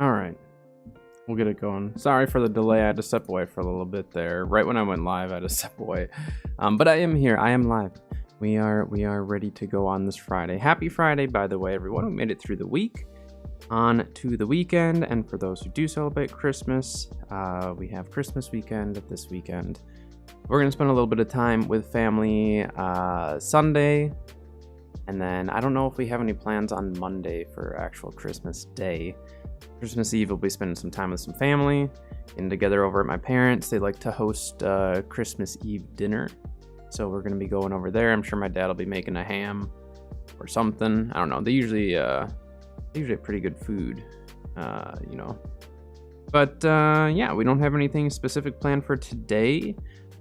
All right. We'll get it going. Sorry for the delay. I had to step away for a little bit there. Right when I went live, I had to step away. But I am here. I am live. We are ready to go on this Friday. Happy Friday, by the way, everyone. We made it through the week, on to the weekend. And for those who do celebrate Christmas, we have Christmas weekend this weekend. We're going to spend a little bit of time with family Sunday. And then I don't know if we have any plans on Monday for actual Christmas Day. Christmas Eve, we'll be spending some time with some family, getting together over at my parents. They like to host Christmas Eve dinner, so we're going to be going over there. I'm sure my dad will be making a ham or something. I don't know. They usually have pretty good food, you know. But yeah, we don't have anything specific planned for today.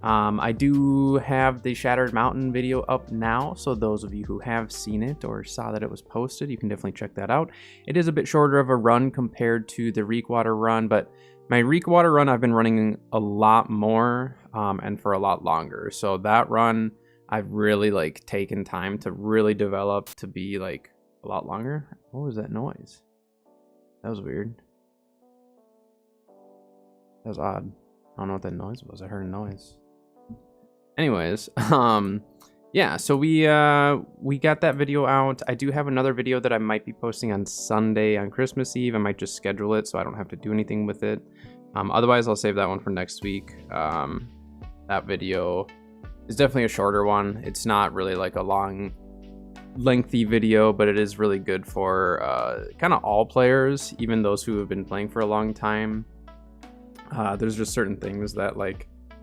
I do have the Shattered Mountain video up now, so those of you who have seen it or saw that it was posted, you can definitely check that out. It is a bit shorter of a run compared to the Reekwater run, but my Reekwater run I've been running a lot more and for a lot longer. So that run I've really taken time to really develop to be a lot longer. What was that noise? That was weird. That was odd. I don't know what that noise was. I heard a noise. Anyways, yeah, so we got that video out. I do have another video that I might be posting on Sunday on Christmas Eve. I might just schedule it so I don't have to do anything with it. Otherwise, I'll save that one for next week. That video is definitely a shorter one. It's not really like a long, lengthy video, but it is really good for kind of all players, even those who have been playing for a long time. There's just certain things that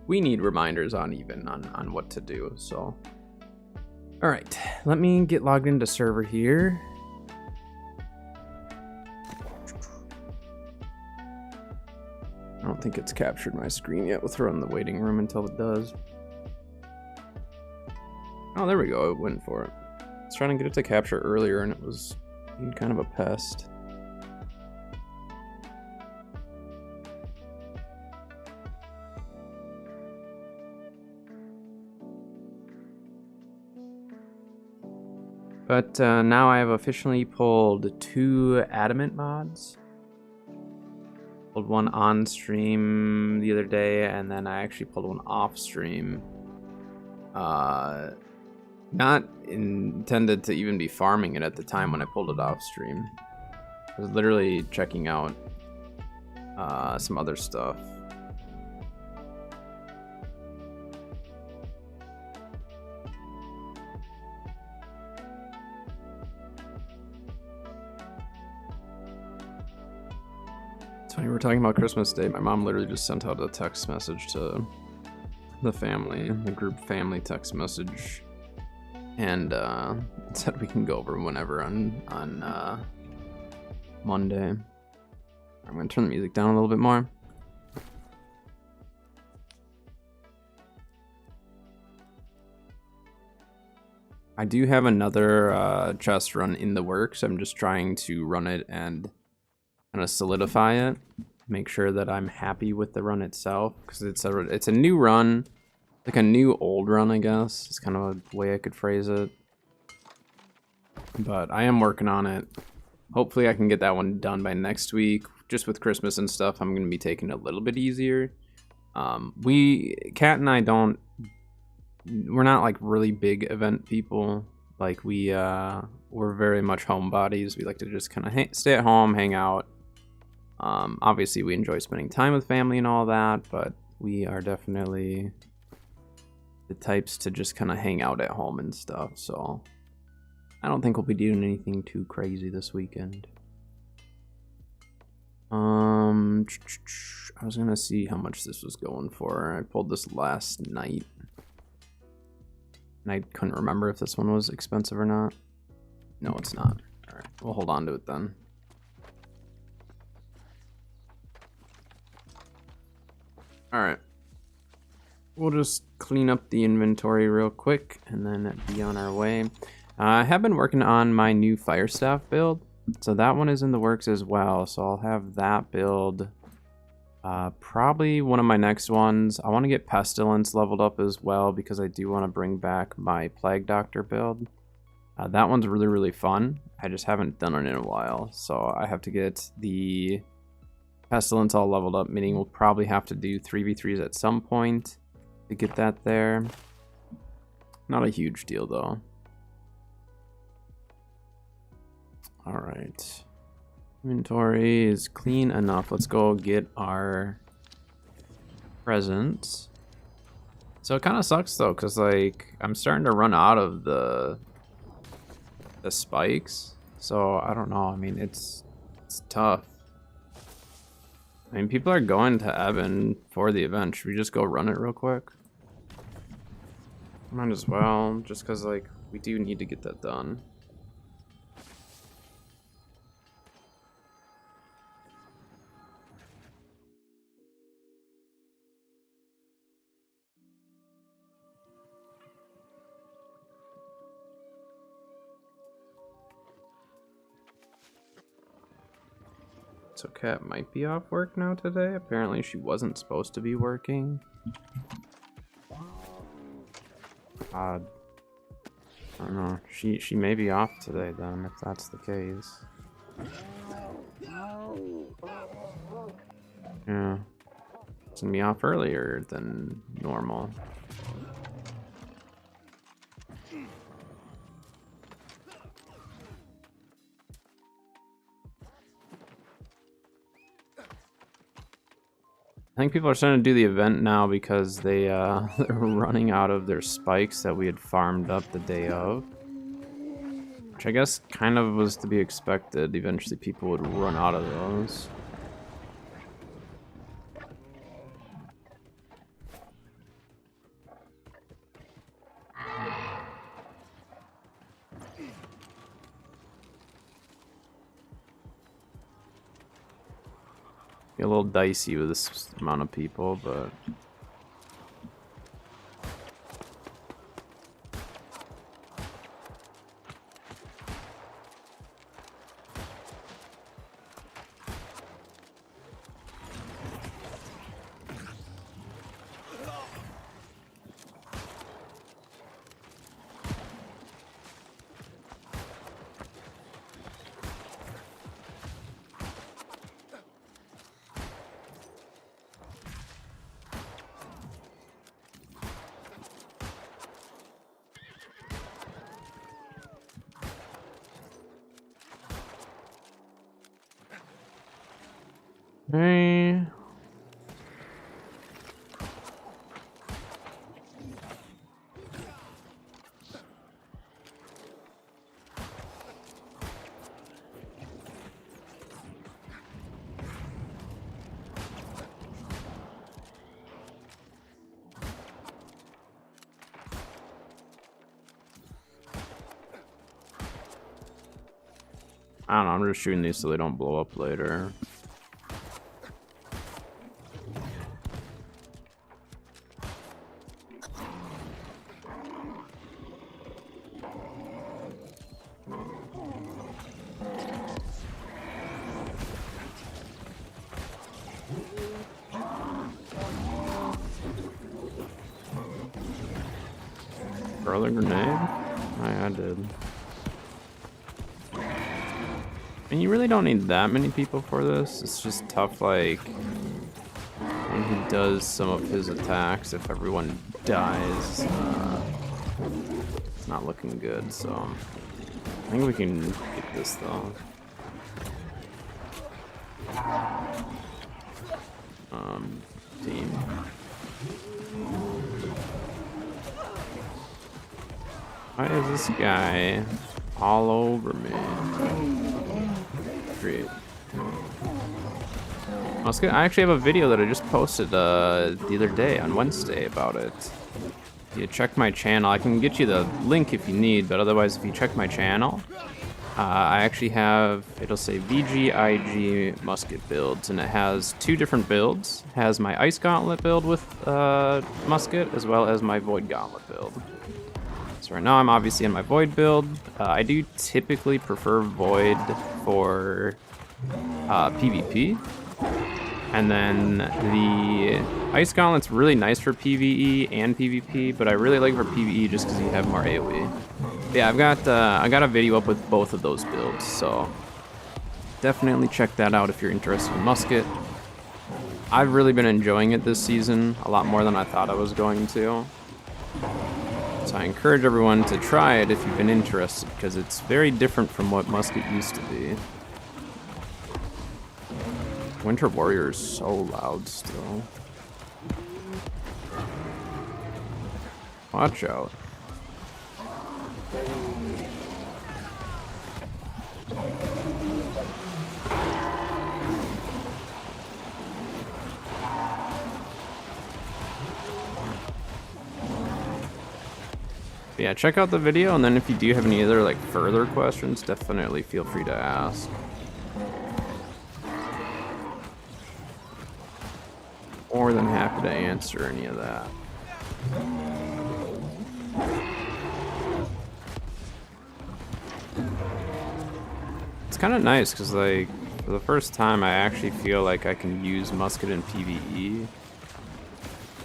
we need reminders on on what to do. So all right, let me get logged into server here. I don't think it's captured my screen yet. We'll throw it in the waiting room until it does. Oh, there we go. It went for it. I was trying to get it to capture earlier and it was being kind of a pest. But now I have officially pulled 2 adamant mods. Pulled one on stream the other day, and then I actually pulled one off stream. Not intended to even be farming it at the time when I pulled it off stream. I was literally checking out some other stuff. When we were talking about Christmas Day, my mom literally just sent out a text message to the family, the group family text message, and said we can go over whenever on Monday. I'm gonna turn the music down a little bit more. I do have another chest run in the works. I'm just trying to run it and kind of solidify it, make sure that I'm happy with the run itself, because it's a new run, like a new old run, I guess. It's kind of a way I could phrase it. But I am working on it. Hopefully I can get that one done by next week. Just with Christmas and stuff, I'm going to be taking it a little bit easier. Kat and I we're not really big event people. We're very much homebodies. We like to just kind of stay at home, hang out. Obviously we enjoy spending time with family and all that, but we are definitely the types to just kind of hang out at home and stuff. So I don't think we'll be doing anything too crazy this weekend. I was gonna see how much this was going for. I pulled this last night and I couldn't remember if this one was expensive or not. No, it's not. All right, we'll hold on to it then. All right, we'll just clean up the inventory real quick and then be on our way. I have been working on my new fire staff build, so that one is in the works as well. So I'll have that build probably one of my next ones. I want to get pestilence leveled up as well because I do want to bring back my plague doctor build. That one's really fun. I just haven't done it in a while, so I have to get the Pestilence all leveled up, meaning we'll probably have to do 3v3s at some point to get that there. Not a huge deal though. Alright. Inventory is clean enough. Let's go get our presents. So it kind of sucks though, because like I'm starting to run out of the spikes. So I don't know. I mean, it's tough. I mean, people are going to Evan for the event. Should we just go run it real quick? Might as well, just because like we do need to get that done. So Kat might be off work now today. Apparently she wasn't supposed to be working. Odd. I don't know. She may be off today then, if that's the case. Yeah. It's gonna be off earlier than normal. I think people are starting to do the event now because they're running out of their spikes that we had farmed up the day of. Which I guess kind of was to be expected. Eventually people would run out of those. A little dicey with this amount of people, but hey. I don't know, I'm just shooting these so they don't blow up later. Throw the grenade? I did. And you really don't need that many people for this. It's just tough, like, when he does some of his attacks, if everyone dies, it's not looking good, so I think we can get this, though. Team. Why is this guy all over me? Great. I actually have a video that I just posted the other day on Wednesday about it. If you check my channel, I can get you the link if you need, but otherwise if you check my channel, I actually have, it'll say VGIG musket builds, and it has two different builds. It has my Ice Gauntlet build with musket, as well as my Void Gauntlet build. So right now I'm obviously in my Void build. I do typically prefer Void for PvP. And then the Ice Gauntlet's really nice for PvE and PvP, but I really like for PvE just because you have more AoE. Yeah, I got a video up with both of those builds, so definitely check that out if you're interested in musket. I've really been enjoying it this season a lot more than I thought I was going to. So I encourage everyone to try it if you've been interested, because it's very different from what musket used to be. Winter Warrior is so loud still. Watch out. Yeah, check out the video, and then if you do have any other like further questions, definitely feel free to ask. More than happy to answer any of that. It's kind of nice because, like, for the first time, I actually feel like I can use musket in PvE.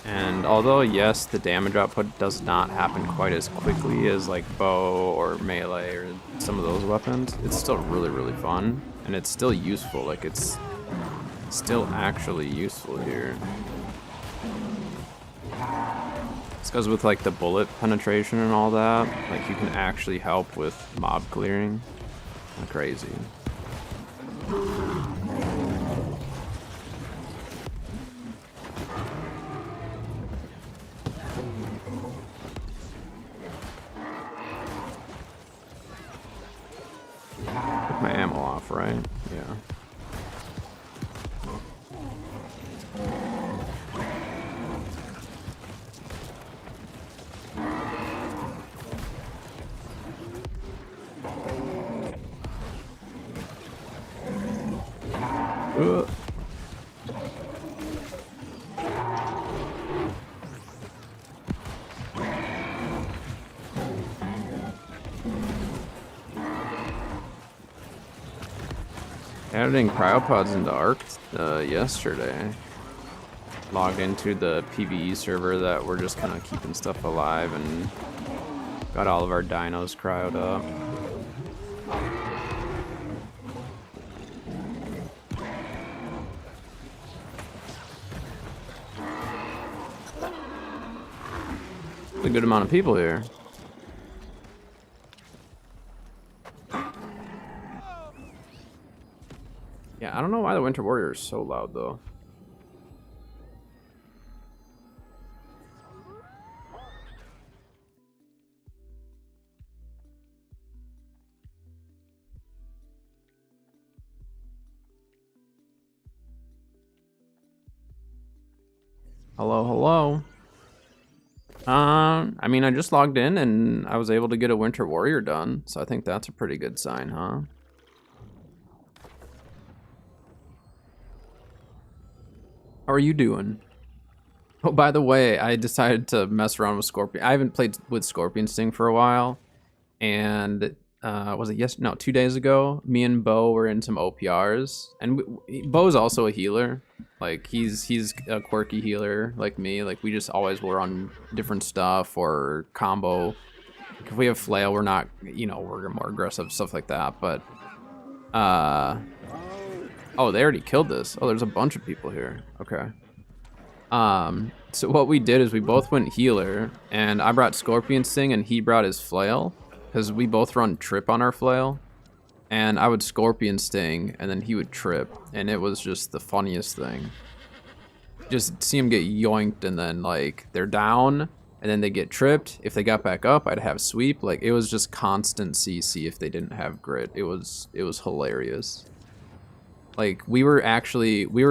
And although, yes, the damage output does not happen quite as quickly as like bow or melee or some of those weapons, it's still really, really fun, and it's still useful. Like, it's still actually useful here. It's because with like the bullet penetration and all that, like, you can actually help with mob clearing. Kinda crazy. Took my ammo off, right? Yeah. Adding cryopods into Ark yesterday. Logged into the PvE server that we're just kind of keeping stuff alive, and got all of our dinos cryoed up. A good amount of people here. Yeah, I don't know why the Winter Warrior is so loud though. Hello, hello. I mean, I just logged in and I was able to get a Winter Warrior done, so I think that's a pretty good sign, huh? How are you doing? Oh, by the way, I decided to mess around with Scorpion. I haven't played with Scorpion Sting for a while, and was it 2 days ago? Me and Bo were in some OPRs, and Bo's also a healer. Like, he's a quirky healer like me. Like, we just always were on different stuff or combo. If we have flail, we're not, you know, we're more aggressive, stuff like that. But oh, they already killed this. Oh, there's a bunch of people here. Okay. So what we did is we both went healer, and I brought Scorpion Sting and he brought his flail, because we both run trip on our flail. And I would Scorpion Sting and then he would trip, and it was just the funniest thing. Just see him get yoinked, and then like they're down and then they get tripped. If they got back up, I'd have sweep. Like, it was just constant CC if they didn't have grit. It was hilarious. Like, we were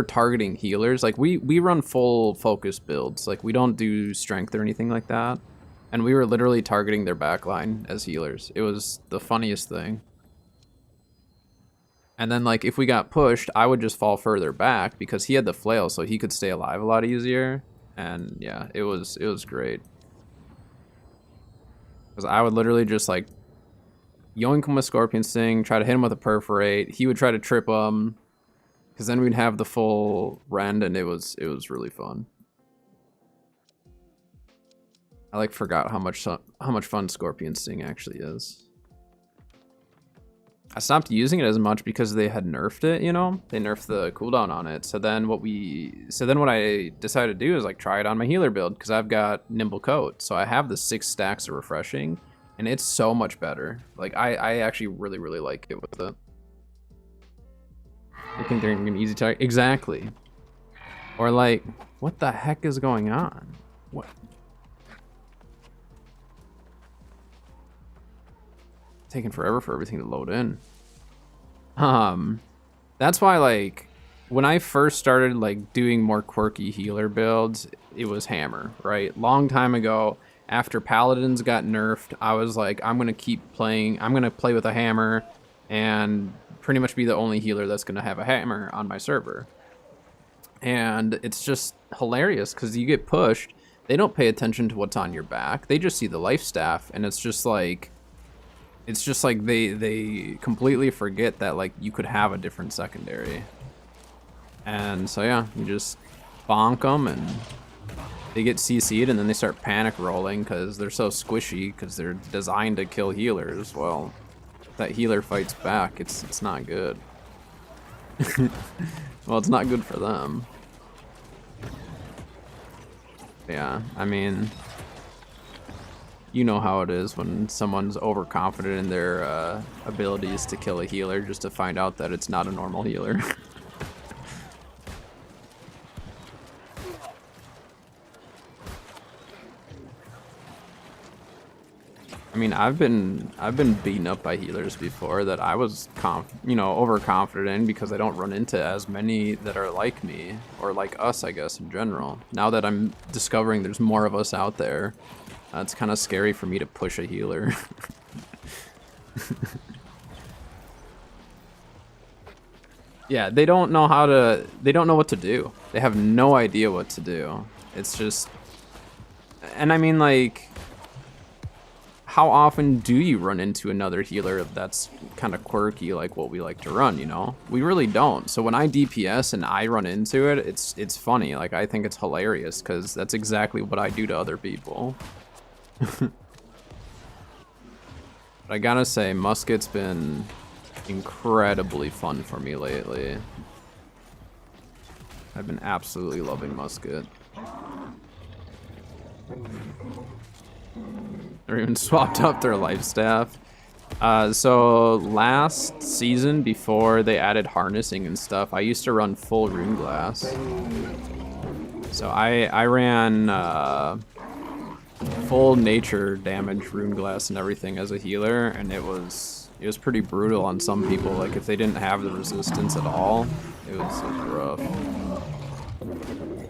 targeting healers. Like, we run full focus builds. Like, we don't do strength or anything like that. And we were literally targeting their backline as healers. It was the funniest thing. And then, like, if we got pushed, I would just fall further back because he had the flail, so he could stay alive a lot easier. And yeah, it was great. Because I would literally just, like, yoink him with Scorpion Sting, try to hit him with a perforate. He would try to trip him. Because then we'd have the full rend, and it was really fun. I like forgot how much fun Scorpion Sting actually is. I stopped using it as much because they had nerfed it, you know? They nerfed the cooldown on it. So then what I decided to do is like try it on my healer build because I've got Nimble Coat. So I have the 6 stacks of refreshing and it's so much better. Like I actually really, really like it with it. I think they're gonna be easy target. Exactly. Or like, what the heck is going on? What? Taking forever for everything to load in. That's why like when I first started like doing more quirky healer builds, it was hammer, right? Long time ago, after paladins got nerfed, I was like, I'm gonna play with a hammer and pretty much be the only healer that's gonna have a hammer on my server. And it's just hilarious because you get pushed, they don't pay attention to what's on your back, they just see the life staff, and it's just like they completely forget that like you could have a different secondary. And so yeah, you just bonk them and they get CC'd and then they start panic rolling because they're so squishy because they're designed to kill healers. Well, if that healer fights back, it's not good. Well, it's not good for them. Yeah, I mean, you know how it is when someone's overconfident in their abilities to kill a healer just to find out that it's not a normal healer. I mean, I've been beaten up by healers before that I was overconfident in because I don't run into as many that are like me or like us, I guess, in general. Now that I'm discovering there's more of us out there, it's kind of scary for me to push a healer. Yeah, they don't know what to do. They have no idea what to do. It's just, and I mean, like, how often do you run into another healer that's kind of quirky like what we like to run, you know? We really don't. So when I DPS and I run into it, it's funny. Like, I think it's hilarious because that's exactly what I do to other people. But I gotta say, Musket's been incredibly fun for me lately. I've been absolutely loving Musket. They're even swapped up their life staff. So last season, before they added harnessing and stuff, I used to run full Rune Glass. So I ran full nature damage Rune Glass and everything as a healer, and it was pretty brutal on some people. Like, if they didn't have the resistance at all, it was rough.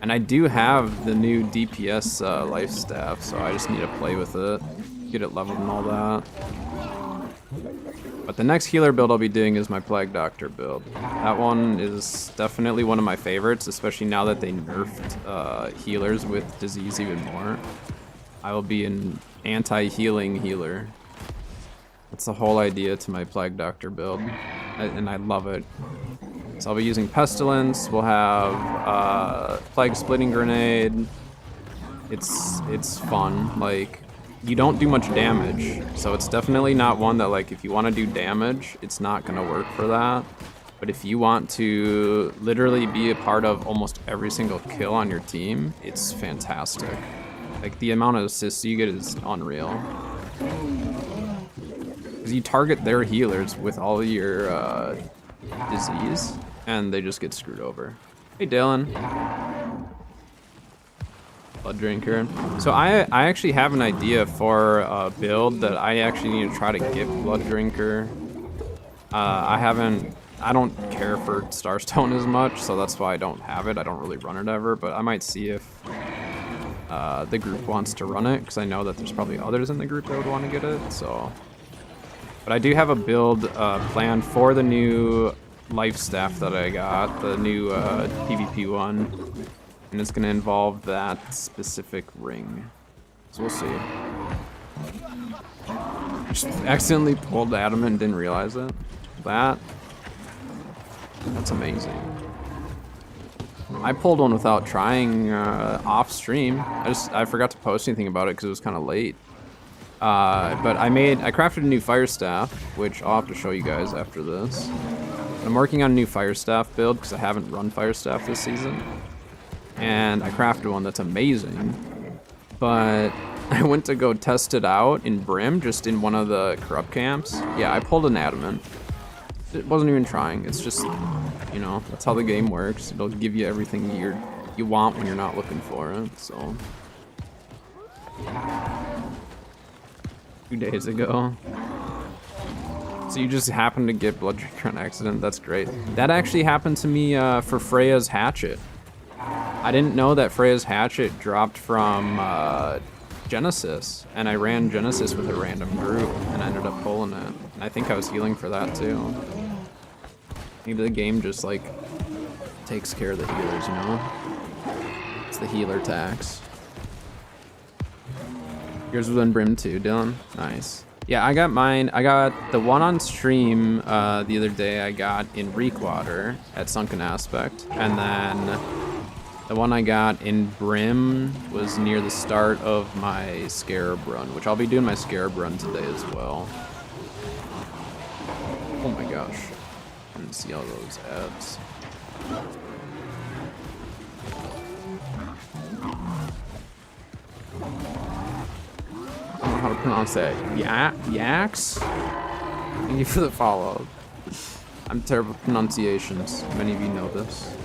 And I do have the new DPS life staff, so I just need to play with it, get it leveled and all that. But the next healer build I'll be doing is my Plague Doctor build. That one is definitely one of my favorites, especially now that they nerfed healers with disease even more. I will be an anti-healing healer. That's the whole idea to my Plague Doctor build, and I love it. So I'll be using Pestilence, we'll have Plague Splitting Grenade. It's fun. Like, you don't do much damage, so it's definitely not one that, like, if you want to do damage, it's not going to work for that. But if you want to literally be a part of almost every single kill on your team, it's fantastic. Like, the amount of assists you get is unreal. Because you target their healers with all of your disease, and they just get screwed over. Hey, Dylan. Blood Drinker. So I actually have an idea for a build that I actually need to try to get Blood Drinker. I don't care for Starstone as much, so that's why I don't have it. I don't really run it ever, but I might see if the group wants to run it, because I know that there's probably others in the group that would want to get it, so. But I do have a build planned for the new life staff that I got, the new PvP one, and it's going to involve that specific ring. So we'll see. I just accidentally pulled Adamant and didn't realize it. That's amazing. I pulled one without trying off stream. I forgot to post anything about it because it was kind of late. But I crafted a new fire staff, which I'll have to show you guys after this. I'm working on a new fire staff build because I haven't run fire staff this season. And I crafted one that's amazing. But I went to go test it out in Brim, just in one of the corrupt camps. Yeah, I pulled an adamant. It wasn't even trying. It's just, you know, that's how the game works. It'll give you everything you want when you're not looking for it, so. 2 days ago. So you just happened to get Blood Drinker on accident. That's great. That actually happened to me for Freya's hatchet. I didn't know that Freya's hatchet dropped from Genesis, and I ran Genesis with a random group, and I ended up pulling it. And I think I was healing for that too. Maybe the game just like takes care of the healers, you know? It's the healer tax. Yours was in Brim too, Dylan. Nice. Yeah, I got mine. I got the one on stream the other day. I got in Reekwater at Sunken Aspect, and then the one I got in Brim was near the start of my Scarab run, which I'll be doing my Scarab run today as well. Oh my gosh. I didn't see all those ads. I don't know how to pronounce that. Yaks? Thank you for the follow. I'm terrible with pronunciations. Many of you know this.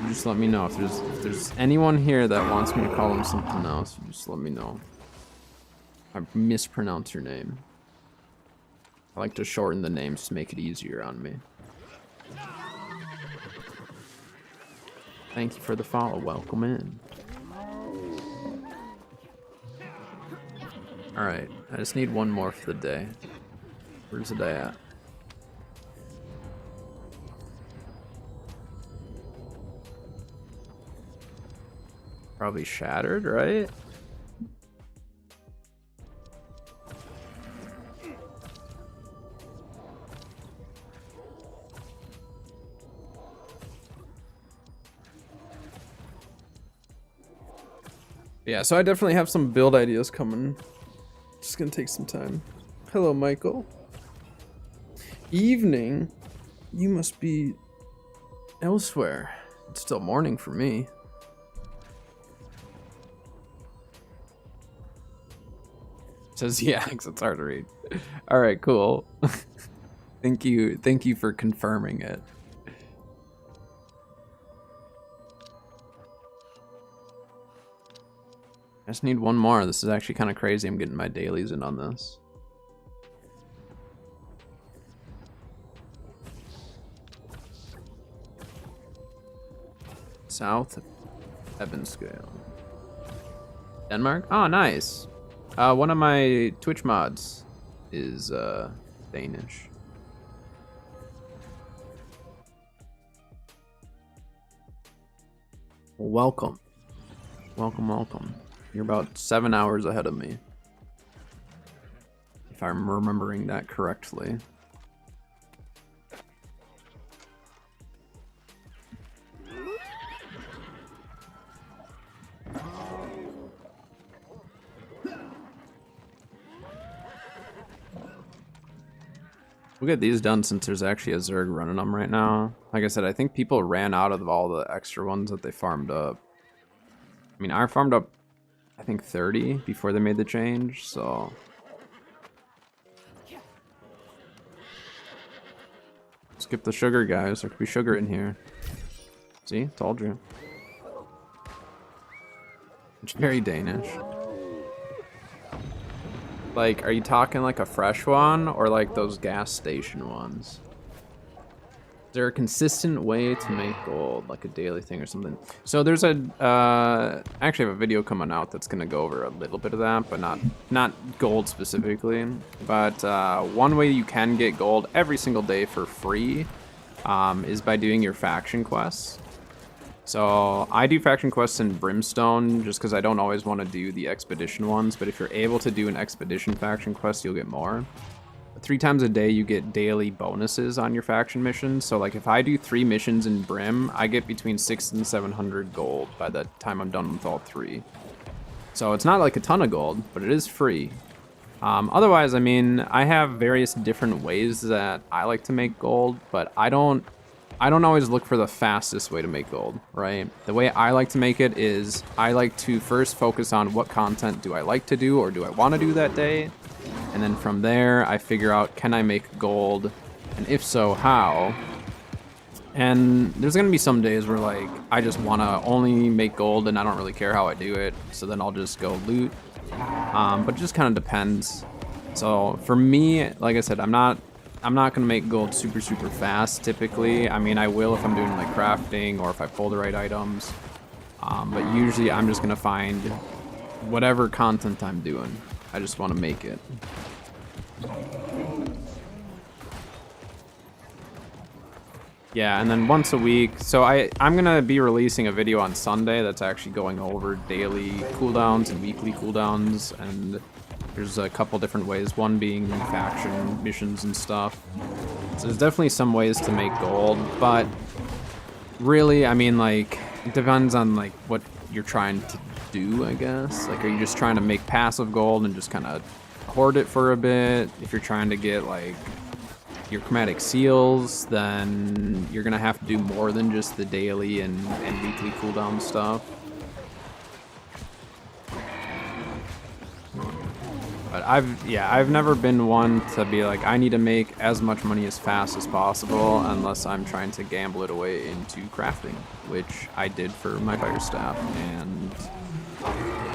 You just let me know if there's anyone here that wants me to call them something else. You just let me know. I mispronounce your name. I like to shorten the names to make it easier on me. Thank you for the follow. Welcome in. Alright, I just need one more for the day. Where's the day at? Probably shattered, right? Yeah, so I definitely have some build ideas coming. Just gonna take some time. Hello, Michael. Evening? You must be elsewhere. It's still morning for me. It says yeah, because it's hard to read. All right, cool. Thank you for confirming it. I just need one more. This is actually kind of crazy. I'm getting my dailies in on this. South Evanscale. Denmark? Oh, nice. One of my Twitch mods is Danish. Well, welcome. Welcome, welcome. You're about 7 hours ahead of me, if I'm remembering that correctly. We'll get these done since there's actually a Zerg running them right now. Like I said, I think people ran out of all the extra ones that they farmed up. I mean, I farmed up, I think 30 before they made the change, so. Skip the sugar, guys. There could be sugar in here. See? Told you. It's very Danish. Like, are you talking like a fresh one or like those gas station ones? Is there a consistent way to make gold, like a daily thing or something? So there's a, I actually have a video coming out that's gonna go over a little bit of that, but not gold specifically. But one way you can get gold every single day for free is by doing your faction quests. So I do faction quests in Brimstone just because I don't always want to do the expedition ones, but if you're able to do an expedition faction quest, you'll get more. 3 times a day you get daily bonuses on your faction missions. So like if I do 3 missions in Brim, I get between 600 and 700 gold by the time I'm done with all 3. So it's not like a ton of gold, but it is free. Otherwise, I mean, I have various different ways that I like to make gold, but I don't always look for the fastest way to make gold, right? The way I like to make it is I like to first focus on what content do I like to do or do I want to do that day. And then from there, I figure out, can I make gold? And if so, how? And there's going to be some days where like I just want to only make gold and I don't really care how I do it. So then I'll just go loot. But it just kind of depends. So for me, like I said, I'm not gonna make gold super fast typically. I mean, I will if I'm doing like crafting or if I pull the right items. But usually I'm just gonna find whatever content I'm doing. I just want to make it. Yeah, and then once a week. So I'm gonna be releasing a video on Sunday that's actually going over daily cooldowns and weekly cooldowns, and there's a couple different ways, one being faction missions and stuff. So there's definitely some ways to make gold, but really, I mean, like, it depends on like what you're trying to do, I guess. Like, are you just trying to make passive gold and just kind of hoard it for a bit? If you're trying to get like your chromatic seals, then you're gonna have to do more than just the daily and weekly cooldown stuff. But I've never been one to be like, I need to make as much money as fast as possible unless I'm trying to gamble it away into crafting, which I did for my fire staff, and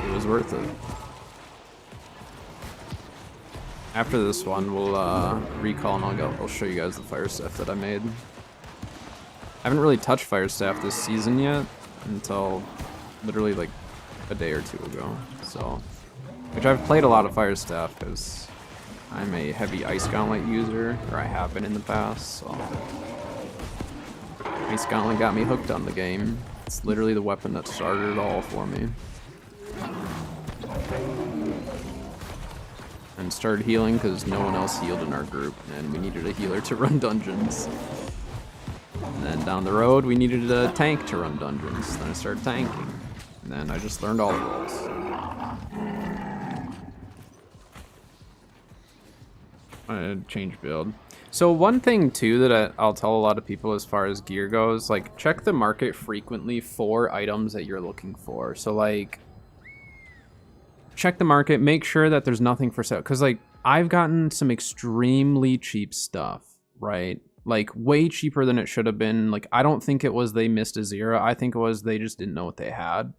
it was worth it. After this one, we'll recall and I'll show you guys the fire staff that I made. I haven't really touched fire staff this season yet until literally like a day or two ago, so. Which I've played a lot of fire staff because I'm a heavy ice gauntlet user, or I have been in the past, so. Ice gauntlet got me hooked on the game. It's literally the weapon that started it all for me. And started healing because no one else healed in our group, and we needed a healer to run dungeons. And then down the road, we needed a tank to run dungeons. Then I started tanking. And then I just learned all the roles. I change build. So one thing too that I'll tell a lot of people as far as gear goes, like, check the market frequently for items that you're looking for. So like, check the market, make sure that there's nothing for sale. Cause like, I've gotten some extremely cheap stuff, right? Like way cheaper than it should have been. Like, I don't think it was they missed a zero. I think it was they just didn't know what they had.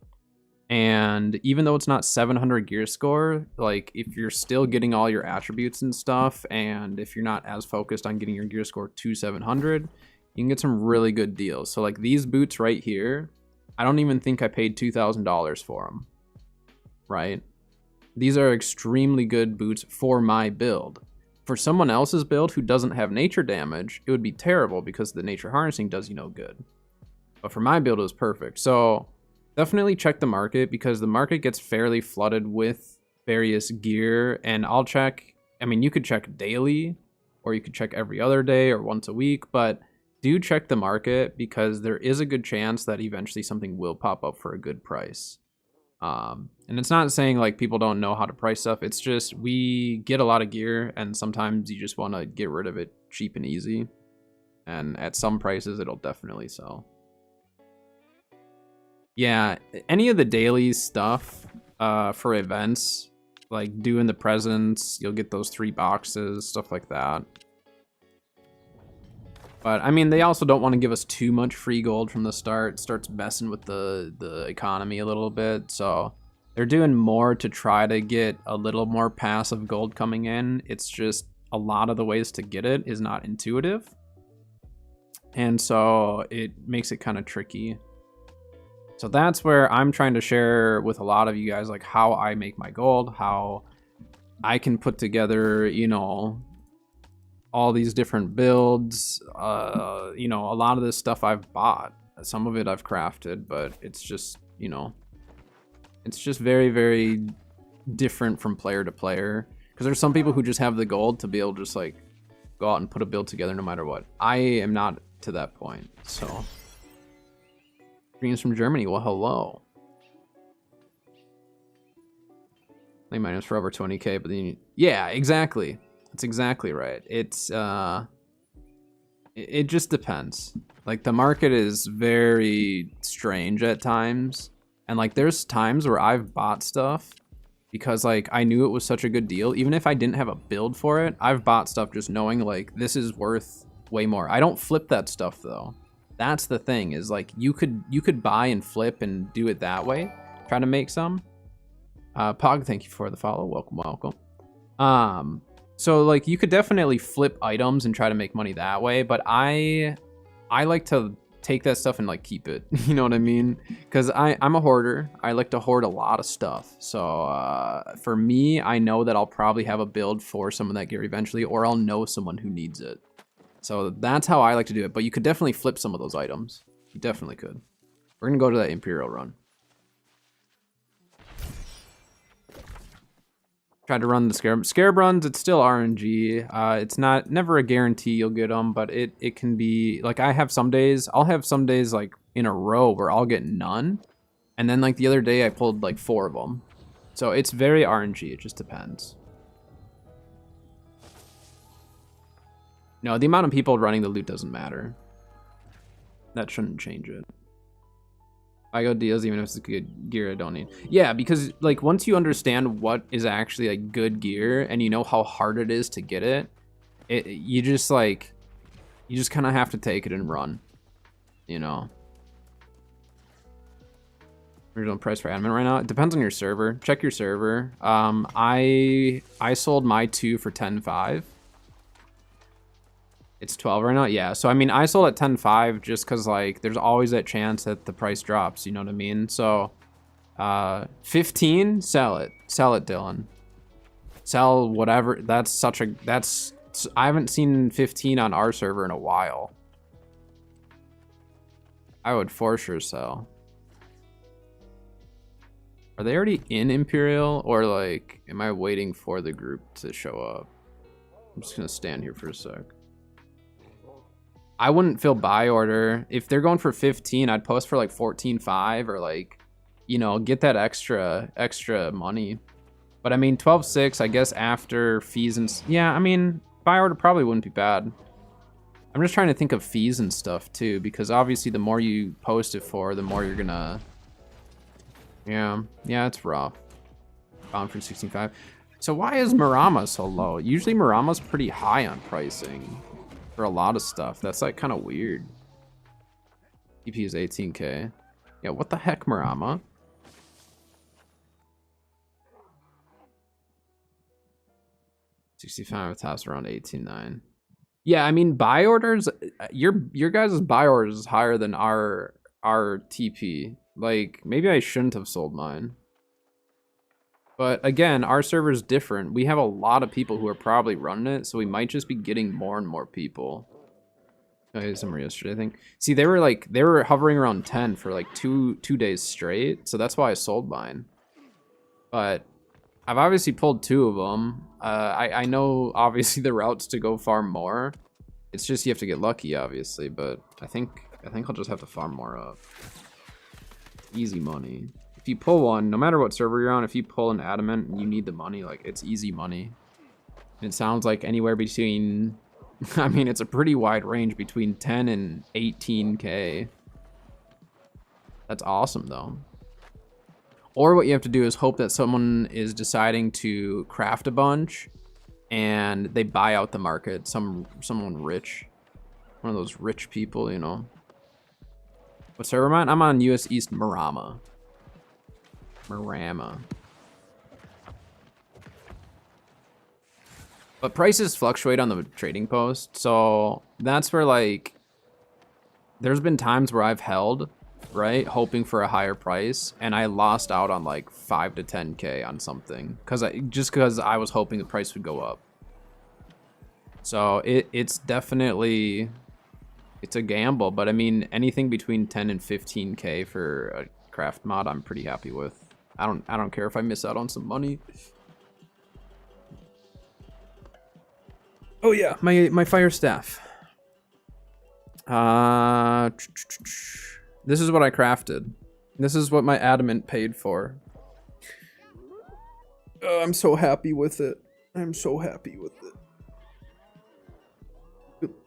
And even though it's not 700 gear score, like if you're still getting all your attributes and stuff, and if you're not as focused on getting your gear score to 700, you can get some really good deals. So like these boots right here, I don't even think I paid $2,000 for them, right? These are extremely good boots for my build. For someone else's build who doesn't have nature damage, it would be terrible because the nature harnessing does you no good. But for my build, it was perfect. So definitely check the market, because the market gets fairly flooded with various gear, and I'll check, I mean, you could check daily, or you could check every other day or once a week, but do check the market because there is a good chance that eventually something will pop up for a good price. And it's not saying like people don't know how to price stuff. It's just we get a lot of gear and sometimes you just want to get rid of it cheap and easy. And at some prices, it'll definitely sell. Yeah, any of the daily stuff for events, like doing the presents, you'll get those 3 boxes, stuff like that. But I mean, they also don't want to give us too much free gold from the start. It starts messing with the economy a little bit. So they're doing more to try to get a little more passive gold coming in. It's just a lot of the ways to get it is not intuitive. And so it makes it kind of tricky. So that's where I'm trying to share with a lot of you guys, like how I make my gold, how I can put together, you know, all these different builds. You know, a lot of this stuff I've bought, some of it I've crafted, but it's just, you know, it's just very, very different from player to player. Because there's some people who just have the gold to be able to just like go out and put a build together no matter what. I am not to that point, so. Greetings from Germany, well, hello. Lane minus for over 20k, but then yeah, exactly. That's exactly right. It's it just depends. Like the market is very strange at times, and like there's times where I've bought stuff because like I knew it was such a good deal. Even if I didn't have a build for it, I've bought stuff just knowing like this is worth way more. I don't flip that stuff though. That's the thing, is like you could buy and flip and do it that way. Try to make some. Pog, thank you for the follow. Welcome, welcome. So like you could definitely flip items and try to make money that way, but I like to take that stuff and like keep it. You know what I mean? Because I'm a hoarder. I like to hoard a lot of stuff. So for me, I know that I'll probably have a build for some of that gear eventually, or I'll know someone who needs it. So that's how I like to do it. But you could definitely flip some of those items. You definitely could. We're gonna go to that Imperial run. Tried to run the Scarab runs. It's still RNG. It's never a guarantee you'll get them, but it can be like I'll have some days like in a row where I'll get none, and then like the other day I pulled like 4 of them. So it's very RNG. It just depends. No, the amount of people running the loot doesn't matter. That shouldn't change it. I go deals even if it's good gear I don't need. Yeah, because like once you understand what is actually like good gear and you know how hard it is to get it, you just kind of have to take it and run, you know. Original price for admin right now. It depends on your server. Check your server. I sold my 2 for 10.5. It's 12 right now? Yeah, so I mean, I sold at 10.5 just because like there's always that chance that the price drops, you know what I mean? So 15, sell it, Dylan. Sell whatever. I haven't seen 15 on our server in a while. I would for sure sell. Are they already in Imperial, or like am I waiting for the group to show up? I'm just gonna stand here for a sec. I wouldn't fill buy order. If they're going for 15, I'd post for like 14.5 or like, you know, get that extra money. But I mean, 12.6, I guess after fees and, yeah, I mean, buy order probably wouldn't be bad. I'm just trying to think of fees and stuff too, because obviously the more you post it for, the more you're gonna, yeah, it's rough. Bound for 16.5. So why is Murama so low? Usually Murama's pretty high on pricing for a lot of stuff. That's like kind of weird. EP is 18k. Yeah, what the heck, Murama? $65 tops around 18.9. Yeah, I mean buy orders. Your guys' buy orders is higher than our TP. Like maybe I shouldn't have sold mine. But again, our server's different. We have a lot of people who are probably running it, so we might just be getting more and more people. I had some yesterday, I think. See, they were hovering around 10 for like two days straight, so that's why I sold mine. But I've obviously pulled 2 of them. I know obviously the routes to go farm more. It's just you have to get lucky, obviously. But I think I'll just have to farm more up. Easy money. If you pull one, no matter what server you're on, if you pull an adamant and you need the money, like it's easy money. And it sounds like anywhere between, I mean, it's a pretty wide range between 10 and 18k. That's awesome though. Or what you have to do is hope that someone is deciding to craft a bunch and they buy out the market. Someone rich, one of those rich people, you know. What server am I on? I'm on US East Murama. But prices fluctuate on the trading post, so that's where like there's been times where I've held, right, hoping for a higher price, and I lost out on like 5 to 10k on something because I was hoping the price would go up. So it's definitely, it's a gamble, but I mean anything between 10 and 15k for a craft mod I'm pretty happy with. I don't care if I miss out on some money. Oh yeah, my fire staff. This is what I crafted. This is what my adamant paid for. I'm so happy with it. I'm so happy with it.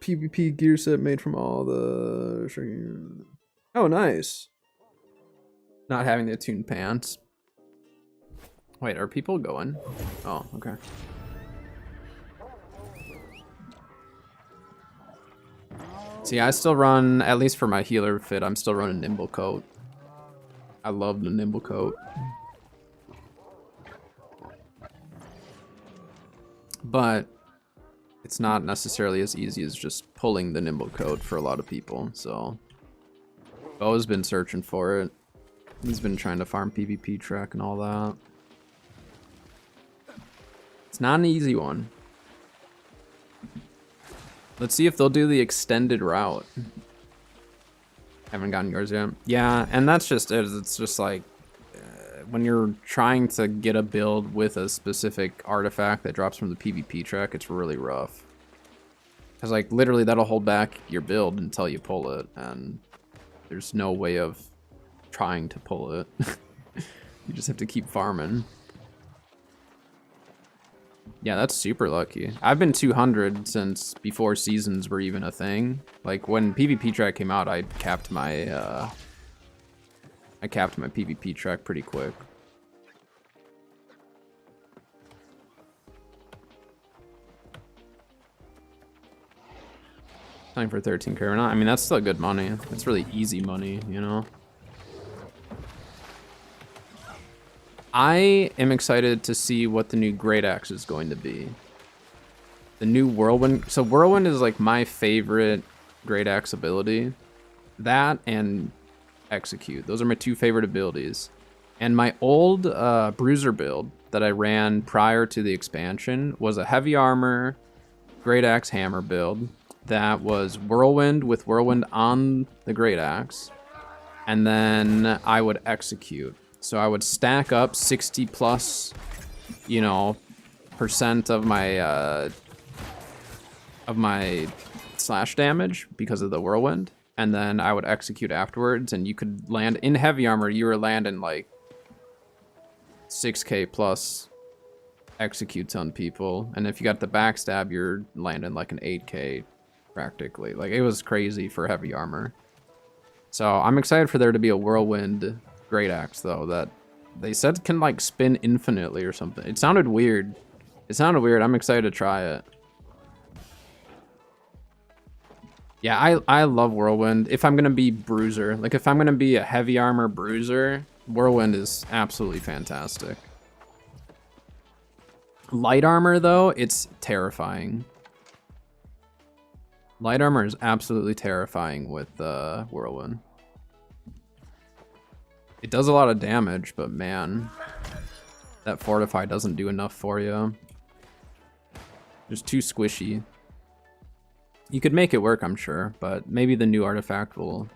PvP gear set made from all the... Oh, nice. Not having the tuned pants. Wait, are people going? Oh, okay. See, I still run, at least for my healer fit, I'm still running Nimble Coat. I love the Nimble Coat. But it's not necessarily as easy as just pulling the Nimble Coat for a lot of people, so... Bo's been searching for it. He's been trying to farm PvP track and all that. It's not an easy one. Let's see if they'll do the extended route. Haven't gotten yours yet. Yeah, and that's just it. It's just like when you're trying to get a build with a specific artifact that drops from the PvP track, it's really rough. Because like literally that'll hold back your build until you pull it, and there's no way of trying to pull it. You just have to keep farming. Yeah, that's super lucky. I've been 200 since before seasons were even a thing. Like when PvP track came out, I capped my PvP track pretty quick. Time for 13k or not. I mean, that's still good money. It's really easy money, you know? I am excited to see what the new Great Axe is going to be. The new Whirlwind. So Whirlwind is like my favorite Great Axe ability. That and Execute. Those are my two favorite abilities. And my old Bruiser build that I ran prior to the expansion was a heavy armor Great Axe hammer build that was Whirlwind with Whirlwind on the Great Axe. And then I would Execute. So I would stack up 60 plus, you know, percent of my slash damage because of the Whirlwind, and then I would Execute afterwards, and you could land in heavy armor. You were landing like 6k plus executes on people, and if you got the backstab, you're landing like an 8k practically. Like it was crazy for heavy armor. So I'm excited for there to be a Whirlwind Great Axe though, that they said can like spin infinitely or something. It sounded weird. I'm excited to try it. Yeah, I love Whirlwind. If I'm gonna be Bruiser, like if I'm gonna be a heavy armor Bruiser, Whirlwind is absolutely fantastic. Light armor though, it's terrifying. Light armor is absolutely terrifying with Whirlwind. It does a lot of damage, but man, that Fortify doesn't do enough for you. Just too squishy. You could make it work, I'm sure, but maybe the new artifact will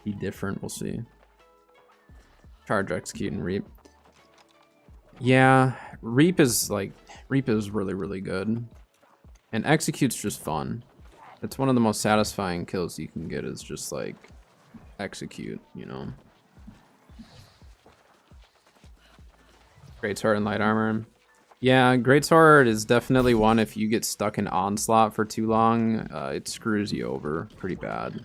be different. We'll see. Charge, Execute, and Reap. Yeah, Reap is really, really good. And Execute's just fun. It's one of the most satisfying kills you can get is just like Execute, you know. Greatsword and light armor. Yeah, Greatsword is definitely one if you get stuck in Onslaught for too long, it screws you over pretty bad.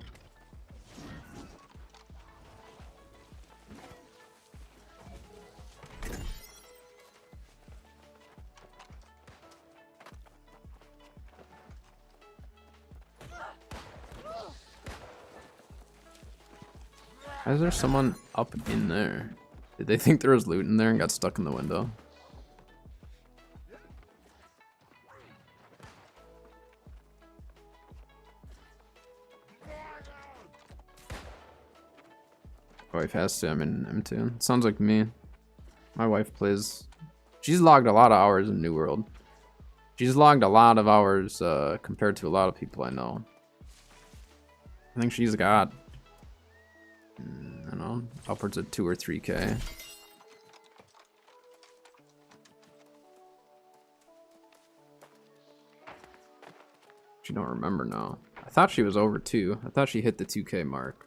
Why is there someone up in there? Did they think there was loot in there and got stuck in the window? Wife has to, I'm in M2. Sounds like me. My wife plays... She's logged a lot of hours in New World. She's logged a lot of hours compared to a lot of people I know. I think she's got... I don't know, upwards of 2 or 3k. She don't remember now. I thought she was over 2. I thought she hit the 2k mark.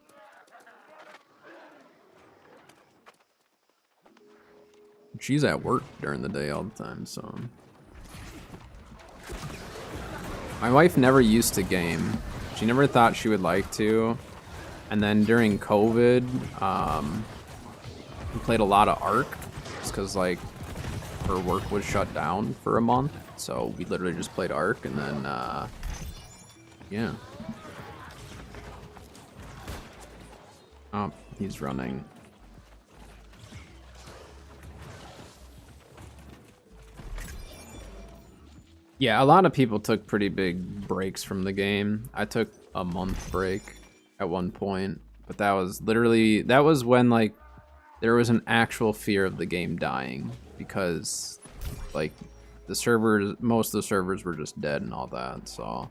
she's at work during the day all the time, so. My wife never used to game. She never thought she would like to. And then during COVID, we played a lot of Ark, just because like her work was shut down for a month. So we literally just played Ark, and then yeah. Oh, he's running. Yeah, a lot of people took pretty big breaks from the game. I took a month break at one point, but that was when like there was an actual fear of the game dying, because like the servers, most of the servers were just dead and all that. So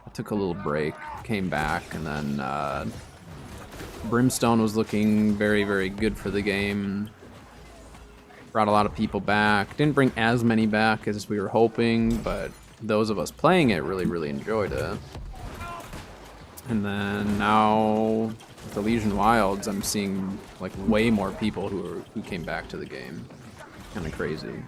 I took a little break, came back, and then Brimstone was looking very, very good for the game. Brought a lot of people back. Didn't bring as many back as we were hoping, but those of us playing it really, really enjoyed it. And then now with the Legion Wilds, I'm seeing like way more people who came back to the game. Kind of crazy.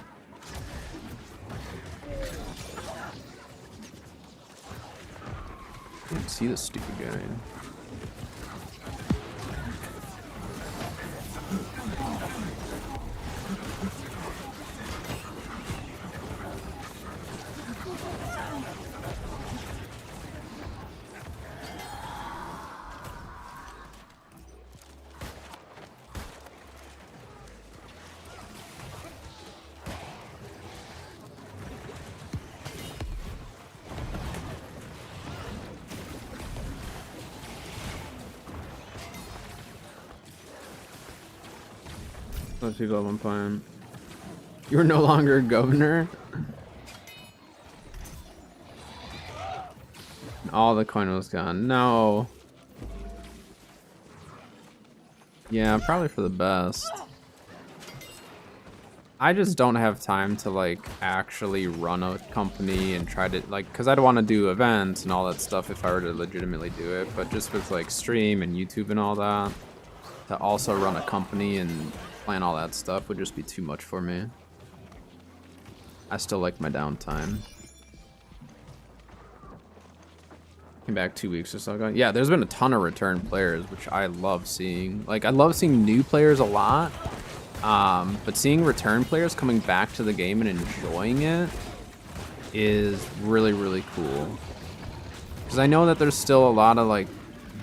Can't see this stupid guy. Let's see level I'm playing. You're no longer governor? All the coin was gone. No. Yeah, probably for the best. I just don't have time to like actually run a company and try to like, cause I'd want to do events and all that stuff if I were to legitimately do it, but just with like stream and YouTube and all that, to also run a company and plan all that stuff would just be too much for me. I still like my downtime. Came back 2 weeks or so ago. Yeah, there's been a ton of return players, which I love seeing. Like, I love seeing new players a lot, but seeing return players coming back to the game and enjoying it is really, really cool. Because I know that there's still a lot of like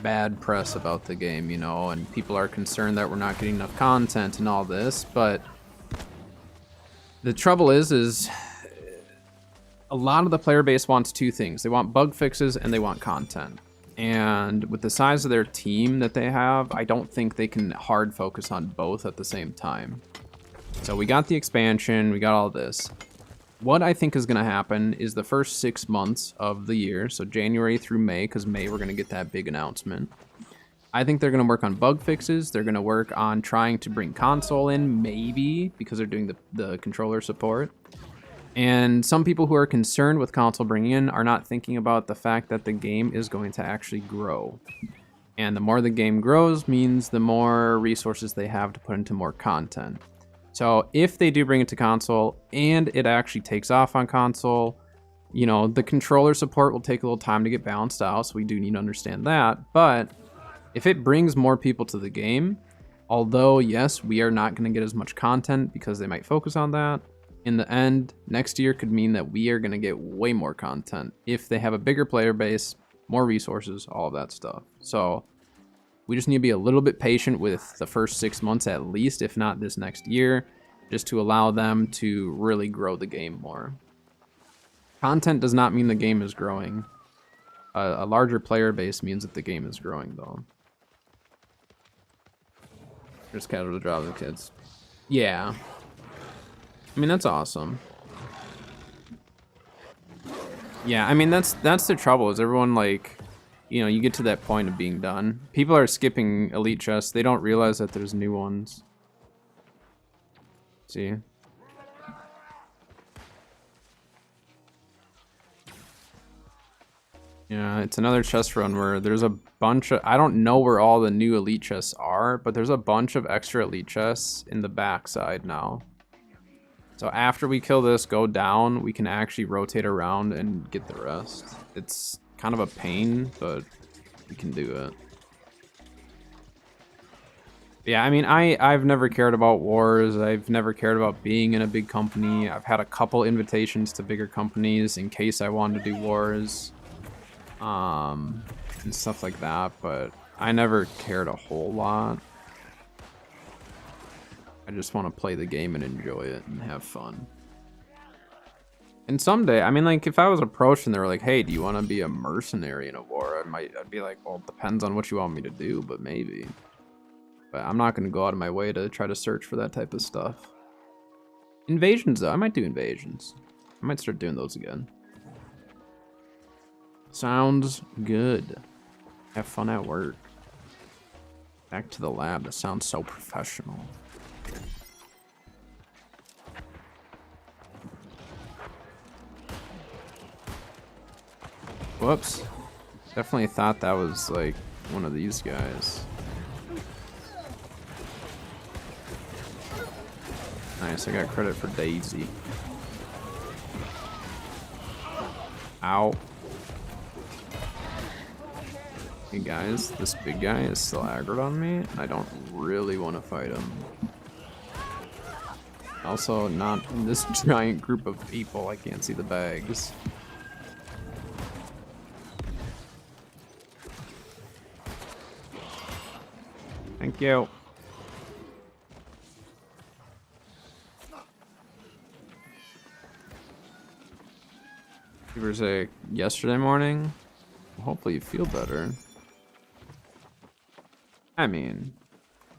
bad press about the game, you know, and people are concerned that we're not getting enough content and all this, but the trouble is a lot of the player base wants two things. They want bug fixes and they want content. And with the size of their team that they have, I don't think they can hard focus on both at the same time. So we got the expansion, we got all this. What I think is going to happen is the first 6 months of the year, so January through May, because May we're going to get that big announcement. I think they're going to work on bug fixes. They're going to work on trying to bring console in, maybe, because they're doing the controller support. And some people who are concerned with console bringing in are not thinking about the fact that the game is going to actually grow. And the more the game grows means the more resources they have to put into more content. So if they do bring it to console and it actually takes off on console, you know, the controller support will take a little time to get balanced out, so we do need to understand that. But if it brings more people to the game, although yes, we are not going to get as much content because they might focus on that, in the end, next year could mean that we are going to get way more content if they have a bigger player base, more resources, all of that stuff. So we just need to be a little bit patient with the first 6 months at least, if not this next year, just to allow them to really grow the game more. Content does not mean the game is growing. A larger player base means that the game is growing, though. Just casual job of the kids. Yeah. I mean, that's awesome. Yeah, I mean, that's the trouble, is everyone, like, you know, you get to that point of being done. People are skipping elite chests. They don't realize that there's new ones. See? Yeah, it's another chest run where there's a bunch of... I don't know where all the new elite chests are, but there's a bunch of extra elite chests in the backside now. So after we kill this, go down, we can actually rotate around and get the rest. It's kind of a pain, but we can do it. Yeah, I mean, I've never cared about wars. I've never cared about being in a big company. I've had a couple invitations to bigger companies in case I wanted to do wars. And stuff like that, but I never cared a whole lot. I just want to play the game and enjoy it and have fun. And someday, I mean, like, if I was approached and they were like, hey, do you want to be a mercenary in a war? I'd be like, well, it depends on what you want me to do, but maybe. But I'm not going to go out of my way to try to search for that type of stuff. Invasions, though. I might do invasions. I might start doing those again. Sounds good. Have fun at work. Back to the lab. That sounds so professional. Whoops. Definitely thought that was like one of these guys. Nice, I got credit for Daisy. Ow. Hey guys, this big guy is still aggroed on me. I don't really want to fight him. Also, not in this giant group of people. I can't see the bags. Thank you. Fever's a yesterday morning. Hopefully you feel better. I mean,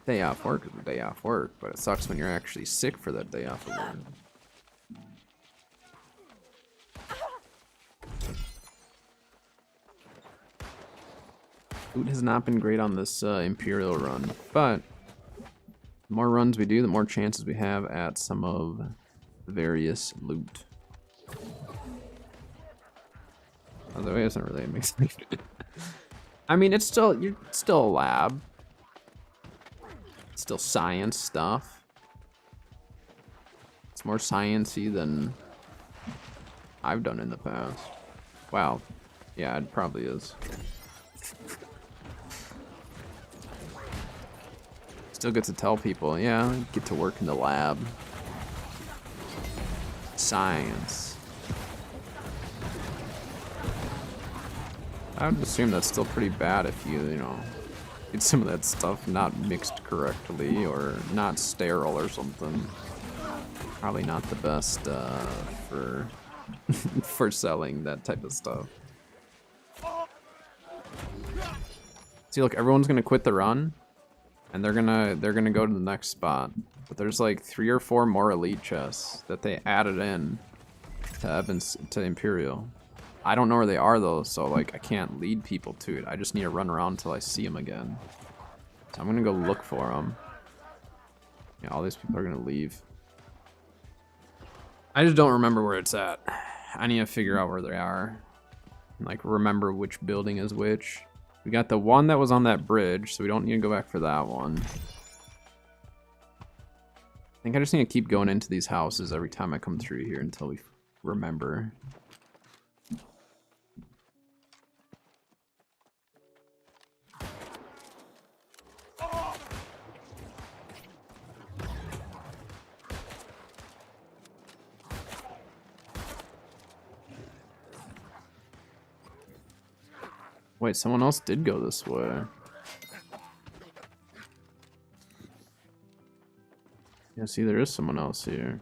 day off work is a day off work, but it sucks when you're actually sick for that day off of work. Loot has not been great on this Imperial run, but the more runs we do, the more chances we have at some of the various loot. Although it doesn't really make sense. I mean, it's still, you're still a lab. It's still science stuff. It's more sciencey than I've done in the past. Wow. Yeah, it probably is. Still get to tell people, yeah, get to work in the lab. Science. I would assume that's still pretty bad if you know, get some of that stuff not mixed correctly or not sterile or something. Probably not the best for for selling that type of stuff. See, look, everyone's gonna quit the run, and they're gonna go to the next spot. But there's like 3 or 4 more elite chests that they added in to Imperial. I don't know where they are though, so like I can't lead people to it. I just need to run around until I see them again. So I'm gonna go look for them. Yeah, all these people are gonna leave. I just don't remember where it's at. I need to figure out where they are. Like remember which building is which. We got the one that was on that bridge, so we don't need to go back for that one. I think I just need to keep going into these houses every time I come through here until we remember. Wait, someone else did go this way. Yeah, see, there is someone else here.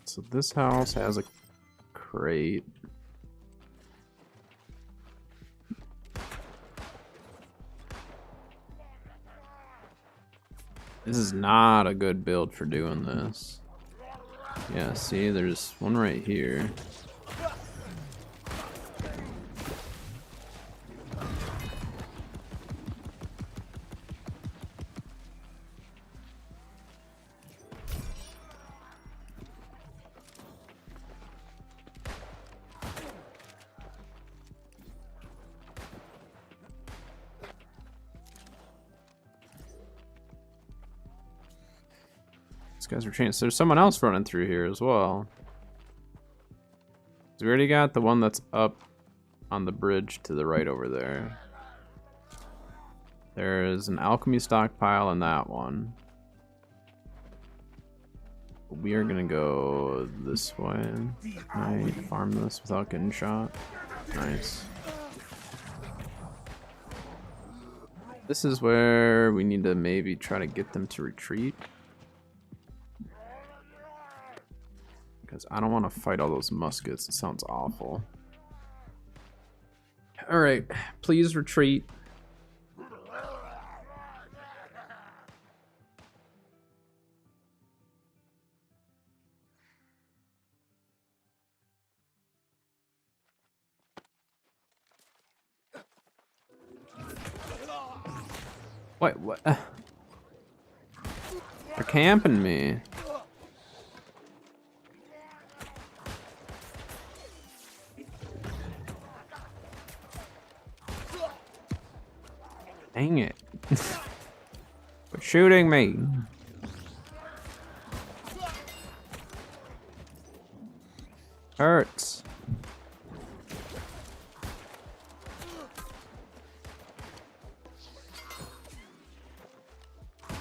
So this house has a crate. This is not a good build for doing this. Yeah, see, there's one right here. These guys are changing. So there's someone else running through here as well. So we already got the one that's up on the bridge to the right over there. There's an alchemy stockpile in that one. We are gonna go this way. I farm this without getting shot. Nice. This is where we need to maybe try to get them to retreat. Because I don't want to fight all those muskets. It sounds awful. Alright, please retreat. Wait, what? They're camping me. Dang it. Quit shooting me. Hurts.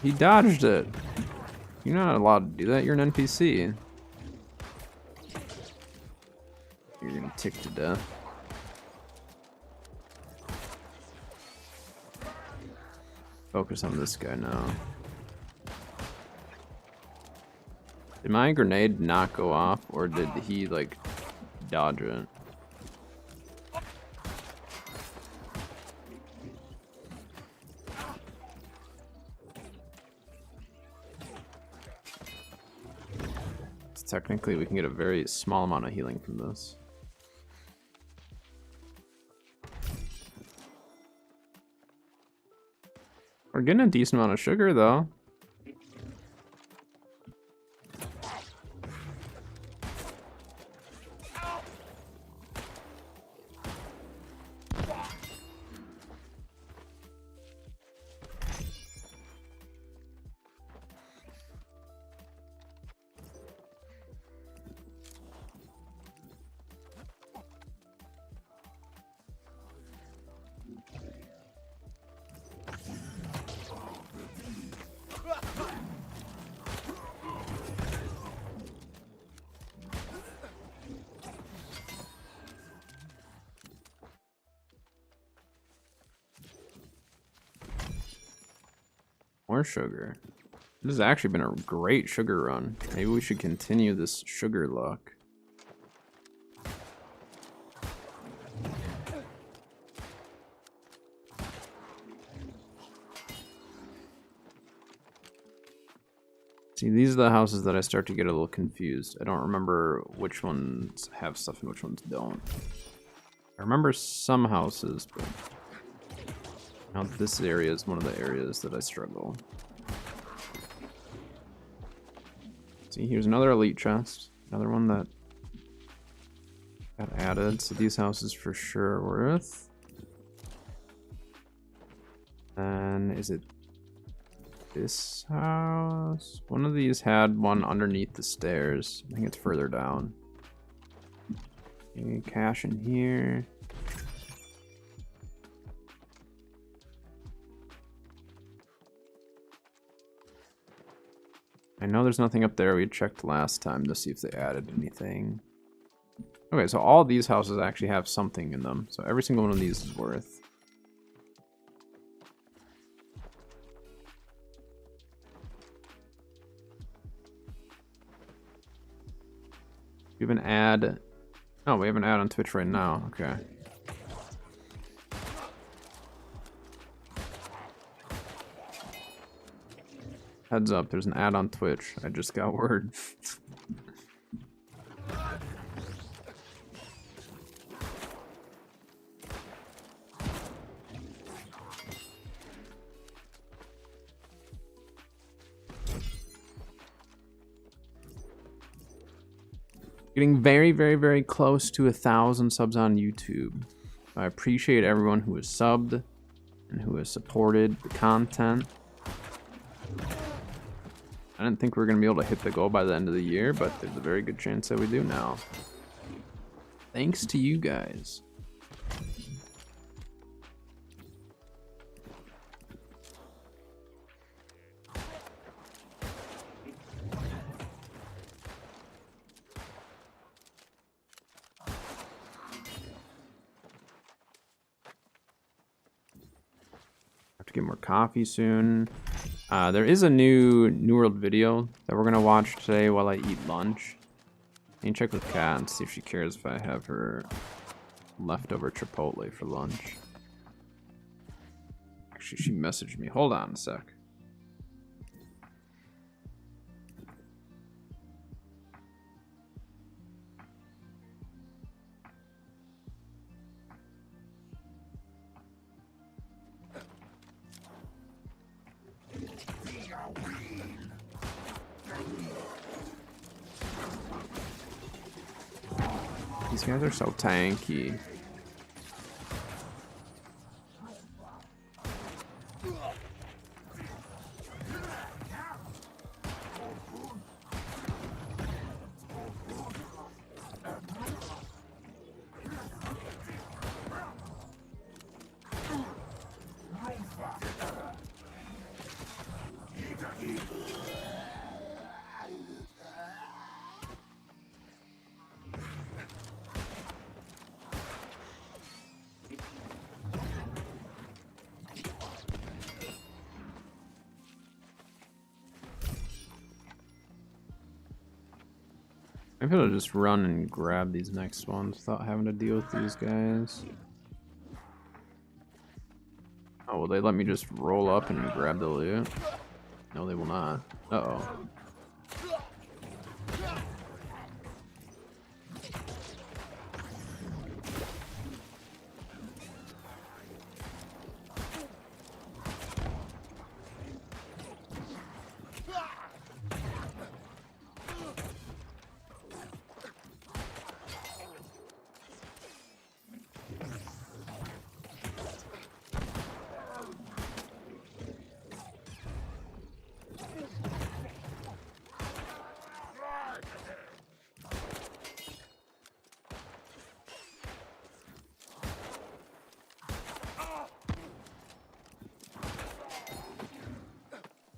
He dodged it. You're not allowed to do that. You're an NPC. You're gonna tick to death. Focus on this guy now. Did my grenade not go off, or did he like dodge it? Technically, we can get a very small amount of healing from this. We're getting a decent amount of sugar, though. More sugar. This has actually been a great sugar run. Maybe we should continue this sugar luck. See, these are the houses that I start to get a little confused. I don't remember which ones have stuff and which ones don't. I remember some houses, but now this area is one of the areas that I struggle. See, here's another elite chest. Another one that got added. So these houses for sure are worth. And is it this house? One of these had one underneath the stairs. I think it's further down. Okay, cash in here. I know there's nothing up there. We checked last time to see if they added anything. Okay, so all these houses actually have something in them. So every single one of these is worth. We have an ad. Oh, we have an ad on Twitch right now. Okay. Heads up, there's an ad on Twitch. I just got word. Getting very, very, very close to 1,000 subs on YouTube. I appreciate everyone who has subbed and who has supported the content. I didn't think we were going to be able to hit the goal by the end of the year, but there's a very good chance that we do now. Thanks to you guys. Have to get more coffee soon. There is a new New World video that we're gonna watch today while I eat lunch. I can check with Kat and see if she cares if I have her leftover Chipotle for lunch. Actually, she messaged me. Hold on a sec. These guys are so tanky. Maybe I'll just run and grab these next ones without having to deal with these guys. Oh, will they let me just roll up and grab the loot? No, they will not. Uh-oh.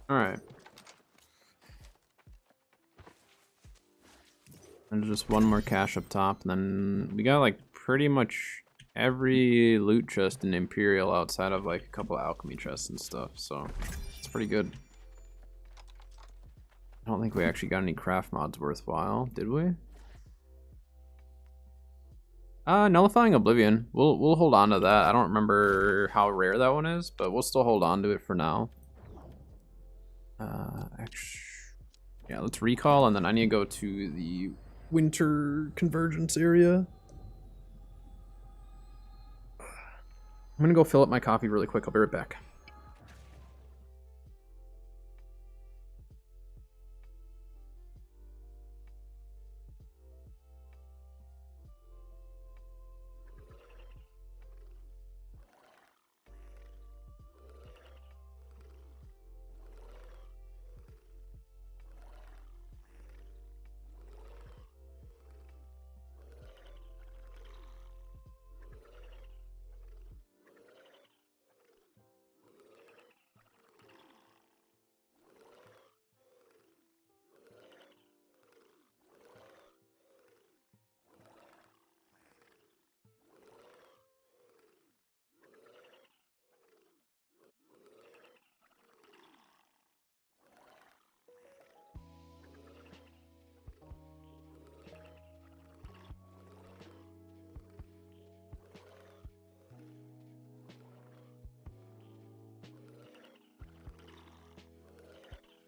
Alright. And just one more cache up top, and then we got like pretty much every loot chest in Imperial outside of like a couple of alchemy chests and stuff, so it's pretty good. I don't think we actually got any craft mods worthwhile, did we? Nullifying Oblivion. We'll hold on to that. I don't remember how rare that one is, but we'll still hold on to it for now. Yeah, let's recall, and then I need to go to the winter convergence area. I'm gonna go fill up my coffee really quick. I'll be right back.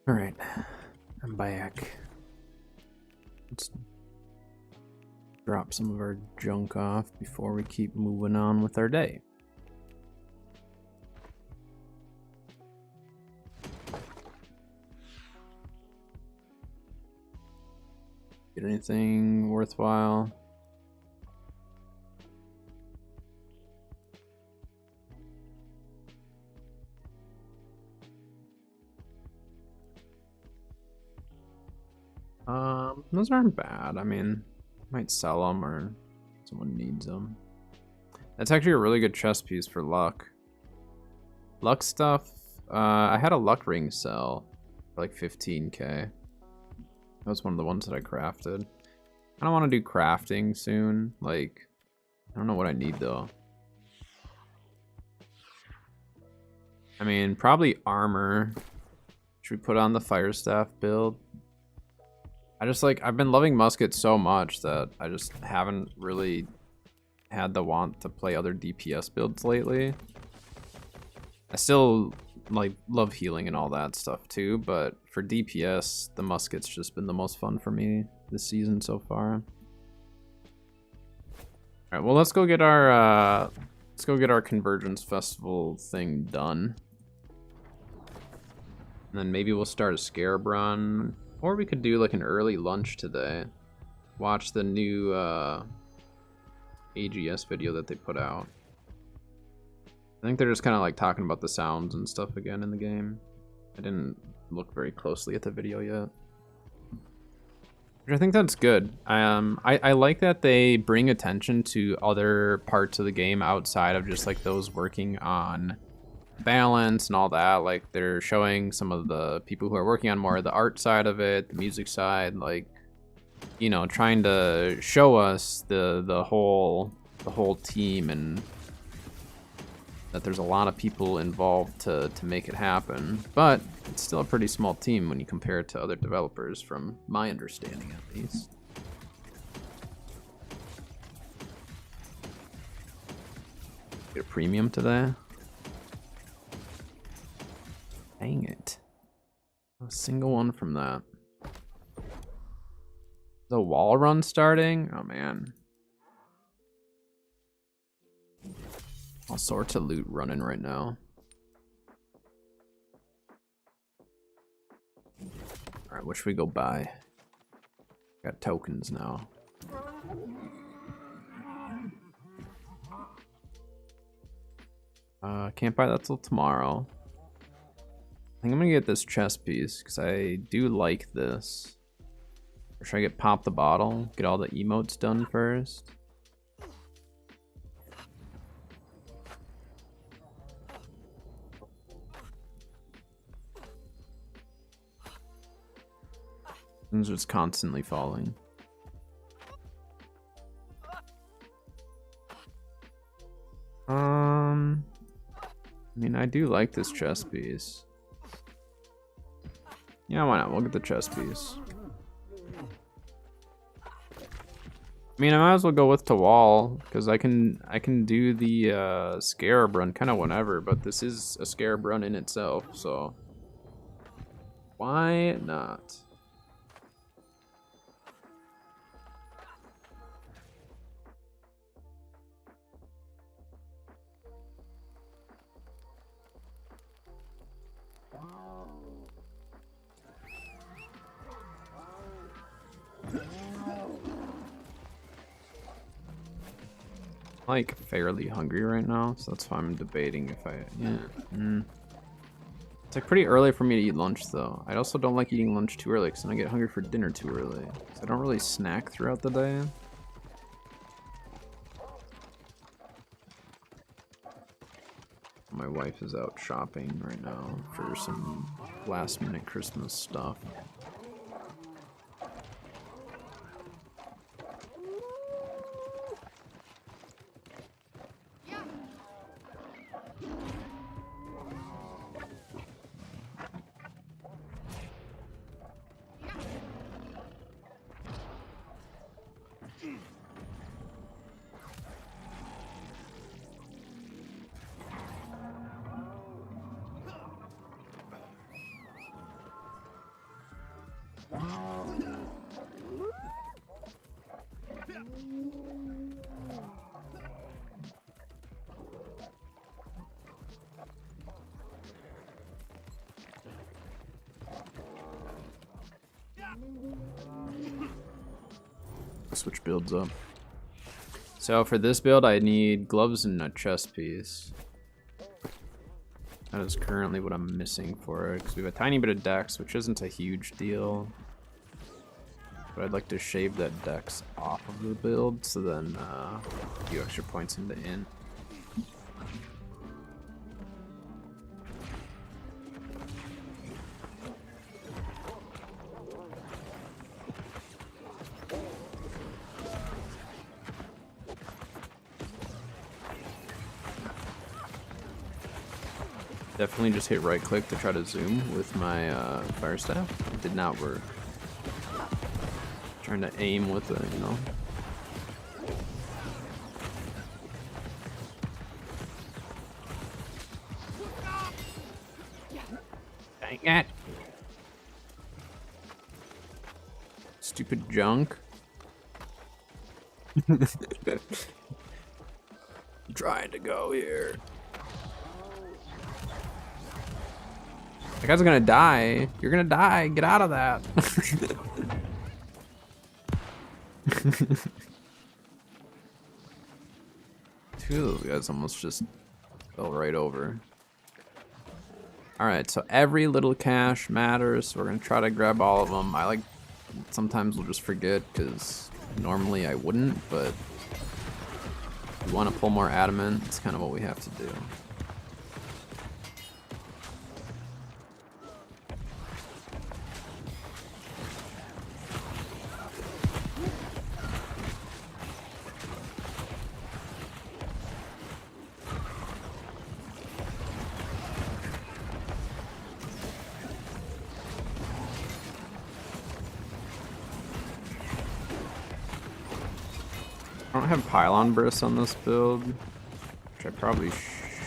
All right, I'm back. Let's drop some of our junk off before we keep moving on with our day. Get anything worthwhile? Those aren't bad. I mean, might sell them or someone needs them. That's actually a really good chest piece for luck. Luck stuff. I had a luck ring sell for like 15k. That was one of the ones that I crafted. I don't want to do crafting soon. Like, I don't know what I need though. I mean, probably armor. Should we put on the fire staff build? I've been loving muskets so much that I just haven't really had the want to play other DPS builds lately. I still like love healing and all that stuff too, but for DPS, the musket's just been the most fun for me this season so far. All right, well, let's go get our Convergence Festival thing done. And then maybe we'll start a Scarab run. Or we could do like an early lunch today. Watch the new AGS video that they put out. I think they're just kind of like talking about the sounds and stuff again in the game. I didn't look very closely at the video yet. Which I think that's good. I like that they bring attention to other parts of the game outside of just like those working on balance and all that. Like they're showing some of the people who are working on more of the art side of it, the music side, like, you know, trying to show us the whole team, and that there's a lot of people involved to make it happen. But it's still a pretty small team when you compare it to other developers, from my understanding at least. Get a premium today. Dang it. Not a single one from that. The wall run starting? Oh man. All sorts of loot running right now. Alright, what should we go buy? Got tokens now. Can't buy that till tomorrow. I think I'm gonna get this chest piece because I do like this. Or should I get pop the bottle? Get all the emotes done first? It's just constantly falling. I mean, I do like this chest piece. Yeah, why not? We'll get the chest piece. I mean, I might as well go with Tawal, because I can do the Scarab run kind of whenever, but this is a Scarab run in itself, so why not? Like fairly hungry right now, so that's why I'm debating if I It's like pretty early for me to eat lunch though. I also don't like eating lunch too early because then I get hungry for dinner too early. So I don't really snack throughout the day. My wife is out shopping right now for some last minute Christmas stuff. Switch builds up. So for this build, I need gloves and a chest piece. That is currently what I'm missing for it, because we have a tiny bit of dex, which isn't a huge deal. But I'd like to shave that dex off of the build, so then a few extra points into int. Definitely just hit right click to try to zoom with my fire staff. It did not work. Trying to aim with it, you know. Dang it! Stupid junk. I'm trying to go here. That guy's gonna die. You're gonna die. Get out of that. Two of those guys almost just fell right over. Alright, so every little cache matters. We're gonna try to grab all of them. Sometimes we'll just forget because normally I wouldn't, but if we want to pull more adamant, it's kind of what we have to do. I don't have pylon bursts on this build, which I probably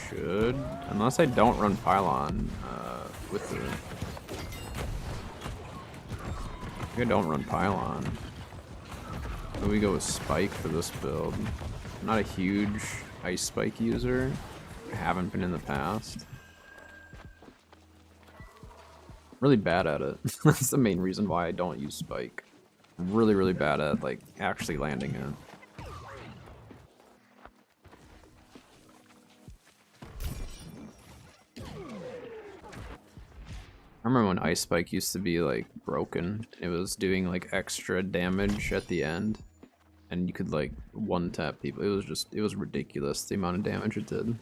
should, unless I don't run pylon with the. I think I don't run pylon. So we go with spike for this build. I'm not a huge ice spike user. I haven't been in the past. I'm really bad at it. That's the main reason why I don't use spike. I'm really, really bad at like actually landing it. I remember when Ice Spike used to be like broken. It was doing like extra damage at the end. And you could like one tap people. It was ridiculous the amount of damage it did.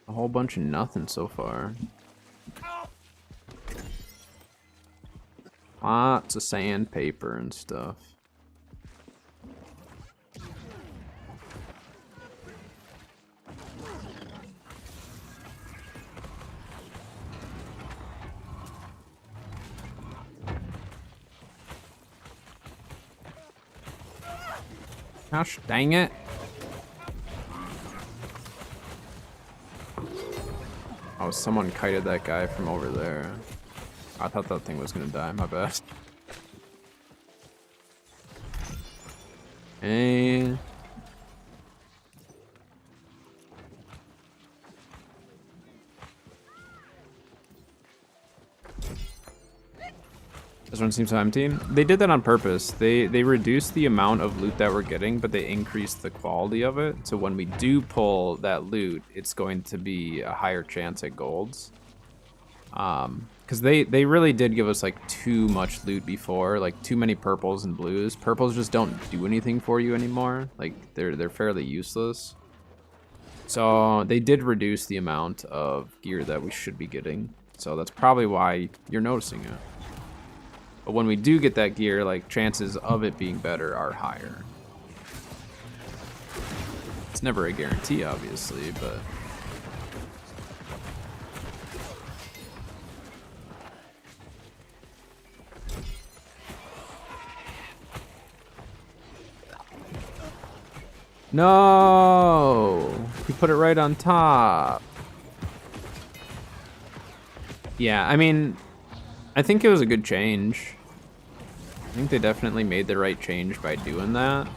A whole bunch of nothing so far. Lots of sandpaper and stuff. Gosh dang it. Oh, someone kited that guy from over there. I thought that thing was gonna die, my bad. And this one seems so empty. They did that on purpose. They reduced the amount of loot that we're getting, but they increased the quality of it. So when we do pull that loot, it's going to be a higher chance at golds. Because they really did give us like too much loot before, like too many purples and blues. Purples just don't do anything for you anymore. Like they're fairly useless. So they did reduce the amount of gear that we should be getting. So that's probably why you're noticing it. But when we do get that gear, like chances of it being better are higher. It's never a guarantee, obviously, but no, he put it right on top. Yeah, I mean, I think it was a good change. I think they definitely made the right change by doing that.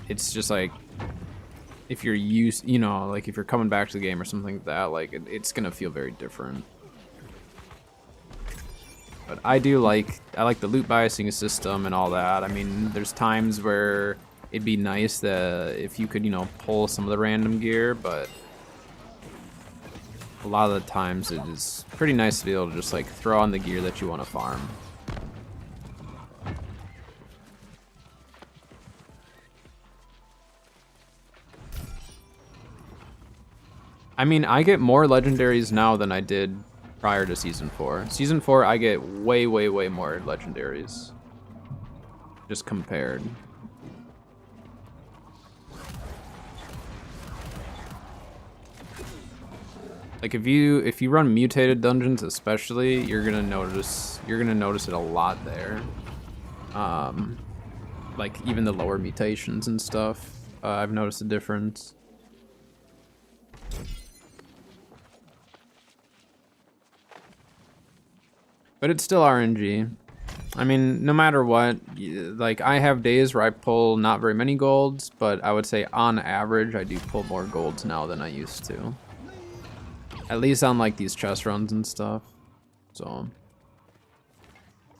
It's just like, if you're used, you know, like if you're coming back to the game or something like that, like it's gonna feel very different. But I like the loot biasing system and all that. I mean, there's times where it'd be nice that if you could, you know, pull some of the random gear, but a lot of the times it is pretty nice to be able to just like throw on the gear that you want to farm. I mean, I get more legendaries now than I did prior to Season 4. Season 4, I get way, way, way more legendaries. Just compared. Like if you run mutated dungeons especially, you're gonna notice it a lot there. Like even the lower mutations and stuff, I've noticed a difference. But it's still RNG. I mean, no matter what, like I have days where I pull not very many golds, but I would say on average I do pull more golds now than I used to. At least on like these chest runs and stuff. So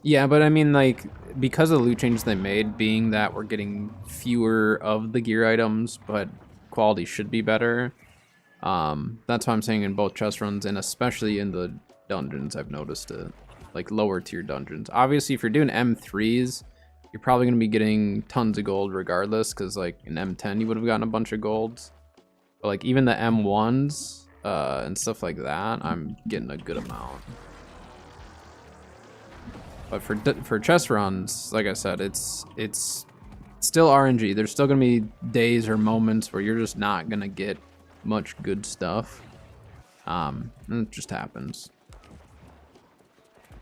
yeah, but I mean like because of the loot changes they made, being that we're getting fewer of the gear items, but quality should be better. That's why I'm saying in both chest runs and especially in the dungeons I've noticed it. Like lower tier dungeons. Obviously, if you're doing M3s, you're probably gonna be getting tons of gold regardless, because like in M10 you would have gotten a bunch of golds. But like even the M1s and stuff like that, I'm getting a good amount. But for chest runs, like I said, it's still RNG. There's still gonna be days or moments where you're just not gonna get much good stuff. And it just happens.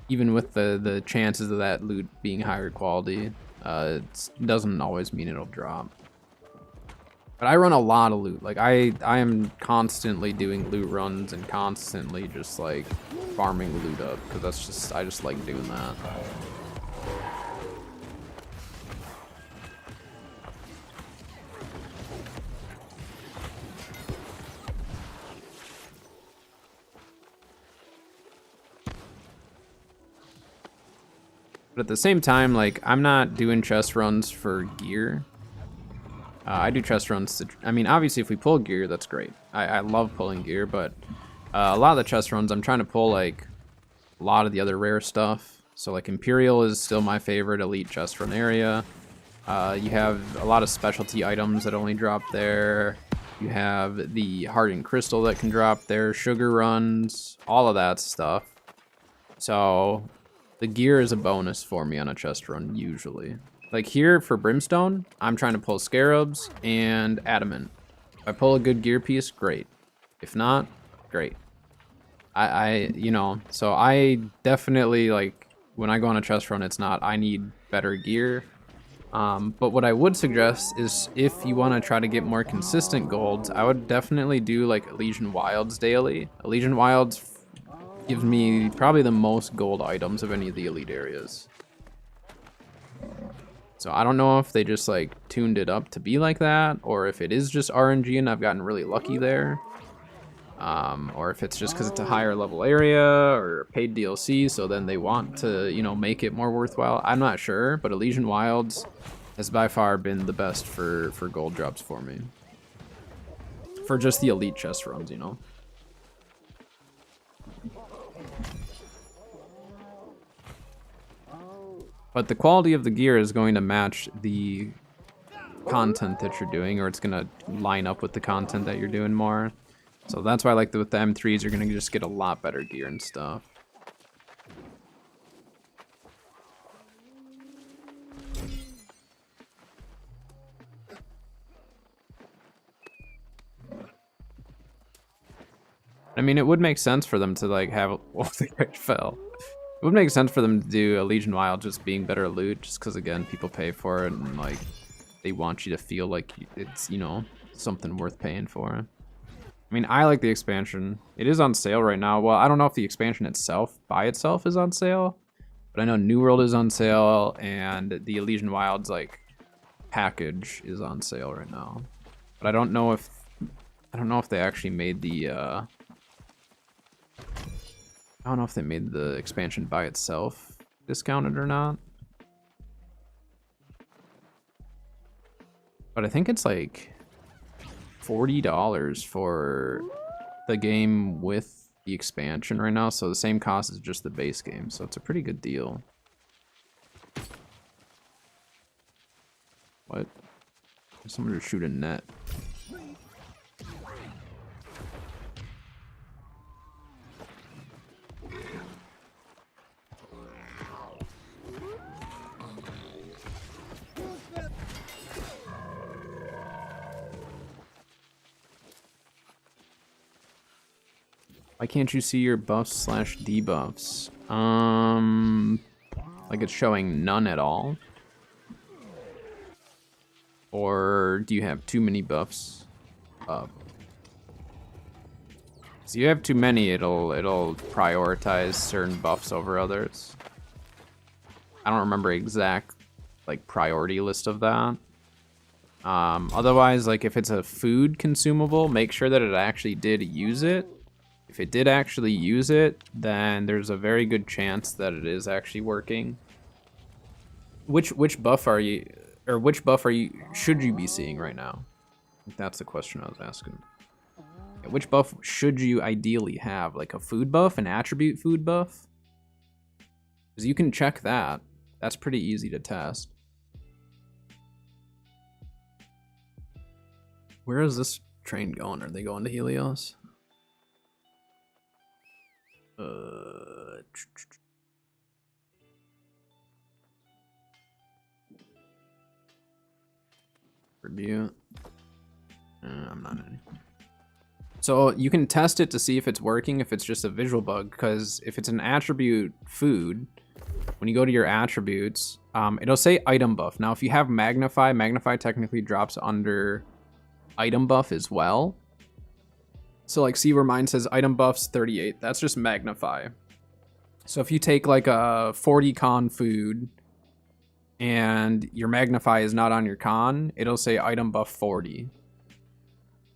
Even with the chances of that loot being higher quality, it doesn't always mean it'll drop. But I run a lot of loot. Like I am constantly doing loot runs and constantly just like farming loot up because I just like doing that. But at the same time, like, I'm not doing chest runs for gear. I do chest runs to, I mean, obviously if we pull gear, that's great. I love pulling gear, but a lot of the chest runs, I'm trying to pull like a lot of the other rare stuff. So like Imperial is still my favorite elite chest run area. You have a lot of specialty items that only drop there. You have the hardened crystal that can drop there, sugar runs, all of that stuff. So the gear is a bonus for me on a chest run, usually. Like here for Brimstone, I'm trying to pull Scarabs and Adamant. If I pull a good gear piece, great. If not, great. You know, so I definitely, like, when I go on a chest run, it's not, I need better gear. But what I would suggest is if you want to try to get more consistent golds, I would definitely do like Elysian Wilds daily. Elysian Wilds gives me probably the most gold items of any of the elite areas. So I don't know if they just like tuned it up to be like that, or if it is just RNG and I've gotten really lucky there. Or if it's just because it's a higher level area or paid DLC, so then they want to, you know, make it more worthwhile. I'm not sure, but Elysian Wilds has by far been the best for gold drops for me. For just the elite chest runs, you know. But the quality of the gear is going to match the content that you're doing, or it's going to line up with the content that you're doing more. So that's why I like with the M3s, you're going to just get a lot better gear and stuff. I mean, it would make sense for them to like have, oh, the great fell. It would make sense for them to do a Legion Wild just being better loot, just because again, people pay for it and like they want you to feel like it's, you know, something worth paying for. I mean, I like the expansion. It is on sale right now. Well, I don't know if the expansion itself by itself is on sale, but I know New World is on sale and the Elysian Wilds like package is on sale right now. But I don't know if they actually made the I don't know if they made the expansion by itself discounted or not. But I think it's like $40 for the game with the expansion right now. So the same cost as just the base game. So it's a pretty good deal. What? Someone just shoot a net. Why can't you see your buffs slash debuffs? Like it's showing none at all? Or do you have too many buffs up? So you have too many, it'll prioritize certain buffs over others. I don't remember exact like priority list of that. Otherwise, like if it's a food consumable, make sure that it actually did use it. If it did actually use it, then there's a very good chance that it is actually working. Which buff are you, or which buff should you be seeing right now? I think that's the question I was asking. Yeah, which buff should you ideally have? Like a food buff, an attribute food buff? Because you can check that. That's pretty easy to test. Where is this train going? Are they going to Helios? Review. I'm not in. So you can test it to see if it's working, if it's just a visual bug, because if it's an attribute food, when you go to your attributes, it'll say item buff. Now, if you have Magnify, Magnify technically drops under item buff as well. So like see where mine says item buffs 38, that's just Magnify. So if you take like a 40 con food and your Magnify is not on your con, it'll say item buff 40.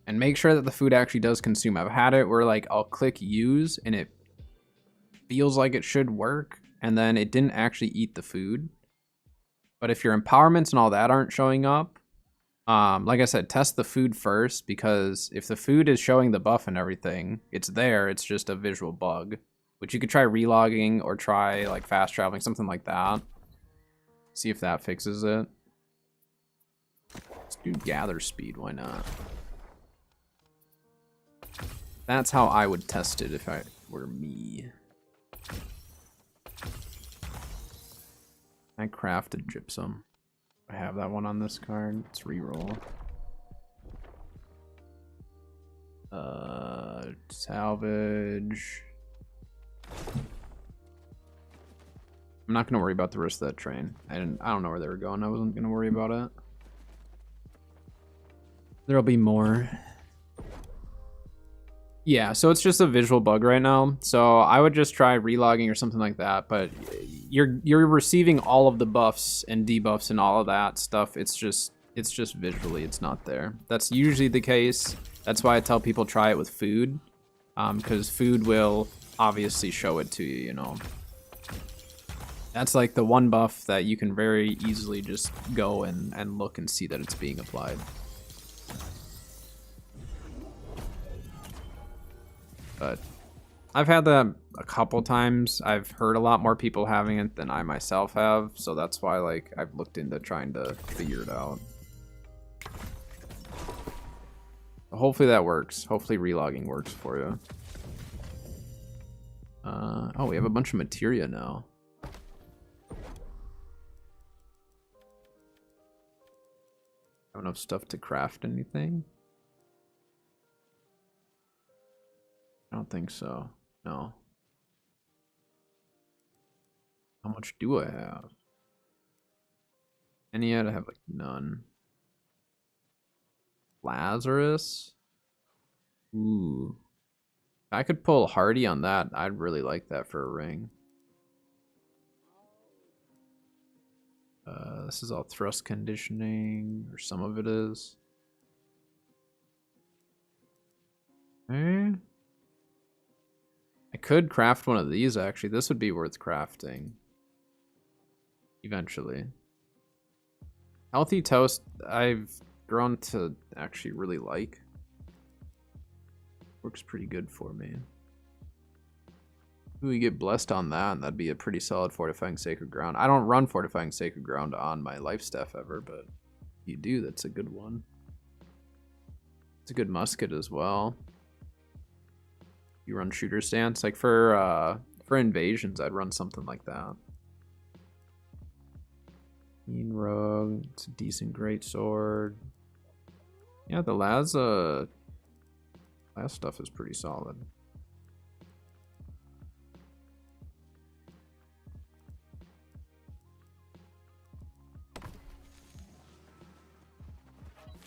And make sure that the food actually does consume. I've had it where like I'll click use and it feels like it should work and then it didn't actually eat the food. But if your empowerments and all that aren't showing up, like I said, test the food first, because if the food is showing the buff and everything, it's there, it's just a visual bug. Which you could try relogging or try like fast traveling, something like that. See if that fixes it. Let's do gather speed, why not? That's how I would test it if I were me. I crafted gypsum. I have that one on this card. Let's reroll. Salvage. I'm not gonna worry about the rest of that train. I don't know where they were going. I wasn't gonna worry about it. There'll be more. Yeah, so it's just a visual bug right now. So I would just try relogging or something like that. But you're receiving all of the buffs and debuffs and all of that stuff. It's just visually, it's not there. That's usually the case. That's why I tell people try it with food, because food will obviously show it to you. You know, that's like the one buff that you can very easily just go and look and see that it's being applied. But I've had that a couple times. I've heard a lot more people having it than I myself have, so that's why like I've looked into trying to figure it out. Hopefully that works. Hopefully relogging works for you. Oh, we have a bunch of materia now. Have enough stuff to craft anything? I don't think so. No. How much do I have? Any yet? I have like none. Lazarus? Ooh. If I could pull Hardy on that, I'd really like that for a ring. This is all thrust conditioning, or some of it is. Okay. I could craft one of these, actually. This would be worth crafting. Eventually. Healthy Toast, I've grown to actually really like. Works pretty good for me. We get blessed on that, and that'd be a pretty solid Fortifying Sacred Ground. I don't run Fortifying Sacred Ground on my life staff ever, but if you do, that's a good one. It's a good musket as well. You run shooter stance, like for invasions, I'd run something like that. Mean Rogue, it's a decent great sword. Yeah, the Laz stuff is pretty solid.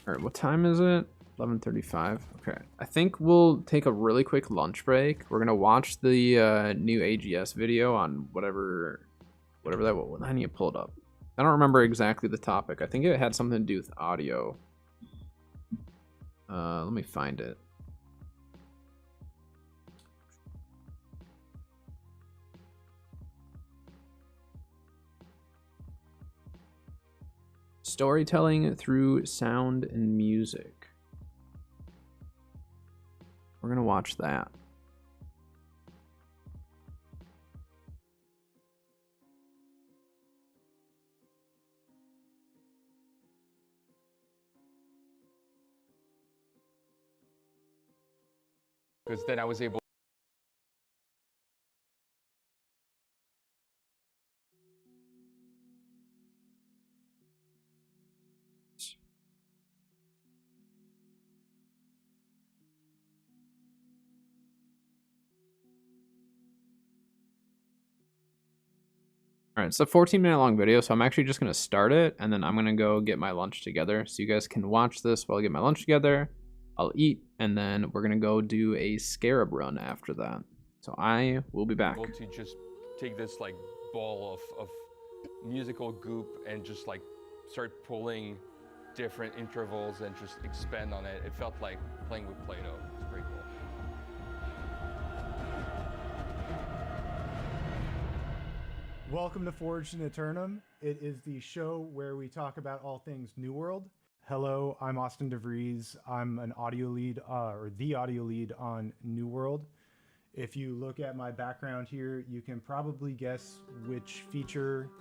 All right, what time is it? 11:35. Okay, I think we'll take a really quick lunch break. We're gonna watch the new AGS video on whatever that was. I need to pull it up. I don't remember exactly the topic. I think it had something to do with audio. Let me find it. Storytelling through sound and music. We're gonna watch that. Because then I was able. All right, it's a 14-minute long video, so I'm actually just gonna start it, and then I'm gonna go get my lunch together, so you guys can watch this while I get my lunch together. I'll eat, and then we're gonna go do a Scarab run after that. So I will be back. To just take this like ball of musical goop and just like start pulling different intervals and just expand on it. It felt like playing with Play-Doh. It's pretty cool. Welcome to Forged in Eternum. It is the show where we talk about all things New World. Hello, I'm Austin DeVries. I'm an audio lead, or the audio lead on New World. If you look at my background here, you can probably guess which feature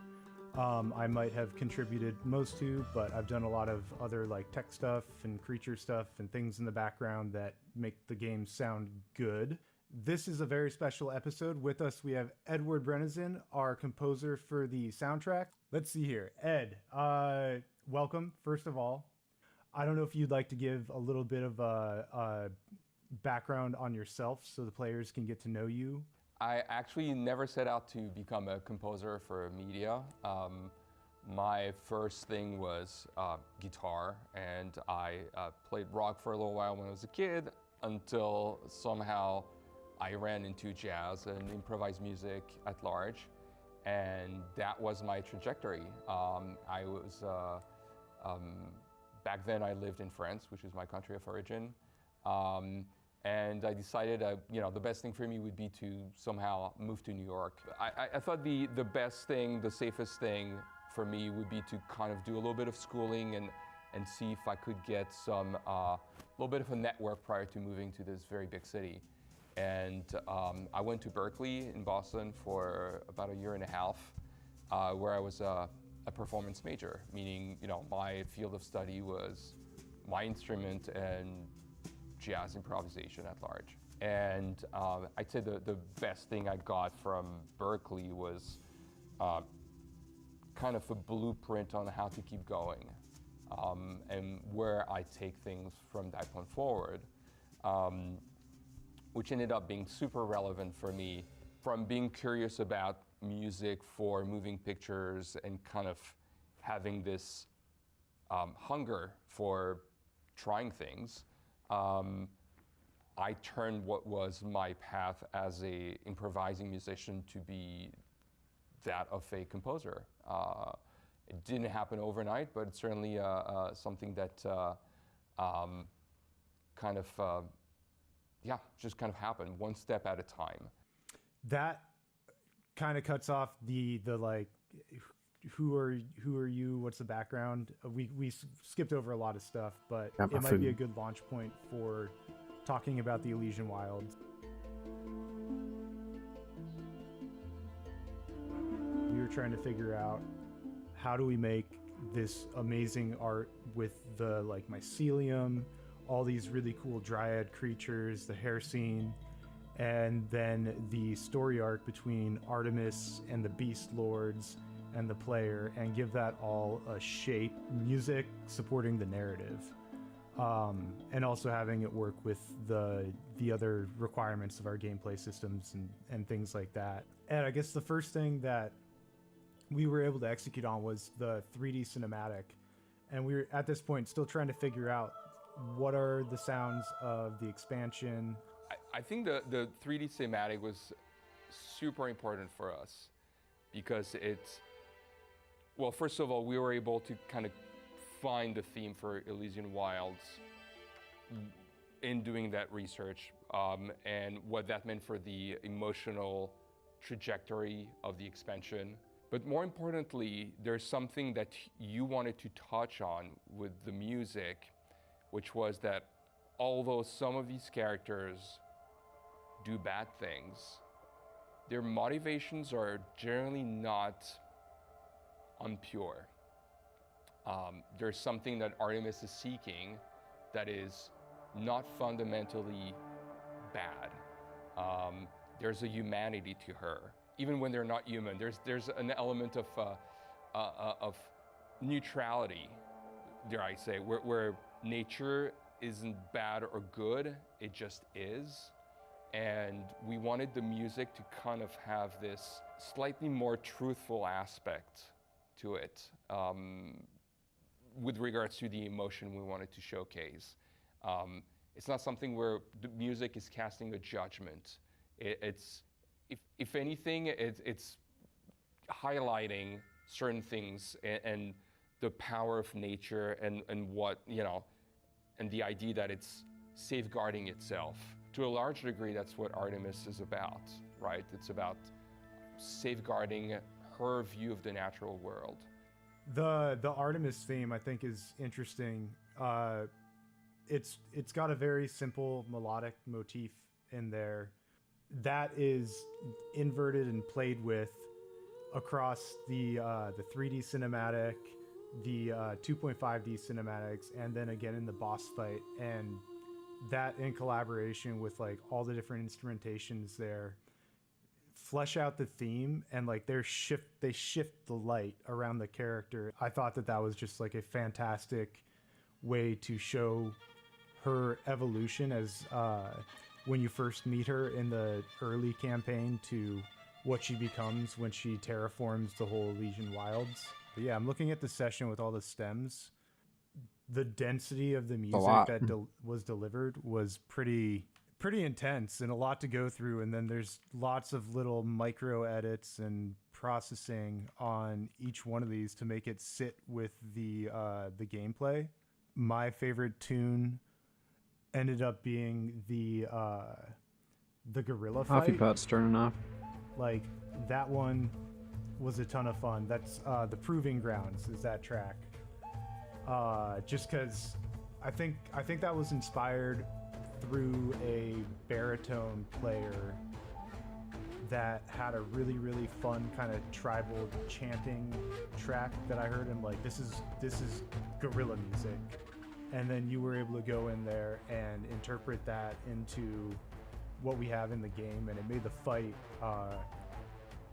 I might have contributed most to, but I've done a lot of other like tech stuff and creature stuff and things in the background that make the game sound good. This is a very special episode. With us, we have Edward Brennison, our composer for the soundtrack. Let's see here. Ed, welcome, first of all. I don't know if you'd like to give a little bit of a background on yourself so the players can get to know you. I actually never set out to become a composer for media. My first thing was guitar, and I played rock for a little while when I was a kid until somehow I ran into jazz and improvised music at large, and that was my trajectory. I was, back then I lived in France, which is my country of origin, and I decided, the best thing for me would be to somehow move to New York. I thought the best thing, the safest thing for me would be to kind of do a little bit of schooling and see if I could get some, little bit of a network prior to moving to this very big city. And I went to Berkeley in Boston for about a year and a half, where I was a performance major, meaning my field of study was my instrument and jazz improvisation at large. And I'd say the best thing I got from Berkeley was kind of a blueprint on how to keep going and where I take things from that point forward. Which ended up being super relevant for me from being curious about music for moving pictures and kind of having this hunger for trying things. I turned what was my path as a improvising musician to be that of a composer. It didn't happen overnight, but it's certainly something that just kind of happened one step at a time. That kind of cuts off the like who are you? What's the background? We skipped over a lot of stuff, but Got my it might be a food. good launch point for talking about the Elysian Wilds. We were trying to figure out how do we make this amazing art with the like mycelium, all these really cool dryad creatures, the hair scene, and then the story arc between Artemis and the Beast Lords and the player, and give that all a shape, music supporting the narrative, and also having it work with the other requirements of our gameplay systems and things like that. And I guess the first thing that we were able to execute on was the 3D cinematic, and we were at this point still trying to figure out what are the sounds of the expansion. I think the 3D cinematic was super important for us because it's, well, first of all, we were able to kind of find the theme for Elysian Wilds in doing that research, and what that meant for the emotional trajectory of the expansion. But more importantly, there's something that you wanted to touch on with the music, which was that although some of these characters do bad things, their motivations are generally not unpure. There's something that Artemis is seeking that is not fundamentally bad. There's a humanity to her. Even when they're not human, there's an element of neutrality, dare I say, where nature isn't bad or good, it just is. And we wanted the music to kind of have this slightly more truthful aspect to it, with regards to the emotion we wanted to showcase. It's not something where the music is casting a judgment. It's if anything, it's highlighting certain things and the power of nature and what, you know, and the idea that it's safeguarding itself. To a large degree, that's what Artemis is about, right? It's about safeguarding her view of the natural world. The Artemis theme I think is interesting. It's got a very simple melodic motif in there that is inverted and played with across the 3D cinematic, the 2.5D cinematics, and then again in the boss fight, and that in collaboration with like all the different instrumentations there flesh out the theme, and like they shift the light around the character. I thought that was just like a fantastic way to show her evolution as when you first meet her in the early campaign to what she becomes when she terraforms the whole Elysian Wilds. But yeah, I'm looking at the session with all the stems. The density of the music that was delivered was pretty intense and a lot to go through. And then there's lots of little micro edits and processing on each one of these to make it sit with the gameplay. My favorite tune ended up being the gorilla fight. Coffee pot's turning off. Like that one was a ton of fun. That's the Proving Grounds is that track. Just because I think that was inspired through a baritone player that had a really fun kind of tribal chanting track that I heard, and like this is gorilla music. And then you were able to go in there and interpret that into what we have in the game, and it made the fight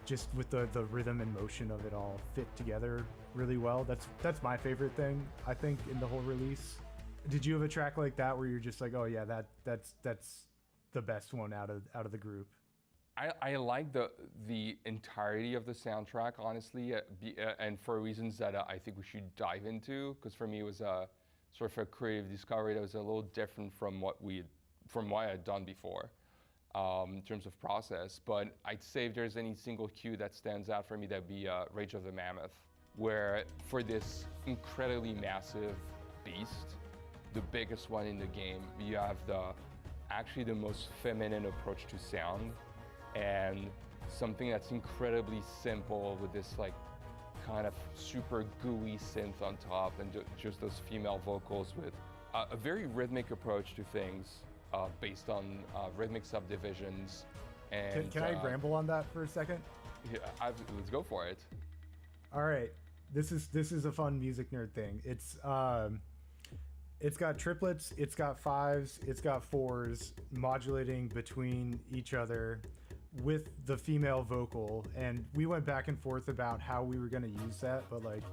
just with the rhythm and motion of it all fit together really well. That's my favorite thing, I think, in the whole release. Did you have a track like that where you're just like, oh yeah, that's the best one out of the group? I like the entirety of the soundtrack, honestly, and for reasons that I think we should dive into. Because for me, it was a sort of a creative discovery that was a little different from what I had done before, in terms of process. But I'd say if there's any single cue that stands out for me, that'd be Rage of the Mammoth, where for this incredibly massive beast, the biggest one in the game, you have actually the most feminine approach to sound, and something that's incredibly simple with this like kind of super gooey synth on top, and just those female vocals with a very rhythmic approach to things based on rhythmic subdivisions. And Can I ramble on that for a second? Yeah, let's go for it. All right, this is a fun music nerd thing. It's got triplets, it's got fives, it's got fours modulating between each other with the female vocal, and we went back and forth about how we were going to use that, but like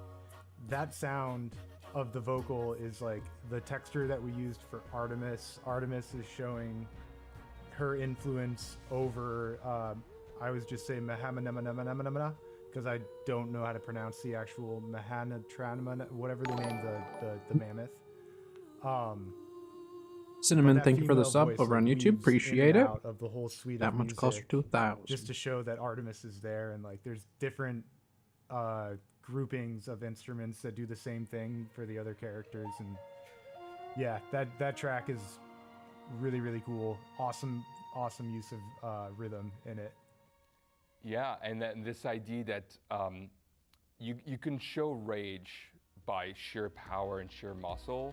that sound of the vocal is like the texture that we used for Artemis. Artemis is showing her influence over I was just saying Mahamanemanamana because I don't know how to pronounce the actual Mahanatranamana, whatever they named the mammoth. Cinnamon, that thank you for the female sub voice, over on like, YouTube. weaves in Appreciate and it. out of the whole suite That of much closer music, to 1,000. just to show that Artemis is there, and like there's different groupings of instruments that do the same thing for the other characters, and yeah, that track is really, really cool. Awesome use of rhythm in it. Yeah, and then this idea that you can show rage by sheer power and sheer muscle,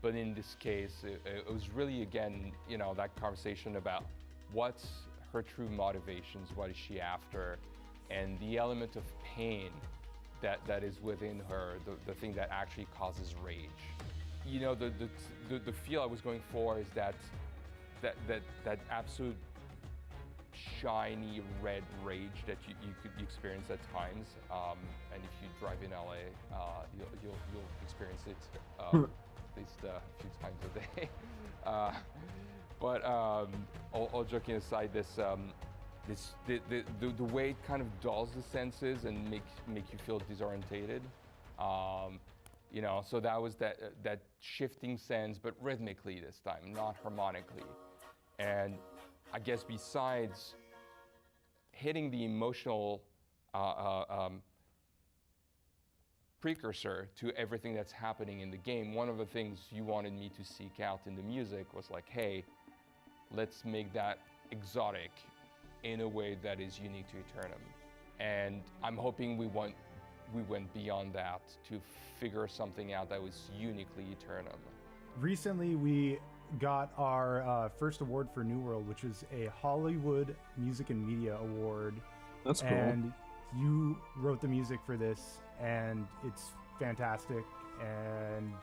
but in this case, it was really, again, you know, that conversation about what's her true motivations, what is she after, and the element of pain that is within her, the thing that actually causes rage. You know, the feel I was going for is that absolute shiny red rage that you could experience at times, and if you drive in LA, you'll experience it at least a few times a day. But all joking aside, the way it kind of dulls the senses and make you feel disorientated. You know, so that was that shifting sense, but rhythmically this time, not harmonically. And I guess besides hitting the emotional precursor to everything that's happening in the game, one of the things you wanted me to seek out in the music was like, hey, let's make that exotic in a way that is unique to Eternum. And I'm hoping we went beyond that to figure something out that was uniquely Eternum. Recently, we got our first award for New World, which was a Hollywood Music and Media Award. That's cool. And you wrote the music for this, and it's fantastic. And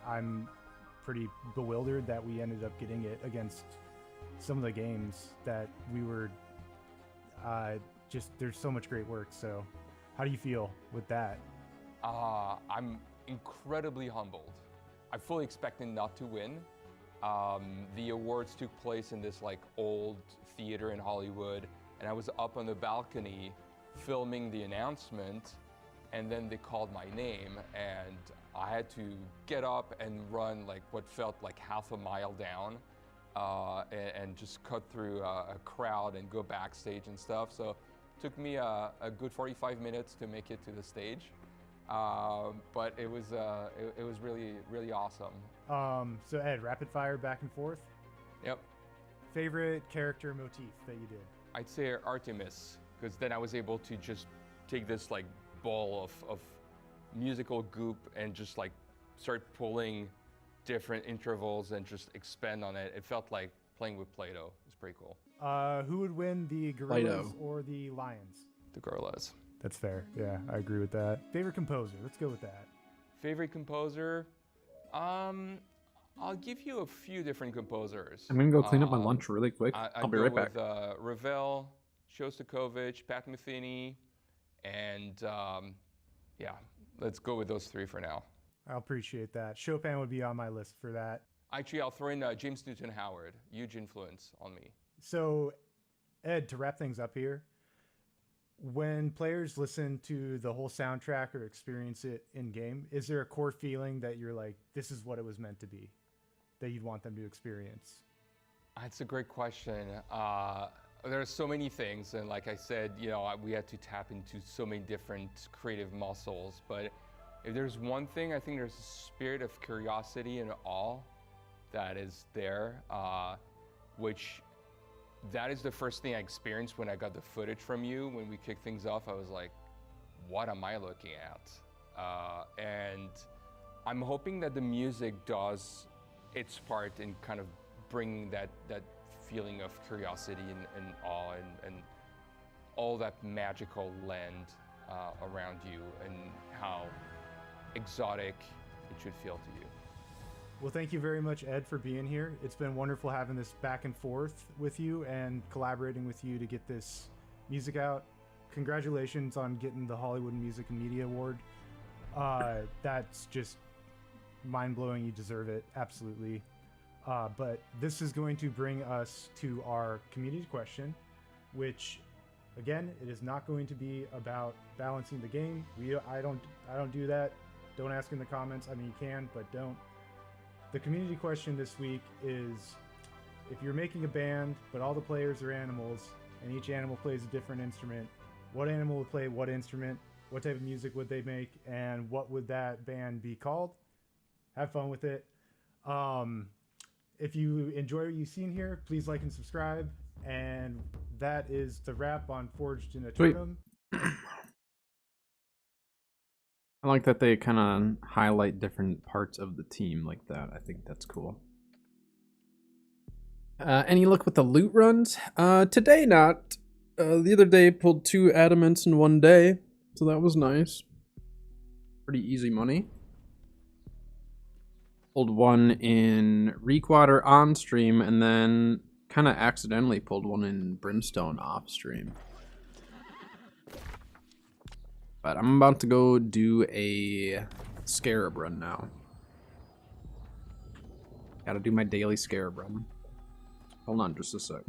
I'm pretty bewildered that we ended up getting it against some of the games that we were there's so much great work. So how do you feel with that? I'm incredibly humbled. I fully expected not to win. The awards took place in this like old theater in Hollywood, and I was up on the balcony filming the announcement, and then they called my name, and I had to get up and run like what felt like half a mile down, and just cut through a crowd and go backstage and stuff. So it took me a good 45 minutes to make it to the stage. But it was really, really awesome. So Ed, rapid fire back and forth. Yep. Favorite character motif that you did? I'd say Artemis, because then I was able to just take this like ball of musical goop and just like start pulling different intervals and just expand on it. It felt like playing with Play-Doh. It's pretty cool. Who would win, the Gorillas or the Lions? The Gorillas. That's fair. Yeah, I agree with that. Favorite composer? Let's go with that. Favorite composer? I'll give you a few different composers. I'm gonna go clean up my lunch really quick. I'll be right back. With Ravel, Shostakovich, Pat Metheny, and yeah, let's go with those three for now. I appreciate that. Chopin would be on my list for that. Actually, I'll throw in James Newton Howard. Huge influence on me. So, Ed, to wrap things up here, when players listen to the whole soundtrack or experience it in game, is there a core feeling that you're like, this is what it was meant to be, that you'd want them to experience? That's a great question. There are so many things, and like I said, you know, we had to tap into so many different creative muscles. But if there's one thing, I think there's a spirit of curiosity and awe that is there, which that is the first thing I experienced when I got the footage from you. When we kicked things off, I was like, what am I looking at? And I'm hoping that the music does its part in kind of bringing that feeling of curiosity and awe and all that magical land around you, and how exotic it should feel to you. Well, thank you very much, Ed, for being here. It's been wonderful having this back and forth with you and collaborating with you to get this music out. Congratulations on getting the Hollywood Music and Media Award. That's just mind-blowing. You deserve it, absolutely. But this is going to bring us to our community question, which, again, it is not going to be about balancing the game. I don't do that. Don't ask in the comments. I mean, you can, but don't. The community question this week is, if you're making a band, but all the players are animals, and each animal plays a different instrument, what animal would play what instrument? What type of music would they make? And what would that band be called? Have fun with it. If you enjoy what you've seen here, please like and subscribe. And that is the wrap on Forged in Eternum. I like that they kind of highlight different parts of the team like that. I think that's cool. Any luck with the loot runs? Today not. The other day pulled 2 adamants in one day, so that was nice. Pretty easy money. Pulled one in Reekwater on stream, and then kind of accidentally pulled one in Brimstone off stream. But I'm about to go do a Scarab run now. Gotta do my daily Scarab run. Hold on just a sec.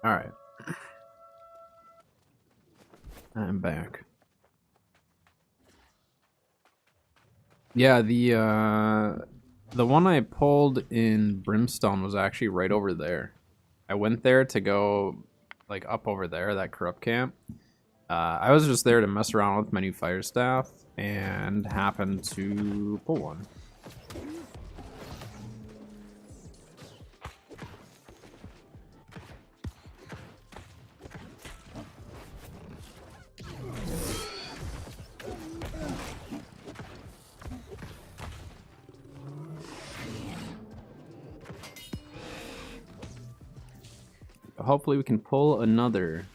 All right. I'm back. Yeah, the one I pulled in Brimstone was actually right over there. I went there to go like up over there, that corrupt camp. I was just there to mess around with my new fire staff and happened to pull one. Hopefully we can pull another.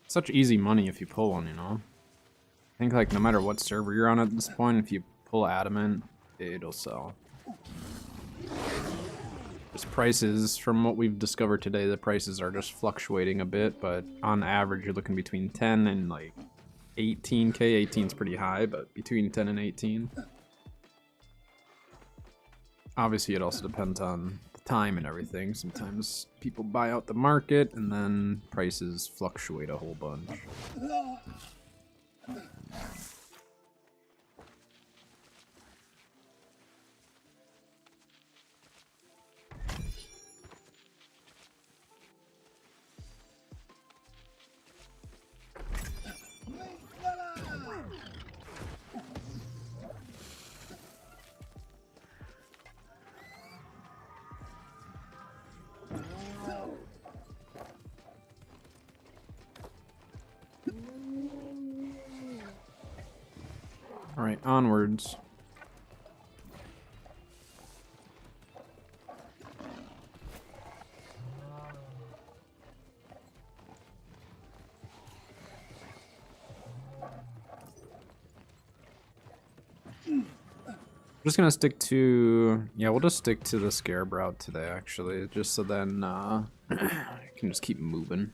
Such easy money if you pull one, you know? I think like no matter what server you're on at this point, if you pull adamant, it'll sell. Just prices, from what we've discovered today, the prices are just fluctuating a bit, but on average you're looking between 10 and like 18k. 18 is pretty high, but between 10 and 18. Obviously it also depends on time and everything. Sometimes people buy out the market and then prices fluctuate a whole bunch. Alright, onwards. just gonna stick to, yeah, we'll just stick to the Scarab route today, actually, just so then I can just keep moving.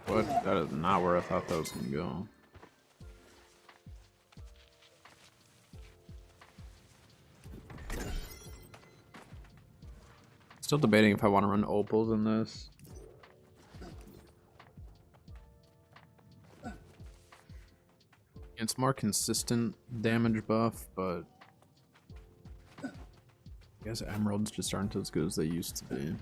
What? That is not where I thought that was gonna go. Still debating if I want to run opals in this. It's more consistent damage buff, but I guess emeralds just aren't as good as they used to be.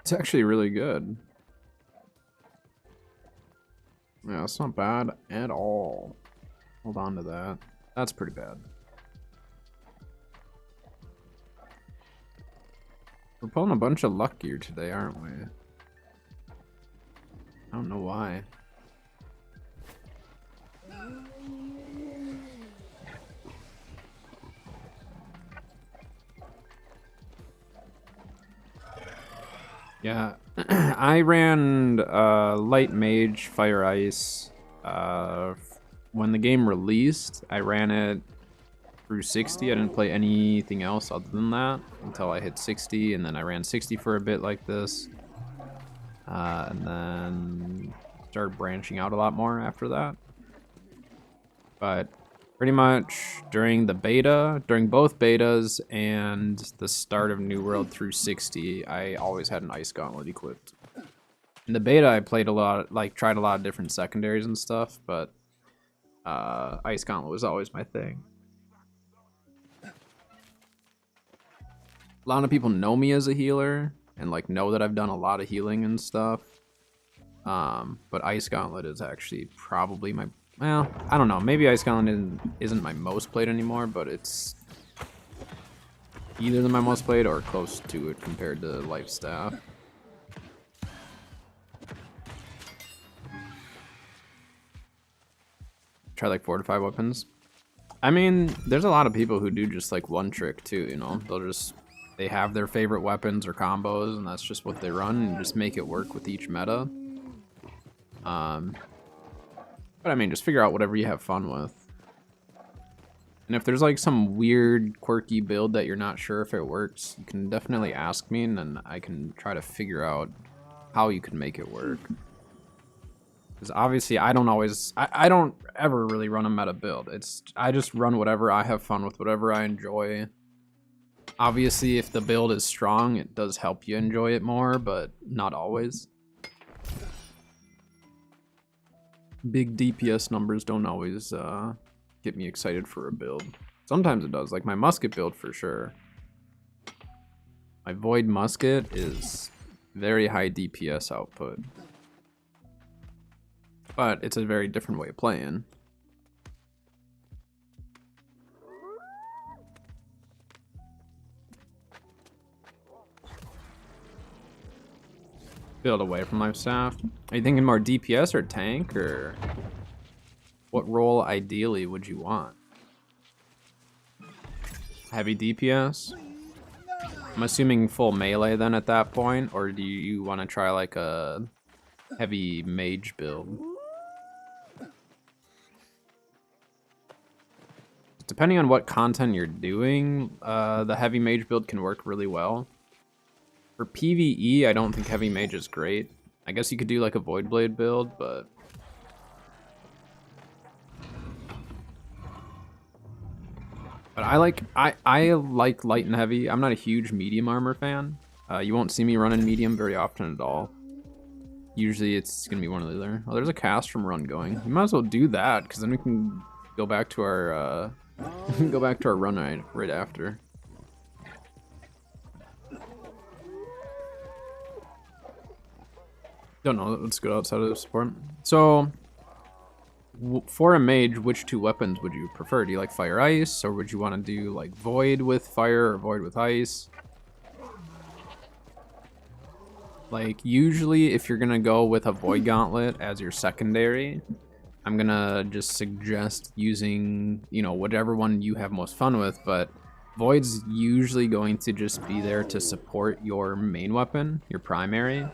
It's actually really good. Yeah, it's not bad at all. Hold on to that. That's pretty bad. We're pulling a bunch of luck gear today, aren't we? I don't know why. Yeah, I ran Light Mage, Fire Ice. When the game released, I ran it through 60. I didn't play anything else other than that until I hit 60, and then I ran 60 for a bit like this. And then started branching out a lot more after that. But pretty much during the beta, during both betas and the start of New World through 60, I always had an Ice Gauntlet equipped. In the beta, I played a lot, like tried a lot of different secondaries and stuff, but Ice Gauntlet was always my thing. A lot of people know me as a healer and like know that I've done a lot of healing and stuff. But Ice Gauntlet is actually probably my, well, I don't know. Maybe Ice Gauntlet isn't my most played anymore, but it's either my most played or close to it compared to Life Staff. Try like 4 to 5 weapons. I mean, there's a lot of people who do just like one trick too, you know? They have their favorite weapons or combos and that's just what they run and just make it work with each meta. But I mean, just figure out whatever you have fun with. And if there's like some weird, quirky build that you're not sure if it works, you can definitely ask me and then I can try to figure out how you can make it work. Because obviously I don't ever really run a meta build. I just run whatever I have fun with, whatever I enjoy. Obviously if the build is strong, it does help you enjoy it more, but not always. Big DPS numbers don't always get me excited for a build. Sometimes it does, like my musket build for sure. My Void musket is very high DPS output. But it's a very different way of playing. Build away from Life Staff. Are you thinking more DPS or tank, or what role ideally would you want? Heavy DPS? I'm assuming full melee then at that point, or do you want to try like a heavy mage build? Depending on what content you're doing, the heavy mage build can work really well. For PvE, I don't think heavy mage is great. I guess you could do like a Void Blade build, but I like light and heavy. I'm not a huge medium armor fan. You won't see me running medium very often at all. Usually it's gonna be one or the other. Oh, there's a Castrum run going. You might as well do that, because then we can go back to our run right after. Don't know. Let's go outside of the support. So, for a mage, which 2 weapons would you prefer? Do you like fire ice, or would you want to do like void with fire or void with ice? Like, usually if you're gonna go with a void gauntlet as your secondary, I'm gonna just suggest using, you know, whatever one you have most fun with, but void's usually going to just be there to support your main weapon, your primary.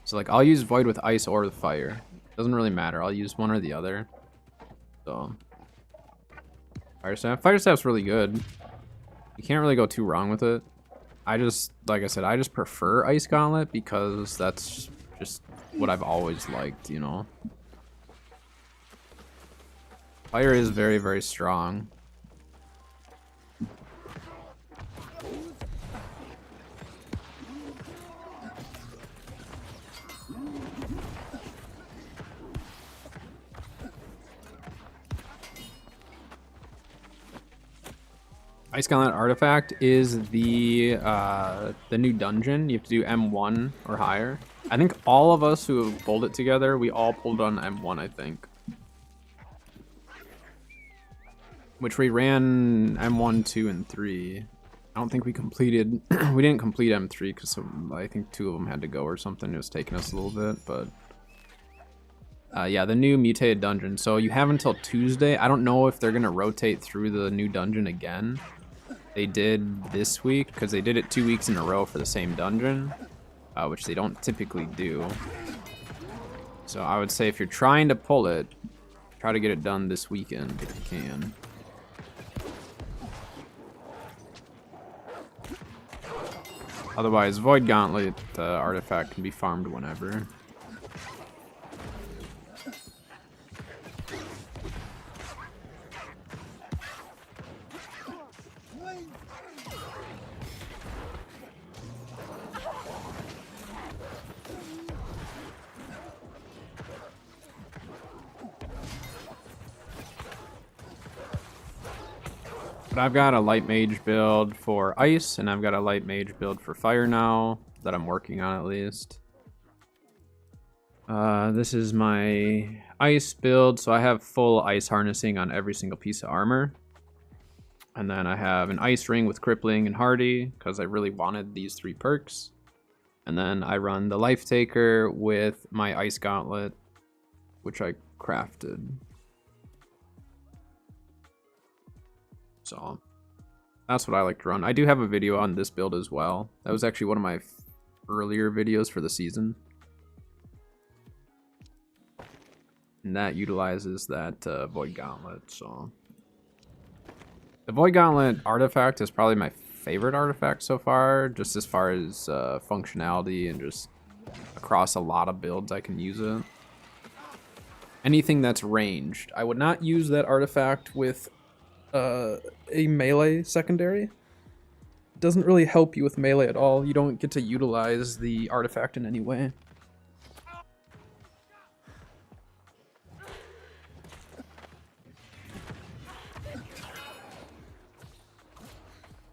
So like, I'll use void with ice or with fire. Doesn't really matter. I'll use one or the other. So, fire staff. Fire staff's really good. You can't really go too wrong with it. I just, like I said, I just prefer ice gauntlet because that's just what I've always liked, you know. Fire is very, very strong. Ice Gauntlet Artifact is the new dungeon. You have to do M1 or higher. I think all of us who have pulled it together, we all pulled on M1, I think. Which we ran M1, 2, and 3. I don't think we completed... we didn't complete M3 because I think 2 of them had to go or something. It was taking us a little bit, but... yeah, the new mutated dungeon. So you have until Tuesday. I don't know if they're going to rotate through the new dungeon again. They did this week because they did it 2 weeks in a row for the same dungeon, which they don't typically do. So I would say if you're trying to pull it, try to get it done this weekend if you can. Otherwise, Void Gauntlet artifact can be farmed whenever. But I've got a light mage build for ice, and I've got a light mage build for fire now, that I'm working on at least. This is my ice build, so I have full ice harnessing on every single piece of armor. And then I have an ice ring with crippling and hardy, because I really wanted these 3 perks. And then I run the life taker with my ice gauntlet, which I crafted. So that's what I like to run. I do have a video on this build as well. That was actually one of my earlier videos for the season. And that utilizes that Void Gauntlet, so... The Void Gauntlet artifact is probably my favorite artifact so far, just as far as functionality and just across a lot of builds I can use it. Anything that's ranged. I would not use that artifact with a melee secondary. It doesn't really help you with melee at all. You don't get to utilize the artifact in any way.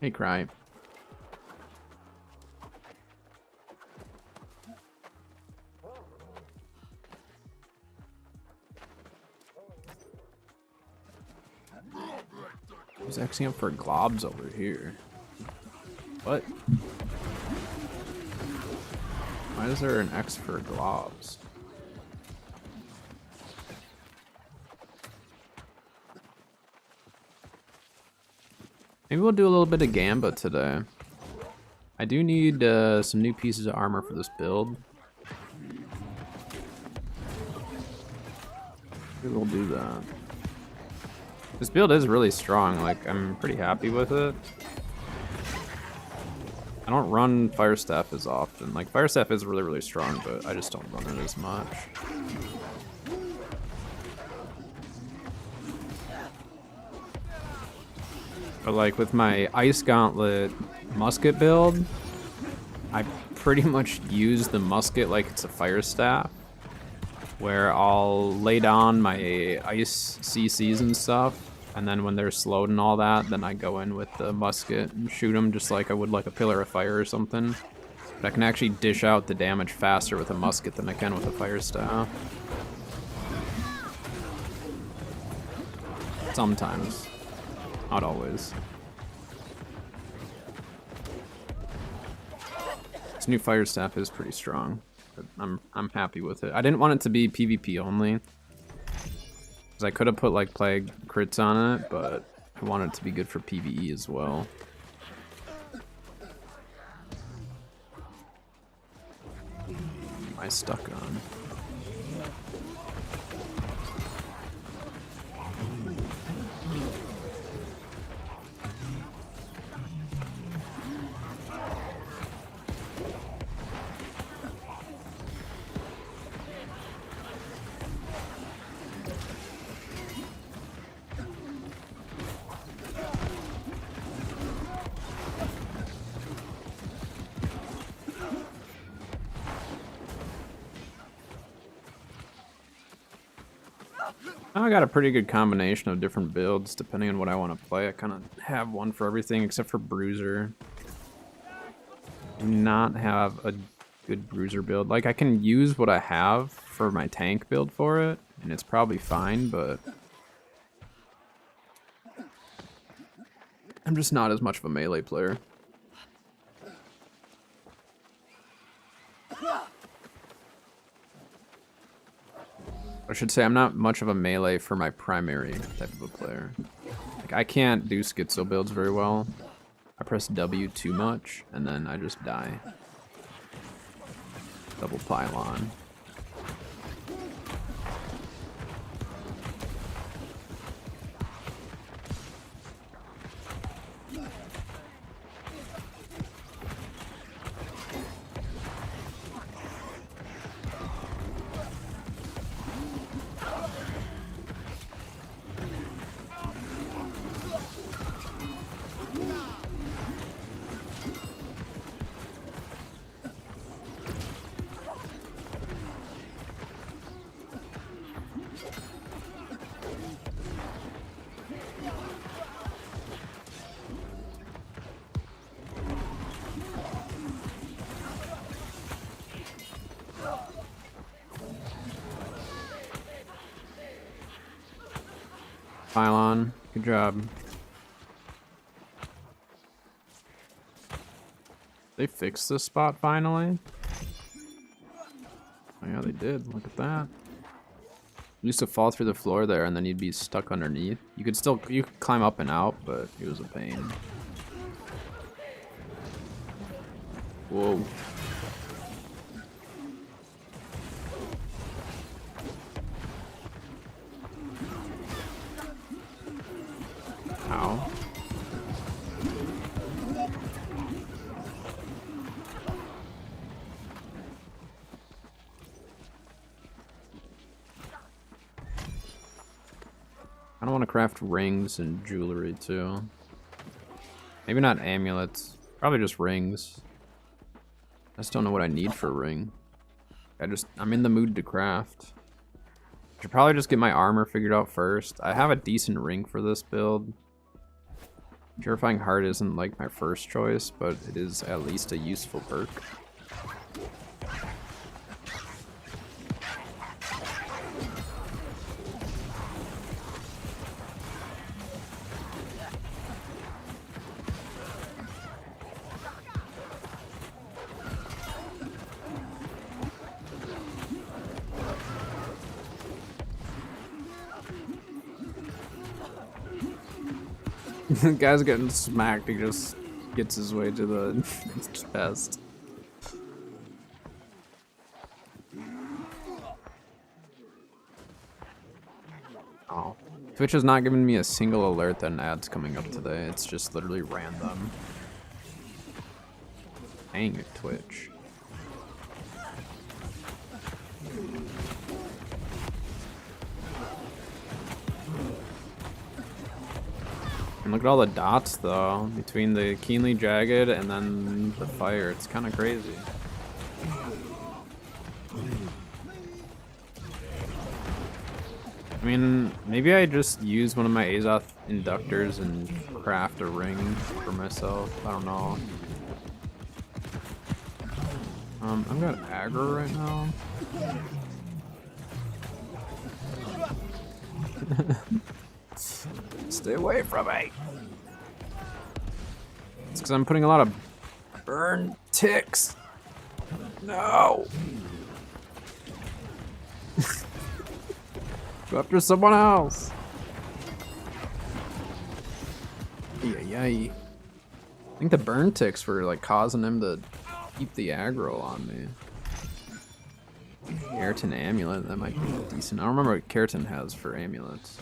Hey, Cry. He's Xing up for globs over here. What? Why is there an X for globs? Maybe we'll do a little bit of Gamba today. I do need some new pieces of armor for this build. Maybe we'll do that. This build is really strong, like, I'm pretty happy with it. I don't run Fire Staff as often. Like, Fire Staff is really, really strong, but I just don't run it as much. But like, with my Ice Gauntlet musket build, I pretty much use the musket like it's a Fire Staff, where I'll lay down my ice CCs and stuff, and then when they're slowed and all that, then I go in with the musket and shoot them just like I would like a Pillar of Fire or something. But I can actually dish out the damage faster with a musket than I can with a fire staff. Sometimes. Not always. This new fire staff is pretty strong. But I'm happy with it. I didn't want it to be PvP only. Because I could have put like plague crits on it, but I wanted it to be good for PvE as well. Am I stuck on? I got a pretty good combination of different builds depending on what I want to play. I kind of have one for everything except for Bruiser. Do not have a good Bruiser build. Like, I can use what I have for my tank build for it, and it's probably fine, but I'm just not as much of a melee player. I should say I'm not much of a melee for my primary type of a player. Like, I can't do schizo builds very well. I press W too much, and then I just die. Double pylon. Pylon, good job. They fixed this spot finally? Oh yeah, they did. Look at that. You used to fall through the floor there and then you'd be stuck underneath. You could climb up and out, but it was a pain. Whoa. Ow. I don't want to craft rings and jewelry too. Maybe not amulets. Probably just rings. I just don't know what I need for a ring. I'm in the mood to craft. I should probably just get my armor figured out first. I have a decent ring for this build. Purifying Heart isn't like my first choice, but it is at least a useful perk. The guy's getting smacked, he just gets his way to the chest. Oh. Twitch has not given me a single alert that an ad's coming up today. It's just literally random. Dang it, Twitch. And look at all the dots though, between the keenly jagged and then the fire. It's kind of crazy. I mean, maybe I just use one of my Azoth inductors and craft a ring for myself. I don't know. I've got aggro right now. Stay away from me. It's because I'm putting a lot of burn ticks. No. Go after someone else. Yeah. I think the burn ticks were like causing him to keep the aggro on me. Keratin amulet, that might be decent. I don't remember what Keratin has for amulets.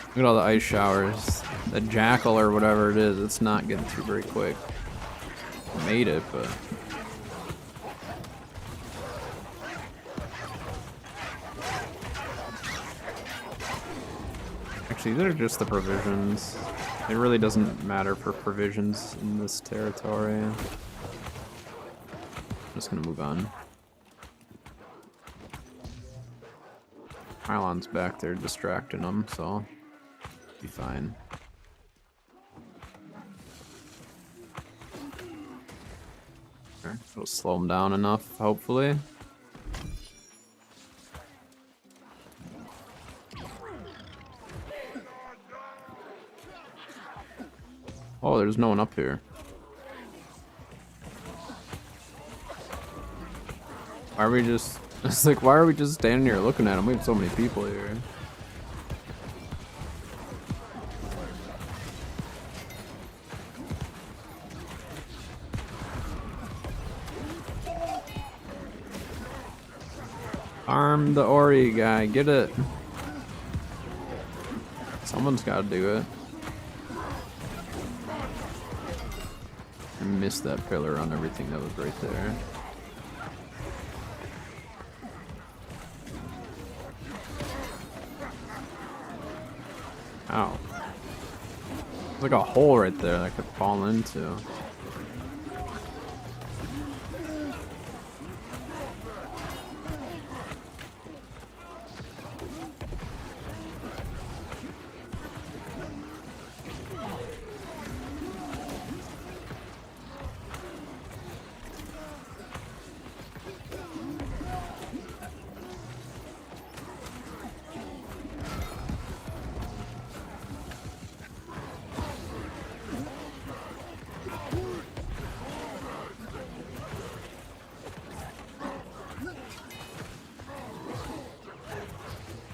Look at all the ice showers. The jackal or whatever it is, it's not getting through very quick. Made it, but actually these are just the provisions. It really doesn't matter for provisions in this territory. I'm just gonna move on. Pylon's back there distracting them, so be fine. It'll slow them down enough, hopefully. Oh, there's no one up here. Why are we just... It's like, why are we just standing here looking at them? We have so many people here. Arm the Ori guy, get it. Someone's gotta do it. I missed that pillar on everything that was right there. Ow. There's like a hole right there that I could fall into.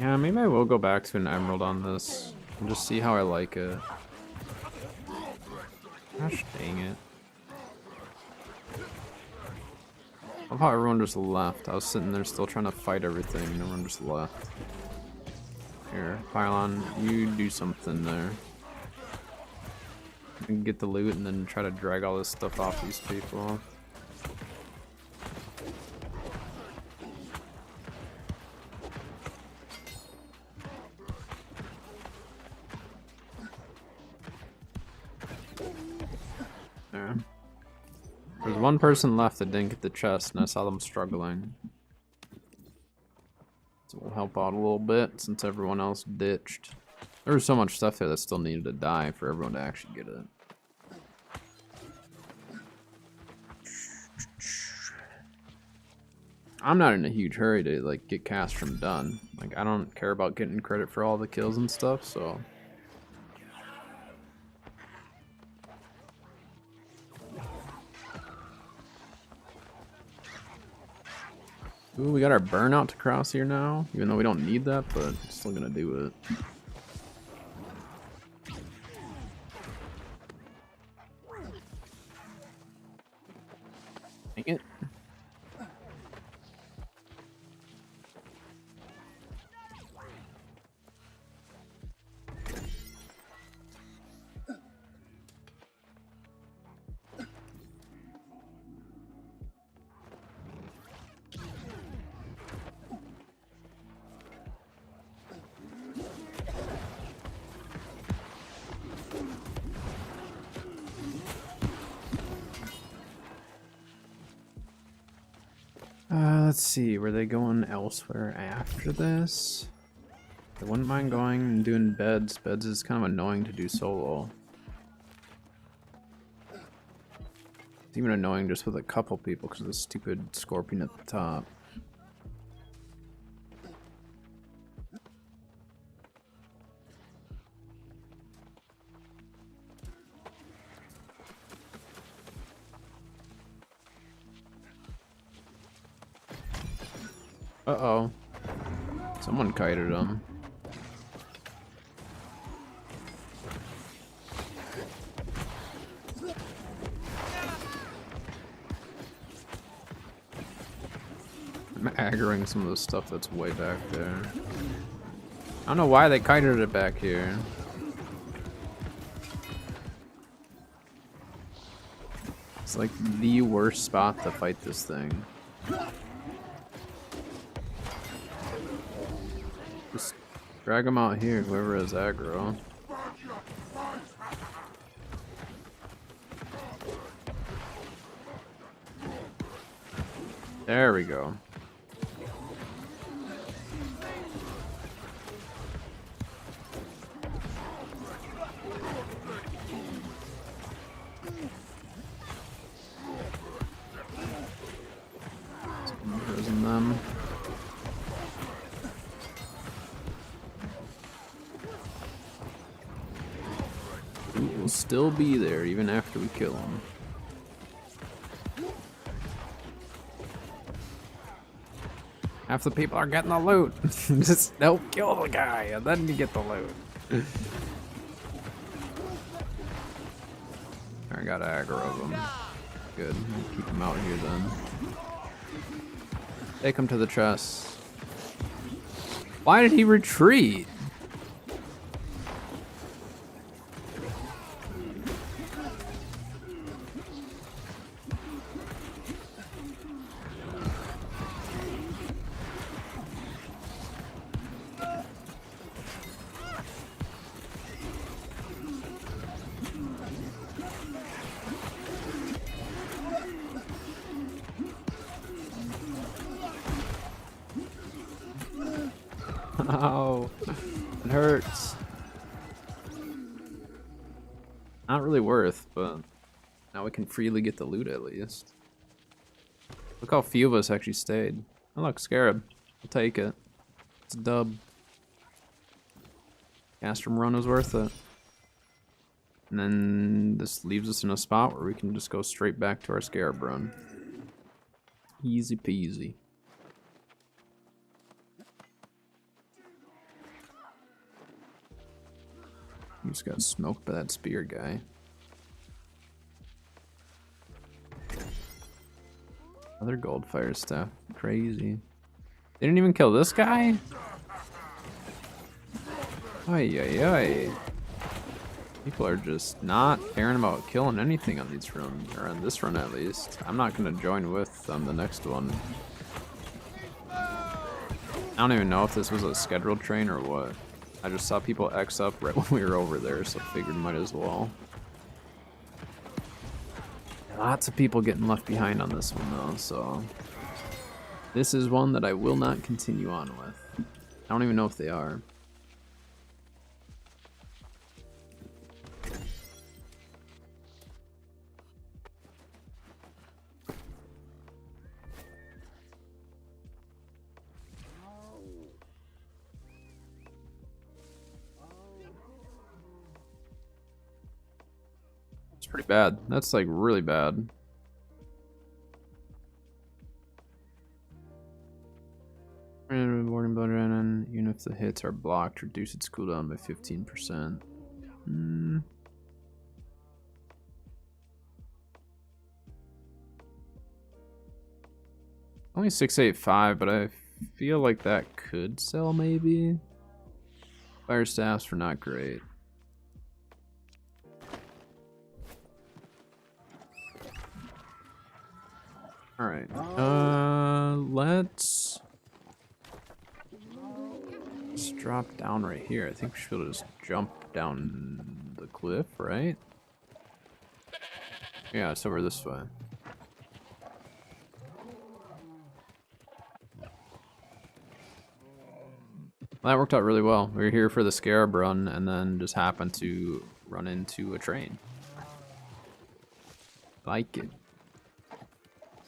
Yeah, maybe I will go back to an emerald on this and just see how I like it. Gosh dang it. I love how everyone just left. I was sitting there still trying to fight everything and everyone just left. Here, Pylon, you do something there. You can get the loot and then try to drag all this stuff off these people. There. There's one person left that didn't get the chest, and I saw them struggling. So we'll help out a little bit since everyone else ditched. There was so much stuff there that still needed to die for everyone to actually get it. I'm not in a huge hurry to like get Castrum done. Like I don't care about getting credit for all the kills and stuff, so. Ooh, we got our burnout to cross here now, even though we don't need that, but I'm still gonna do it. Dang it. Let's see, were they going elsewhere after this? I wouldn't mind going and doing beds. Beds is kind of annoying to do solo. It's even annoying just with a couple people because of the stupid scorpion at the top. Uh-oh. Someone kited him. I'm aggroing some of the stuff that's way back there. I don't know why they kited it back here. It's like the worst spot to fight this thing. Just drag him out here, whoever has aggro. There we go. Imprison them. He will still be there even after we kill him. Half the people are getting the loot. Just don't kill the guy and then you get the loot. I got aggro of him. Good. We'll keep him out here then. Take him to the chest. Why did he retreat? Ow, it hurts. Not really worth, but now we can freely get the loot at least. Look how few of us actually stayed. Oh look, Scarab. I'll take it. It's a dub. Castrum run was worth it. And then this leaves us in a spot where we can just go straight back to our Scarab run. Easy peasy. You just got smoked by that spear guy. Another gold fire staff. Crazy. They didn't even kill this guy? Ay ay ay. People are just not caring about killing anything on these runs, or on this run at least. I'm not gonna join with on the next one. I don't even know if this was a scheduled train or what. I just saw people X up right when we were over there, so figured might as well. Lots of people getting left behind on this one though, so this is one that I will not continue on with. I don't even know if they are. Pretty bad. That's like really bad. Warning Bloodrunner, even if the hits are blocked, reduce its cooldown by 15%. Only 685, but I feel like that could sell maybe. Fire staffs are not great. All right. Let's drop down right here. I think we should be able to just jump down the cliff, right? Yeah, it's over this way. Well, that worked out really well. We were here for the Scarab run and then just happened to run into a train. Like it.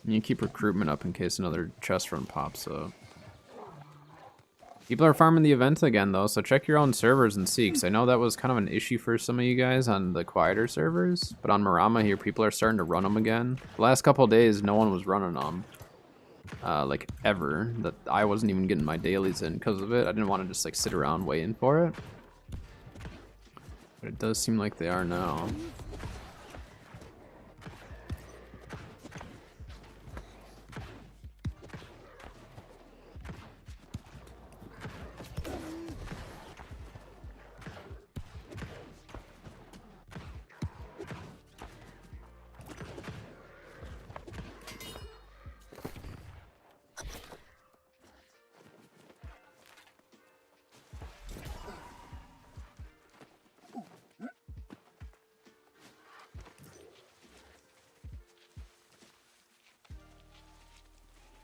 And you keep recruitment up in case another chest run pops up. People are farming the event again though, so check your own servers and see, because I know that was kind of an issue for some of you guys on the quieter servers, but on Marama here, people are starting to run them again. The last couple of days, no one was running them. Like ever. That I wasn't even getting my dailies in because of it. I didn't want to just like sit around waiting for it. But it does seem like they are now.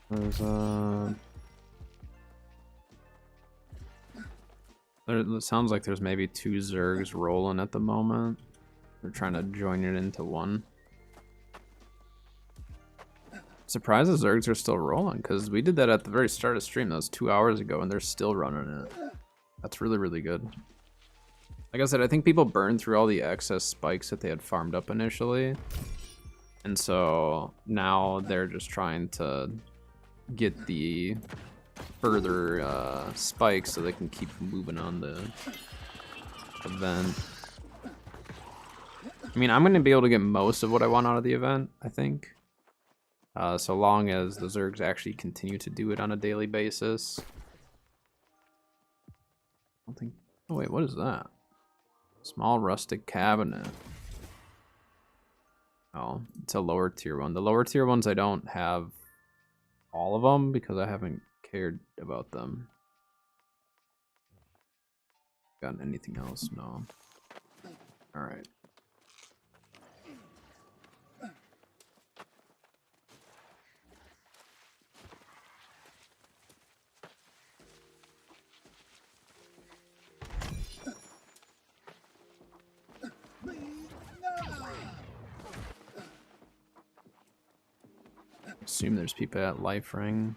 There's it sounds like there's maybe 2 Zergs rolling at the moment. They're trying to join it into one. Surprised the Zergs are still rolling, because we did that at the very start of stream. That was 2 hours ago, and they're still running it. That's really, really good. Like I said, I think people burned through all the excess spikes that they had farmed up initially. And so now they're just trying to get the further spikes so they can keep moving on the event. I mean, I'm going to be able to get most of what I want out of the event, I think. So long as the Zergs actually continue to do it on a daily basis. I don't think... Oh wait, what is that? Small rustic cabinet. Oh, it's a lower tier one. The lower tier ones I don't have all of them because I haven't cared about them. Got anything else? No. Alright. Assume there's people at Life Ring.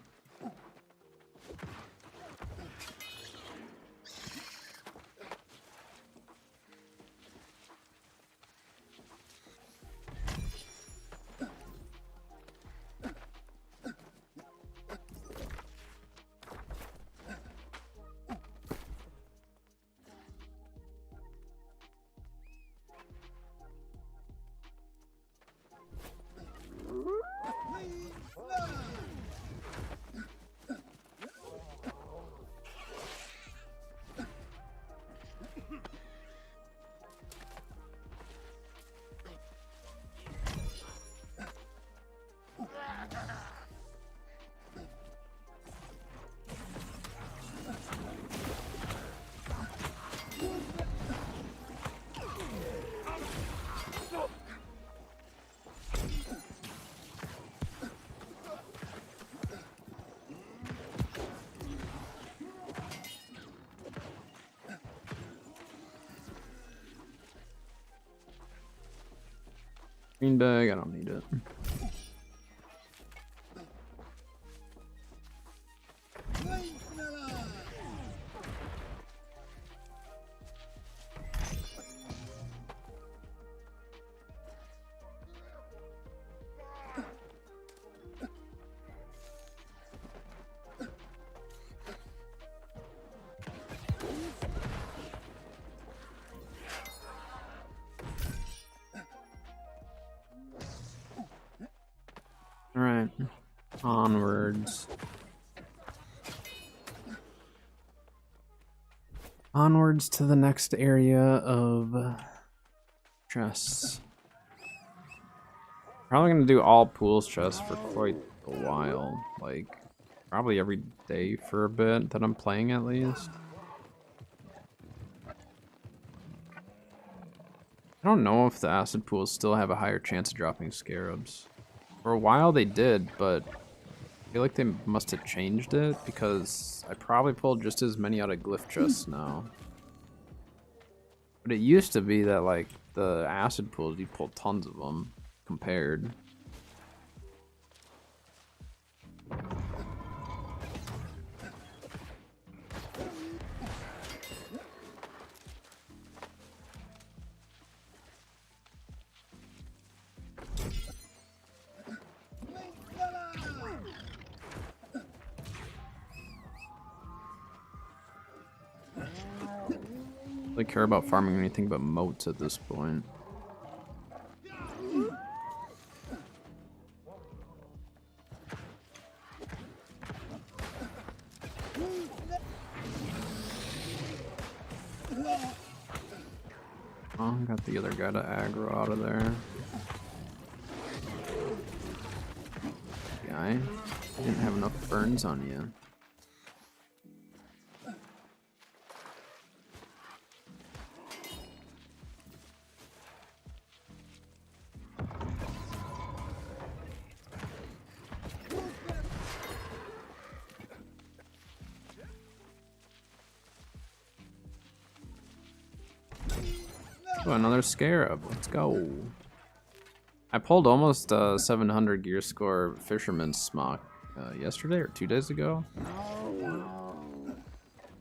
Green bag, I don't need it. Alright, onwards. Onwards to the next area of chests. Probably gonna do all pools chests for quite a while. Like, probably every day for a bit that I'm playing at least. I don't know if the acid pools still have a higher chance of dropping scarabs. For a while they did, but I feel like they must have changed it because I probably pulled just as many out of glyph chests now. But it used to be that like the acid pools, you pulled tons of them compared. They care about farming anything but moats at this point. Oh, got the other guy to aggro out of there. Guy, didn't have enough burns on you. Oh, another scarab. Let's go. I pulled almost 700 gear score fisherman's smock yesterday or 2 days ago.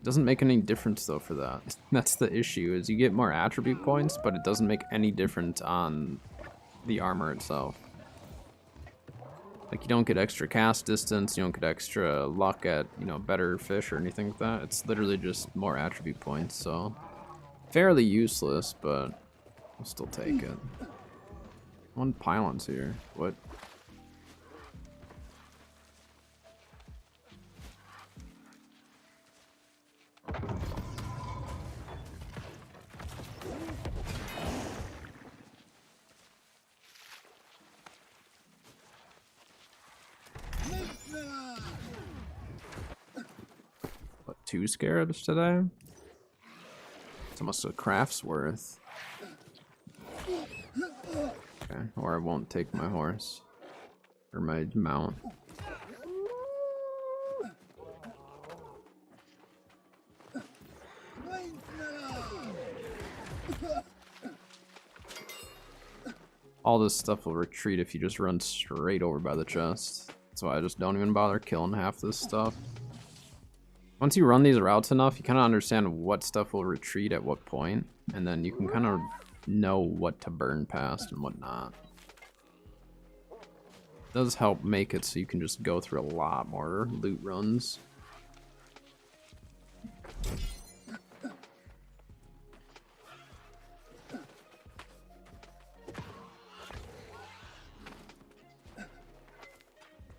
Doesn't make any difference though for that. That's the issue, is you get more attribute points, but it doesn't make any difference on the armor itself. Like, you don't get extra cast distance, you don't get extra luck at, you know, better fish or anything like that. It's literally just more attribute points, so fairly useless, but I'll still take it. One pylon's here. What? What, 2 scarabs today? It's almost a craft's worth. Okay, or I won't take my horse. Or my mount. All this stuff will retreat if you just run straight over by the chest. That's why I just don't even bother killing half this stuff. Once you run these routes enough, you kind of understand what stuff will retreat at what point, and then you can kind of know what to burn past and what not. It does help make it so you can just go through a lot more loot runs.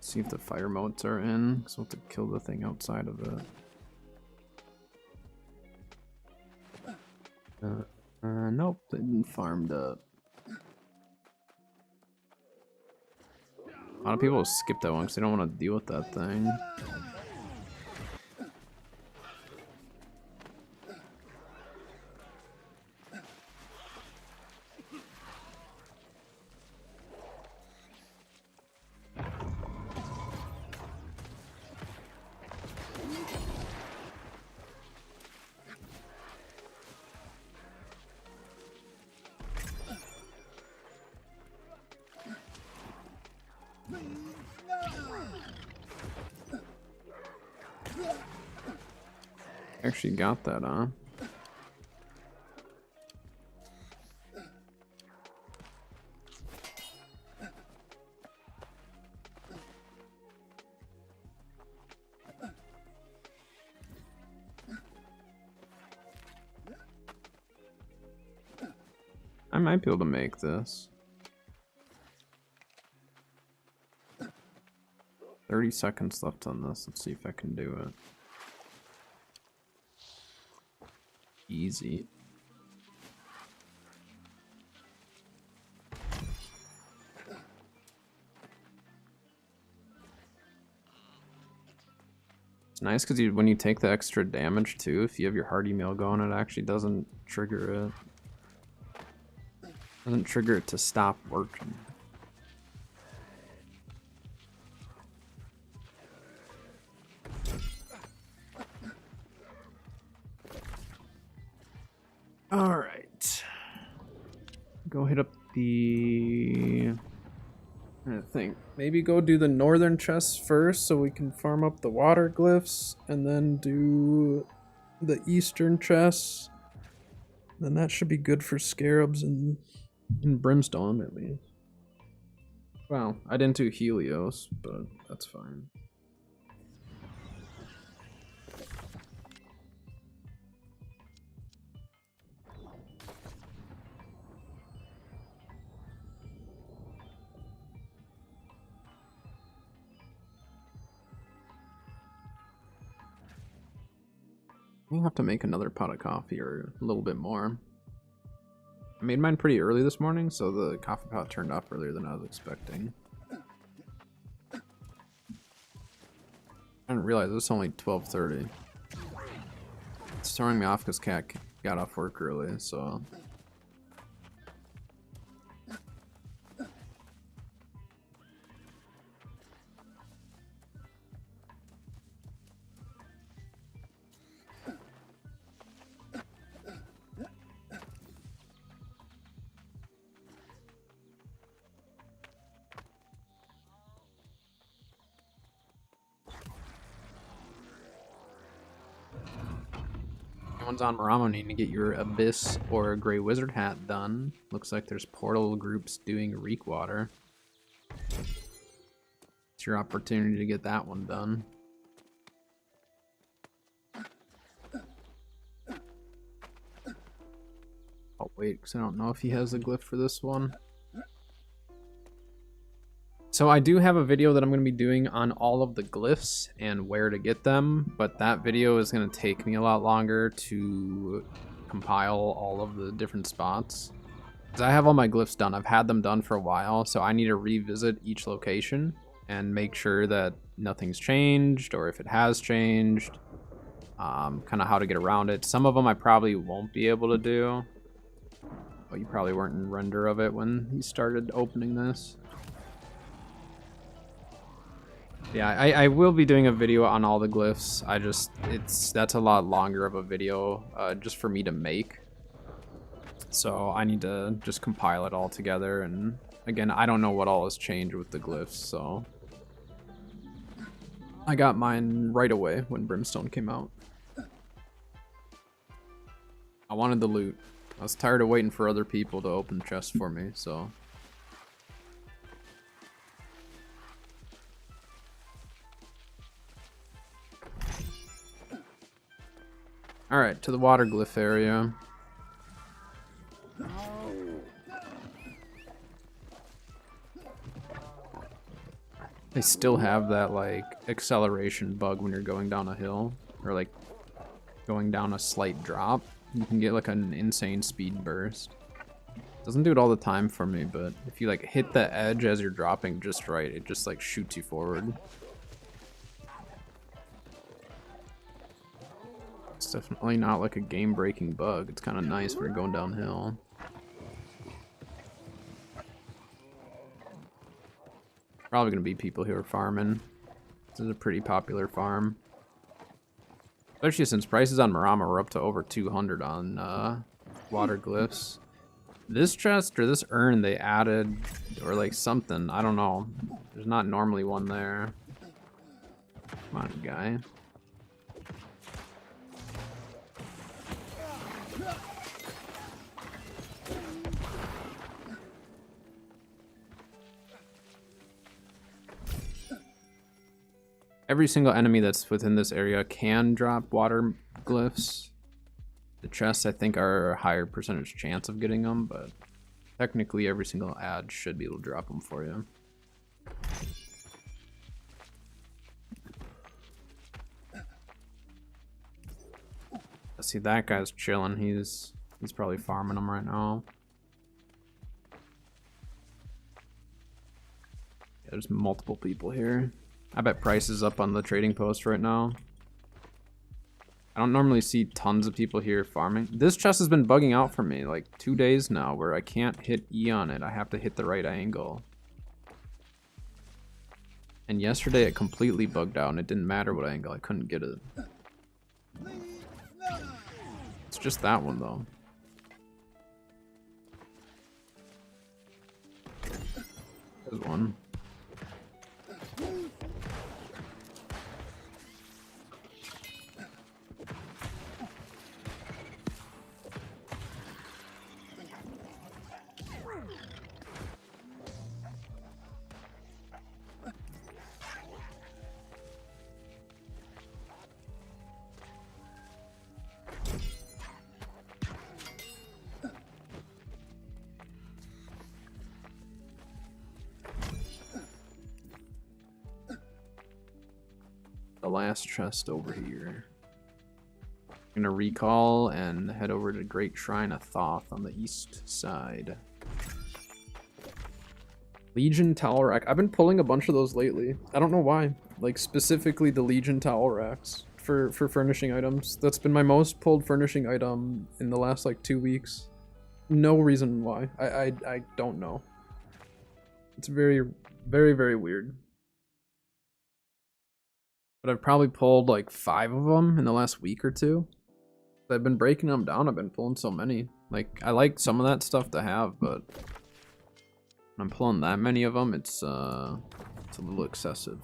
See if the fire motes are in, because we'll have to kill the thing outside of it. Nope, they didn't farmed up. A lot of people skip that one because they don't want to deal with that thing. Actually got that, huh? I might be able to make this. 30 seconds left on this. Let's see if I can do it. Easy. It's nice because when you take the extra damage too, if you have your hardy mail going, it actually doesn't trigger it. Doesn't trigger it to stop working. go hit up the... I think maybe go do the northern chests first so we can farm up the water glyphs and then do the eastern chests. Then that should be good for scarabs and brimstone at least. Well, I didn't do Helios, but that's fine. We'll have to make another pot of coffee or a little bit more. I made mine pretty early this morning, so the coffee pot turned off earlier than I was expecting. I didn't realize it was only 12:30. It's throwing me off because Cat got off work early, so... One's on Maramo needing to get your Abyss or Grey Wizard hat done. Looks like there's portal groups doing Reek Water. It's your opportunity to get that one done. Oh wait, because I don't know if he has a glyph for this one. So I do have a video that I'm going to be doing on all of the glyphs and where to get them, but that video is going to take me a lot longer to compile all of the different spots. Because I have all my glyphs done. I've had them done for a while, so I need to revisit each location and make sure that nothing's changed, or if it has changed, kind of how to get around it. Some of them I probably won't be able to do. But you probably weren't in render of it when he started opening this. Yeah, I will be doing a video on all the glyphs. That's a lot longer of a video just for me to make. So I need to just compile it all together. And again, I don't know what all has changed with the glyphs, so. I got mine right away when Brimstone came out. I wanted the loot. I was tired of waiting for other people to open chests for me, so. Alright, to the water glyph area. They still have that, like, acceleration bug when you're going down a hill. Or, like, going down a slight drop. You can get, like, an insane speed burst. Doesn't do it all the time for me, but if you, like, hit the edge as you're dropping just right, it just, like, shoots you forward. It's definitely not like a game-breaking bug. It's kind of nice when you're going downhill. Probably gonna be people who are farming. This is a pretty popular farm. Especially since prices on Marama are up to over 200 on water glyphs. This chest or this urn they added, or like something, I don't know. There's not normally one there. Come on, guy. Every single enemy that's within this area can drop water glyphs. The chests, I think, are a higher percentage chance of getting them, but technically every single ad should be able to drop them for you. Let's see, that guy's chilling. He's probably farming them right now. Yeah, there's multiple people here. I bet price is up on the trading post right now. I don't normally see tons of people here farming. This chest has been bugging out for me like 2 days now where I can't hit E on it. I have to hit the right angle. And yesterday it completely bugged out and it didn't matter what angle. I couldn't get it. It's just that one though. There's one. The last chest over here. I'm gonna recall and head over to Great Shrine of Thoth on the east side. Legion Towel Rack. I've been pulling a bunch of those lately. I don't know why. Like specifically the Legion Towel Racks for furnishing items. That's been my most pulled furnishing item in the last like 2 weeks. No reason why. I don't know. It's very, very, very weird. But I've probably pulled like 5 of them in the last week or 2. I've been breaking them down. I've been pulling so many. Like, I like some of that stuff to have, but when I'm pulling that many of them, it's a little excessive.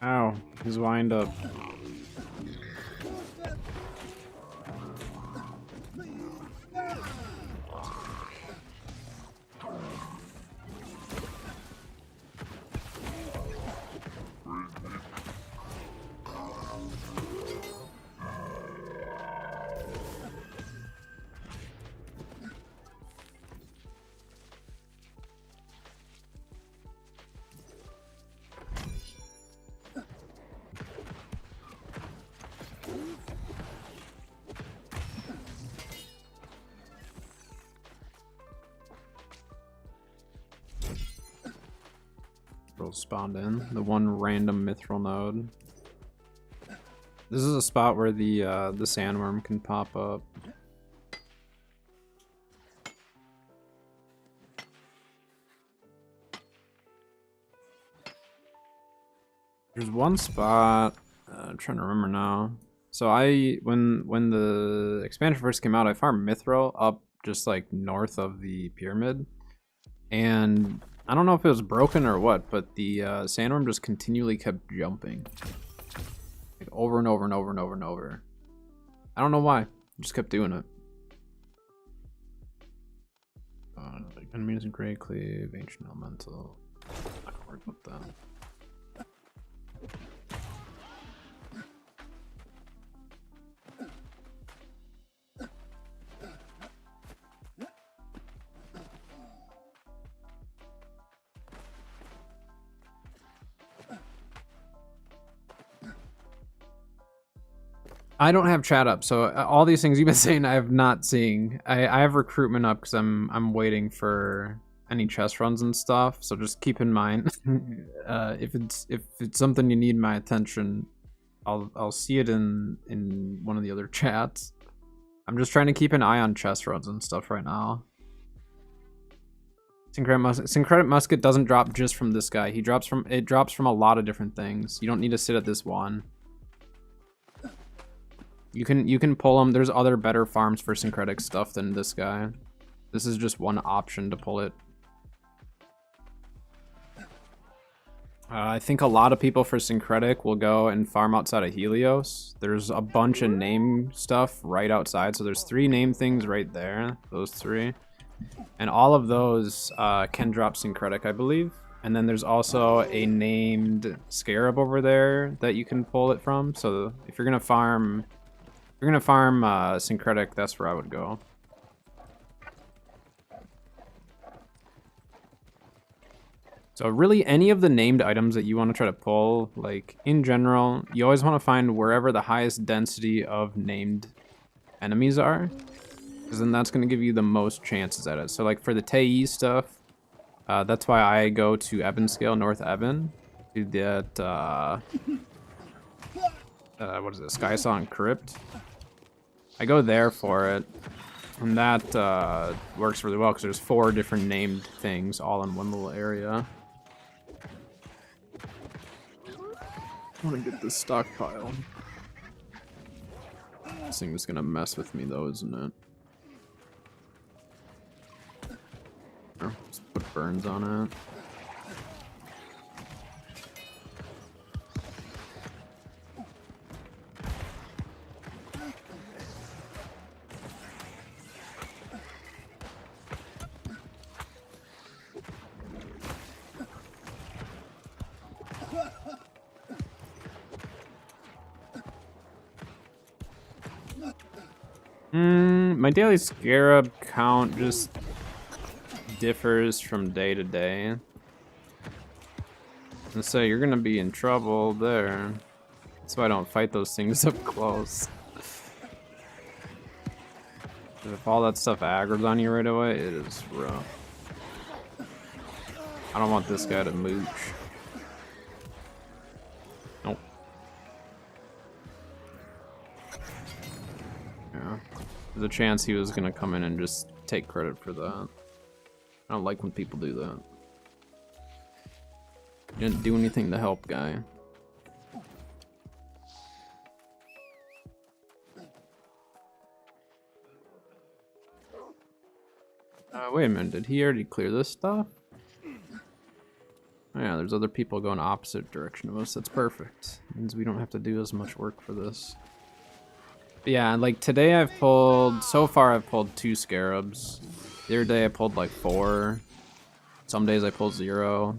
Ow, he's wind up. Spawned in the one random mithril node. This is a spot where the sandworm can pop up. There's one spot. I'm trying to remember now. So when the expansion first came out, I farmed mithril up just like north of the pyramid, and I don't know if it was broken or what, but the sandworm just continually kept jumping. Like over and over and over and over and over. I don't know why. It just kept doing it. Enemies in Great Cleave, Ancient Elemental. I don't worry about that. I don't have chat up, so all these things you've been saying I have not seen. I have recruitment up because I'm waiting for any chest runs and stuff. So just keep in mind, if it's something you need my attention, I'll see it in one of the other chats. I'm just trying to keep an eye on chest runs and stuff right now. Syncretic Musket doesn't drop just from this guy. It drops from a lot of different things. You don't need to sit at this one. You can pull them. There's other better farms for syncretic stuff than this guy. This is just one option to pull it. I think a lot of people for syncretic will go and farm outside of Helios. There's a bunch of name stuff right outside. So there's 3 name things right there. Those 3. And all of those can drop syncretic, I believe. And then there's also a named scarab over there that you can pull it from. So if you're gonna farm syncretic, that's where I would go. So really any of the named items that you want to try to pull, like in general, you always want to find wherever the highest density of named enemies are, because then that's going to give you the most chances at it. So like for the Tei stuff, that's why I go to Ebonscale, North Ebon, to that, what is it, Skysong Crypt. I go there for it, and that works really well because there's 4 different named things all in one little area. I want to get this stockpile. This thing is gonna mess with me though, isn't it? Just put burns on it. My daily scarab count just differs from day to day. And so you're gonna be in trouble there. That's why I don't fight those things up close. If all that stuff aggro's on you right away, it is rough. I don't want this guy to mooch. Nope. Yeah. There's a chance he was gonna come in and just take credit for that. I don't like when people do that. You didn't do anything to help, guy. Wait a minute, did he already clear this stuff? Oh yeah, there's other people going opposite direction of us. That's perfect. Means we don't have to do as much work for this. But yeah, like today I've pulled, so far I've pulled 2 scarabs. The other day I pulled like 4. Some days I pull 0.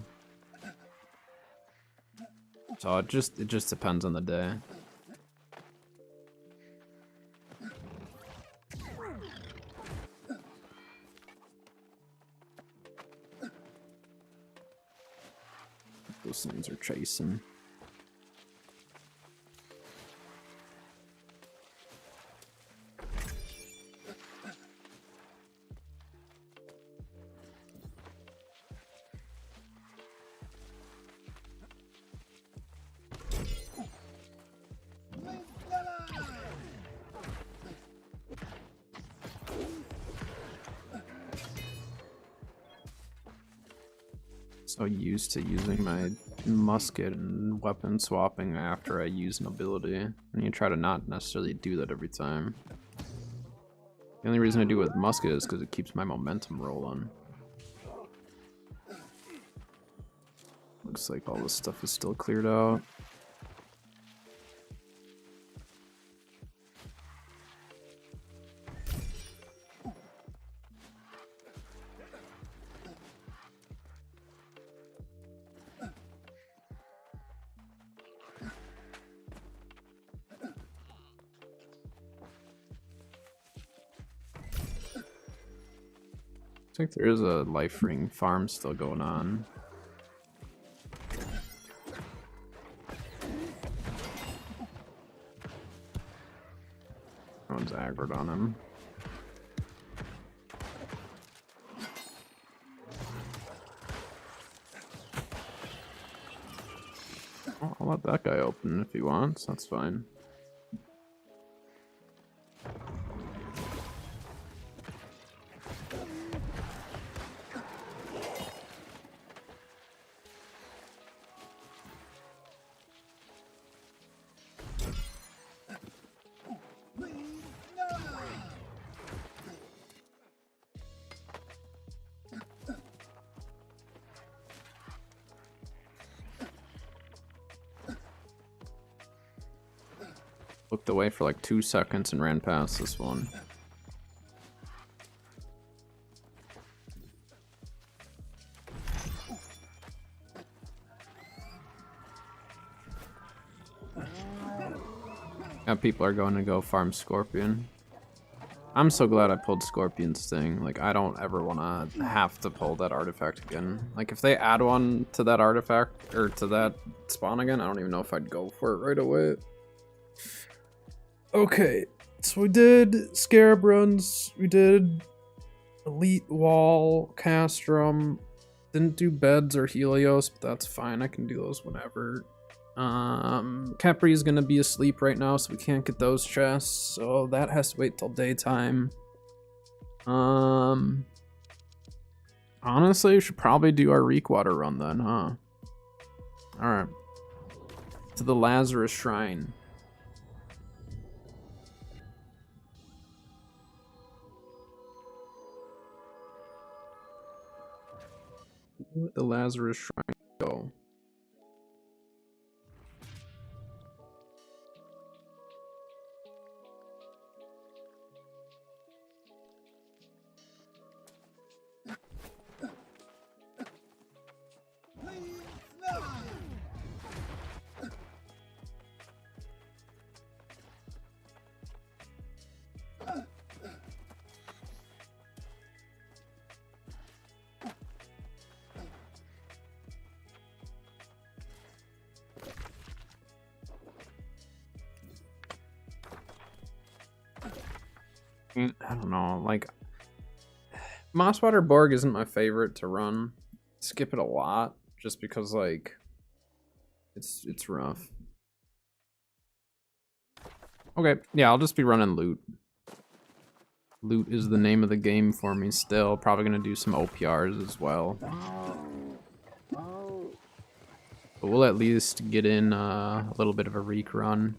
So it just depends on the day. Those things are chasing. So used to using my musket and weapon swapping after I use an ability, and you try to not necessarily do that every time. The only reason I do it with musket is because it keeps my momentum rolling. Looks like all this stuff is still cleared out. I think there is a life ring farm still going on. Everyone's aggroed on him. Oh, I'll let that guy open if he wants, that's fine. Looked away for like 2 seconds and ran past this one. Now people are going to go farm Scorpion. I'm so glad I pulled Scorpion Sting. Like, I don't ever want to have to pull that artifact again. Like, if they add one to that artifact, or to that spawn again, I don't even know if I'd go for it right away. Okay, so we did Scarab runs, we did Elite Wall, Castrum, didn't do Beds or Helios, but that's fine, I can do those whenever. Capri is gonna be asleep right now, so we can't get those chests, so that has to wait till daytime. Honestly, we should probably do our Reekwater run then, huh? Alright. To the Lazarus Shrine. Where would the Lazarus Shrine go? I don't know, like, Mosswater Borg isn't my favorite to run. Skip it a lot, just because, like, it's rough. Okay, yeah, I'll just be running loot. Loot is the name of the game for me still. Probably gonna do some OPRs as well. But we'll at least get in a little bit of a Reek run.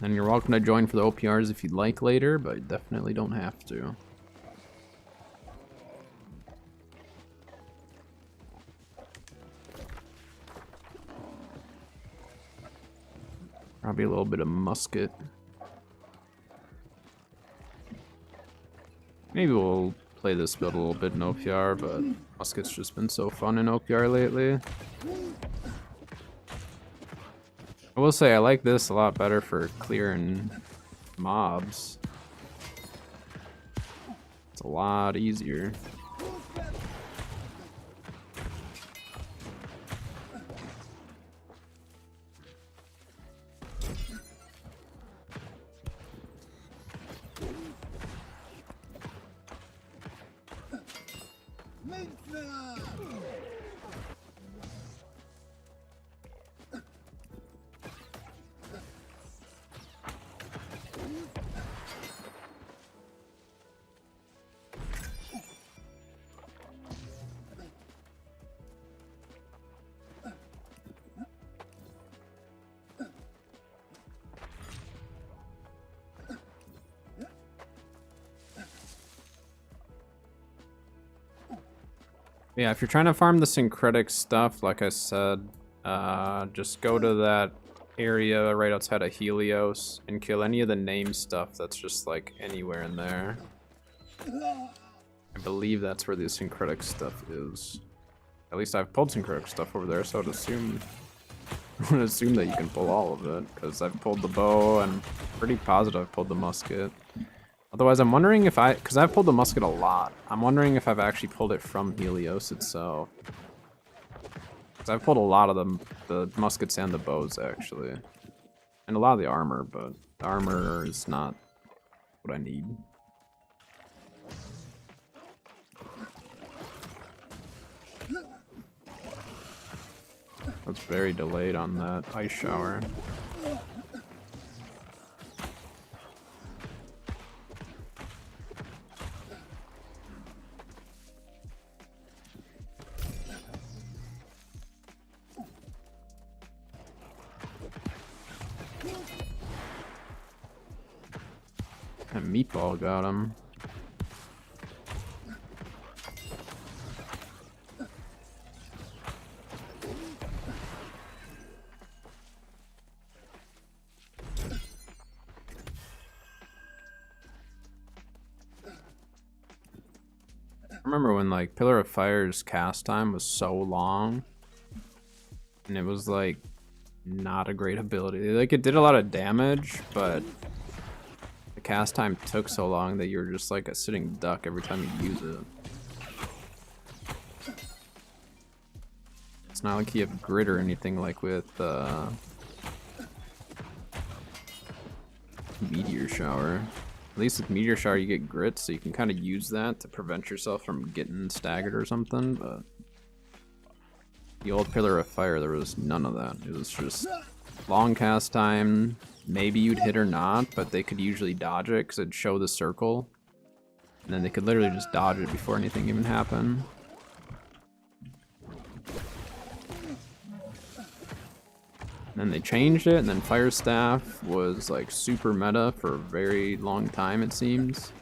And you're welcome to join for the OPRs if you'd like later, but you definitely don't have to. Probably a little bit of musket. Maybe we'll play this build a little bit in OPR, but musket's just been so fun in OPR lately. I will say I like this a lot better for clearing mobs. It's a lot easier. Yeah, if you're trying to farm the syncretic stuff, like I said, just go to that area right outside of Helios and kill any of the name stuff that's just like anywhere in there. I believe that's where the syncretic stuff is. At least I've pulled syncretic stuff over there, so I'd assume that you can pull all of it, because I've pulled the bow and I'm pretty positive I've pulled the musket. Otherwise, I'm wondering if because I've pulled the musket a lot. I'm wondering if I've actually pulled it from Helios itself. Because I've pulled a lot of the muskets and the bows, actually. And a lot of the armor, but the armor is not what I need. That's very delayed on that ice shower. And Meatball got him. I remember when like Pillar of Fire's cast time was so long, and it was like not a great ability. Like it did a lot of damage, but cast time took so long that you're just like a sitting duck every time you use it. It's not like you have grit or anything like with Meteor Shower. At least with Meteor Shower you get grit, so you can kind of use that to prevent yourself from getting staggered or something, but the old Pillar of Fire, there was none of that. It was just long cast time, maybe you'd hit or not, but they could usually dodge it because it'd show the circle, and then they could literally just dodge it before anything even happened. And then they changed it, and then Fire Staff was like super meta for a very long time, it seems.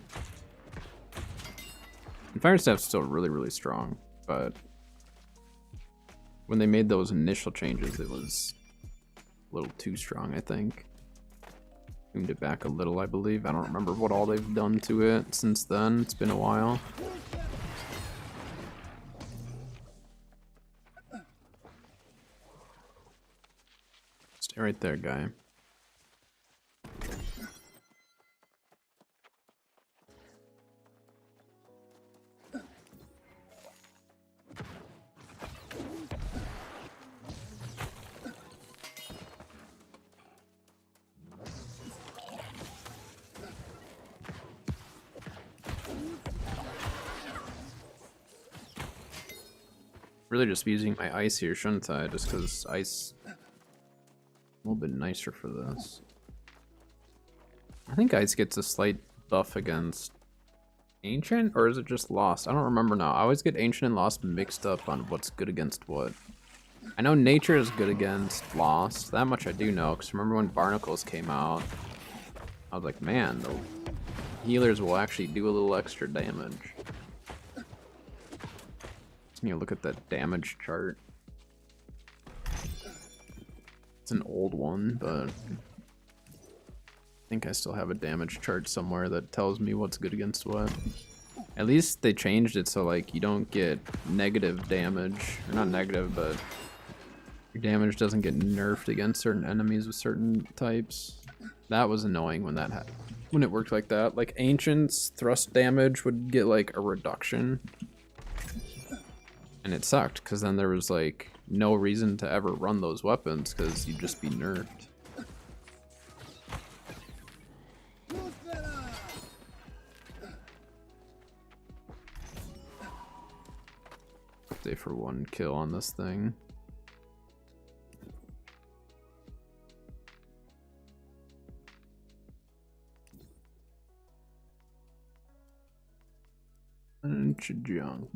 And Fire Staff's still really, really strong, but when they made those initial changes, it was a little too strong, I think. Tuned it back a little, I believe. I don't remember what all they've done to it since then. It's been a while. Stay right there, guy. Really just using my ice here, shouldn't I? Just because ice a little bit nicer for this. I think ice gets a slight buff against ancient, or is it just lost? I don't remember now. I always get ancient and lost mixed up on what's good against what. I know nature is good against lost. That much I do know, because remember when barnacles came out, I was like, man, the healers will actually do a little extra damage. You look at that damage chart. It's an old one, but I think I still have a damage chart somewhere that tells me what's good against what. At least they changed it so like you don't get negative damage, or not negative, but your damage doesn't get nerfed against certain enemies with certain types. That was annoying when that happened. When it worked like that, like Ancient's thrust damage would get like a reduction. And it sucked, because then there was like no reason to ever run those weapons, because you'd just be nerfed. Stay for one kill on this thing. Bunch of junk.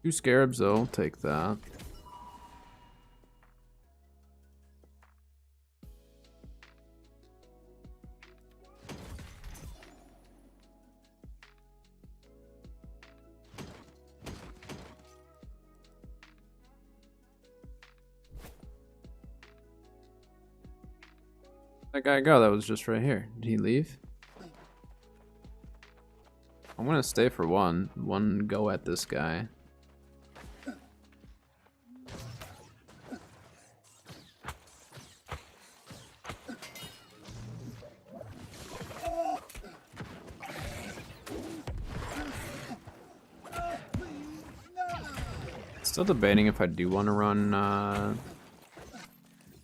Two scarabs though, take that. That guy go, that was just right here. Did he leave? I'm gonna stay for one go at this guy. Still debating if I do want to run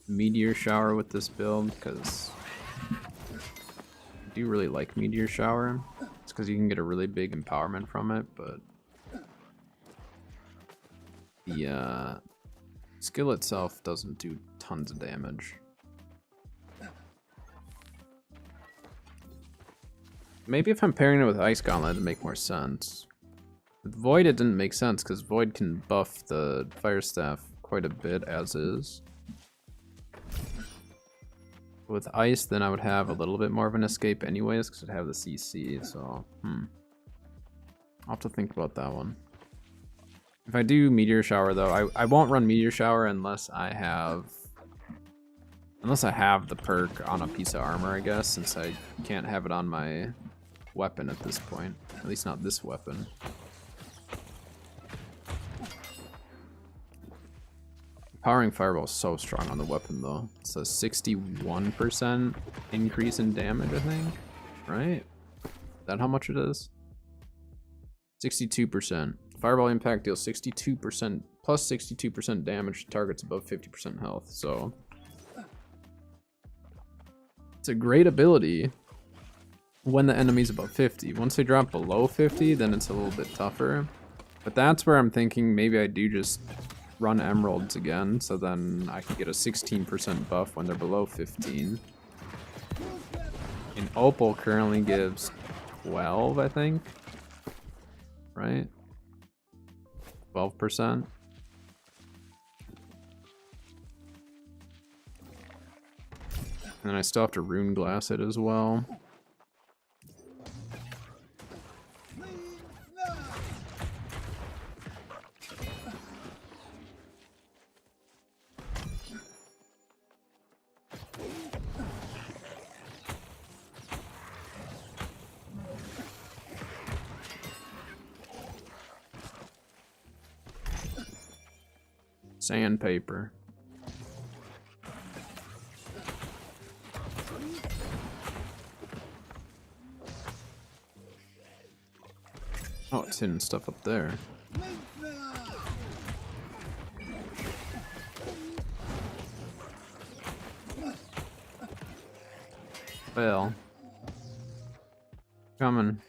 Meteor Shower with this build, because I do really like Meteor Shower. It's because you can get a really big empowerment from it, but the skill itself doesn't do tons of damage. Maybe if I'm pairing it with Ice Gauntlet, it'd make more sense. With Void, it didn't make sense because Void can buff the Fire Staff quite a bit as is. With Ice, then I would have a little bit more of an escape anyways because I'd have the CC, so I'll have to think about that one. If I do Meteor Shower though, I won't run Meteor Shower unless I have the perk on a piece of armor, I guess, since I can't have it on my weapon at this point. At least not this weapon. Powering Fireball is so strong on the weapon though. It's a 61% increase in damage, I think. Right? Is that how much it is? 62%. Fireball impact deals 62% plus 62% damage to targets above 50% health. So it's a great ability when the enemy's above 50. Once they drop below 50, then it's a little bit tougher. But that's where I'm thinking maybe I do just run Emeralds again, so then I can get a 16% buff when they're below 15. And Opal currently gives 12, I think. Right? 12%. And then I still have to Rune Glass it as well. Sandpaper. Oh, it's hidden stuff up there. Well, coming.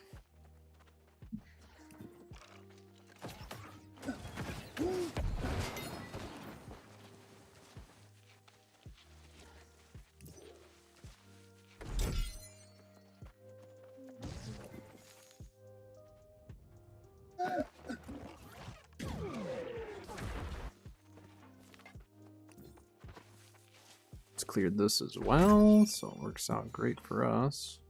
Cleared this as well, so it works out great for us.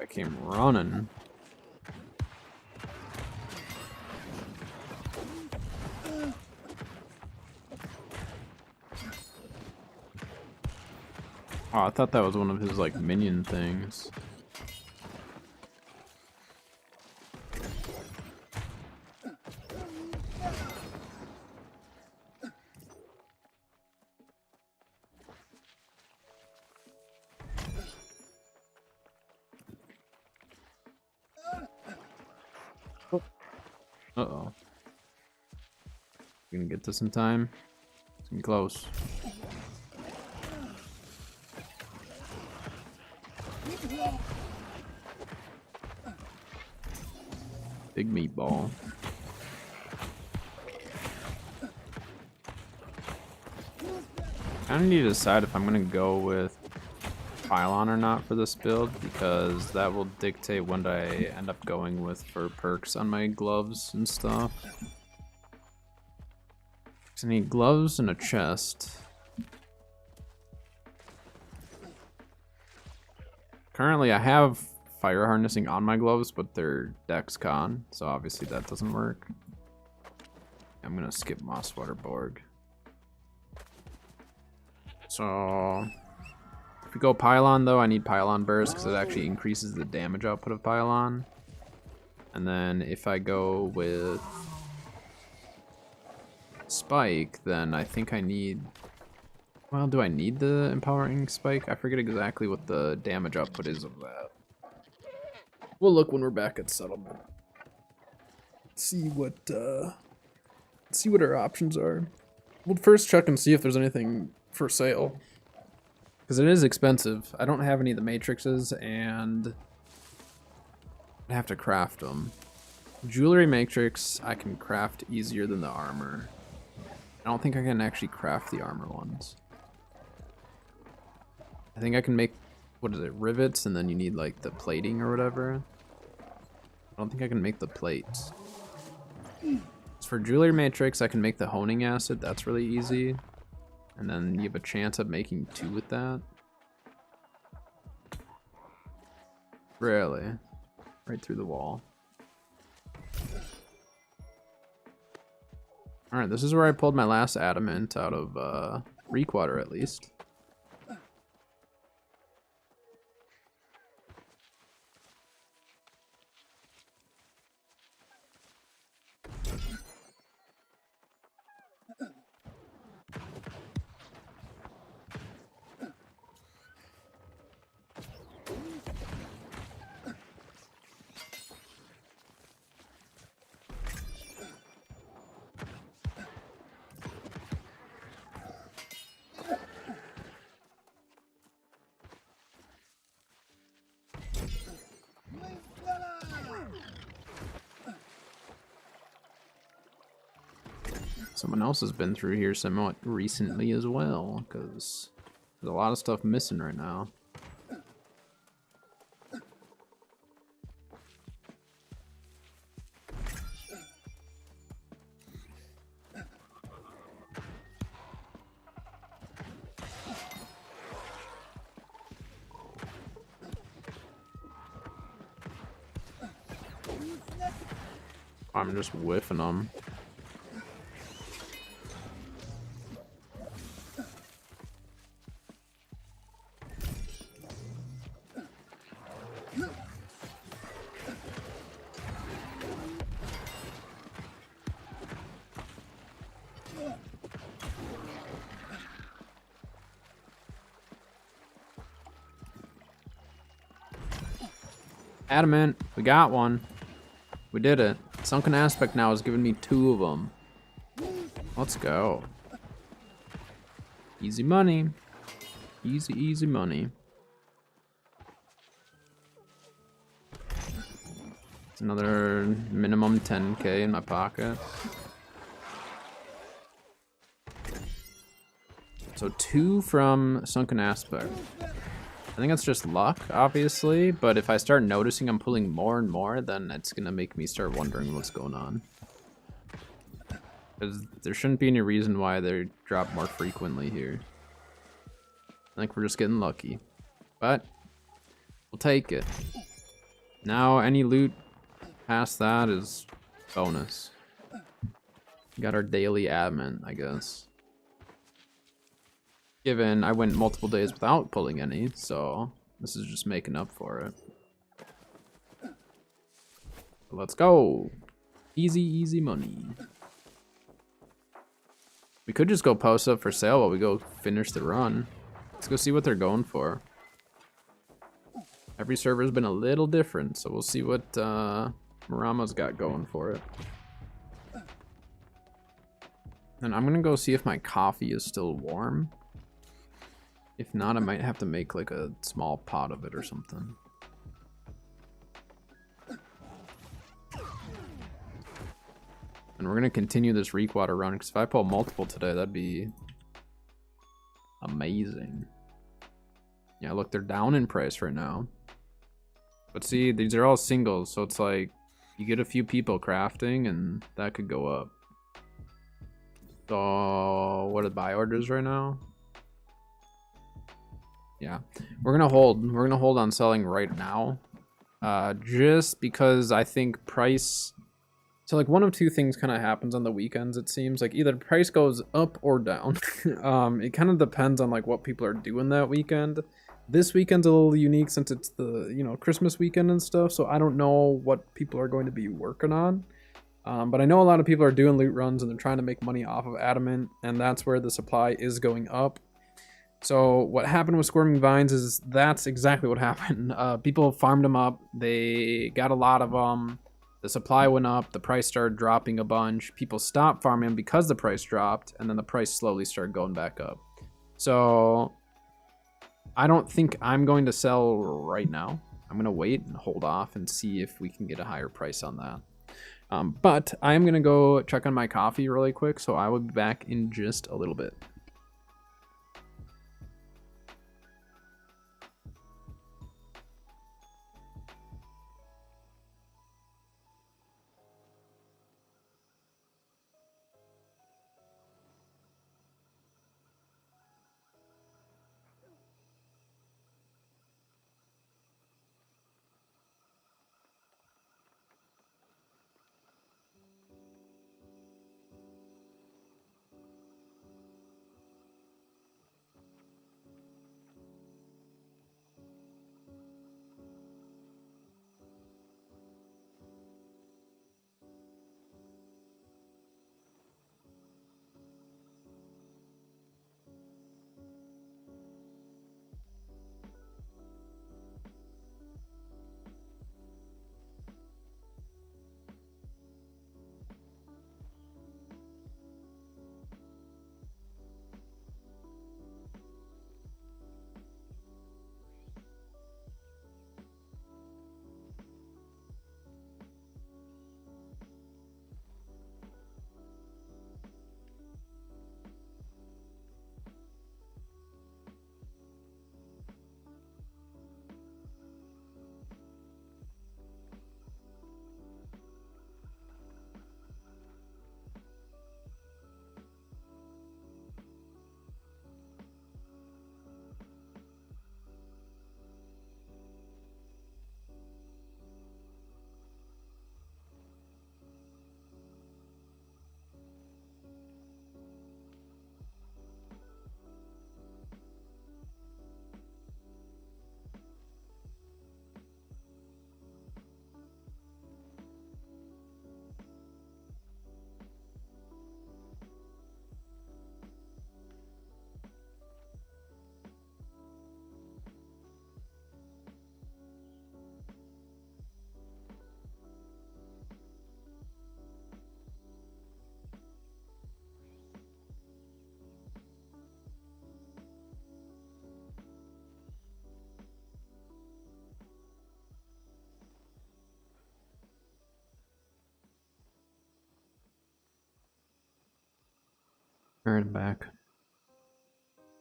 I came running. Oh, I thought that was one of his like minion things. Uh-oh. You gonna get this in time? It's gonna be close. Big meatball. I need to decide if I'm gonna go with Pylon or not for this build, because that will dictate what I end up going with for perks on my gloves and stuff. I need gloves and a chest. Currently I have fire harnessing on my gloves, but they're Dex Con, so obviously that doesn't work. I'm gonna skip Mosswater Borg. So if we go Pylon though, I need Pylon Burst because it actually increases the damage output of Pylon. And then if I go with Spike, then I think I need... Well, do I need the Empowering Spike? I forget exactly what the damage output is of that. We'll look when we're back at Settlement. See what our options are. We'll first check and see if there's anything for sale Because it is expensive. I don't have any of the matrixes, and I have to craft them. Jewelry matrix I can craft easier than the armor. I don't think I can actually craft the armor ones. I think I can make, what is it, rivets, and then you need like the plating or whatever. I don't think I can make the plates. As for jewelry matrix, I can make the honing acid. That's really easy. And then you have a chance of making 2 with that. Really? Right through the wall. Alright, this is where I pulled my last adamant out of Reekwater, at least. Someone else has been through here somewhat recently as well, because there's a lot of stuff missing right now. I'm just whiffing them. Adamant, we got one. We did it. Sunken Aspect now has given me 2 of them. Let's go. Easy money. Easy, easy money. It's another minimum 10k in my pocket. So 2 from Sunken Aspect. I think that's just luck, obviously, but if I start noticing I'm pulling more and more, then it's gonna make me start wondering what's going on. Because there shouldn't be any reason why they drop more frequently here. I think we're just getting lucky. But, we'll take it. Now, any loot past that is bonus. Got our daily admin, I guess. Given I went multiple days without pulling any, so this is just making up for it. Let's go. Easy, easy money. We could just go post up for sale while we go finish the run. Let's go see what they're going for. Every server's been a little different, so we'll see what Marama's got going for it. And I'm gonna go see if my coffee is still warm. If not, I might have to make like a small pot of it or something. And we're gonna continue this Reekwater run, because if I pull multiple today, that'd be amazing. Yeah, look, they're down in price right now. But see, these are all singles, so it's like you get a few people crafting and that could go up. So what are the buy orders right now? Yeah, we're gonna hold on selling right now, just because I think price. So like one of 2 things kind of happens on the weekends. It seems like either price goes up or down. It kind of depends on like what people are doing that weekend. This weekend's a little unique since it's the Christmas weekend and stuff. So I don't know what people are going to be working on. But I know a lot of people are doing loot runs and they're trying to make money off of adamant, and that's where the supply is going up. So what happened with Squirming Vines is that's exactly what happened. People farmed them up. They got a lot of them. The supply went up. The price started dropping a bunch. People stopped farming because the price dropped, and then the price slowly started going back up. So I don't think I'm going to sell right now. I'm going to wait and hold off and see if we can get a higher price on that. But I am going to go check on my coffee really quick, so I will be back in just a little bit. Alright, I'm back.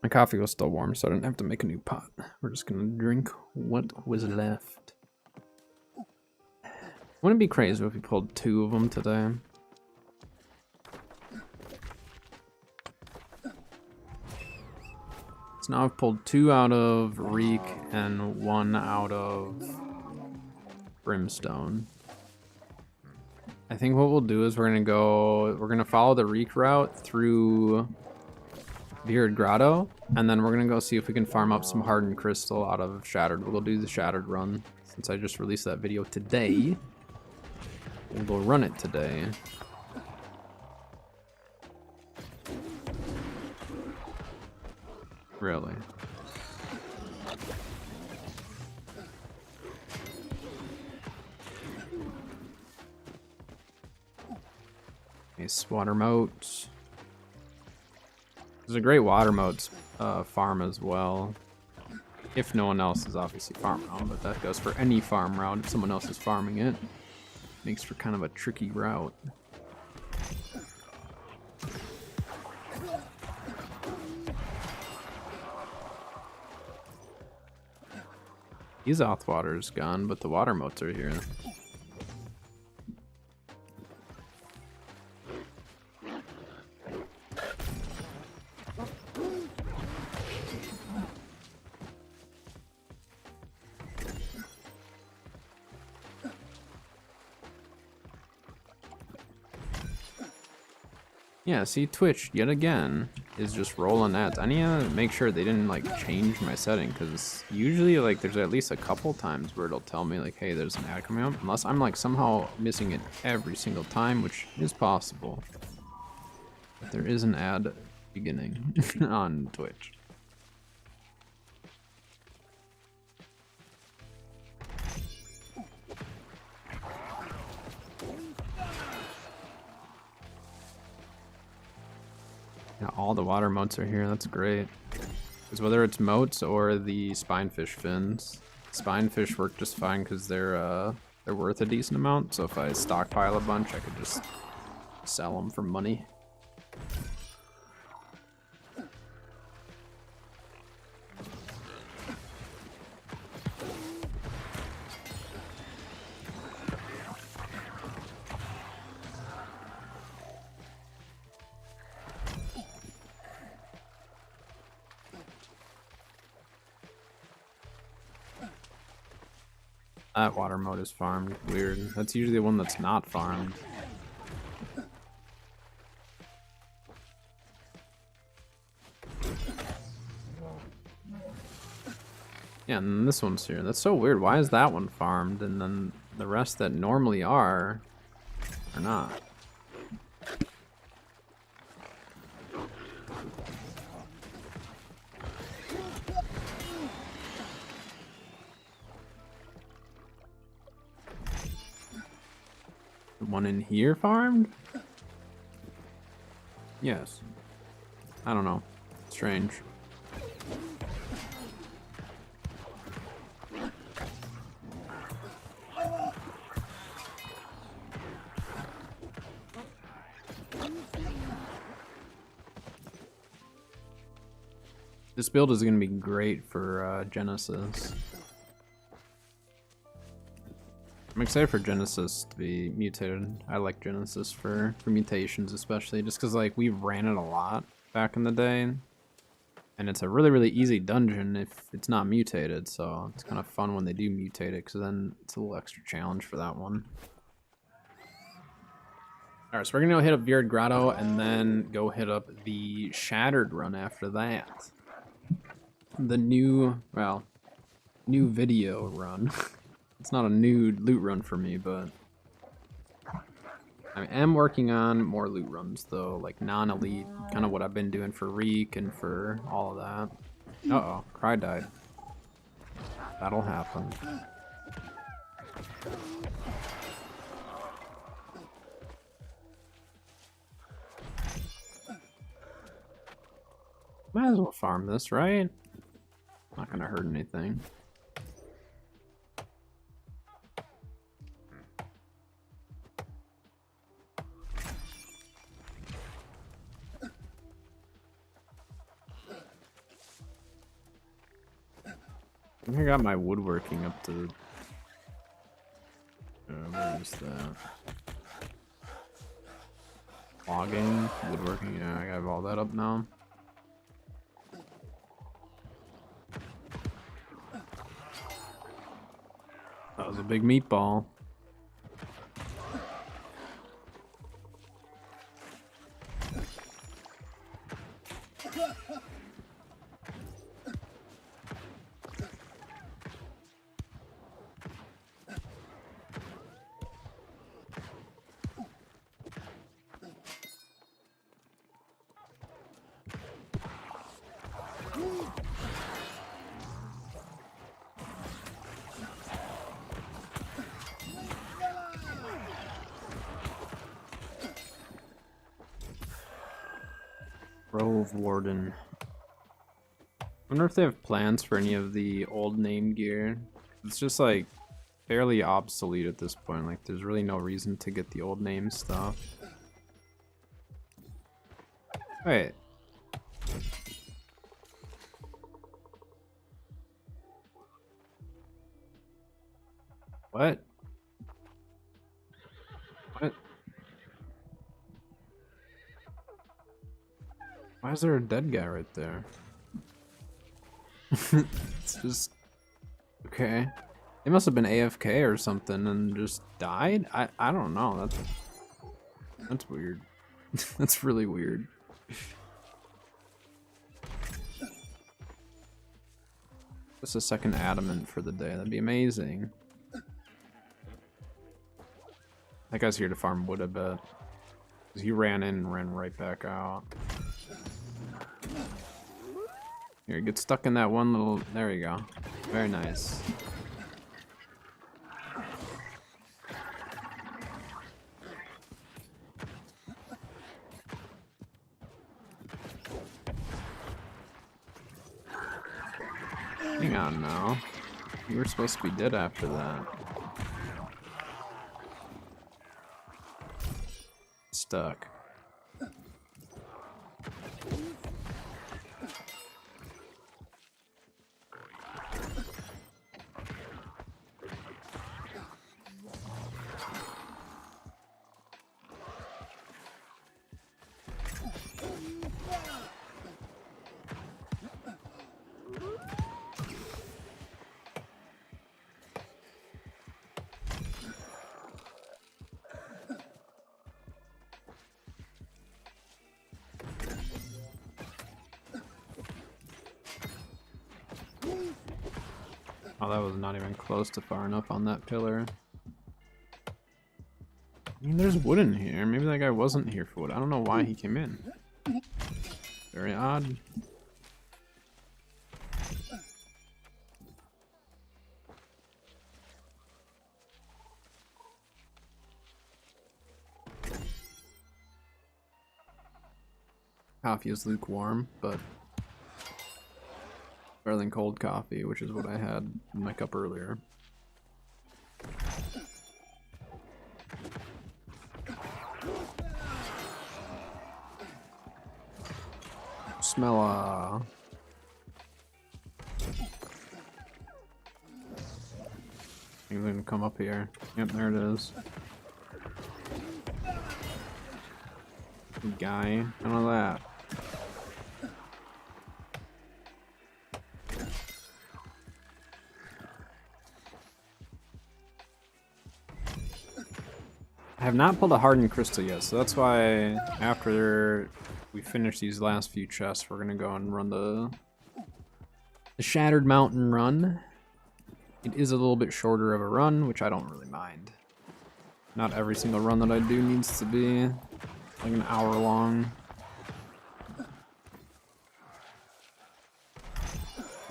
My coffee was still warm, so I didn't have to make a new pot. We're just gonna drink what was left. Wouldn't it be crazy if we pulled 2 of them today? So now I've pulled 2 out of Reek and 1 out of Brimstone. I think what we'll do is we're gonna follow the Reek route through Beard Grotto, and then we're gonna go see if we can farm up some hardened crystal out of Shattered. We'll go do the Shattered run since I just released that video today. We'll go run it today. Really? Nice water moat. There's a great water moats farm as well. If no one else is obviously farm route, but that goes for any farm route. If someone else is farming it, makes for kind of a tricky route. Ezoth water is gone, but the water moats are here. Yeah, see, Twitch, yet again, is just rolling ads. I need to make sure they didn't, like, change my setting, because usually, like, there's at least a couple times where it'll tell me, like, hey, there's an ad coming up, unless I'm, like, somehow missing it every single time, which is possible. But there is an ad beginning on Twitch. Yeah, all the water moats are here. That's great. is whether it's moats or the spinefish fins. Spinefish work just fine because they're worth a decent amount. So if I stockpile a bunch, I could just sell them for money. That water mode is farmed. Weird. That's usually the one that's not farmed. Yeah, and then this one's here. That's so weird. Why is that one farmed and then the rest that normally are not? The one in here farmed? Yes. I don't know. Strange. This build is going to be great for Genesis. I'm excited for Genesis to be mutated. I like Genesis for mutations especially, just because like we ran it a lot back in the day. And it's a really, really easy dungeon if it's not mutated, so it's kind of fun when they do mutate it, because then it's a little extra challenge for that one. Alright, so we're going to go hit up Virid Grotto, and then go hit up the Shattered run after that. The new video run. It's not a new loot run for me, but I am working on more loot runs though, like non-elite, kind of what I've been doing for Reek and for all of that. Uh-oh, Cry died. That'll happen. Might as well farm this, right? Not gonna hurt anything. I think I got my woodworking up to... where is that? Logging, woodworking, yeah, I got all that up now. That was a big meatball. Grove Warden. I wonder if they have plans for any of the old name gear. It's just like fairly obsolete at this point. Like there's really no reason to get the old name stuff. Wait. What? What? Why is there a dead guy right there? It's just... Okay. They must have been AFK or something and just died? I don't know. That's weird. That's really weird. Just a second adamant for the day. That'd be amazing. That guy's here to farm wood, I bet. 'Cause he ran in and ran right back out. Here, get stuck in that one little... There you go. Very nice. Hang on now. You were supposed to be dead after that. Stuck. Oh, that was not even close to far enough on that pillar. I mean, there's wood in here. Maybe that guy wasn't here for wood. I don't know why he came in. Very odd. Coffee is lukewarm, but better than cold coffee, which is what I had in my cup earlier. Smell He's gonna come up here. Yep, there it is. Good guy. None of that. I have not pulled a hardened crystal yet, so that's why after we finish these last few chests, we're gonna go and run the Shattered Mountain run. It is a little bit shorter of a run, which I don't really mind. Not every single run that I do needs to be like an hour long.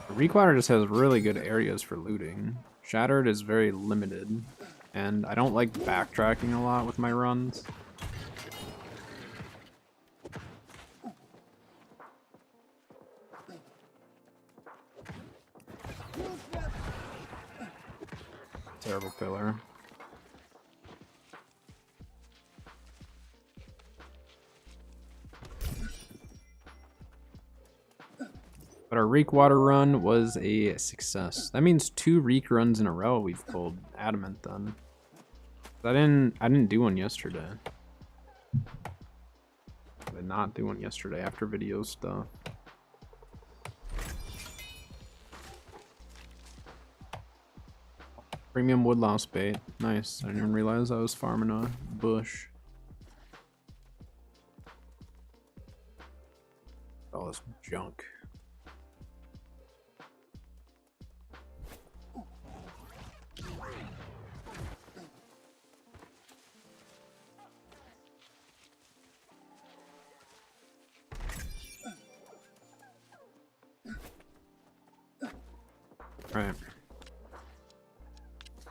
Require just has really good areas for looting. Shattered is very limited. And I don't like backtracking a lot with my runs. Terrible pillar. But our Reek Water run was a success. That means 2 Reek runs in a row we've pulled Adamant then. I didn't do one yesterday. I did not do one yesterday after video stuff. Premium woodlouse bait. Nice. I didn't even realize I was farming a bush. All this junk. Right.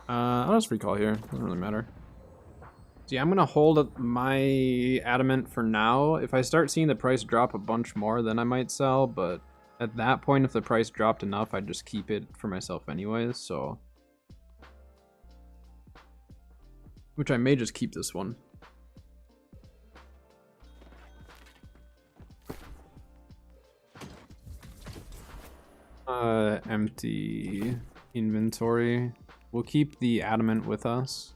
I'll just recall here. Doesn't really matter. See, I'm gonna hold my adamant for now. If I start seeing the price drop a bunch more, then I might sell. But at that point, if the price dropped enough, I'd just keep it for myself anyways. So, which I may just keep this one. Empty inventory. We'll keep the adamant with us.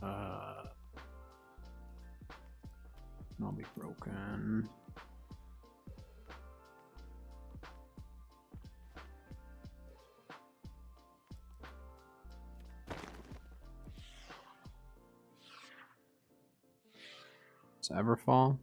I'll be broken. Does it ever fall?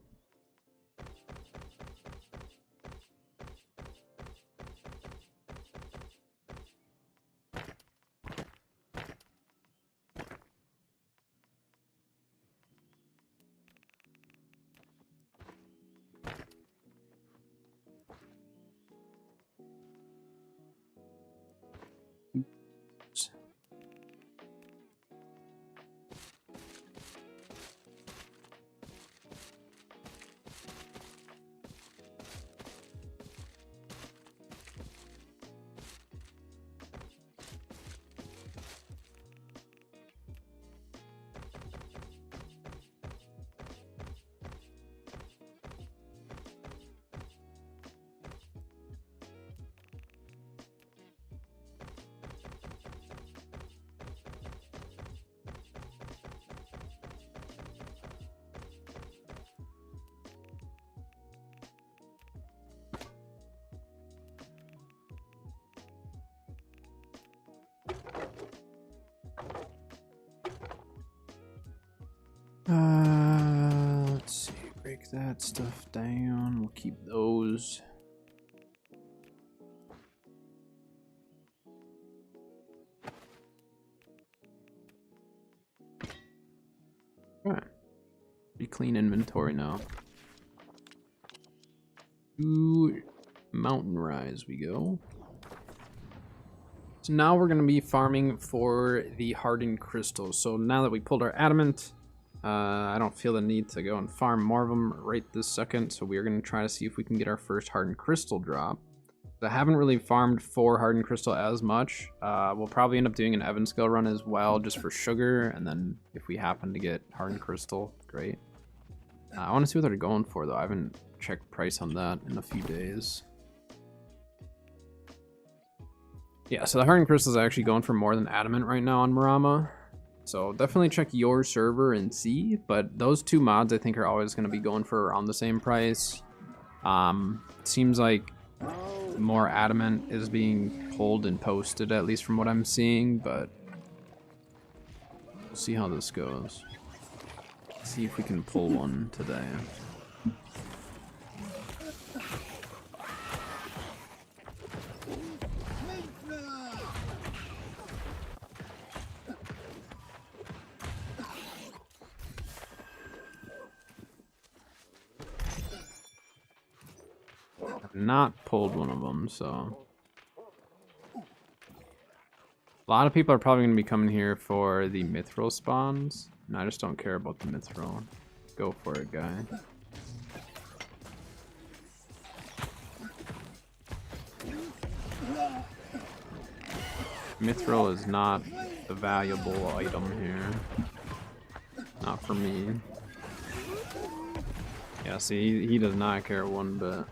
break that stuff down. We'll keep those. Alright. Pretty clean inventory now. To Mountain Rise we go. So now we're going to be farming for the hardened crystals. So now that we pulled our adamant, I don't feel the need to go and farm more of them right this second. So we are going to try to see if we can get our first hardened crystal drop. I haven't really farmed for hardened crystal as much. We'll probably end up doing an Evanscale run as well, just for sugar. And then if we happen to get hardened crystal, great. I want to see what they're going for though. I haven't checked price on that in a few days. Yeah, so the hardened crystal is actually going for more than adamant right now on Marama. So definitely check your server and see. But those two mods I think are always going to be going for around the same price. Seems like more adamant is being pulled and posted, at least from what I'm seeing. But we'll see how this goes. See if we can pull one today. I've not pulled one of them, so a lot of people are probably going to be coming here for the mithril spawns. And I just don't care about the mithril. Go for it, guy. Mithril is not a valuable item here. Not for me. Yeah, see, he does not care one bit.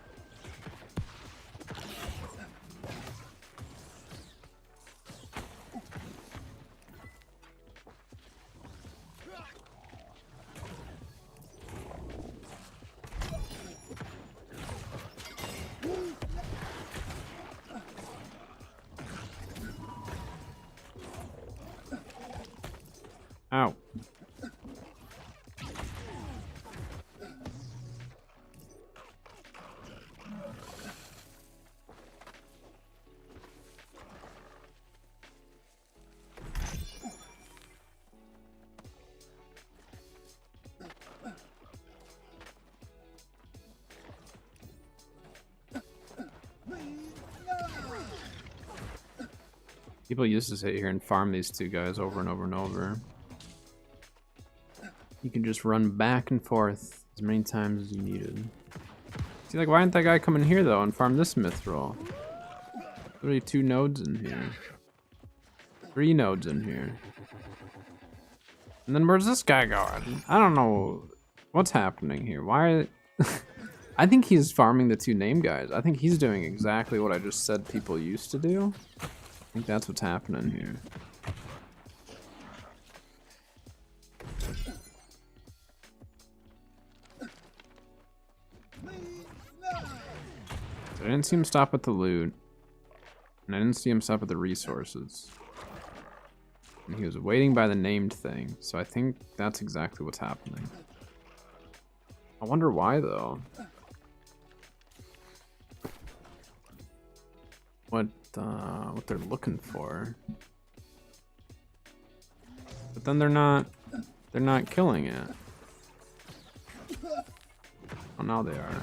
Ow. People used to sit here and farm these two guys over and over and over. You can just run back and forth as many times as you needed. See, like, why didn't that guy come in here, though, and farm this mithril? Literally 2 nodes in here. 3 nodes in here. And then where's this guy going? I don't know what's happening here. Why? I think he's farming the 2 name guys. I think he's doing exactly what I just said people used to do. I think that's what's happening here. I didn't see him stop at the loot, and I didn't see him stop at the resources. And he was waiting by the named thing, so I think that's exactly what's happening. I wonder why, though. What they're looking for. But then they're not killing it. Oh, now they are.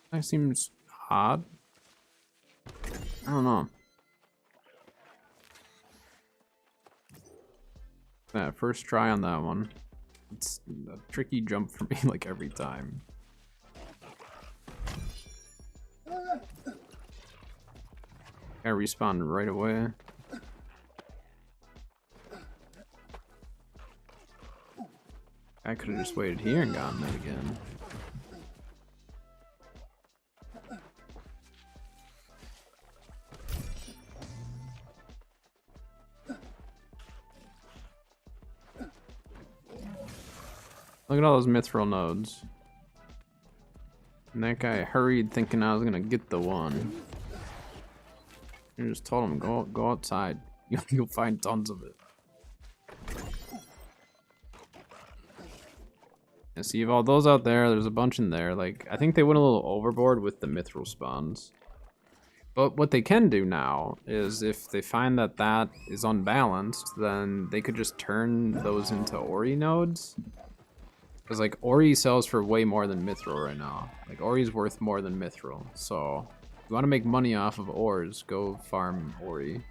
That seems odd. I don't know. That first try on that one. It's a tricky jump for me like every time. I respawn right away. I could have just waited here and gotten it again. Look at all those mithril nodes. And that guy hurried thinking I was gonna get the one. I just told him, go outside. You'll find tons of it. And see all those out there, there's a bunch in there. Like, I think they went a little overboard with the mithril spawns. But what they can do now is if they find that that is unbalanced, then they could just turn those into Ori nodes. Because, like, Ori sells for way more than Mithril right now. Like, Ori's worth more than Mithril. So, if you want to make money off of ores, go farm Ori.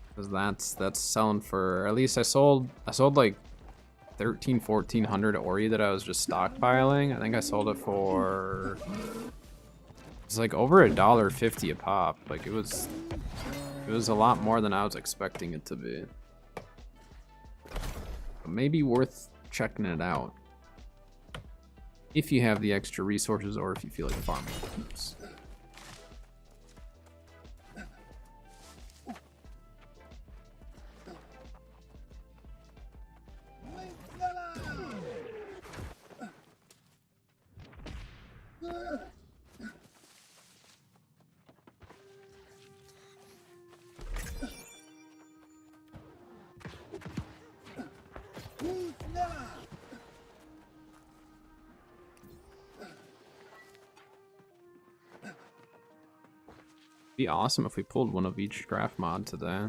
Because that's selling for... At least I sold like 1,400 Ori that I was just stockpiling. I think I sold it for... It's like over $1.50 a pop. Like, it was a lot more than I was expecting it to be. But maybe worth checking it out if you have the extra resources or if you feel like farming. Oops. Be awesome if we pulled one of each craft mod today.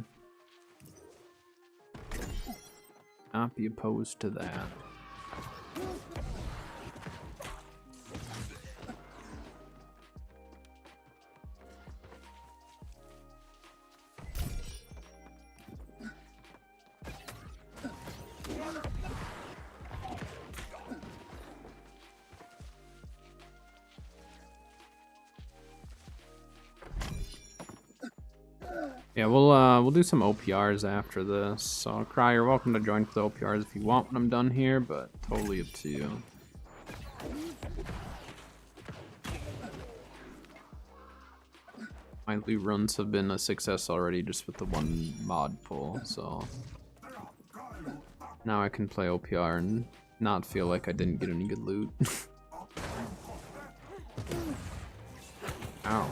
Not be opposed to that. Yeah, we'll do some OPRs after this. So, Cry, you're welcome to join for the OPRs if you want when I'm done here, but totally up to you. My loot runs have been a success already just with the one mod pull, so now I can play OPR and not feel like I didn't get any good loot. Ow.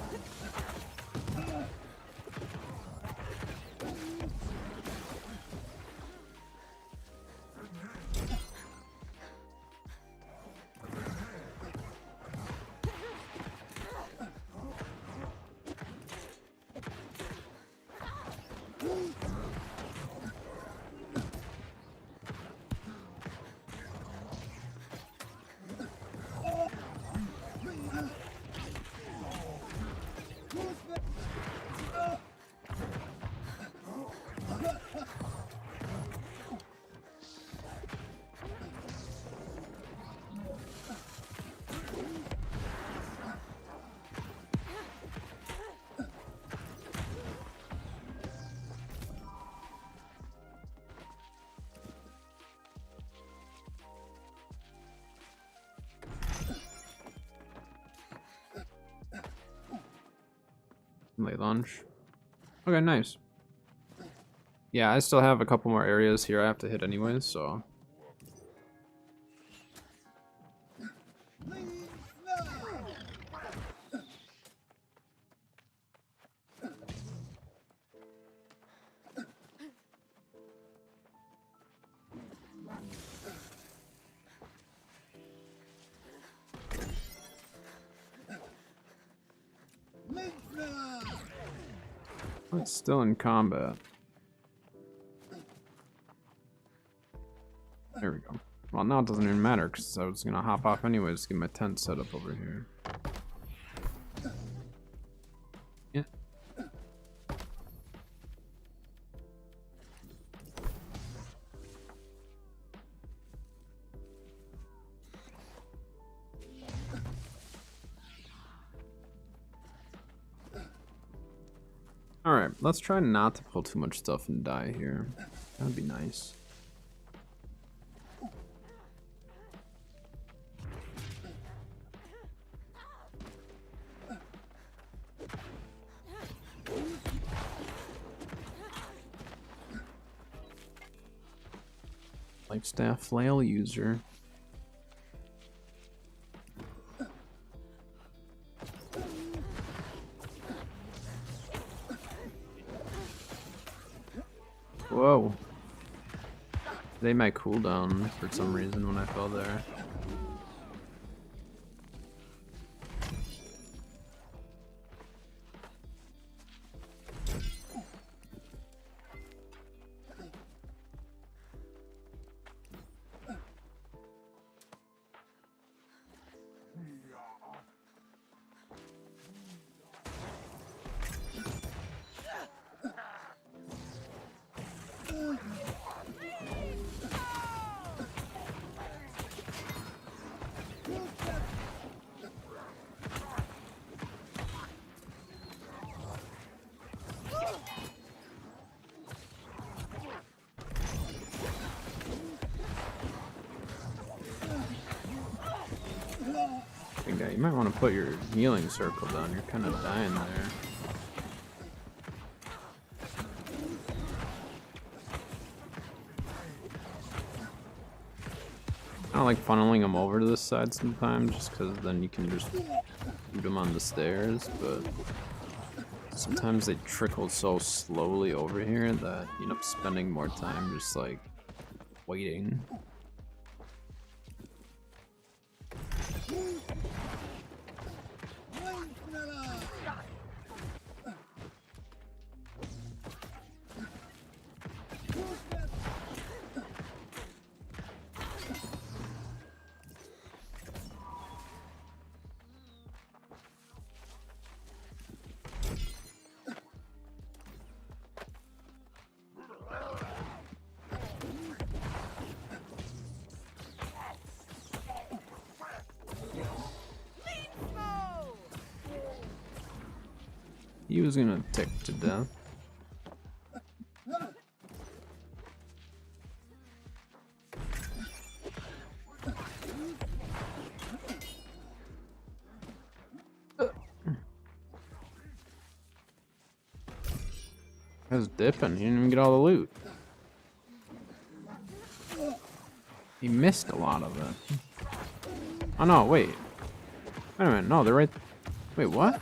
Late launch. Okay, nice. Yeah, I still have a couple more areas here I have to hit anyways, so. It's still in combat. There we go. Well, now it doesn't even matter because I was gonna hop off anyways to get my tent set up over here. Yeah. Alright, let's try not to pull too much stuff and die here. That'd be nice. Lifestaff flail user. They my cooldown for some reason when I fell there. Yeah, you might want to put your healing circle down. You're kind of dying there. I don't like funneling them over to this side sometimes, just because then you can just shoot them on the stairs, but sometimes they trickle so slowly over here that you end up spending more time just like waiting. He was gonna tick to death. I was dipping, he didn't even get all the loot. He missed a lot of it. Oh no, wait. Wait a minute, no, they're right. Wait, what?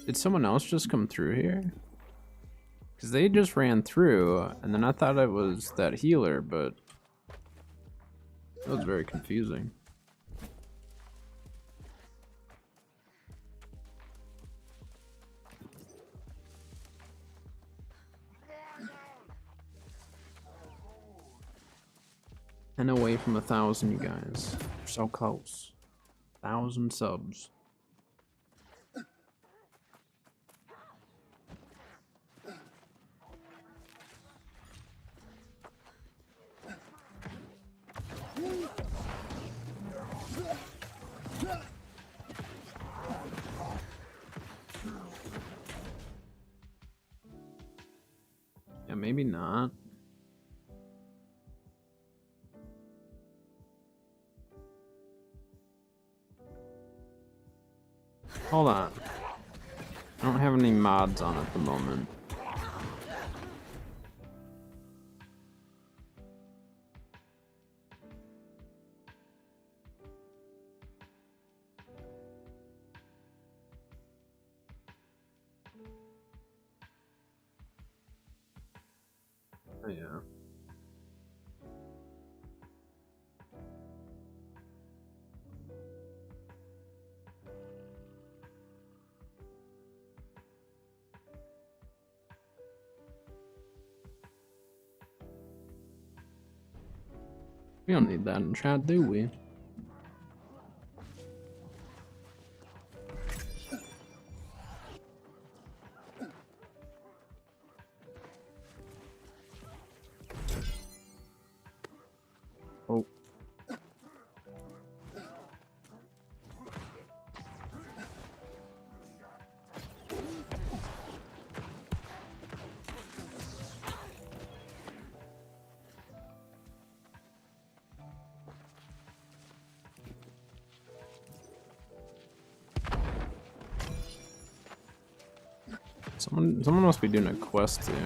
Did someone else just come through here? Because they just ran through, and then I thought it was that healer, but that was very confusing. And away from 1,000, you guys. We're so close. 1,000 subs. Yeah, maybe not. Hold on. I don't have any mods on at the moment. Oh, yeah. We don't need that in chat, do we? Oh. Someone must be doing a quest here.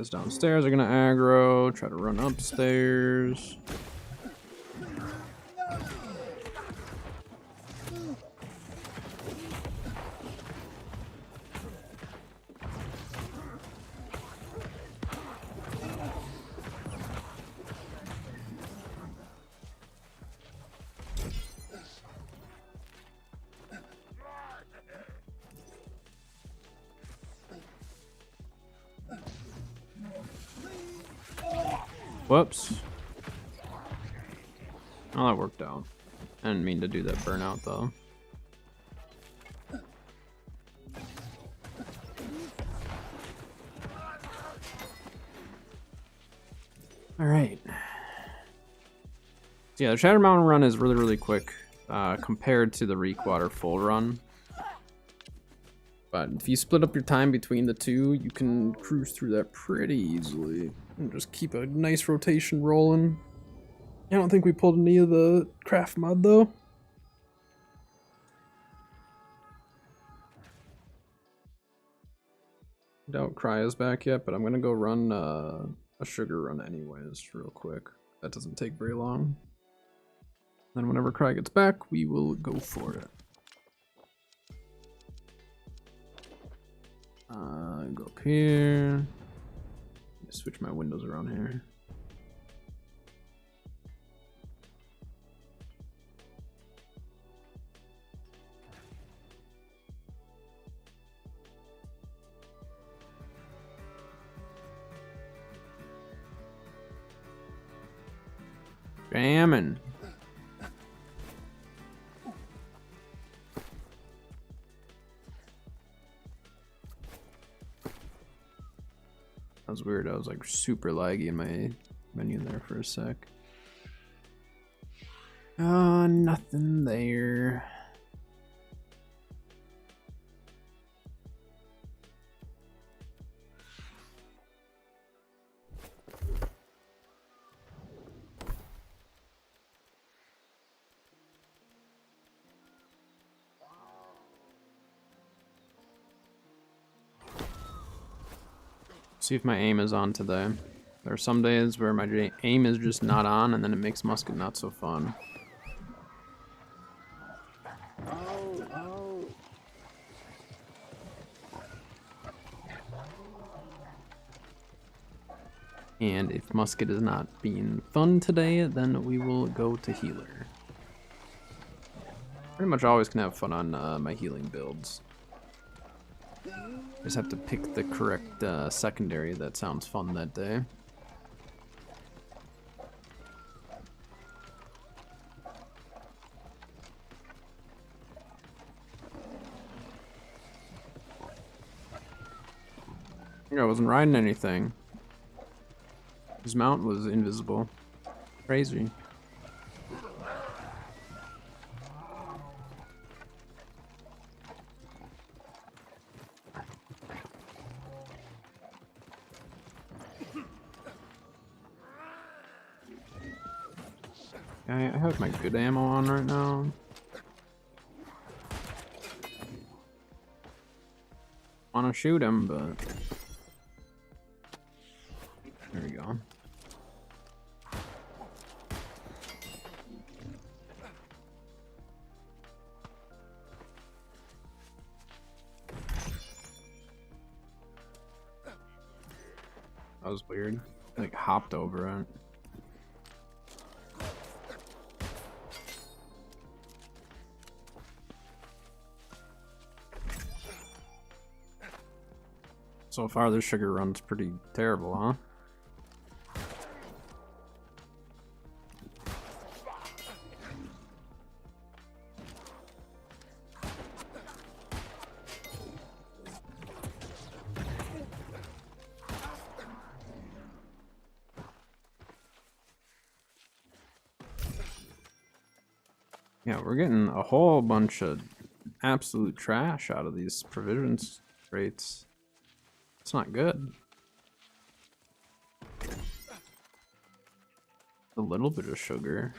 Guys downstairs are gonna aggro, try to run upstairs. Whoops. Oh, that worked out. I didn't mean to do that burnout though. Alright. So yeah, the Shattered Mountain run is really, really quick compared to the Reekwater full run. But if you split up your time between the two, you can cruise through that pretty easily. And just keep a nice rotation rolling. I don't think we pulled any of the craft mod though. Doubt Cry is back yet, but I'm gonna go run a sugar run anyways, real quick. That doesn't take very long. Then whenever Cry gets back, we will go for it. Go up here. Switch my windows around here. Jamming. That was weird. I was like super laggy in my menu there for a sec. Nothing there. See if my aim is on today. There are some days where my aim is just not on, and then it makes Musket not so fun. And if Musket is not being fun today, then we will go to healer. Pretty much always can have fun on my healing builds. Just have to pick the correct secondary that sounds fun that day. I wasn't riding anything. His mount was invisible. Crazy. I have my good ammo on right now. Wanna shoot him, but there we go. That was weird. Like hopped over it. So far, this sugar run's pretty terrible, huh? Yeah, we're getting a whole bunch of absolute trash out of these provisions rates. It's not good. A little bit of sugar.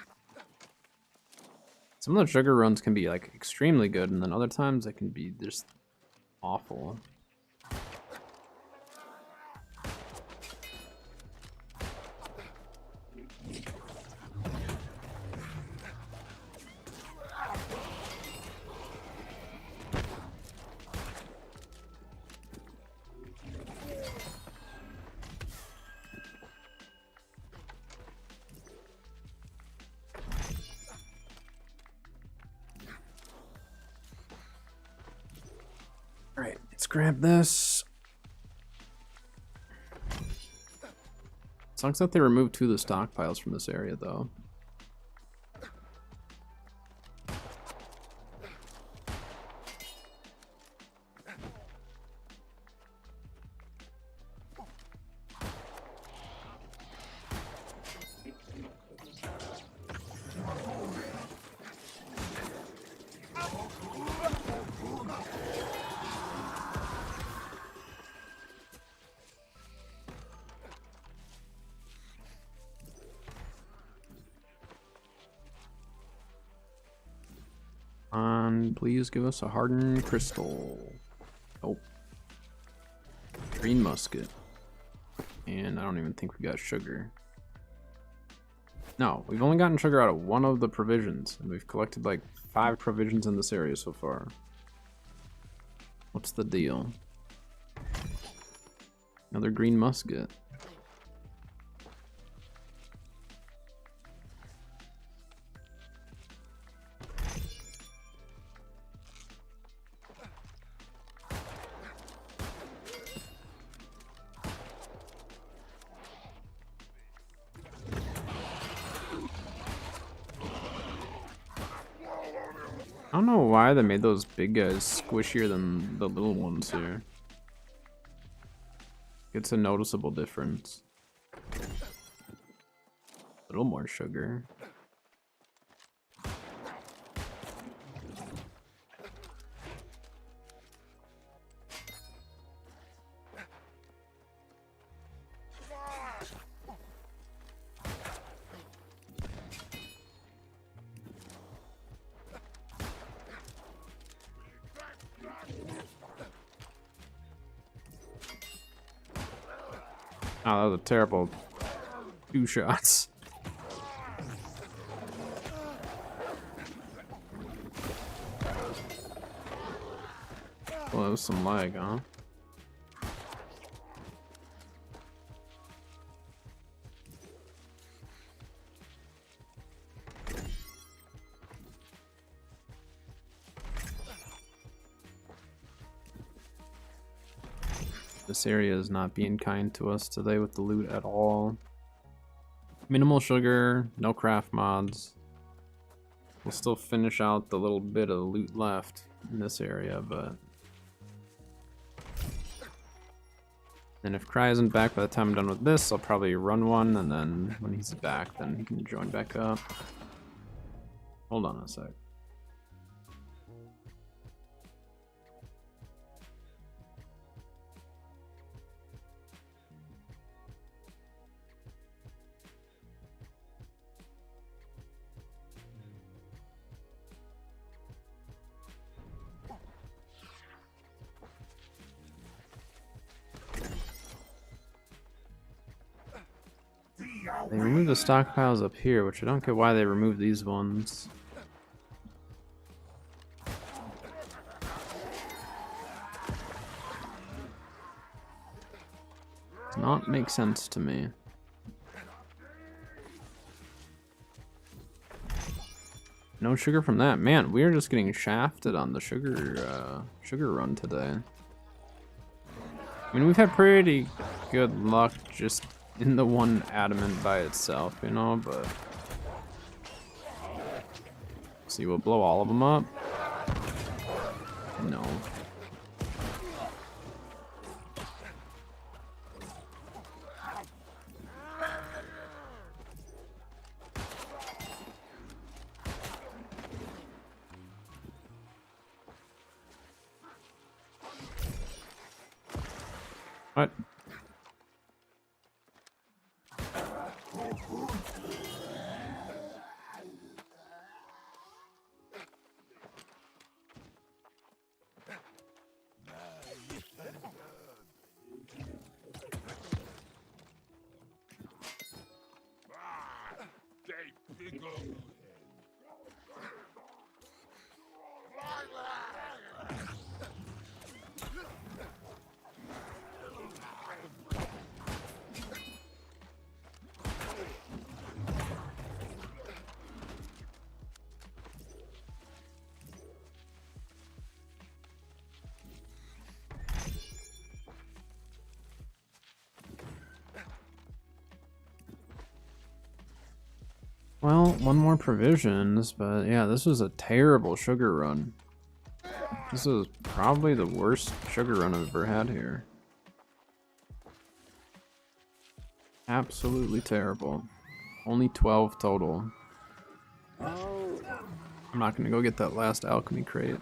Some of the sugar runs can be like extremely good, and then other times they can be just awful. Let's grab this. Sucks that they removed 2 of the stockpiles from this area, though. Please give us a hardened crystal. Oh. Green musket. And I don't even think we got sugar. No, we've only gotten sugar out of 1 of the provisions. And we've collected like 5 provisions in this area so far. What's the deal? Another green musket. I don't know why they made those big guys squishier than the little ones here. It's a noticeable difference. A little more sugar. Oh, that was a terrible 2 shots. Well, that was some lag, huh? This area is not being kind to us today with the loot at all. Minimal sugar, no craft mods. We'll still finish out the little bit of loot left in this area, but... And if Cry isn't back by the time I'm done with this, I'll probably run one, and then when he's back, then he can join back up. Hold on a sec. They removed the stockpiles up here, which I don't get why they removed these ones. Does not make sense to me. No sugar from that. Man, we're just getting shafted on the sugar run today. I mean, we've had pretty good luck just in the one adamant by itself, you know, but... See, we'll blow all of them up. No. What? Well, one more provisions, but yeah, this was a terrible sugar run. This is probably the worst sugar run I've ever had here. Absolutely terrible. Only 12 total. I'm not gonna go get that last alchemy crate.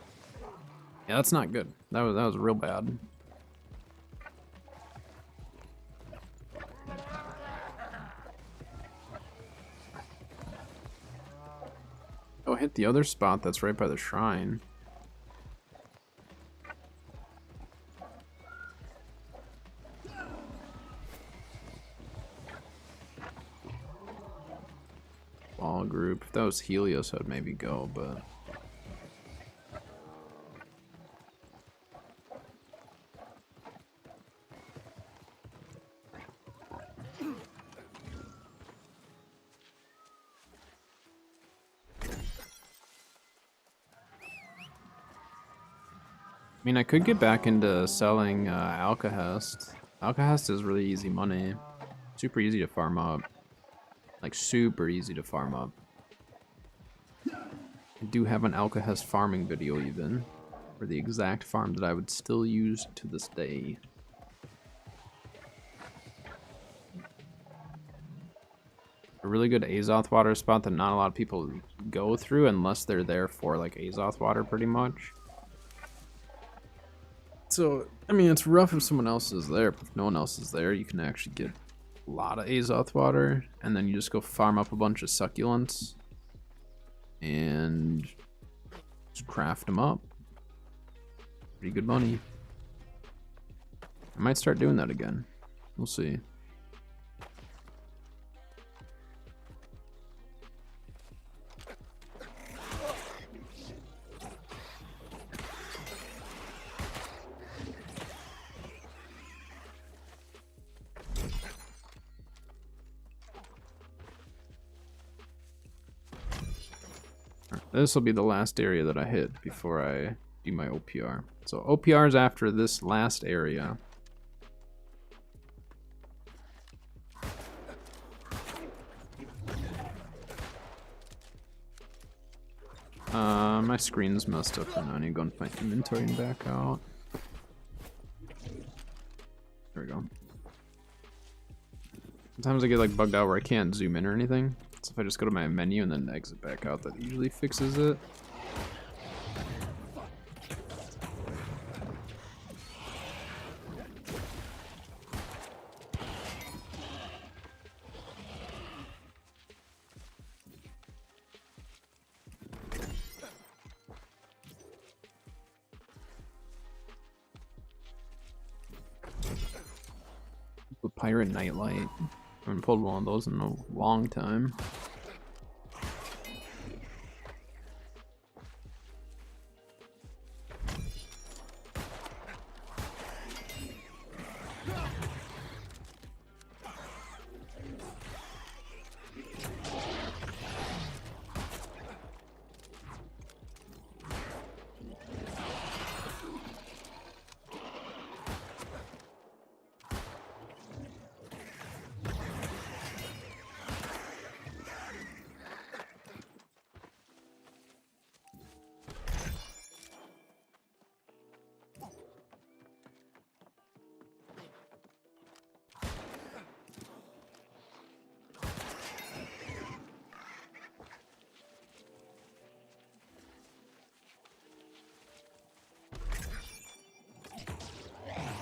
Yeah, that's not good. That was real bad. Oh, hit the other spot that's right by the shrine. Ball group. If that was Helios, I'd maybe go, but... I mean, I could get back into selling Alkahest. Alkahest is really easy money. Super easy to farm up. Like, super easy to farm up. I do have an Alkahest farming video even. For the exact farm that I would still use to this day. A really good Azoth water spot that not a lot of people go through unless they're there for like Azoth water pretty much. So, I mean, it's rough if someone else is there, but if no one else is there, you can actually get a lot of Azoth water, and then you just go farm up a bunch of succulents, and just craft them up. Pretty good money. I might start doing that again. We'll see. This will be the last area that I hit before I do my OPR. So OPR is after this last area. My screen's messed up and I need to go into my inventory and back out. There we go. Sometimes I get like bugged out where I can't zoom in or anything. So if I just go to my menu and then exit back out, that usually fixes it. The Pirate Nightlight. I haven't pulled one of those in a long time.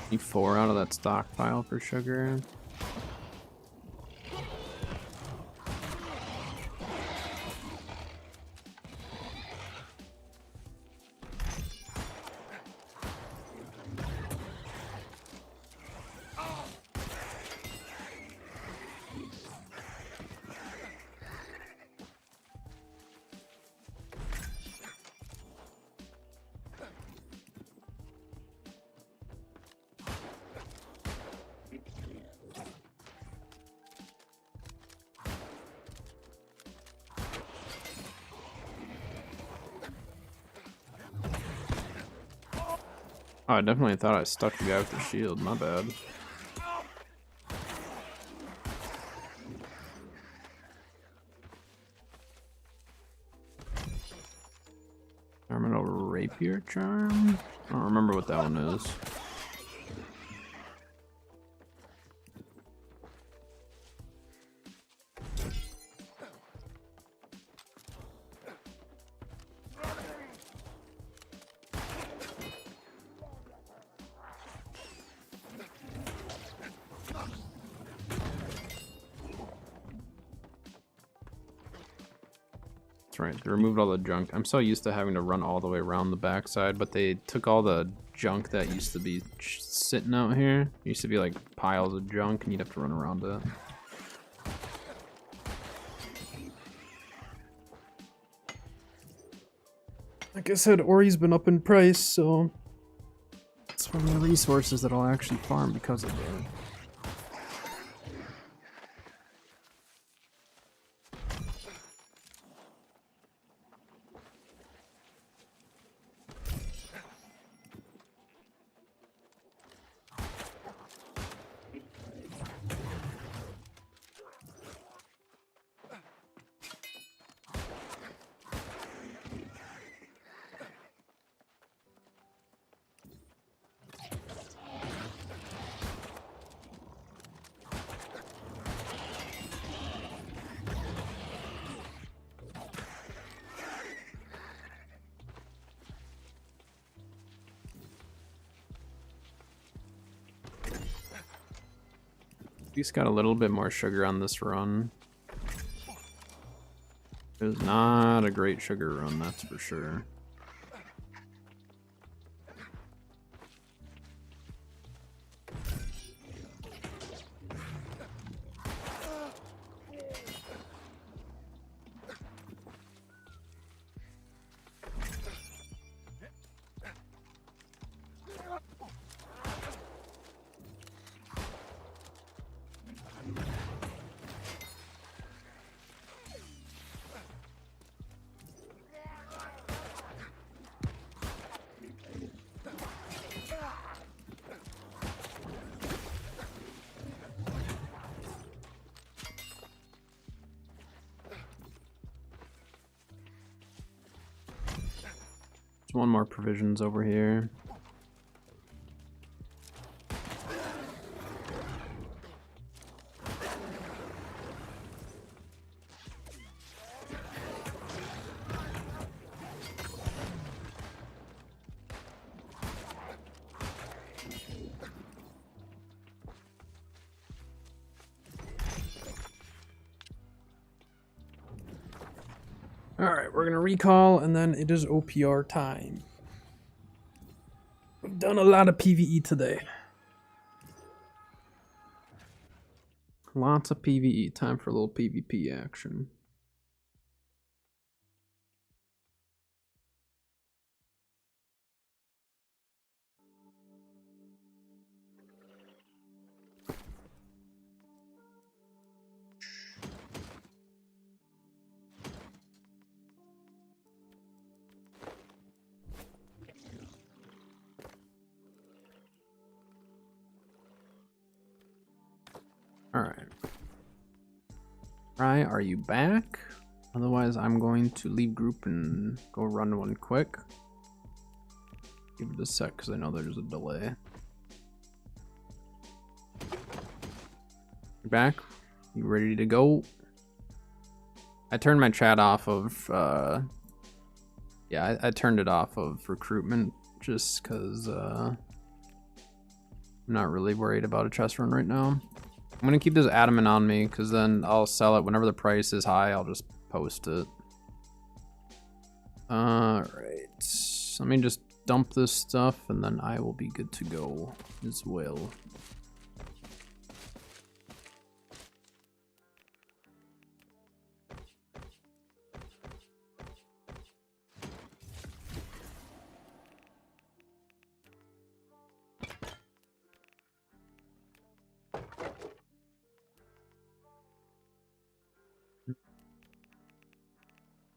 Need 4 out of that stockpile for sugar. Oh, I definitely thought I stuck the guy with the shield, my bad. Terminal Rapier Charm? I don't remember what that one is. Right, they removed all the junk. I'm so used to having to run all the way around the backside, but they took all the junk that used to be sitting out here. It used to be like piles of junk, and you'd have to run around it. Like I said, Ori's been up in price, so it's one of the resources that I'll actually farm because of it. At least got a little bit more sugar on this run. It was not a great sugar run, that's for sure. There's one more provisions over here. Alright, we're gonna recall, and then it is OPR time. We've done a lot of PvE today. Lots of PvE. Time for a little PvP action. Alright. Rye, are you back? Otherwise, I'm going to leave group and go run one quick. Give it a sec, because I know there's a delay. You back? You ready to go? I turned my chat off of, yeah, I turned it off of recruitment, just because, I'm not really worried about a chest run right now. I'm gonna keep this adamant on me, because then I'll sell it whenever the price is high. I'll just post it. Alright. Let me just dump this stuff, and then I will be good to go as well.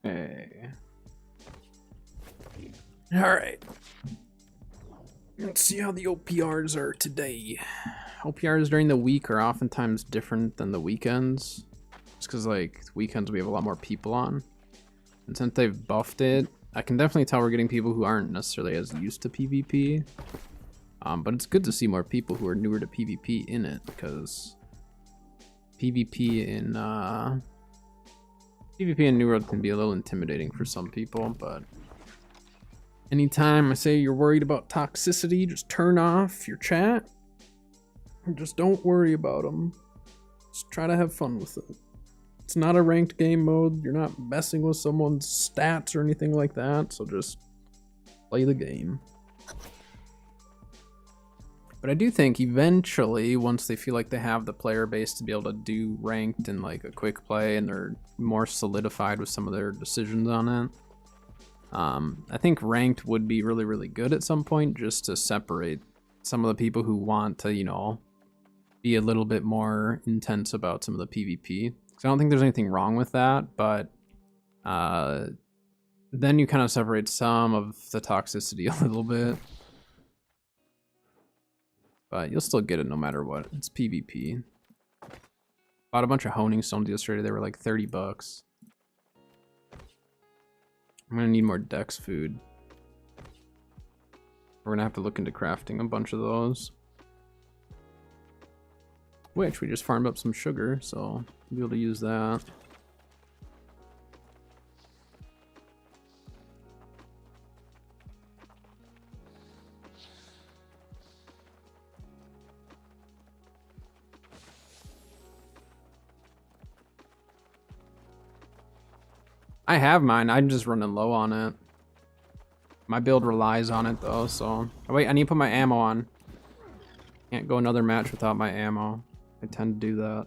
Okay. Alright. Let's see how the OPRs are today. OPRs during the week are oftentimes different than the weekends. Just because, like, weekends we have a lot more people on. And since they've buffed it, I can definitely tell we're getting people who aren't necessarily as used to PvP. But it's good to see more people who are newer to PvP in it, because PvP in New World can be a little intimidating for some people, but anytime I say you're worried about toxicity, just turn off your chat. Or just don't worry about them. Just try to have fun with it. It's not a ranked game mode. You're not messing with someone's stats or anything like that, so just play the game. But I do think eventually, once they feel like they have the player base to be able to do ranked and like a quick play, and they're more solidified with some of their decisions on it, I think ranked would be really, really good at some point, just to separate some of the people who want to, you know, be a little bit more intense about some of the PvP. So I don't think there's anything wrong with that, but then you kind of separate some of the toxicity a little bit. But you'll still get it no matter what. It's PvP. Bought a bunch of honing stones yesterday. They were like 30 bucks. I'm gonna need more dex food. We're gonna have to look into crafting a bunch of those. Which we just farmed up some sugar, so we'll be able to use that. I have mine, I'm just running low on it. My build relies on it though, so... Oh wait, I need to put my ammo on. Can't go another match without my ammo. I tend to do that.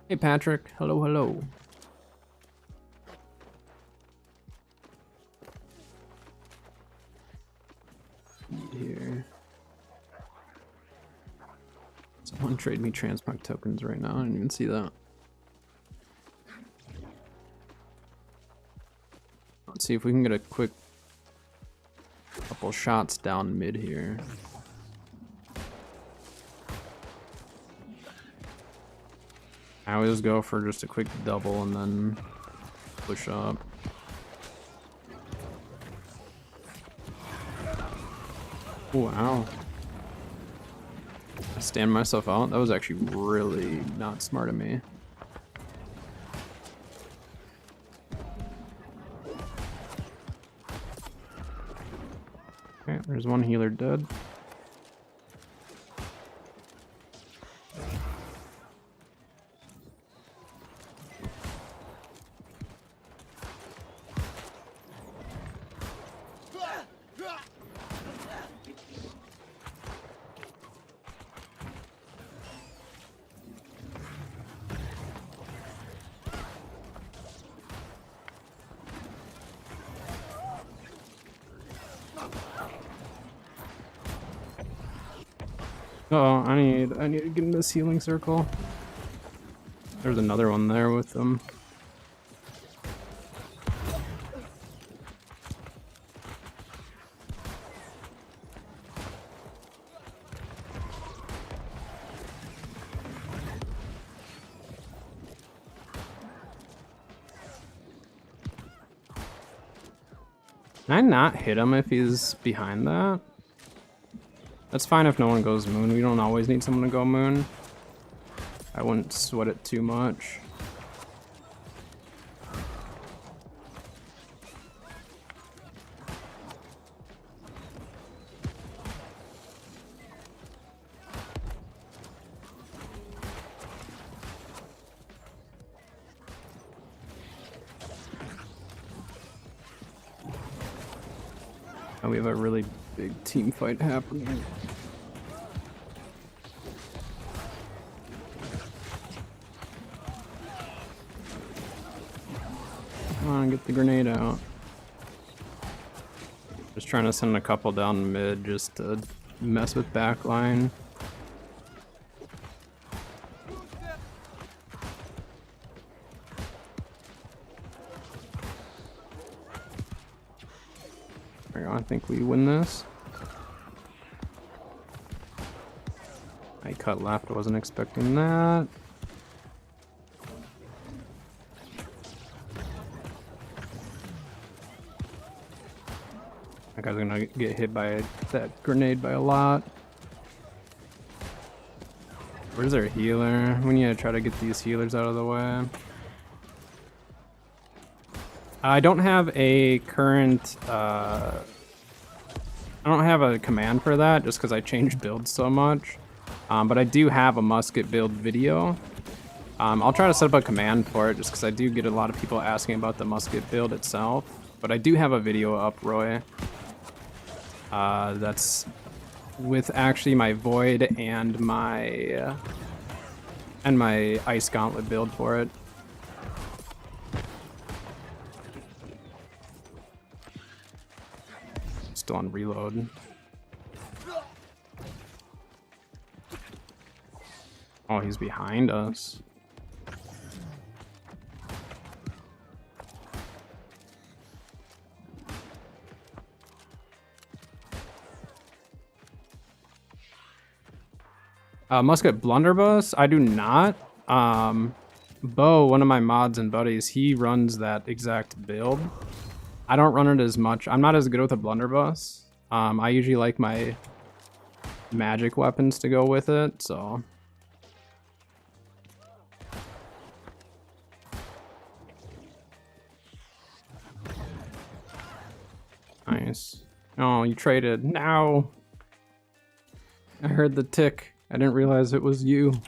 Hey Patrick, hello, hello. Here. Someone trade me transmog tokens right now. I didn't even see that. Let's see if we can get a quick couple shots down mid here. I always go for just a quick double and then push up. Wow. I stand myself out. That was actually really not smart of me. Okay, there's one healer dead. Uh-oh, I need to get in this healing circle. There's another one there with them. Can I not hit him if he's behind that? That's fine if no one goes moon. We don't always need someone to go moon. I wouldn't sweat it too much. And we have a really big team fight happening. Come on, get the grenade out. Just trying to send a couple down mid just to mess with backline. There we go, I think we win this. I cut left, I wasn't expecting that. That guy's gonna get hit by that grenade by a lot. Where's our healer? We need to try to get these healers out of the way. I don't have a current, I don't have a command for that just because I changed builds so much. But I do have a musket build video. I'll try to set up a command for it just because I do get a lot of people asking about the musket build itself. But I do have a video up, Roy. That's with actually my Void and my Ice Gauntlet build for it. Still on reload. Oh, he's behind us. Musket Blunderbuss? I do not. Bo, one of my mods and buddies, he runs that exact build. I don't run it as much. I'm not as good with a Blunderbuss. I usually like my magic weapons to go with it, so. Nice. Oh, you traded. No. I heard the tick. I didn't realize it was you.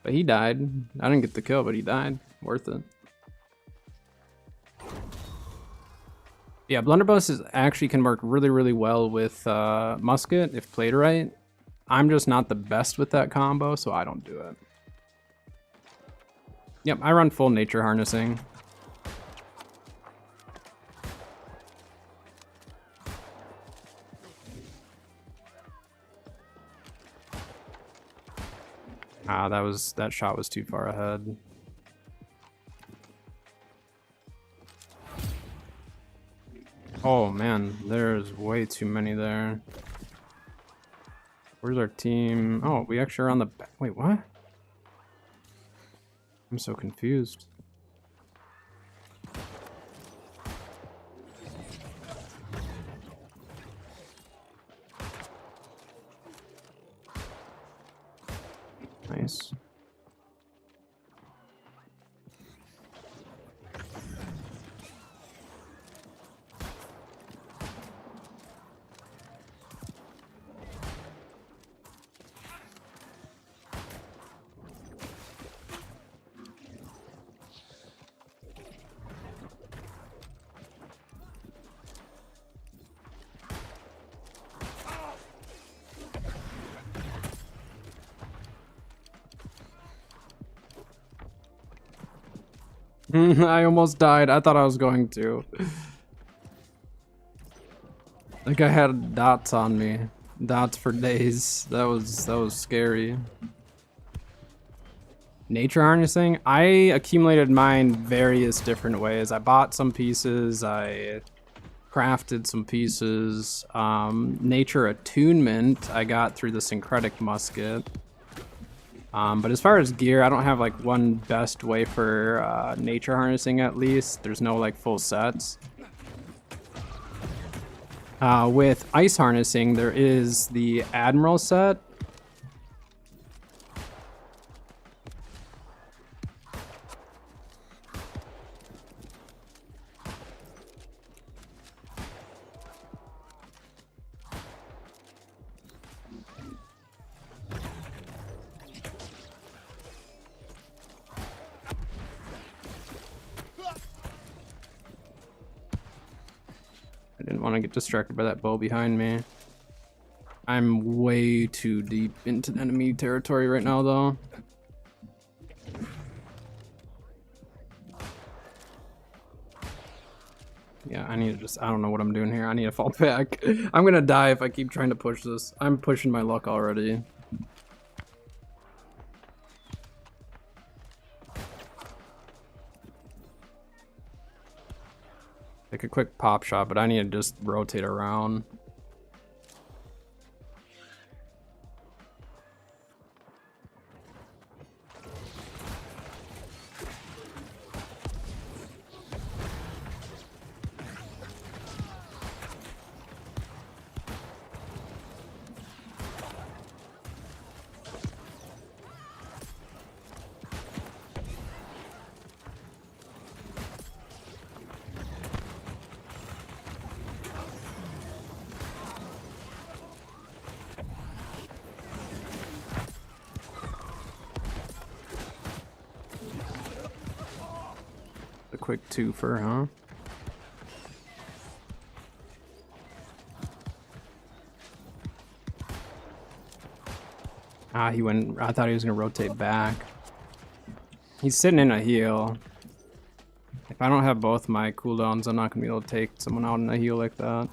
But he died. I didn't get the kill, but he died. Worth it. Yeah, Blunderbuss actually can work really, really well with musket if played right. I'm just not the best with that combo, so I don't do it. Yep, I run full nature harnessing. Ah, that shot was too far ahead. Oh man, there's way too many there. Where's our team? Oh, we actually are on the back. Wait, what? I'm so confused. Nice. I almost died. I thought I was going to. Like I had dots on me. Dots for days. That was scary. Nature harnessing? I accumulated mine various different ways. I bought some pieces. I crafted some pieces. Nature attunement I got through the syncretic musket. But as far as gear, I don't have like one best way for nature harnessing at least. There's no like full sets. With ice harnessing, there is the Admiral set. I didn't want to get distracted by that bow behind me. I'm way too deep into enemy territory right now, though. Yeah, I need to just, I don't know what I'm doing here. I need to fall back. I'm gonna die if I keep trying to push this. I'm pushing my luck already. Take a quick pop shot, but I need to just rotate around. A quick twofer, huh? Ah, he went. I thought he was gonna rotate back. He's sitting in a heal. If I don't have both my cooldowns, I'm not gonna be able to take someone out in a heal like that.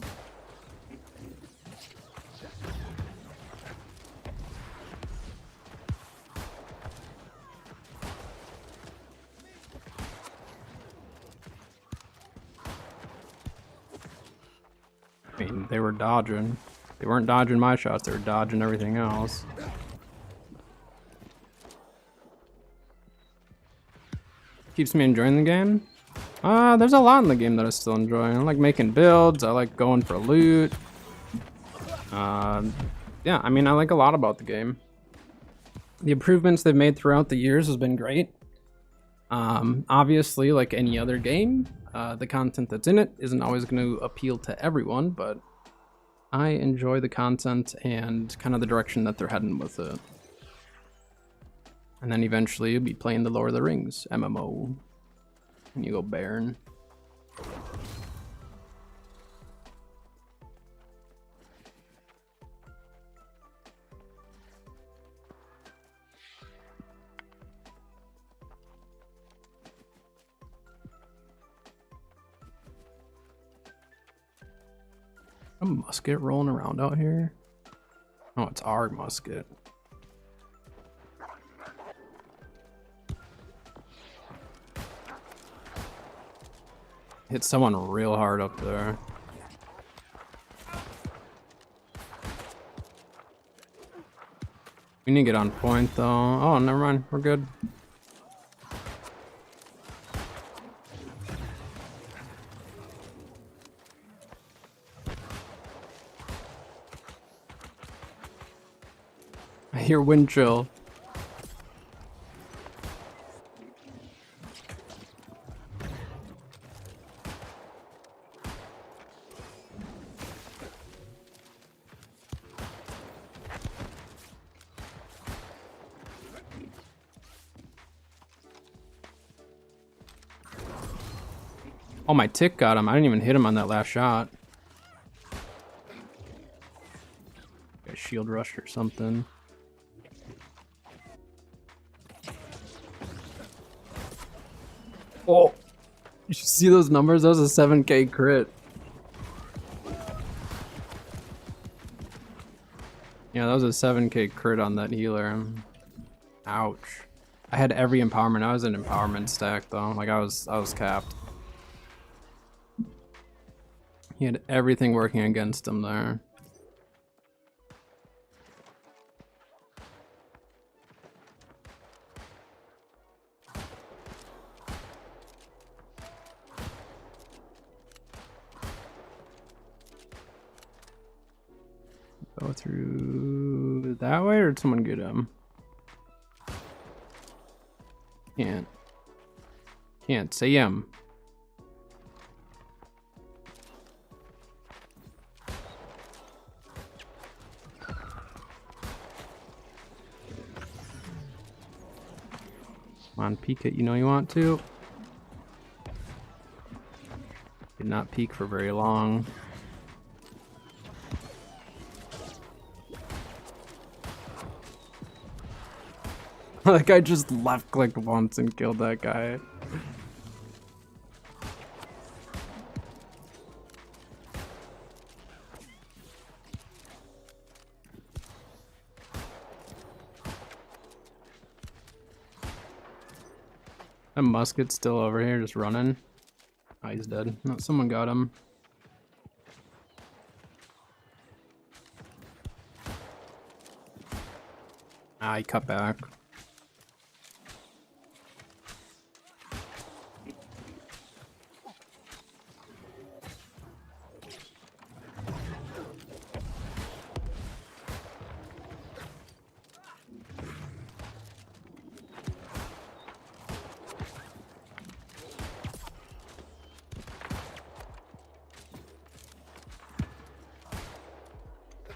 I mean, they were dodging. They weren't dodging my shots, they were dodging everything else. Keeps me enjoying the game. There's a lot in the game that I still enjoy. I like making builds, I like going for loot. Yeah, I mean, I like a lot about the game. The improvements they've made throughout the years has been great. Obviously, like any other game, the content that's in it isn't always going to appeal to everyone, but I enjoy the content and kind of the direction that they're heading with it. And then eventually you'll be playing the Lord of the Rings MMO. And you go Baron. A musket rolling around out here? Oh, it's our musket. Hit someone real hard up there. We need to get on point though. Oh, never mind. We're good. I hear wind chill. Oh, my tick got him. I didn't even hit him on that last shot. Got shield rush or something. Oh, you should see those numbers. That was a 7K crit. Yeah, that was a 7K crit on that healer. Ouch. I had every empowerment. I was in empowerment stack though. Like I was capped. He had everything working against him there. Go through that way, or did someone get him? Can't see him. Come on, peek it, you know you want to. Did not peek for very long. Like I just left clicked once and killed that guy. That musket's still over here just running. Oh, he's dead. No, someone got him. Ah, he cut back.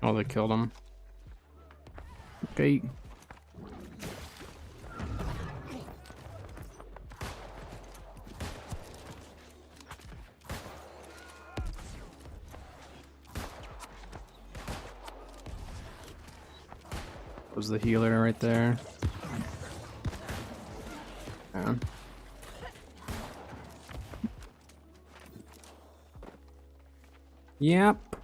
Oh, they killed him. Okay. Was the healer right there. Yeah. Yep.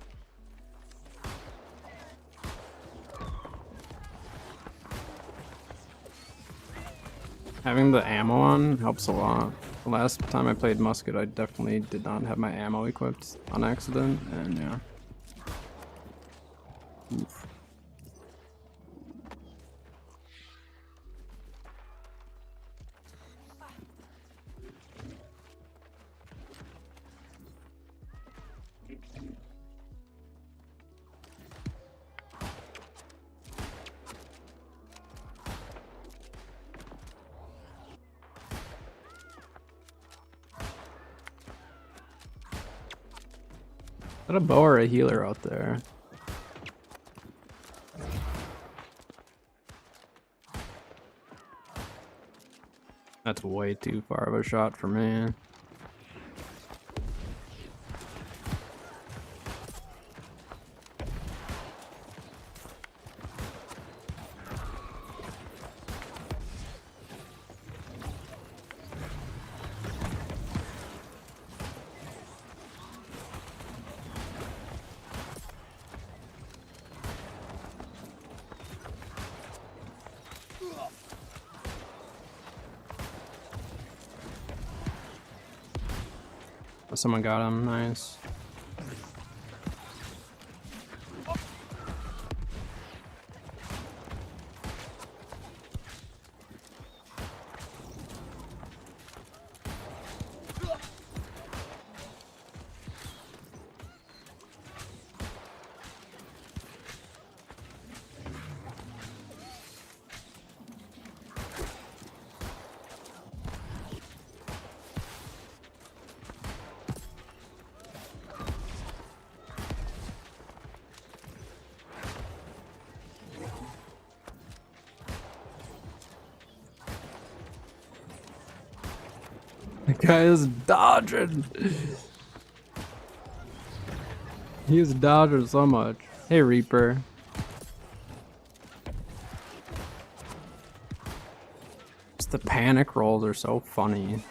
Having the ammo on helps a lot. The last time I played musket, I definitely did not have my ammo equipped on accident, and yeah. Oof. Is that a bow or a healer out there? That's way too far of a shot for me. Oh, someone got him, nice. The guy is dodging. He is dodging so much. Hey, Reaper. Just the panic rolls are so funny.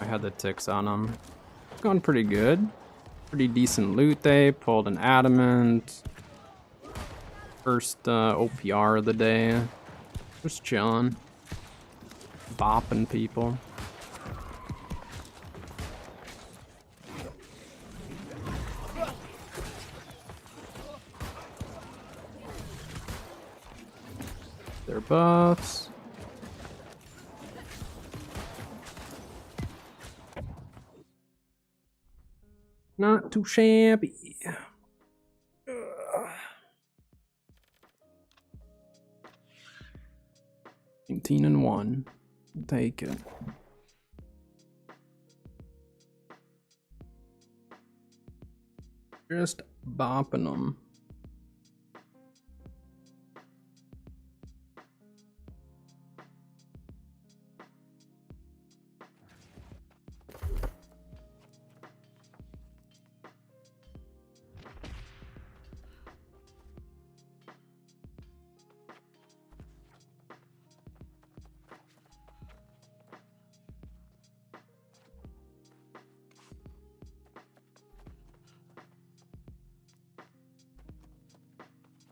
I had the ticks on him. Going pretty good. Pretty decent loot they pulled an adamant. First OPR of the day. Just chilling. Bopping people. Their buffs. Not too shabby. 19-1. Take it. Just bopping them.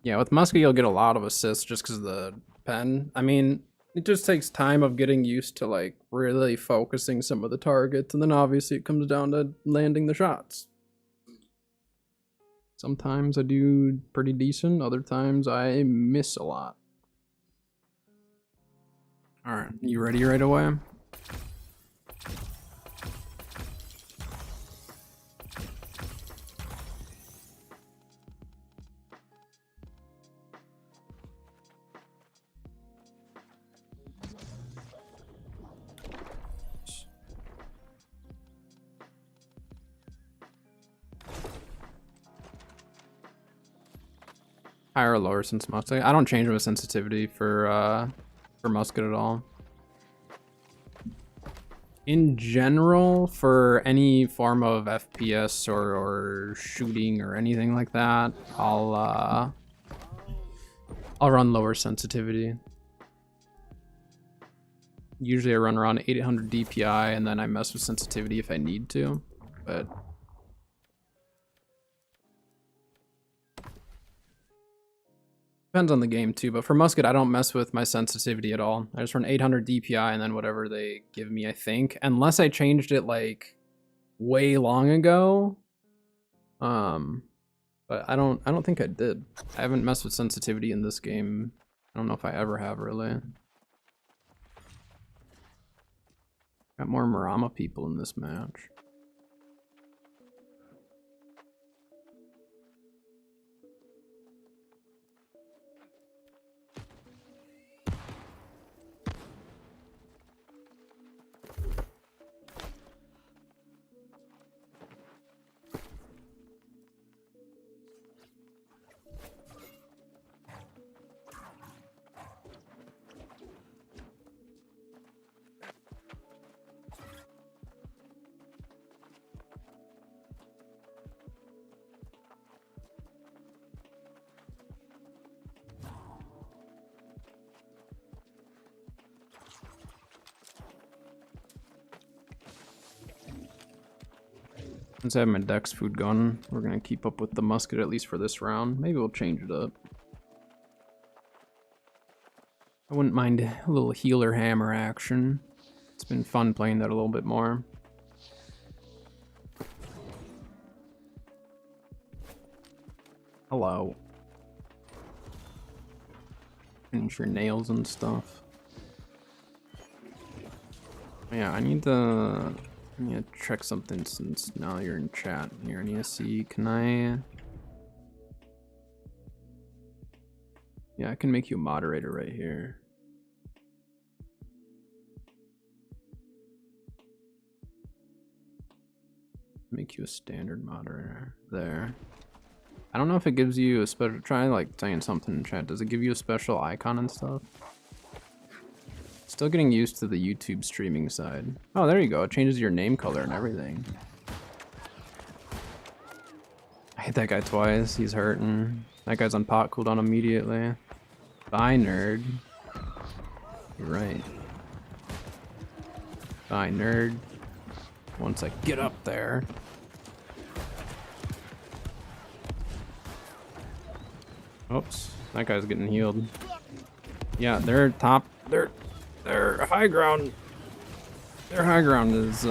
Yeah, with musket you'll get a lot of assists just because of the pen. I mean, it just takes time of getting used to like really focusing some of the targets, and then obviously it comes down to landing the shots. Sometimes I do pretty decent, other times I miss a lot. Alright, you ready right away? Higher or lower since musket? I don't change my sensitivity for musket at all. In general, for any form of FPS or shooting or anything like that, I'll run lower sensitivity. Usually I run around 800 DPI and then I mess with sensitivity if I need to, but depends on the game too. But for Musket, I don't mess with my sensitivity at all. I just run 800 DPI and then whatever they give me, I think, unless I changed it like way long ago. But I don't think I did. I haven't messed with sensitivity in this game. I don't know if I ever have really. Got more Murama people in this match. Since I have my Dex food going, we're gonna keep up with the Musket at least for this round. Maybe we'll change it up. I wouldn't mind a little healer hammer action. It's been fun playing that a little bit more. Hello. Finish your nails and stuff. Yeah, I need to check something since now you're in chat here. I need to see, can I... Yeah, I can make you a moderator right here. Make you a standard moderator there. I don't know if it gives you a special, try like saying something in chat. Does it give you a special icon and stuff? Still getting used to the YouTube streaming side. Oh, there you go. It changes your name color and everything. I hit that guy twice. He's hurting. That guy's on pot cooldown immediately. Bye, nerd. You're right. Bye, nerd. Once I get up there. Oops. That guy's getting healed. Yeah, they're top. Their high ground. Their high ground is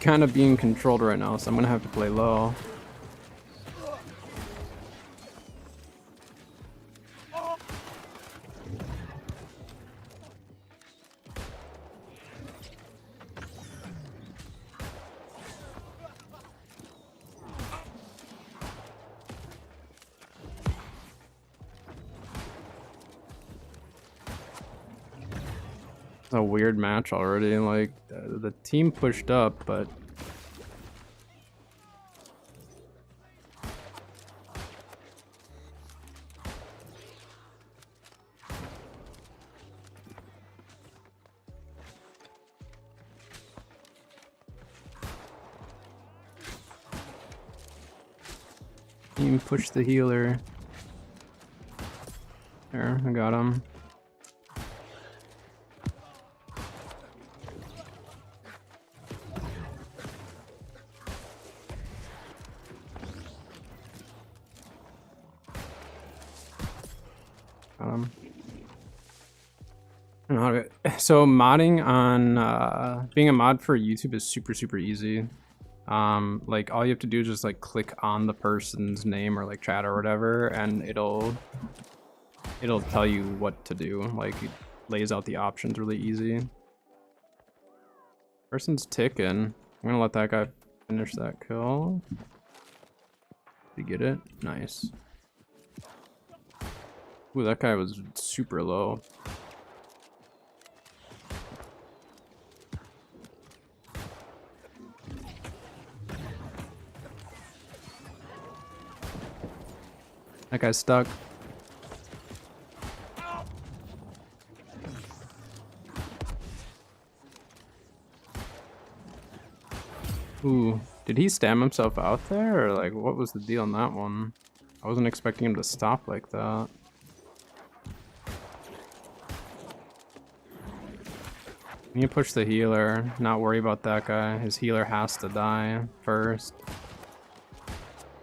kind of being controlled right now, so I'm gonna have to play low. A weird match already. Like the team pushed up, but team pushed the healer. There, I got him. So modding on being a mod for YouTube is super easy. Like all you have to do is just like click on the person's name or like chat or whatever, and it'll tell you what to do. Like it lays out the options really easy. Person's ticking. I'm gonna let that guy finish that kill. Did you get it? Nice. Ooh, that guy was super low. That guy's stuck. Ooh, did he stam himself out there, or like what was the deal on that one? I wasn't expecting him to stop like that. You push the healer, not worry about that guy. His healer has to die first.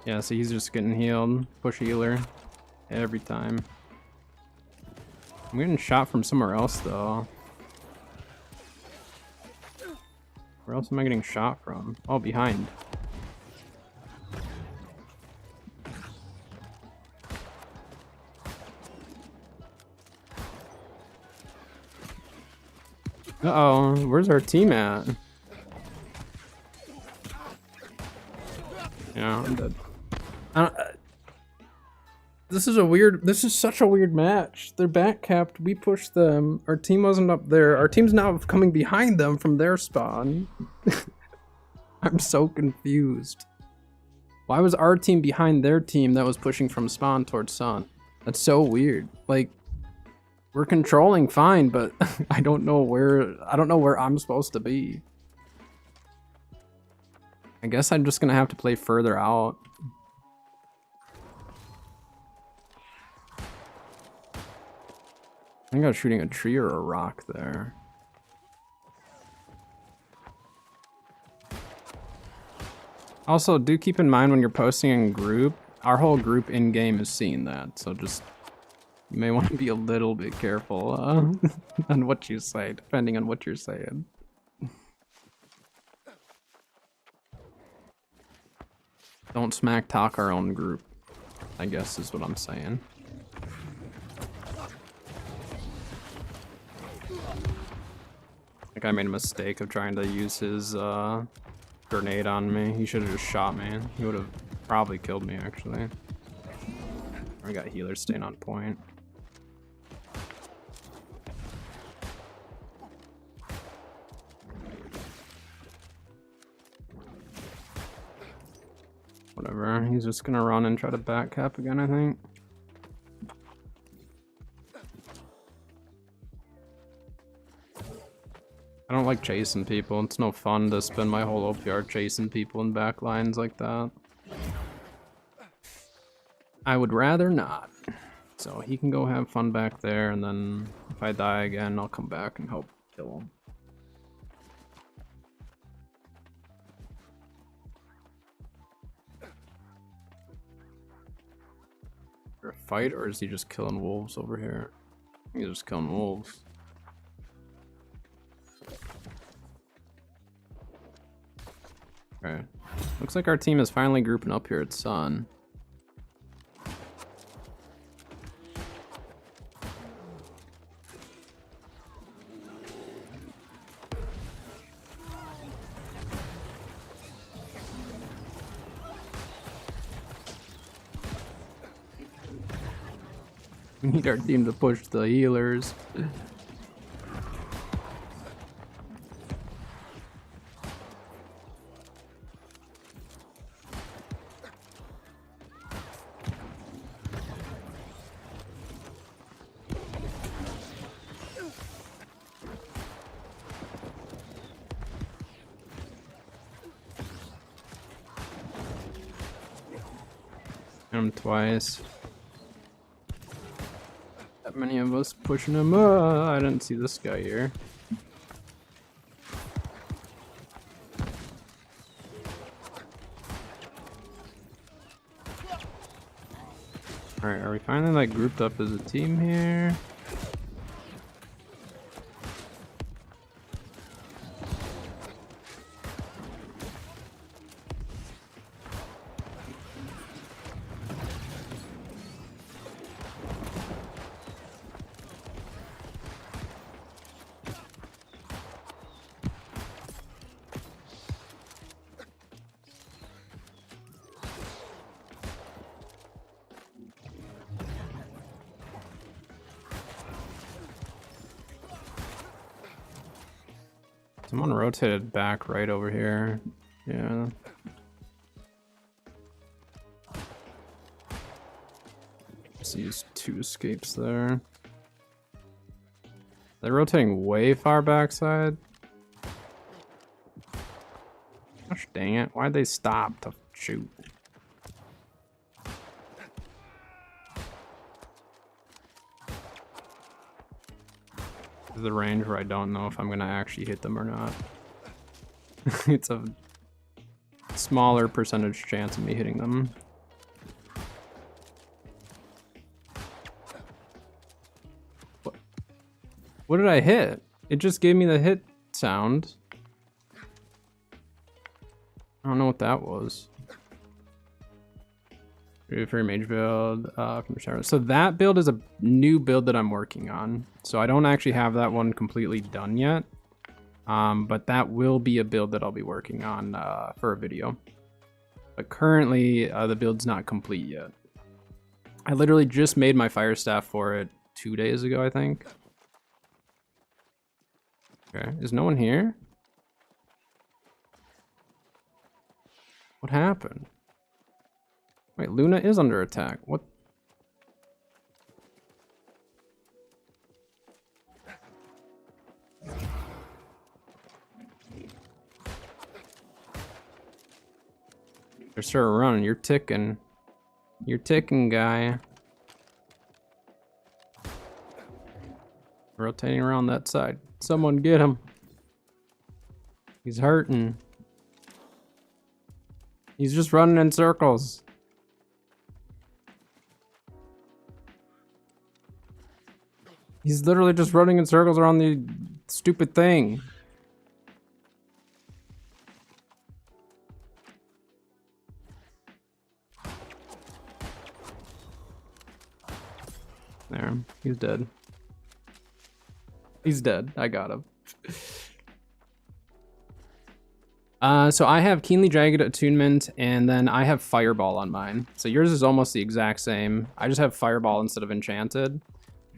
Yeah, so he's just getting healed. Push healer every time. I'm getting shot from somewhere else though. Where else am I getting shot from? Oh, behind. Uh-oh, where's our team at? Yeah, I'm dead. This is such a weird match. They're back capped, we pushed them. Our team wasn't up there. Our team's now coming behind them from their spawn. I'm so confused. Why was our team behind their team that was pushing from spawn towards sun? That's so weird. Like, we're controlling fine, but I don't know where I'm supposed to be. I guess I'm just gonna have to play further out. I think I was shooting a tree or a rock there. Also, do keep in mind when you're posting in group, our whole group in-game is seeing that, so just, you may want to be a little bit careful on what you say, depending on what you're saying. Don't smack talk our own group, I guess is what I'm saying. I think I made a mistake of trying to use his grenade on me. He should have just shot me. He would have probably killed me, actually. I got healers staying on point. Whatever, he's just gonna run and try to back cap again, I think. I don't like chasing people. It's no fun to spend my whole OPR chasing people in back lines like that. I would rather not. So he can go have fun back there, and then if I die again, I'll come back and help kill him. Is there a fight, or is he just killing wolves over here? He's just killing wolves. Okay. Looks like our team is finally grouping up here at Sun. We need our team to push the healers. Him twice. That many of us pushing him. I didn't see this guy here. Alright, are we finally like grouped up as a team here? Someone rotated back right over here. Yeah. Sees two escapes there. They're rotating way far backside. Gosh Dang it. Why'd they stop to shoot? This is the range where I don't know if I'm gonna actually hit them or not. It's a smaller percentage chance of me hitting them. What did I hit? It just gave me the hit sound. I don't know what that was. For mage build, so that build is a new build that I'm working on. So I don't actually have that one completely done yet. But that will be a build that I'll be working on for a video. But currently, the build's not complete yet. I literally just made my fire staff for it 2 days ago, I think. Okay, is no one here? What happened? Wait, Luna is under attack. What? Just start running. You're ticking. You're ticking, guy. Rotating around that side. Someone get him. He's hurting. He's just running in circles. He's literally just running in circles around the stupid thing. There, he's dead. He's dead. I got him. So I have Keenly Jagged attunement, and then I have Fireball on mine. So yours is almost the exact same. I just have Fireball instead of Enchanted.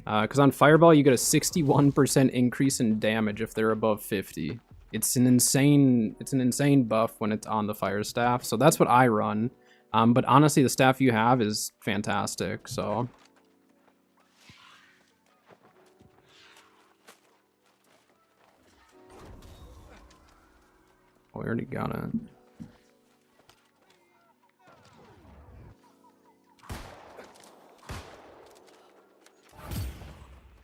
Because on Fireball, you get a 61% increase in damage if they're above 50. It's an insane buff when it's on the Fire Staff. So that's what I run. But honestly, the staff you have is fantastic. So. We already got it.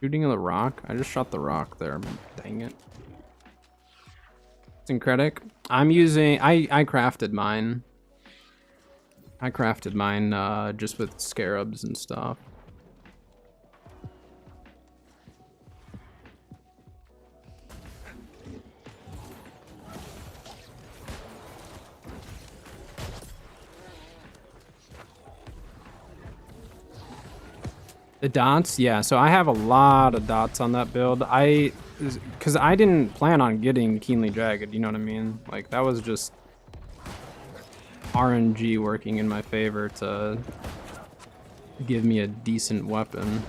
Shooting of the rock? I just shot the rock there. Dang it. Syncretic. I'm using... I crafted mine. I crafted mine just with scarabs and stuff. The dots, yeah, so I have a lot of dots on that build. Because I didn't plan on getting Keenly Jagged, you know what I mean? Like, that was just RNG working in my favor to give me a decent weapon.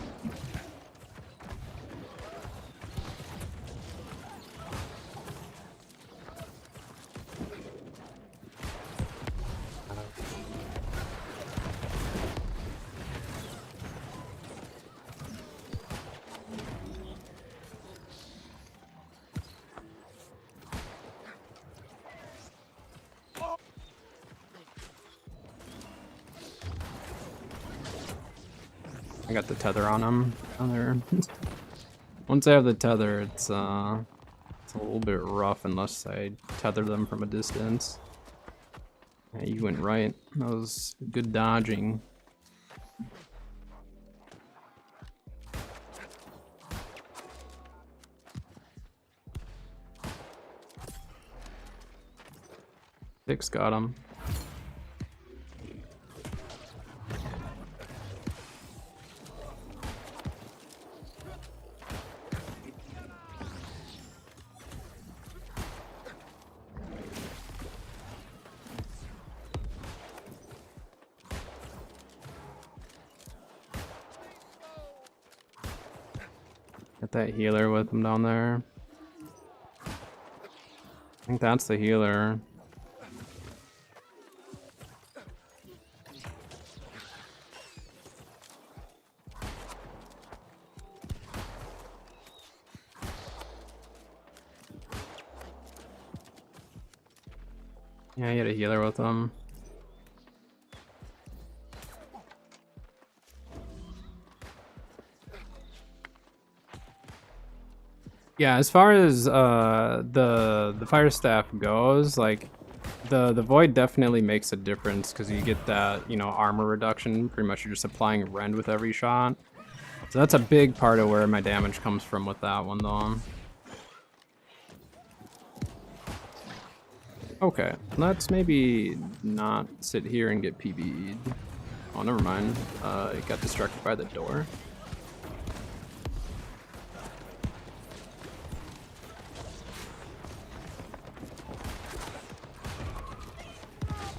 I got the tether on him down there. Once I have the tether, it's a little bit rough unless I tether them from a distance. Yeah, you went right. That was good dodging. Six got him. Get that healer with him down there. I think that's the healer. Yeah, he had a healer with him. Yeah, as far as the fire staff goes, like the void definitely makes a difference because you get that, you know, armor reduction. Pretty much you're just applying rend with every shot. So that's a big part of where my damage comes from with that one though. Okay, let's maybe not sit here and get PB'd. Oh, never mind. It got distracted by the door.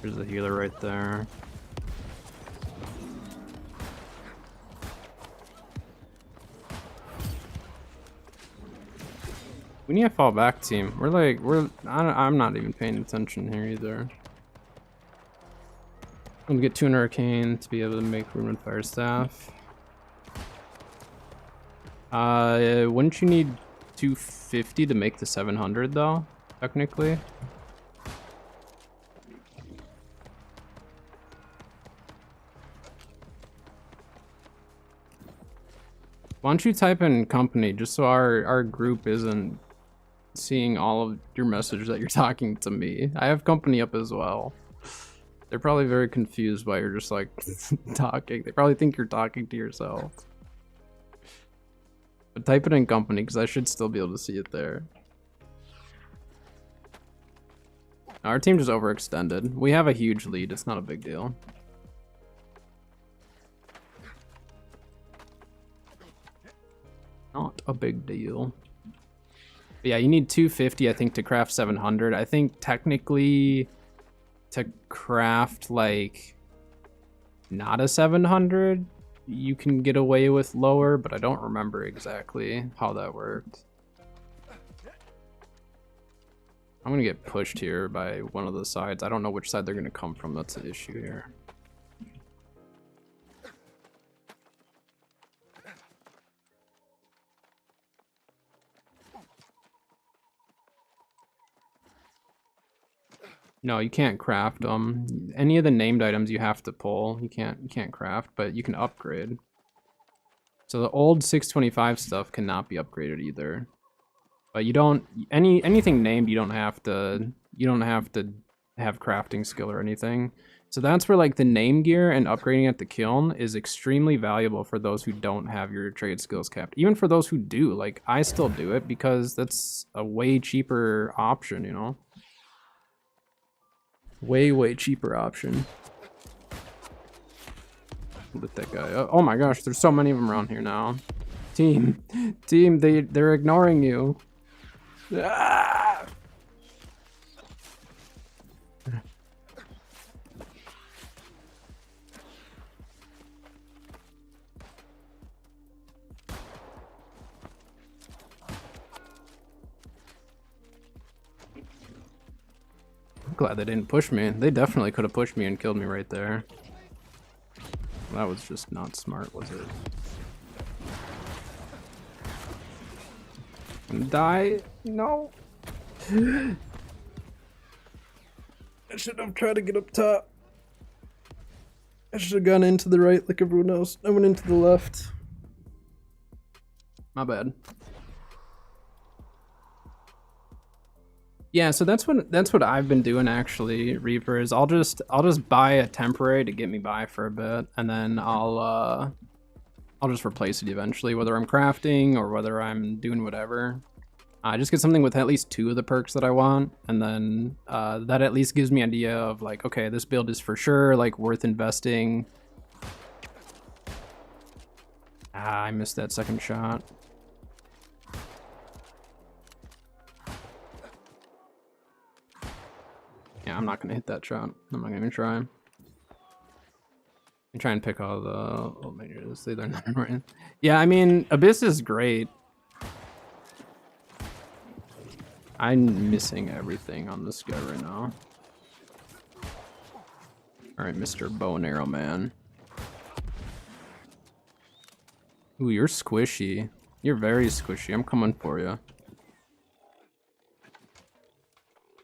There's the healer right there. We need to fall back, team. I'm not even paying attention here either. I'm gonna get 2 Arcane to be able to make Rune and Fire Staff. Wouldn't you need 250 to make the 700 though, technically? Why don't you type in company just so our group isn't seeing all of your message that you're talking to me. I have company up as well. They're probably very confused why you're just like talking. They probably think you're talking to yourself. But type it in company because I should still be able to see it there. Our team just overextended. We have a huge lead. It's not a big deal. Not a big deal. But yeah, you need 250, I think, to craft 700. I think technically to craft like not a 700, you can get away with lower, but I don't remember exactly how that worked. I'm gonna get pushed here by one of the sides. I don't know which side they're gonna come from. That's the issue here. No, you can't craft them. Any of the named items you have to pull. You can't craft, but you can upgrade. So the old 625 stuff cannot be upgraded either. But you don't anything named you don't have to have crafting skill or anything. So that's where like the name gear and upgrading at the kiln is extremely valuable for those who don't have your trade skills capped. Even for those who do, like I still do it because that's a way cheaper option, you know? Way cheaper option. Let that guy up. Oh my gosh, there's so many of them around here now. Team, they're ignoring you. Ah! Glad they didn't push me. They definitely could have pushed me and killed me right there. That was just not smart, was it? Die? No. I should have tried to get up top. I should have gone into the right like everyone else. I went into the left. My bad. Yeah, so that's what I've been doing actually, Reaper, is I'll just buy a temporary to get me by for a bit, and then I'll just replace it eventually, whether I'm crafting or whether I'm doing whatever. I just get something with at least 2 of the perks that I want, and then that at least gives me an idea of like, okay, this build is for sure like worth investing. I missed that second shot. Yeah, I'm not gonna hit that shot. I'm not gonna try. I'm try and pick all the old majors. They're not right. Yeah, I mean, Abyss is great. I'm missing everything on this guy right now. Alright, Mr. Bow and Arrow Man. Ooh, you're squishy. You're very squishy. I'm coming for you.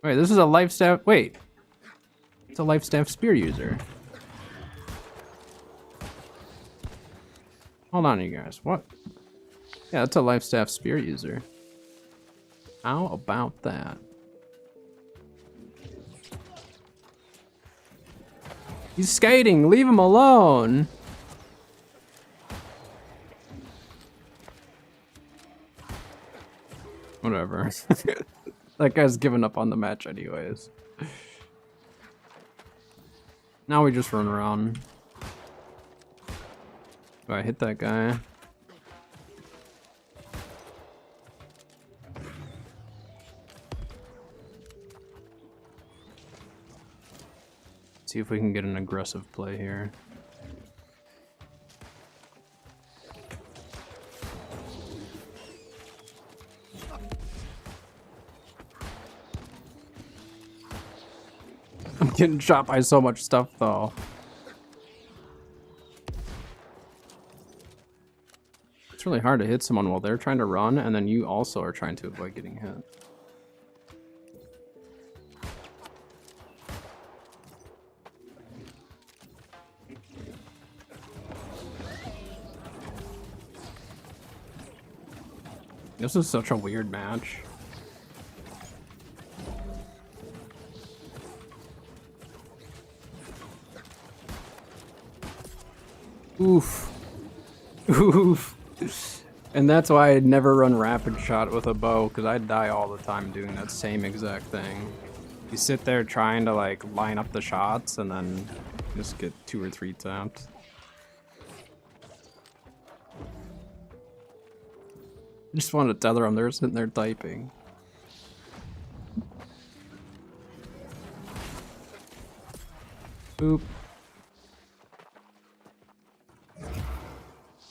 Wait, this is a life staff. Wait. It's a Lifestaff Spear user. Hold on, you guys. What? Yeah, that's a Lifestaff Spear user. How about that? He's skating. Leave him alone. Whatever. That guy's given up on the match anyways. Now we just run around. Do I hit that guy? See if we can get an aggressive play here. I'm getting shot by so much stuff though. It's really hard to hit someone while they're trying to run and then you also are trying to avoid getting hit. This is such a weird match. Oof. Oof. And that's why I'd never run rapid shot with a bow, because I'd die all the time doing that same exact thing. You sit there trying to like line up the shots and then just get 2 or 3 tapped. I just wanted to tether them, they're sitting there typing. Boop.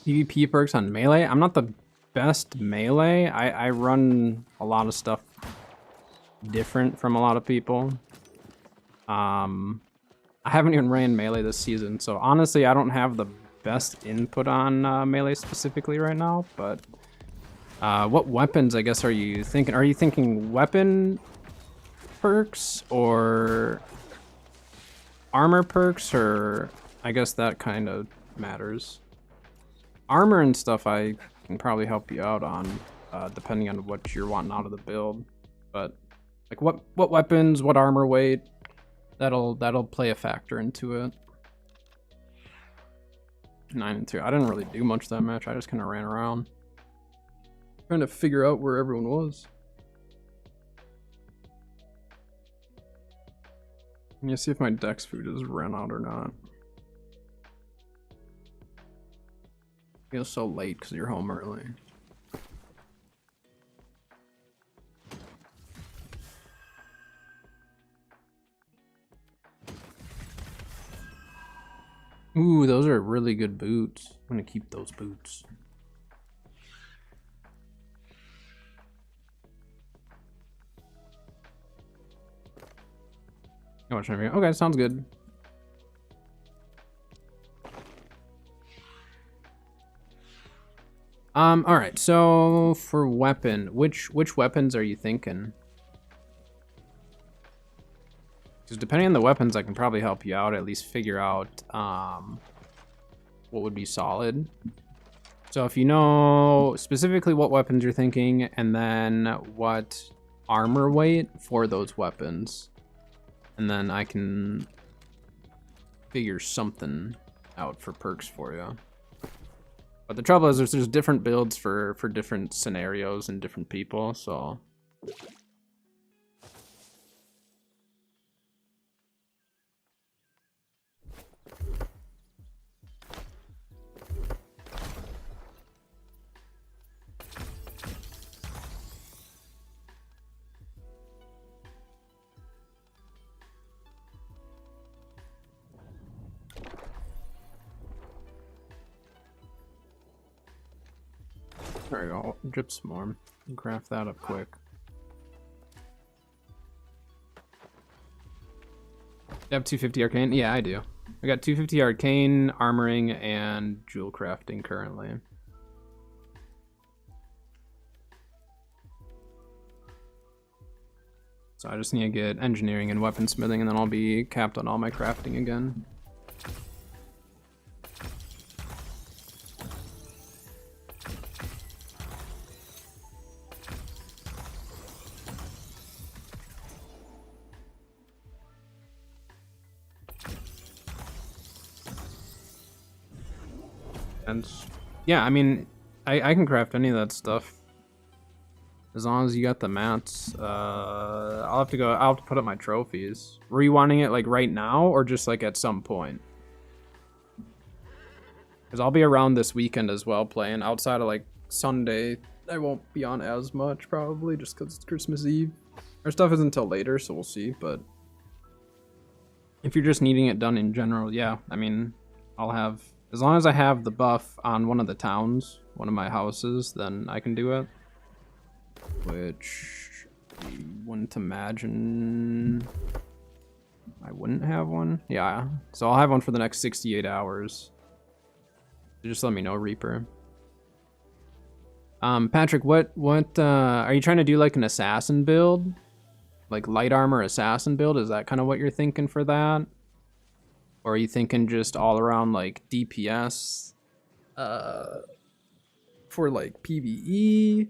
PvP perks on melee. I'm not the best melee. I run a lot of stuff different from a lot of people. I haven't even ran melee this season, so honestly I don't have the best input on melee specifically right now, but what weapons, I guess, are you thinking? Are you thinking weapon perks or armor perks, or I guess that kind of matters. Armor and stuff I can probably help you out on, depending on what you're wanting out of the build. But like what weapons, what armor weight, that'll play a factor into it. 9 and 2. I didn't really do much that match. I just kind of ran around trying to figure out where everyone was. Let me see if my dex food has run out or not. Feels so late because you're home early. Ooh, those are really good boots. I'm gonna keep those boots. Okay, sounds good. All right. So for weapon, which weapons are you thinking? Because depending on the weapons, I can probably help you out. At least figure out what would be solid. So if you know specifically what weapons you're thinking, and then what armor weight for those weapons, and then I can figure something out for perks for you. But the trouble is there's different builds for different scenarios and different people, so. There we go, Gypsum. Craft that up quick. You have 250 arcane? Yeah, I do. I got 250 arcane, armoring, and jewel crafting currently. So I just need to get engineering and weaponsmithing, and then I'll be capped on all my crafting again. And yeah, I mean, I can craft any of that stuff. As long as you got the mats. I'll have to put up my trophies. Were you wanting it like right now or just like at some point? Because I'll be around this weekend as well playing. Outside of like Sunday, I won't be on as much probably just because it's Christmas Eve. Our stuff isn't until later, so we'll see. But if you're just needing it done in general, yeah, I mean, I'll have, as long as I have the buff on one of the towns, one of my houses, then I can do it. Which I wouldn't imagine I wouldn't have one. Yeah, so I'll have one for the next 68 hours. Just let me know, Reaper. Patrick, what are you trying to do, like an assassin build? Like light armor assassin build? Is that kind of what you're thinking for that? Or are you thinking just all around like DPS for like PvE?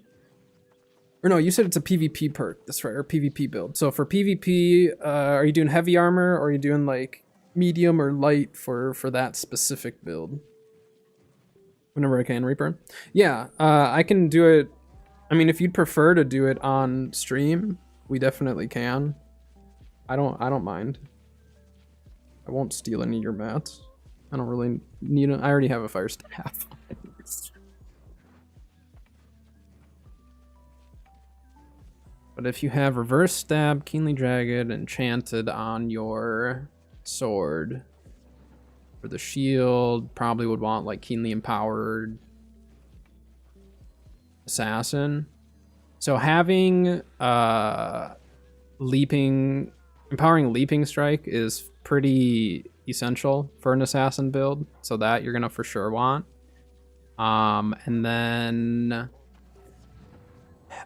Or no, you said it's a PvP perk, that's right, or PvP build. So for PvP, are you doing heavy armor, or are you doing like medium or light for that specific build? Whenever I can, Reaper. Yeah, I can do it. I mean, if you'd prefer to do it on stream, we definitely can. I don't mind. I won't steal any of your mats. I don't really need it. I already have a fire staff. But if you have reverse stab, keenly jagged, enchanted on your sword, for the shield, probably would want like keenly empowered assassin. So having empowering leaping strike is pretty essential for an assassin build. So that you're gonna for sure want. And then,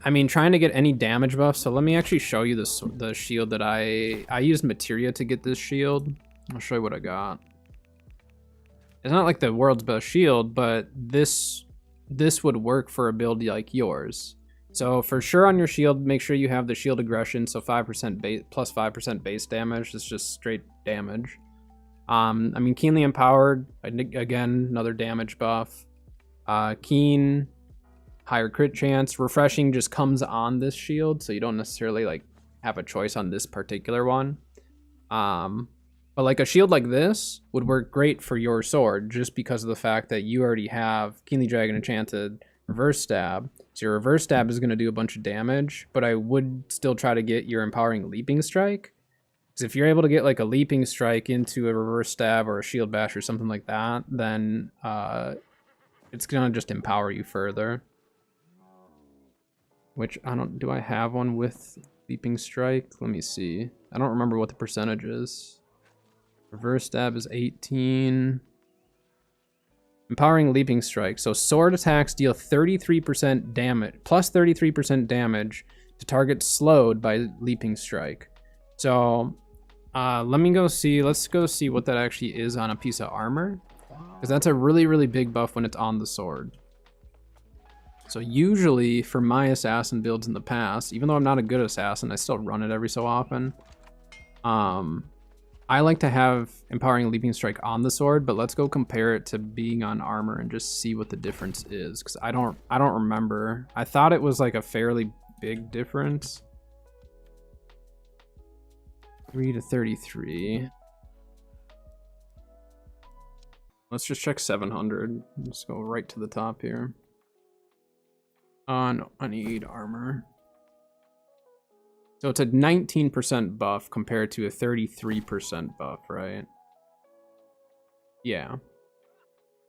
I mean, trying to get any damage buff. So let me actually show you the shield that I used materia to get this shield. I'll show you what I got. It's not like the world's best shield, but this would work for a build like yours. So for sure on your shield, make sure you have the shield aggression. So 5% base plus 5% base damage. It's just straight damage. I mean, keenly empowered, again, another damage buff. Keen, higher crit chance. Refreshing just comes on this shield, so you don't necessarily like have a choice on this particular one. But like a shield like this would work great for your sword just because of the fact that you already have keenly jagged enchanted reverse stab. So your reverse stab is going to do a bunch of damage, but I would still try to get your empowering leaping strike. Because if you're able to get like a leaping strike into a reverse stab or a shield bash or something like that, then it's going to just empower you further. Which, do I have one with leaping strike? Let me see. I don't remember what the percentage is. Reverse stab is 18. Empowering leaping strike. So sword attacks deal 33% damage, plus 33% damage to targets slowed by leaping strike. So let me go see, let's go see what that actually is on a piece of armor. Because that's a really, really big buff when it's on the sword. So usually for my assassin builds in the past, even though I'm not a good assassin, I still run it every so often. I like to have empowering leaping strike on the sword, but let's go compare it to being on armor and just see what the difference is, because I don't remember. I thought it was like a fairly big difference. 3 to 33. Let's just check 700. Let's go right to the top here. No, I need armor. So it's a 19% buff compared to a 33% buff, right? Yeah.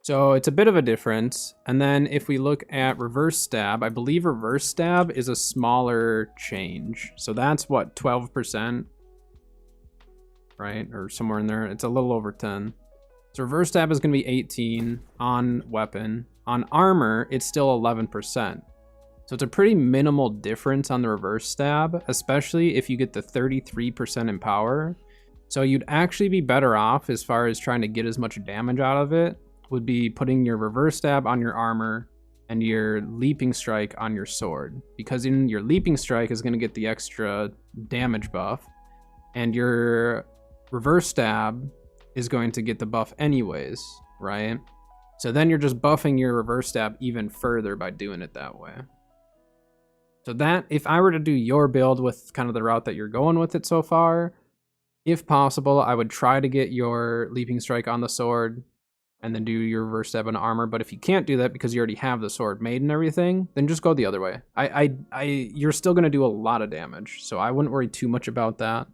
So it's a bit of a difference. And then if we look at reverse stab, I believe reverse stab is a smaller change. So that's what, 12%? Right? Or somewhere in there. It's a little over 10. So reverse stab is going to be 18 on weapon. On armor, it's still 11%. So it's a pretty minimal difference on the reverse stab, especially if you get the 33% in power. So you'd actually be better off as far as trying to get as much damage out of it, would be putting your reverse stab on your armor and your leaping strike on your sword. Because in your leaping strike is gonna get the extra damage buff, and your reverse stab is going to get the buff anyways, right? So then you're just buffing your reverse stab even further by doing it that way. So that, if I were to do your build with kind of the route that you're going with it so far, if possible, I would try to get your leaping strike on the sword and then do your reverse stab on armor. But if you can't do that because you already have the sword made and everything, then just go the other way. You're still going to do a lot of damage, so I wouldn't worry too much about that.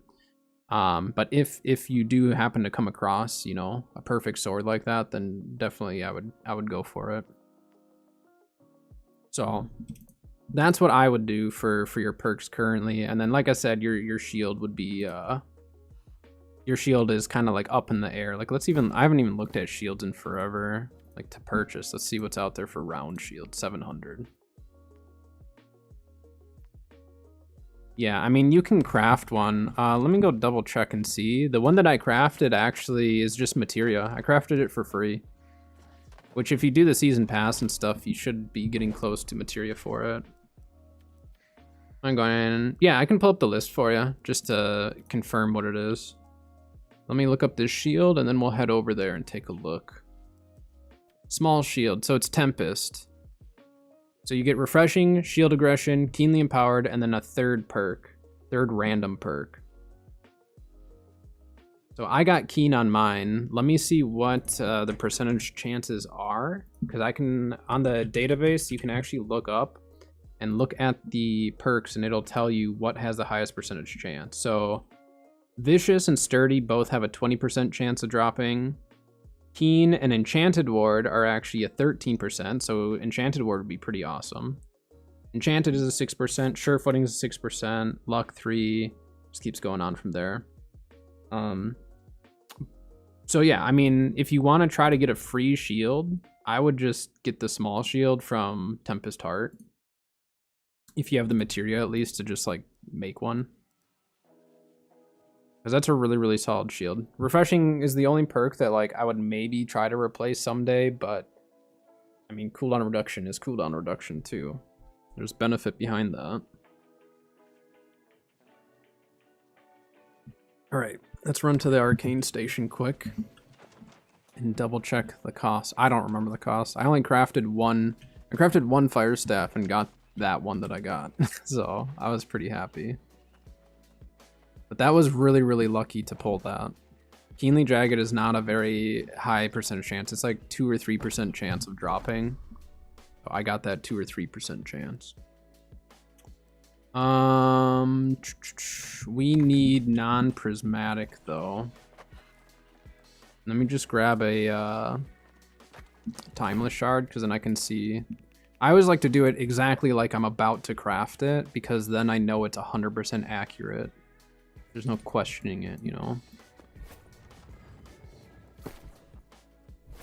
But if you do happen to come across, you know, a perfect sword like that, then definitely I would go for it. So that's what I would do for your perks currently. And then, like I said, your shield would be your shield is kind of like up in the air. Like, I haven't even looked at shields in forever, like to purchase. Let's see what's out there for round shield. 700. Yeah, I mean, you can craft one. Let me go double check and see. The one that I crafted actually is just materia. I crafted it for free, which if you do the season pass and stuff, you should be getting close to materia for it. I'm going, yeah, I can pull up the list for you just to confirm what it is. Let me look up this shield and then we'll head over there and take a look. Small shield, so it's Tempest. So you get refreshing, shield aggression, keenly empowered, and then a third random perk. So I got keen on mine. Let me see what the percentage chances are, because I can, on the database, you can actually look up and look at the perks and it'll tell you what has the highest percentage chance. So Vicious and Sturdy both have a 20% chance of dropping. Keen and Enchanted Ward are actually a 13%, so Enchanted Ward would be pretty awesome. Enchanted is a 6%, Sure Footing is a 6%, Luck 3, just keeps going on from there. So yeah, I mean, if you want to try to get a free shield, I would just get the small shield from Tempest Heart. If you have the materia at least to just like make one. Because that's a really, really solid shield. Refreshing is the only perk that like I would maybe try to replace someday, but I mean, cooldown reduction is cooldown reduction too. There's benefit behind that. All right, let's run to the arcane station quick and double check the cost. I don't remember the cost. I only crafted one. I crafted one fire staff and got that one that I got. So I was pretty happy. But that was really, really lucky to pull that. Keenly Jagged is not a very high percentage chance. It's like 2 or 3% chance of dropping. So I got that 2 or 3% chance. We need non-prismatic though. Let me just grab a timeless shard, because then I can see. I always like to do it exactly like I'm about to craft it, because then I know it's 100% accurate. There's no questioning it, you know.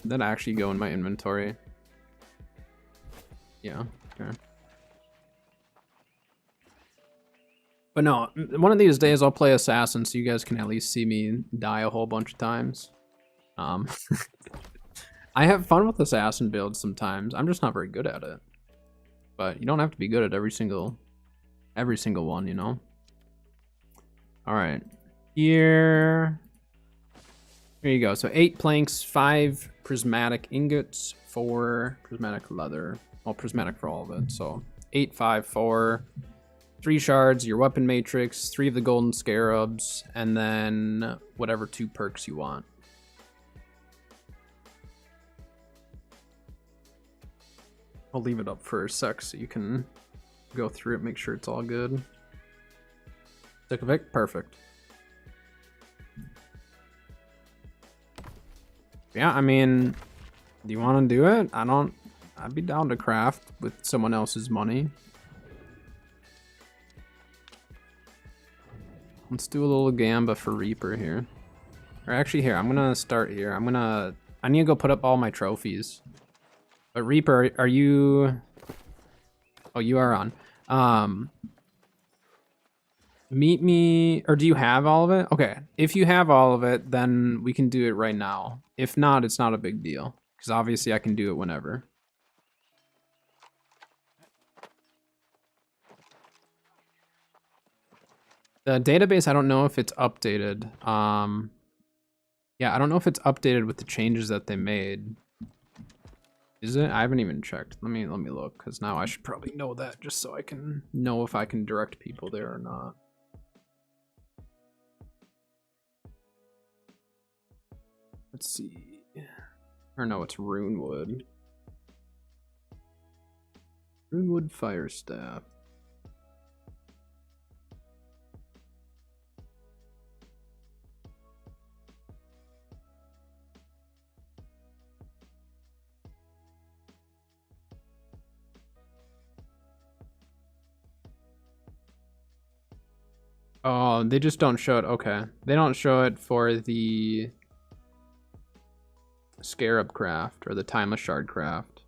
Did that actually go in my inventory? Yeah, okay. But no, one of these days I'll play Assassin so you guys can at least see me die a whole bunch of times. I have fun with Assassin builds sometimes. I'm just not very good at it. But you don't have to be good at every single one, you know. All right, here you go. So 8 planks, 5 prismatic ingots, 4 prismatic leather. Well, prismatic for all of it. So 8, 5, 4, 3 shards, your weapon matrix, 3 of the golden scarabs, and then whatever 2 perks you want. I'll leave it up for a sec so you can go through it, make sure it's all good. Vic, perfect. Yeah, I mean, do you want to do it? I'd be down to craft with someone else's money. Let's do a little gamba for Reaper here. Or actually here, I'm gonna start here. I need to go put up all my trophies. But Reaper, are you Oh, you are on. Meet me, or do you have all of it? Okay, if you have all of it, then we can do it right now. If not, it's not a big deal, because obviously I can do it whenever. The database, I don't know if it's updated. Yeah, I don't know if it's updated with the changes that they made. Is it? I haven't even checked. Let me look, because now I should probably know that, just so I can know if I can direct people there or not. Let's see. Or no, it's Runewood. Runewood Fire Staff. Oh, they just don't show it. Okay. They don't show it for the Scarab Craft or the Timeless Shard Craft.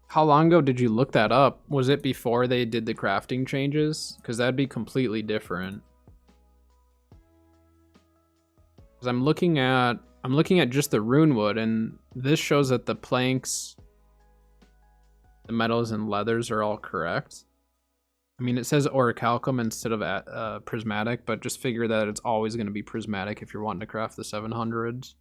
How long ago did you look that up? Was it before they did the crafting changes? Because that'd be completely different. Because I'm looking at just the Runewood, and this shows that the planks, the metals and leathers are all correct. I mean, it says orichalcum instead of prismatic, but just figure that it's always going to be prismatic if you're wanting to craft the 700s.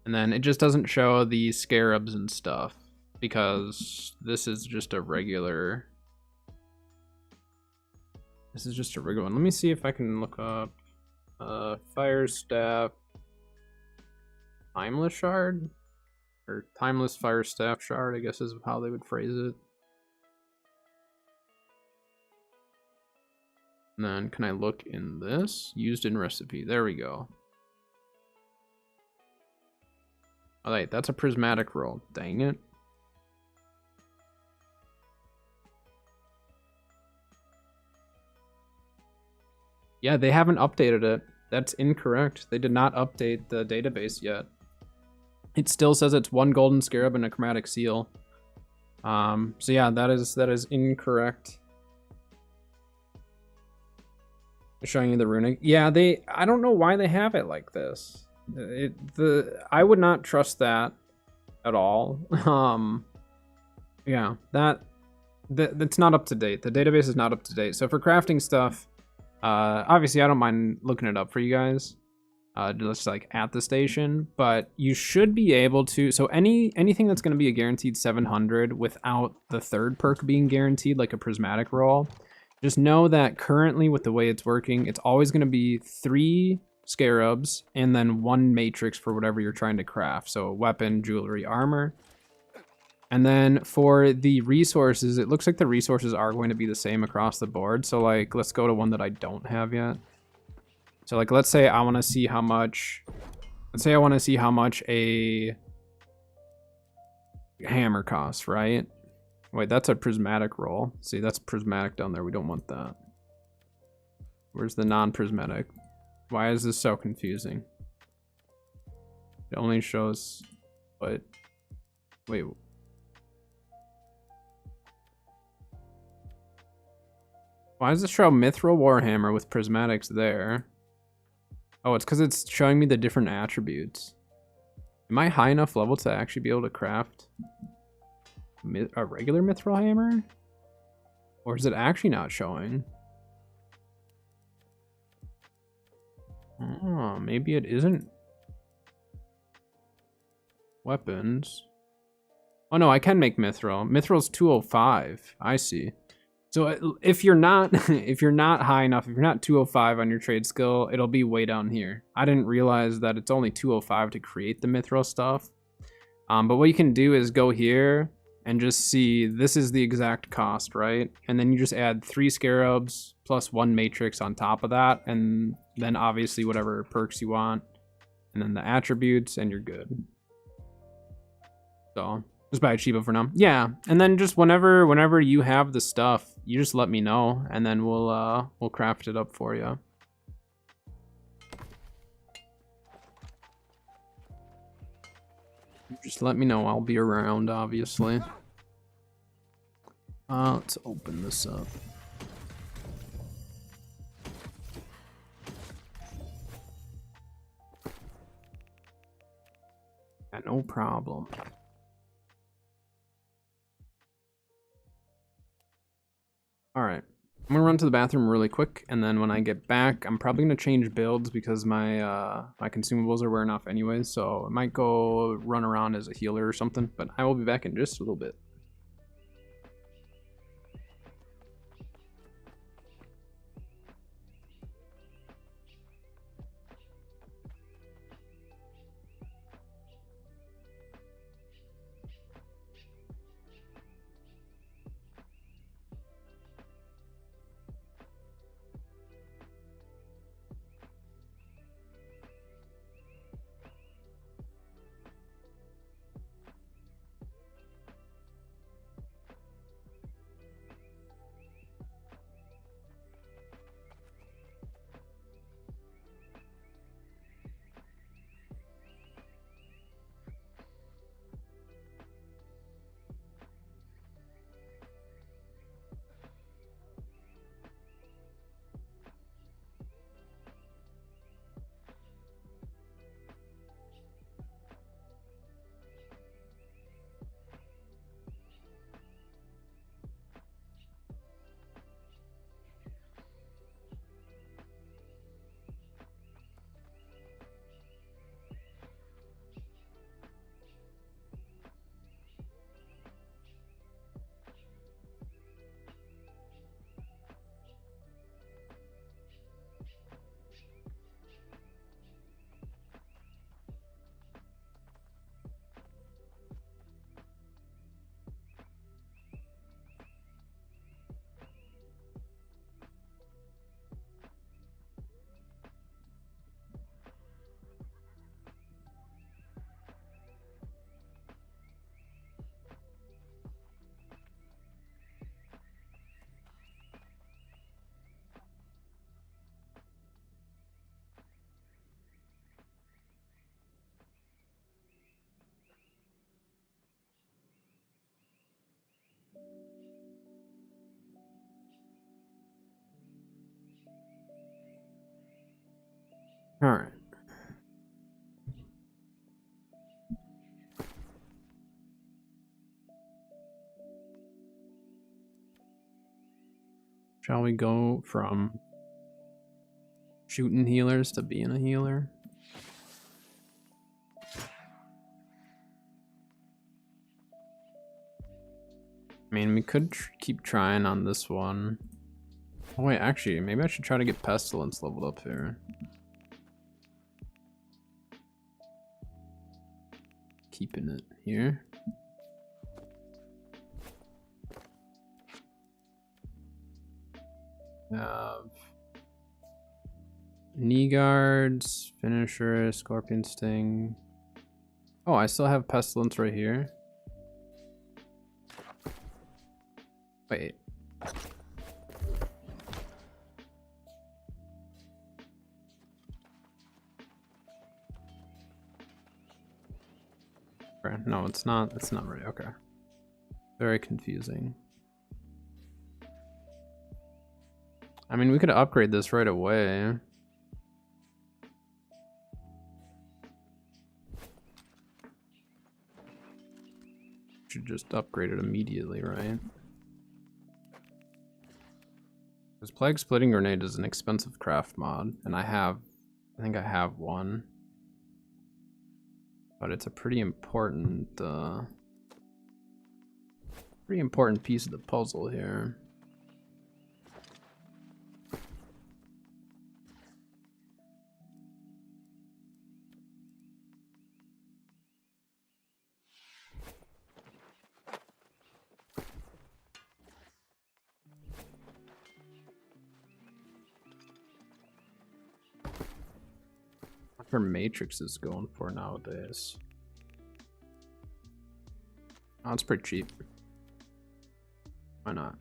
And then it just doesn't show the scarabs and stuff, because this is just a regular... This is just a regular one. Let me see if I can look up Fire Staff Timeless Shard? Or Timeless Fire Staff Shard, I guess is how they would phrase it. And then can I look in this? Used in recipe. There we go. Oh, wait, that's a prismatic roll. Dang it. Yeah, they haven't updated it. That's incorrect. They did not update the database yet. It still says it's 1 golden scarab and a chromatic seal. So yeah, that is incorrect. Showing you the runic. Yeah, I don't know why they have it like this. I would not trust that at all. Yeah, that's not up to date. The database is not up to date. So for crafting stuff, obviously I don't mind looking it up for you guys, just like at the station, but you should be able to, so anything that's going to be a guaranteed 700 without the third perk being guaranteed, like a prismatic roll, just know that currently with the way it's working, it's always going to be 3 scarabs and then 1 matrix for whatever you're trying to craft. So weapon, jewelry, armor. And then for the resources, it looks like the resources are going to be the same across the board. So like, let's go to one that I don't have yet. So like, let's say I want to see how much, a hammer costs, right? Wait, that's a prismatic roll. See, that's prismatic down there. We don't want that. Where's the non-prismatic? Why is this so confusing? It only shows, what? Wait. Why does this show Mithril Warhammer with prismatics there? Oh, it's because it's showing me the different attributes. Am I high enough level to actually be able to craft a regular Mithril Hammer? Or is it actually not showing? Oh, maybe it isn't. Weapons. Oh no, I can make Mithril. Mithril's 205. I see. So if you're not high enough, if you're not 205 on your trade skill, it'll be way down here. I didn't realize that it's only 205 to create the Mithril stuff. But what you can do is go here and just see this is the exact cost, right? And then you just add 3 scarabs plus 1 matrix on top of that, and then obviously whatever perks you want, and then the attributes, and you're good. So just buy it cheapo for now. Yeah, and then just whenever you have the stuff, you just let me know, and then we'll craft it up for you. Just let me know. I'll be around, obviously. Let's open this up. Yeah, no problem. All right. I'm gonna run to the bathroom really quick, and then when I get back, I'm probably gonna change builds because my my consumables are wearing off anyways. So I might go run around as a healer or something. But I will be back in just a little bit. All right. Shall we go from shooting healers to being a healer? I mean, we could keep trying on this one. Oh wait, actually, maybe I should try to get Pestilence leveled up here. Keeping it here. Knee guards, finisher, scorpion sting. Oh, I still have Pestilence right here. Wait. No, it's not. It's not right. Okay. Very confusing. I mean, we could upgrade this right away. Should just upgrade it immediately, right? Because Plague Splitting Grenade is an expensive craft mod, and I think I have one. But it's a pretty important piece of the puzzle here. What are matrices going for nowadays? Oh, it's pretty cheap. Why not?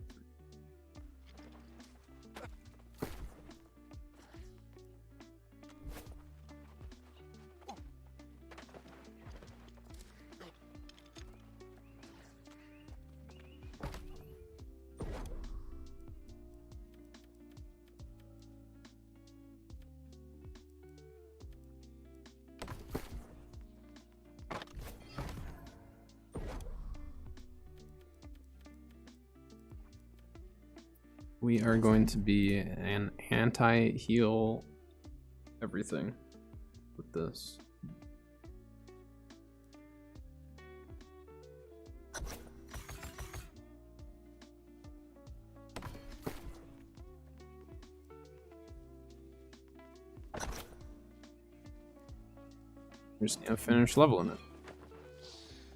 We are going to be an anti-heal everything with this. We just need to finish leveling it.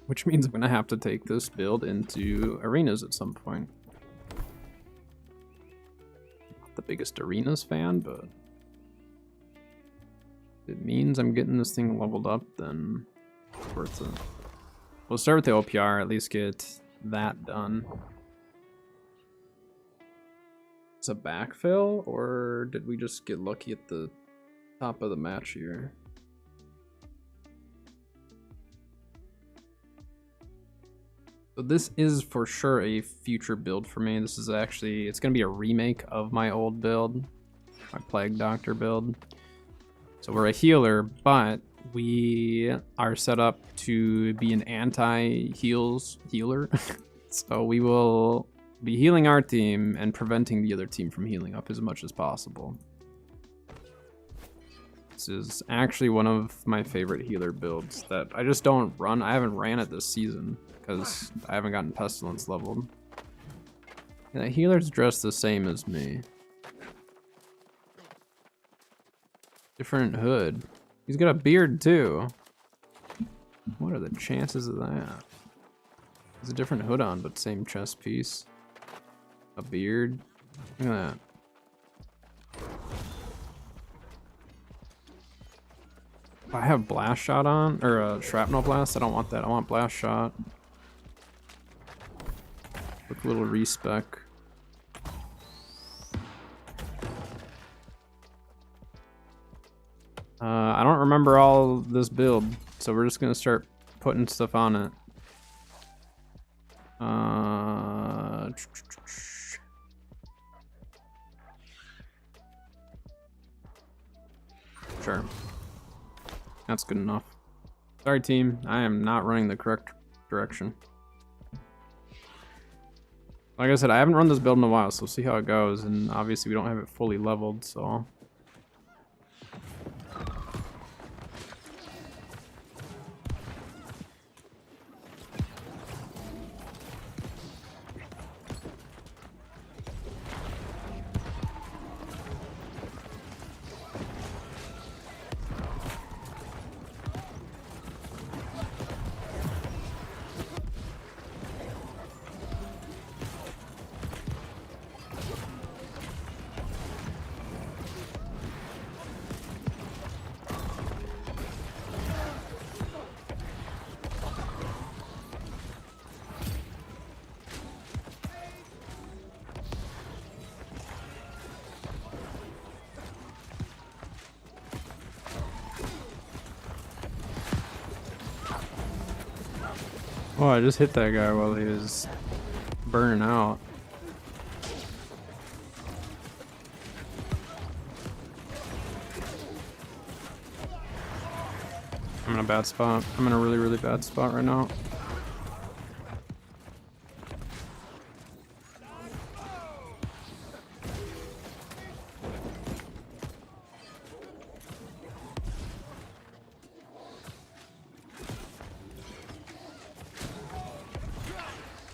Which means I'm gonna have to take this build into arenas at some point. Not the biggest arenas fan, but if it means I'm getting this thing leveled up, then it's worth it. We'll start with the OPR, at least get that done. It's a backfill, or did we just get lucky at the top of the match here? So this is for sure a future build for me. This is actually, it's gonna be a remake of my old build, my Plague Doctor build. So we're a healer, but we are set up to be an anti-healer. So we will be healing our team and preventing the other team from healing up as much as possible. This is actually one of my favorite healer builds that I just don't run. I haven't ran it this season because I haven't gotten Pestilence leveled. And the healer's dressed the same as me. Different hood. He's got a beard too. What are the chances of that? There's a different hood on, but same chest piece. A beard. Look at that. If I have blast shot on, or a shrapnel blast, I don't want that. I want blast shot. Quick little respec. I don't remember all this build, so we're just gonna start putting stuff on it. Sure. That's good enough. Sorry, team. I am not running the correct direction. Like I said, I haven't run this build in a while, so we'll see how it goes. And obviously, we don't have it fully leveled, so. Oh, I just hit that guy while he was burning out. I'm in a bad spot. I'm in a really, really bad spot right now.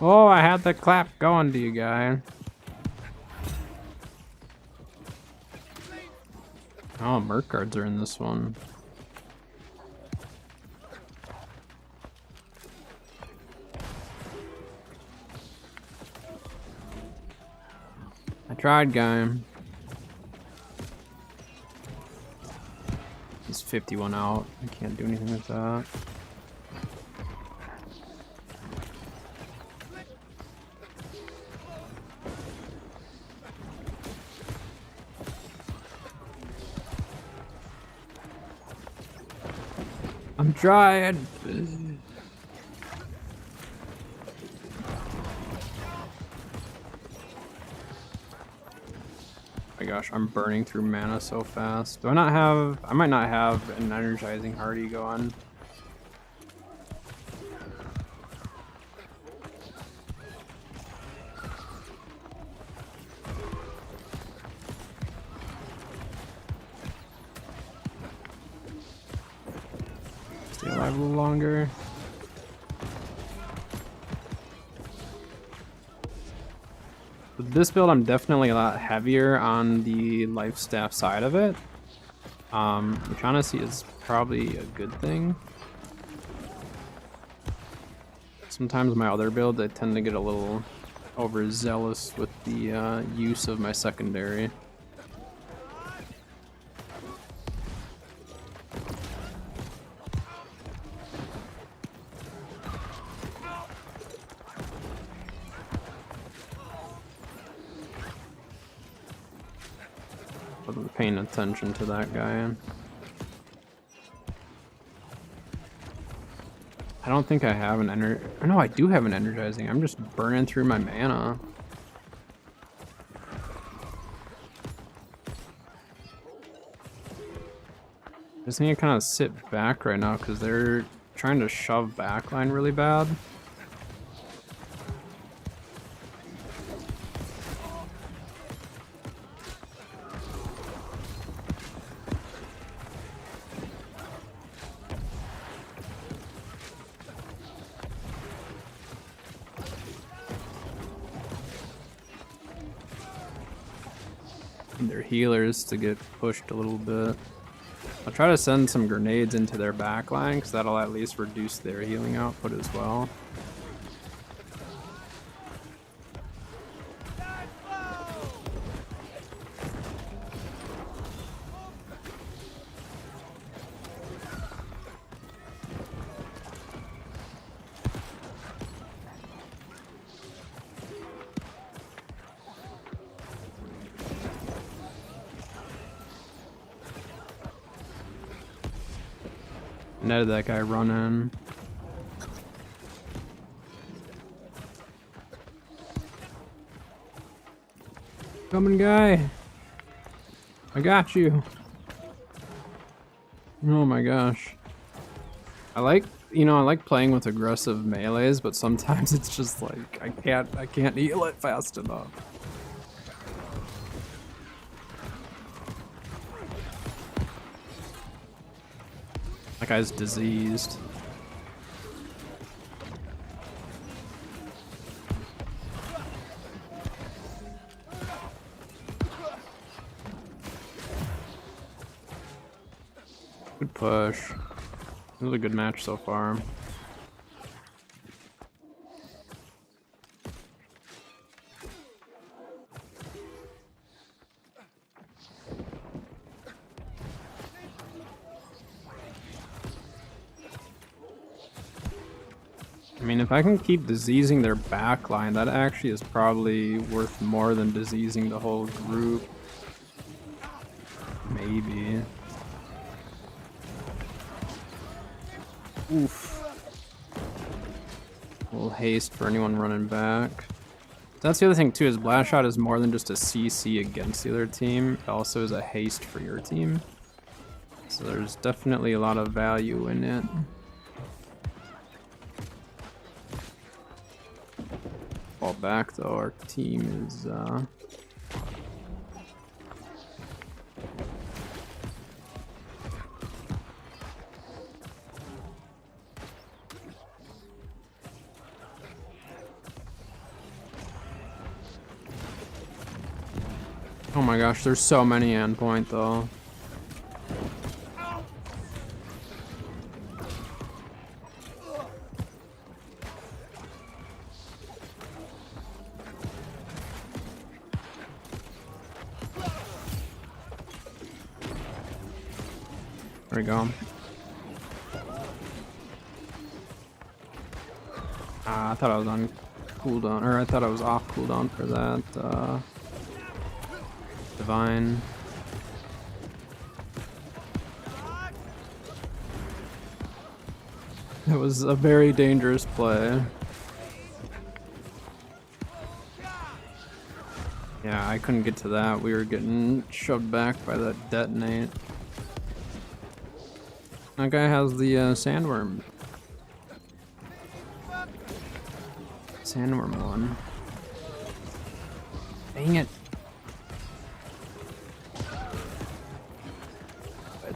Oh, I had the clap going to you, guy. Oh, merc guards are in this one. I tried, guy. He's 51 out. I can't do anything with that. I'm trying. Oh my gosh, I'm burning through mana so fast. Do I not have... I might not have an energizing hardy going. survive a little longer. With this build, I'm definitely a lot heavier on the life staff side of it, which honestly is probably a good thing. Sometimes my other builds, I tend to get a little overzealous with the use of my secondary. Wasn't paying attention to that guy. I don't think I have an no, I do have an energizing. I'm just burning through my mana. I just need to kind of sit back right now because they're trying to shove backline really bad. Their healers to get pushed a little bit. I'll try to send some grenades into their backline because that'll at least reduce their healing output as well. Netted that guy running. Coming, guy. I got you. Oh my gosh. I like playing with aggressive melees, but sometimes it's just like I can't heal it fast enough. That guy's diseased. Good push. This is a good match so far. I mean, if I can keep diseasing their backline, that actually is probably worth more than diseasing the whole group. Maybe. Oof. A little haste for anyone running back. That's the other thing too, is Blast Shot is more than just a CC against the other team. It also is a haste for your team. So there's definitely a lot of value in it. Fall back though, our team is oh my gosh, there's so many endpoint though. There we go. I thought I was on cooldown, or I thought I was off cooldown for that. Divine. It was a very dangerous play. Yeah, I couldn't get to that. We were getting shoved back by that detonate. That guy has the sandworm. Sandworm one. Dang it.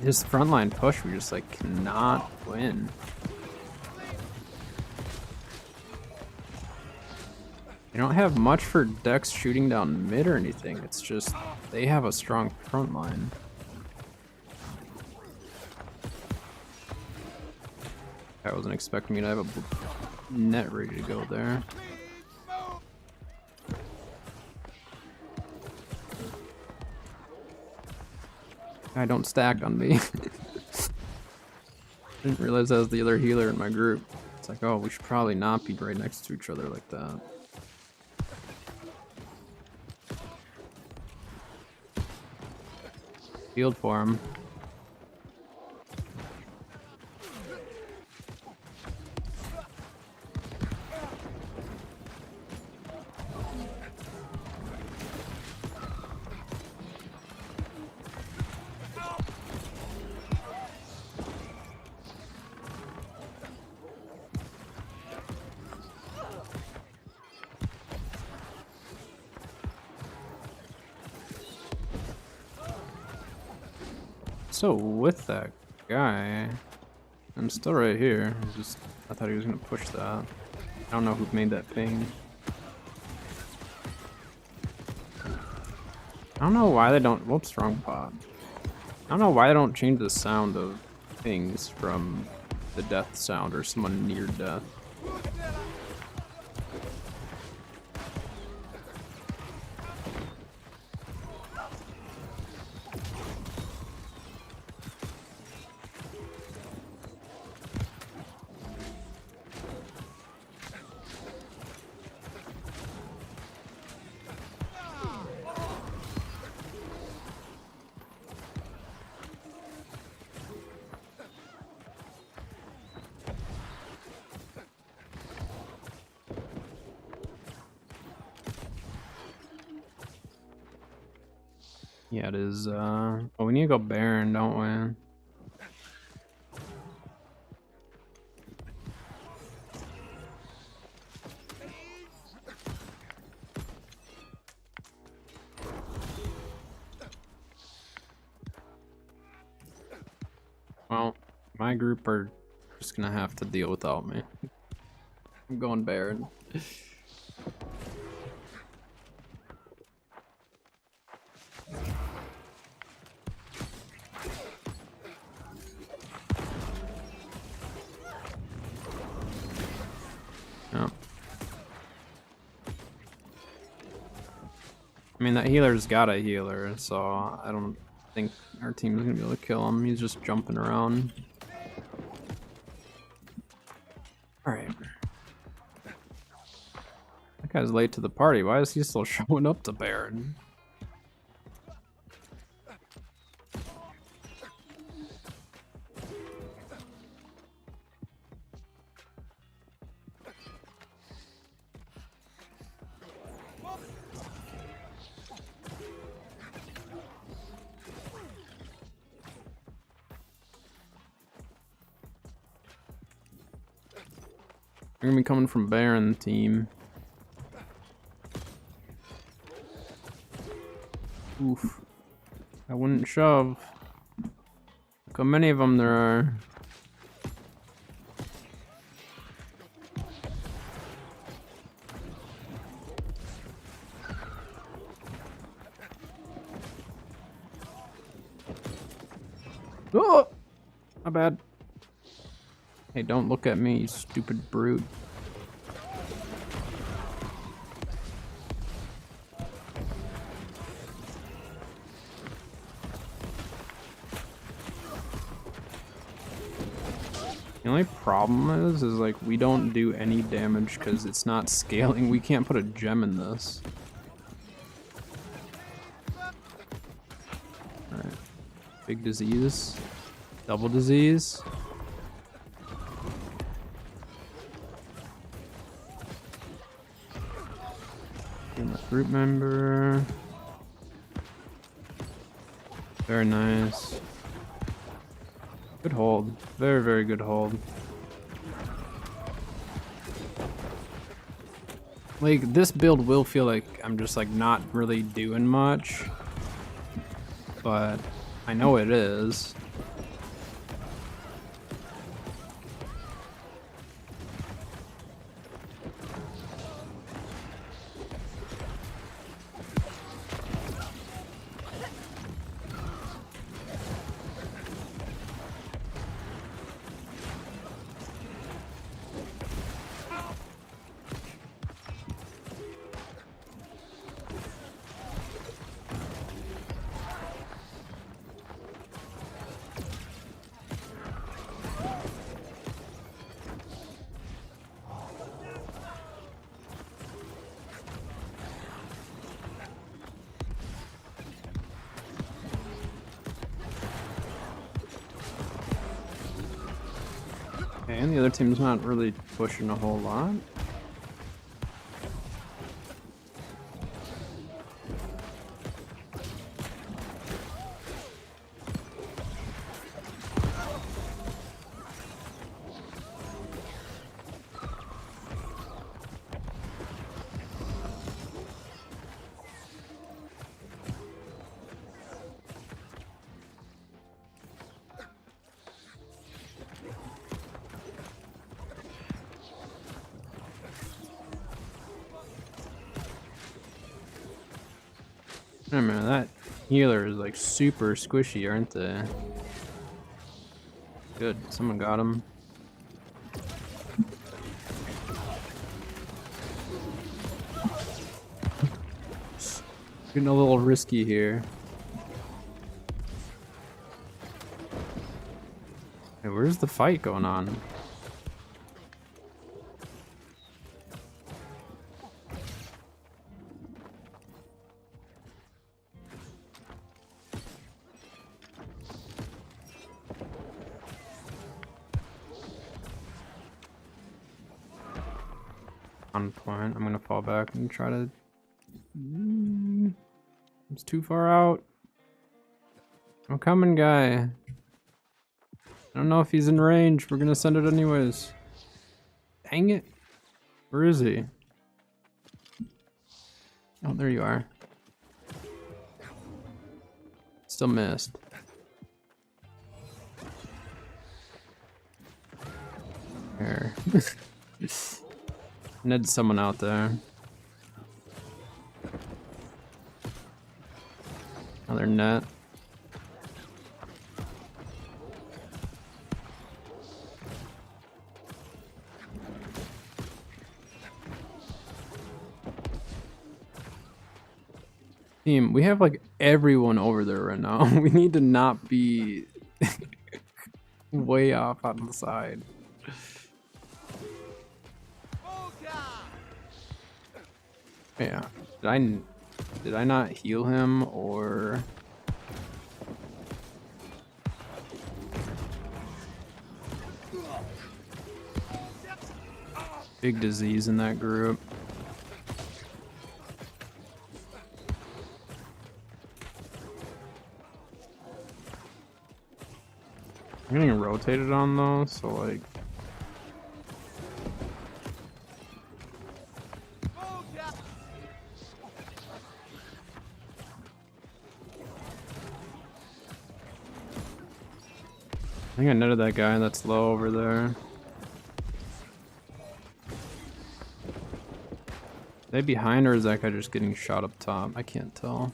His frontline push, we just like cannot win. They don't have much for Dex shooting down mid or anything. It's just they have a strong front line. I wasn't expecting me to have a net ready to go there. I don't stack on me. Didn't realize I was the other healer in my group. It's like, oh, we should probably not be right next to each other like that. Field for him. So with that guy, I'm still right here. I thought he was gonna push that. I don't know who made that ping. I don't know why they don't. Whoops, wrong pot. I don't know why they don't change the sound of pings from the death sound or someone near death. Yeah, it is, oh, we need to go Baron, don't we? Well, my group are just gonna have to deal without me. I'm going Baron. I mean, that healer's got a healer, so I don't think our team's gonna be able to kill him. He's just jumping around. Alright. That guy's late to the party. Why is he still showing up to Baron? They're gonna be coming from Baron team. Oof. I wouldn't shove. Look how many of them there are. Oh! My bad. Hey, don't look at me, you stupid brute. The only problem is like we don't do any damage because it's not scaling. We can't put a gem in this. Alright. Big disease. Double disease. Group member. Very nice. Good hold. Very, very good hold. Like, this build will feel like I'm just like not really doing much. But I know it is. And the other team's not really pushing a whole lot. I don't know, that healer is like super squishy, aren't they? Good, someone got him. Getting a little risky here. Hey, where's the fight going on? On point. I'm gonna fall back and try to. It's too far out. I'm coming, guy. I don't know if he's in range. We're gonna send it anyways. Dang it. Where is he? Oh, there you are. Still missed. Here. Ned's someone out there. Another net. Team, we have like everyone over there right now. We need to not be way off on the side. Yeah. Did I not heal him or big disease in that group? I'm getting rotated on though, so like I think I netted that guy that's low over there. Are they behind or is that guy just getting shot up top? I can't tell.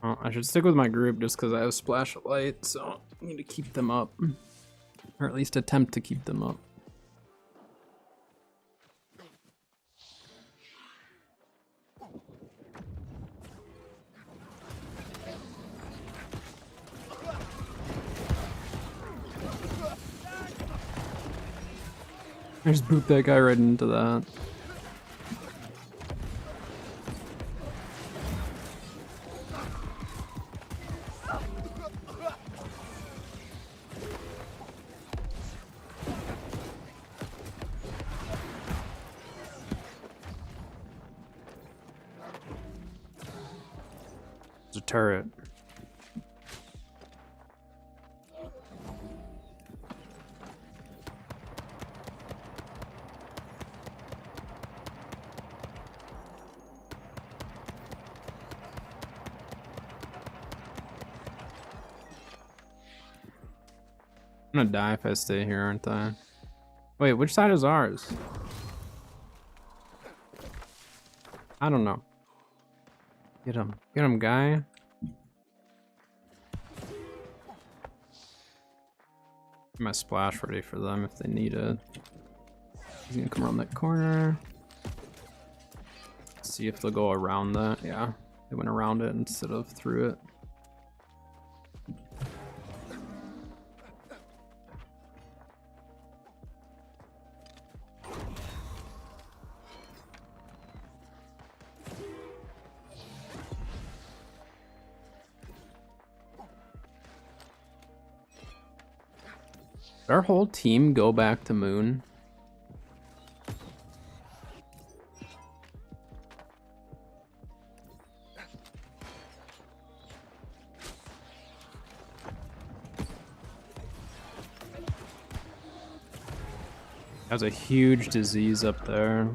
Oh, I should stick with my group just because I have Splash of Light, so I need to keep them up. Or at least attempt to keep them up. I just boot that guy right into that. It's a turret. I'm gonna die if I stay here, aren't I? Wait, which side is ours? I don't know. Get him, guy. Get my splash ready for them if they need it. He's gonna come around that corner. See if they'll go around that. Yeah, they went around it instead of through it. Did our whole team go back to Moon? That was a huge disease up there.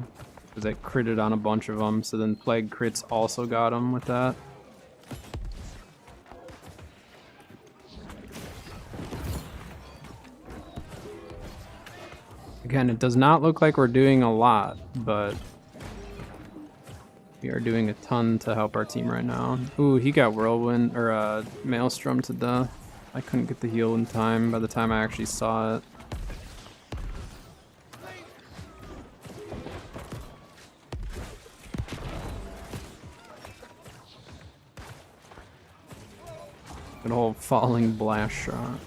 Because it critted on a bunch of them, so then Plague crits also got him with that. Again, it does not look like we're doing a lot, but we are doing a ton to help our team right now. Ooh, he got Whirlwind, or Maelstrom to death. I couldn't get the heal in time by the time I actually saw it. Good old falling blast shot.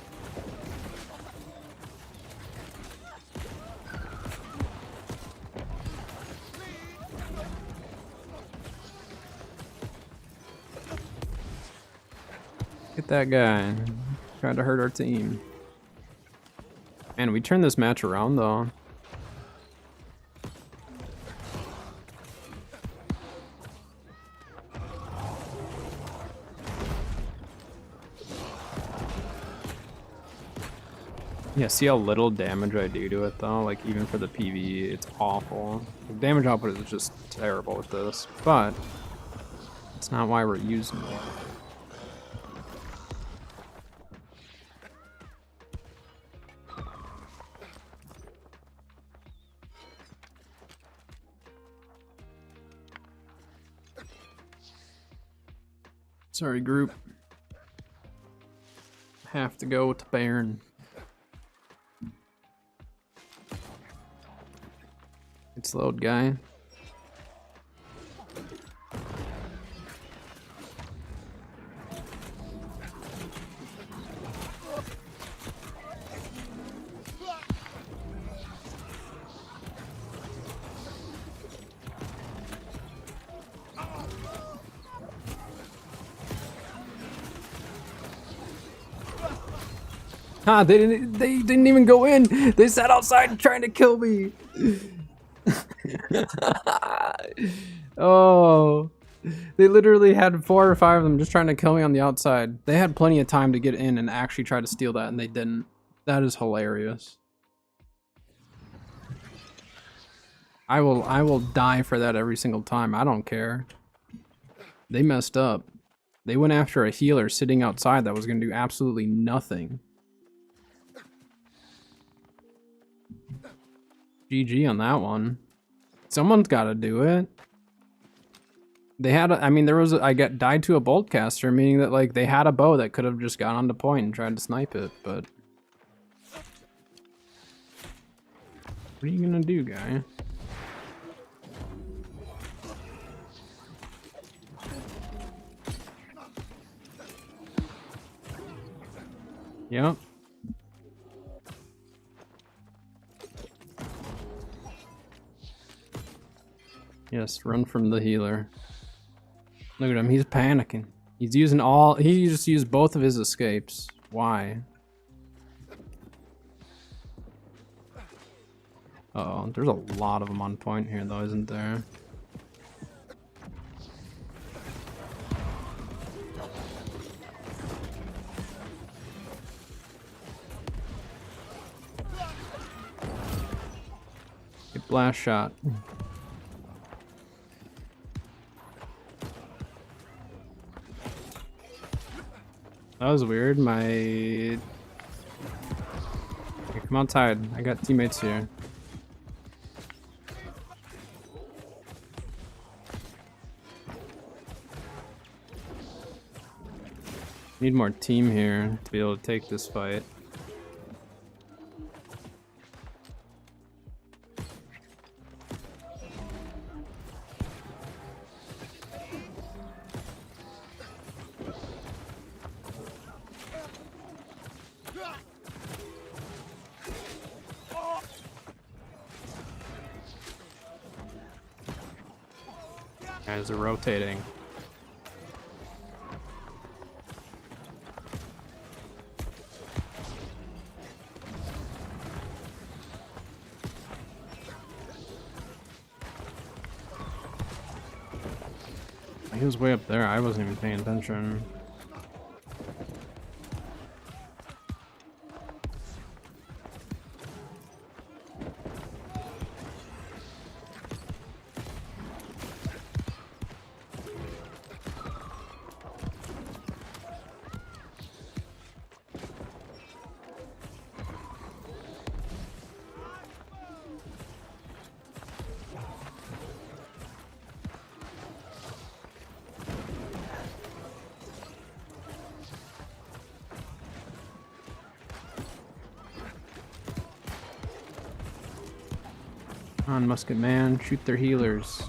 Get that guy. Tried to hurt our team. Man, we turned this match around though. Yeah, see how little damage I do to it though? Like even for the PvE, it's awful. The damage output is just terrible with this, but it's not why we're using it. Sorry, group. Have to go to Baron. It's load guy. Ah, they didn't even go in. They sat outside trying to kill me. Oh, they literally had 4 or 5 of them just trying to kill me on the outside. They had plenty of time to get in and actually try to steal that, and they didn't. That is hilarious. I will die for that every single time. I don't care. They messed up. They went after a healer sitting outside that was going to do absolutely nothing. GG on that one. Someone's got to do it. They had, I mean, there was, died to a bolt caster, meaning that, like, they had a bow that could have just gone onto point and tried to snipe it, but. What are you gonna do, guy? Yep. Yes, run from the healer. Look at him, he's panicking. He just used both of his escapes. Why? Uh-oh, there's a lot of them on point here though, isn't there? Get blast shot. That was weird. Here, come outside. I got teammates here. Need more team here to be able to take this fight. Guys are rotating. He was way up there. I wasn't even paying attention. Come on, Musket Man, shoot their healers.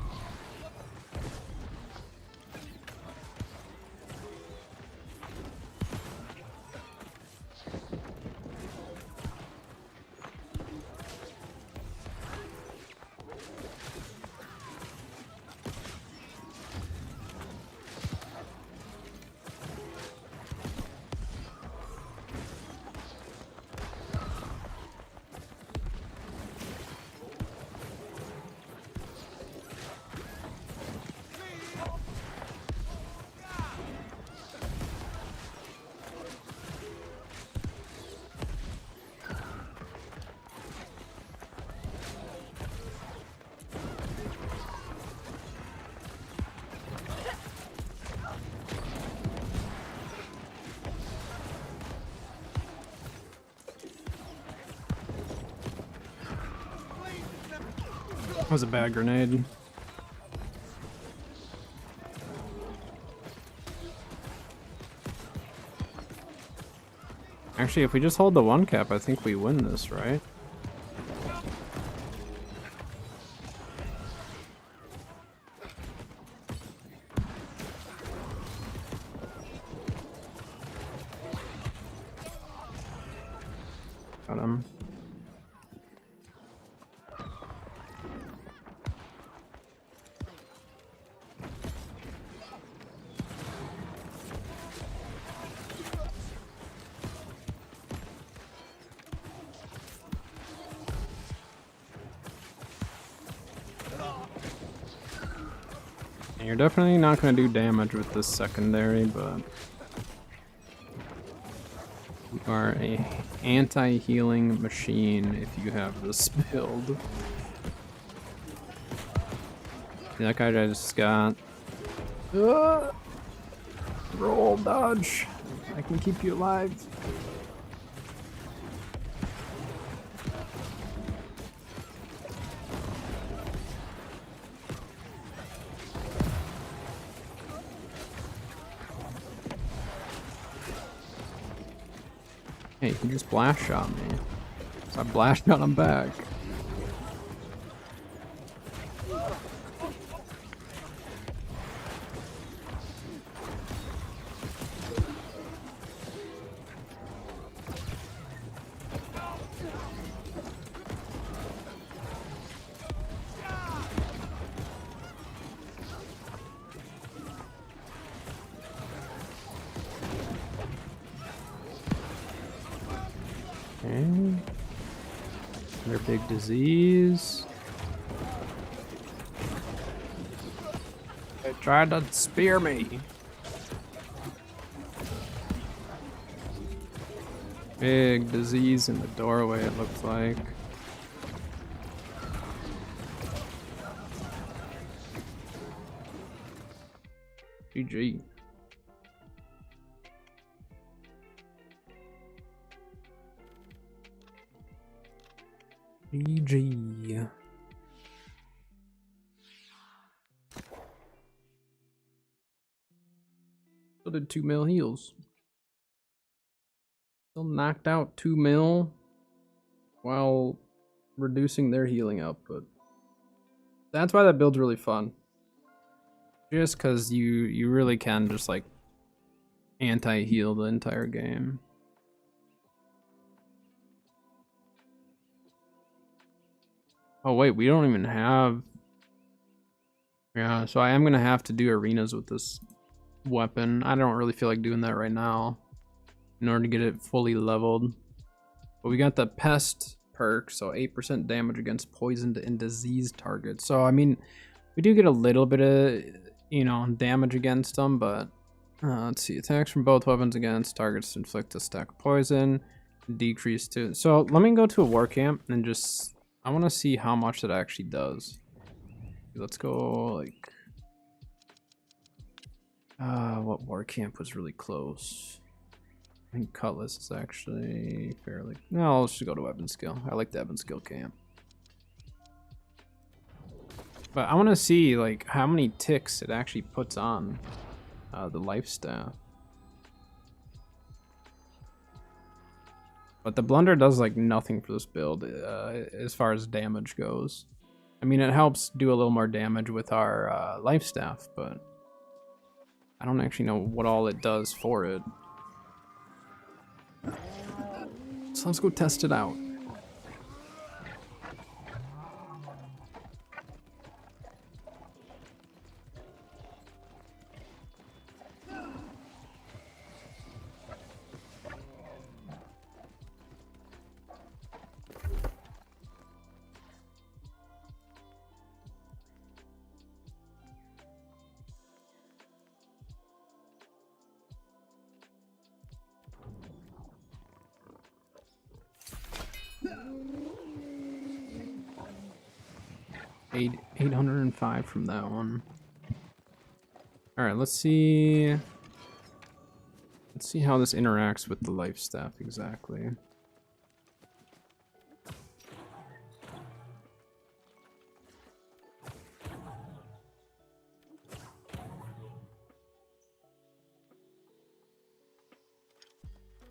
That was a bad grenade. Actually, if we just hold the 1 cap, I think we win this, right? Got him. You're definitely not going to do damage with this secondary, but you are a anti-healing machine if you have this build. That guy just got roll dodge. I can keep you alive. Hey, he just blast shot me. So I blast shot him back. Okay. Another big disease. They tried to spear me. Big disease in the doorway, it looks like. GG. GG. Still did 2 mil heals. Still knocked out 2 mil while reducing their healing output. That's why that build's really fun. Just because you really can just like anti-heal the entire game. Oh wait, we don't even have Yeah, so I am gonna have to do arenas with this weapon. I don't really feel like doing that right now in order to get it fully leveled. But we got the pest perk, so 8% damage against poisoned and diseased targets. So I mean, we do get a little bit of, you know, damage against them, but let's see, attacks from both weapons against targets inflict a stack of poison, decrease to. So let me go to a war camp and just, I want to see how much that actually does. Let's go like, what war camp was really close? I think Cutlass is actually fairly, no, let's just go to weapon skill. I like the weapon skill camp. But I want to see like how many ticks it actually puts on the life staff. But the blunder does like nothing for this build as far as damage goes. I mean, it helps do a little more damage with our life staff, but I don't actually know what all it does for it. So let's go test it out. Eight 805 from that one. All right, let's see. Let's see how this interacts with the life staff exactly.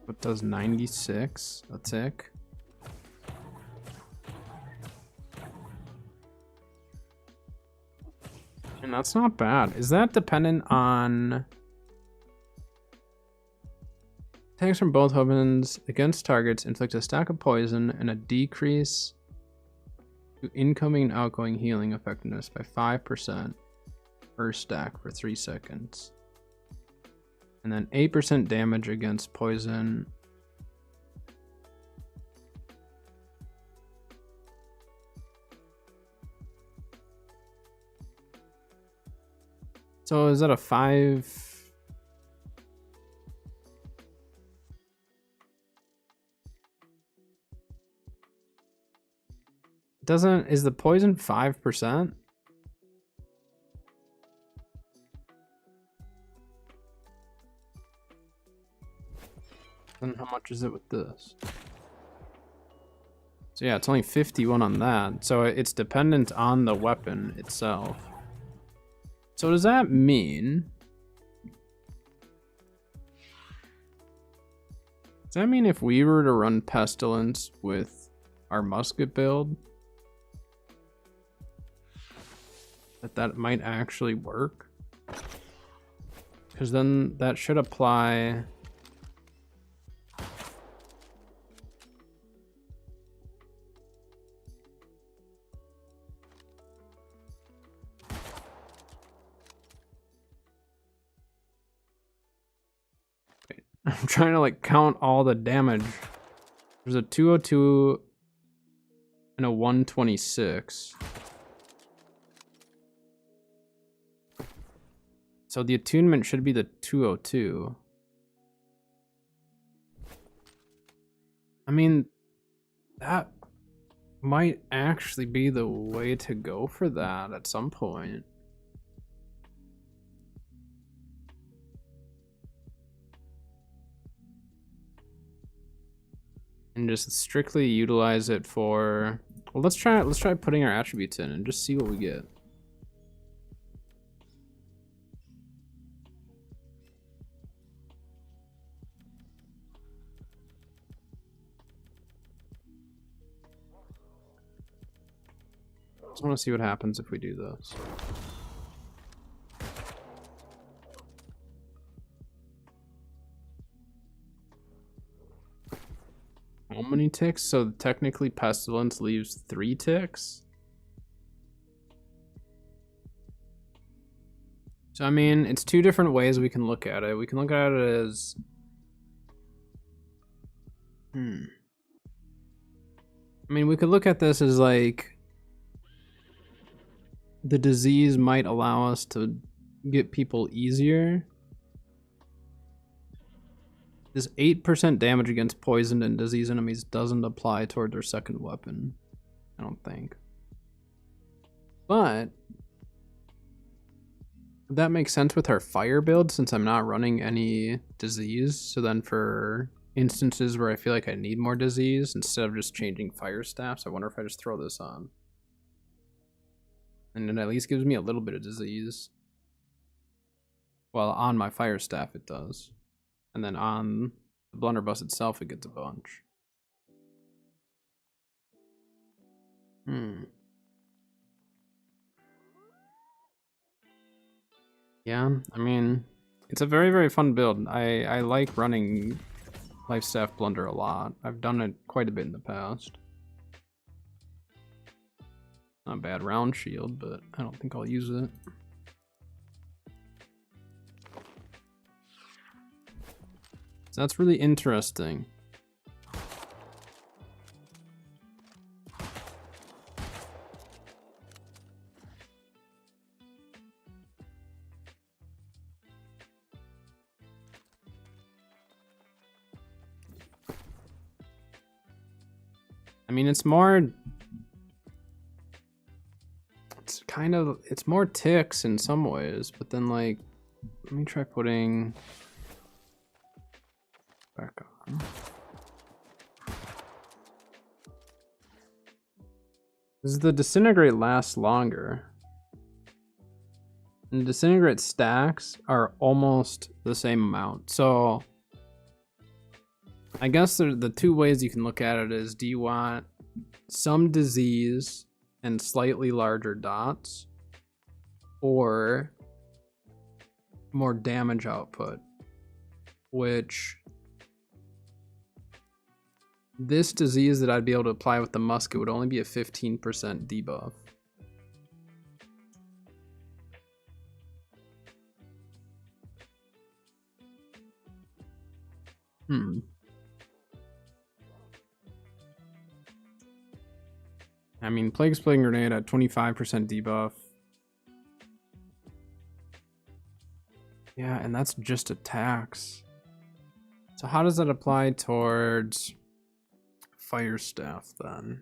It does 96 a tick. And that's not bad. Is that dependent on attacks from both weapons against targets inflict a stack of poison and a decrease to incoming and outgoing healing effectiveness by 5% per stack for 3 seconds. And then 8% damage against poison. So is that a 5? Is the poison 5%? Then how much is it with this? So yeah, it's only 51 on that. So it's dependent on the weapon itself. So does that mean... Does that mean if we were to run Pestilence with our musket build, that might actually work? Because then that should apply... I'm trying to like count all the damage. There's a 202 and a 126. So the attunement should be the 202. I mean, that might actually be the way to go for that at some point. And just strictly utilize it for, well, let's try putting our attributes in and just see what we get. Just want to see what happens if we do this. How many ticks? So technically Pestilence leaves 3 ticks. So, I mean, it's two different ways we can look at it. We can look at it as... I mean, we could look at this as, like... the disease might allow us to get people easier. This 8% damage against poisoned and disease enemies doesn't apply toward their second weapon, I don't think. But that makes sense with our fire build since I'm not running any disease. So then for instances where I feel like I need more disease, instead of just changing fire staffs, I wonder if I just throw this on. And it at least gives me a little bit of disease. Well, on my fire staff it does. And then on the blunderbuss itself it gets a bunch. Yeah, I mean, it's a very, very fun build. I like running Life Staff Blunder a lot. I've done it quite a bit in the past. Not a bad round shield, but I don't think I'll use it. So that's really interesting. I mean, it's more... it's more ticks in some ways, but then, like, let me try putting back on. Does the disintegrate last longer? And disintegrate stacks are almost the same amount. So I guess the two ways you can look at it is, do you want some disease and slightly larger dots, or more damage output, which this disease that I'd be able to apply with the musket would only be a 15% debuff. I mean, Plague Splitting Grenade at 25% debuff. Yeah, and that's just attacks. So how does that apply towards Fire Staff then?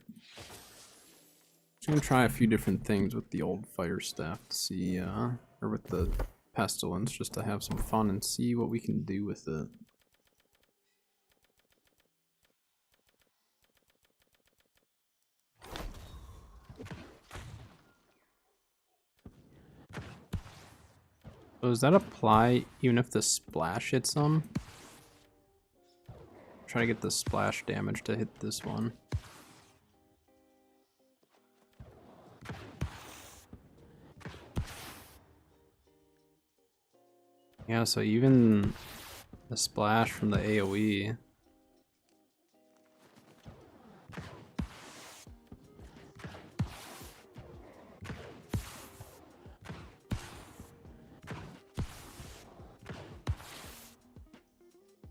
I'm gonna try a few different things with the old Fire Staff to see, or with the Pestilence, just to have some fun and see what we can do with it. So does that apply even if the splash hits them? Try to get the splash damage to hit this one. Yeah, so even the splash from the AoE.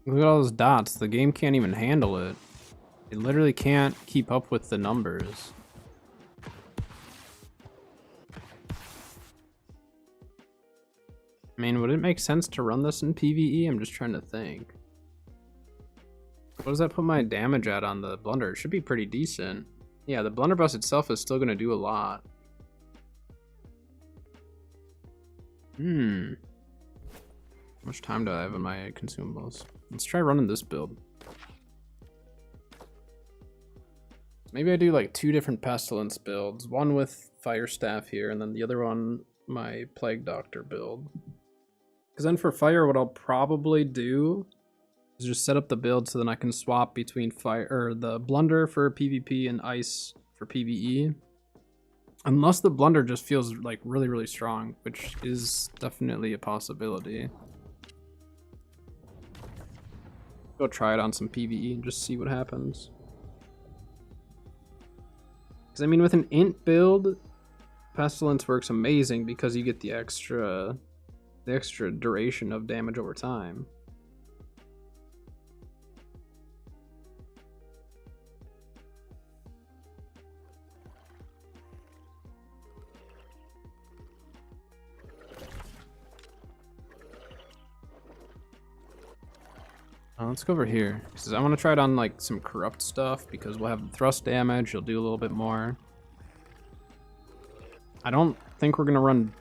Look at all those dots. The game can't even handle it. It literally can't keep up with the numbers. I mean, would it make sense to run this in PvE? I'm just trying to think. What does that put my damage at on the blunder? It should be pretty decent. Yeah, the blunderbuss itself is still going to do a lot. How much time do I have in my consumables? Let's try running this build. Maybe I do like two different Pestilence builds. One with Fire Staff here, and then the other one, my Plague Doctor build. Because then for Fire, what I'll probably do is just set up the build so then I can swap between Fire, or the Blunder for PvP and Ice for PvE. Unless the Blunder just feels like really, really strong, which is definitely a possibility. Go try it on some PvE and just see what happens. Because I mean, with an int build, Pestilence works amazing because you get the extra the extra duration of damage over time. Let's go over here, because I want to try it on like some corrupt stuff, because we'll have thrust damage, you'll do a little bit more. I don't think we're gonna run.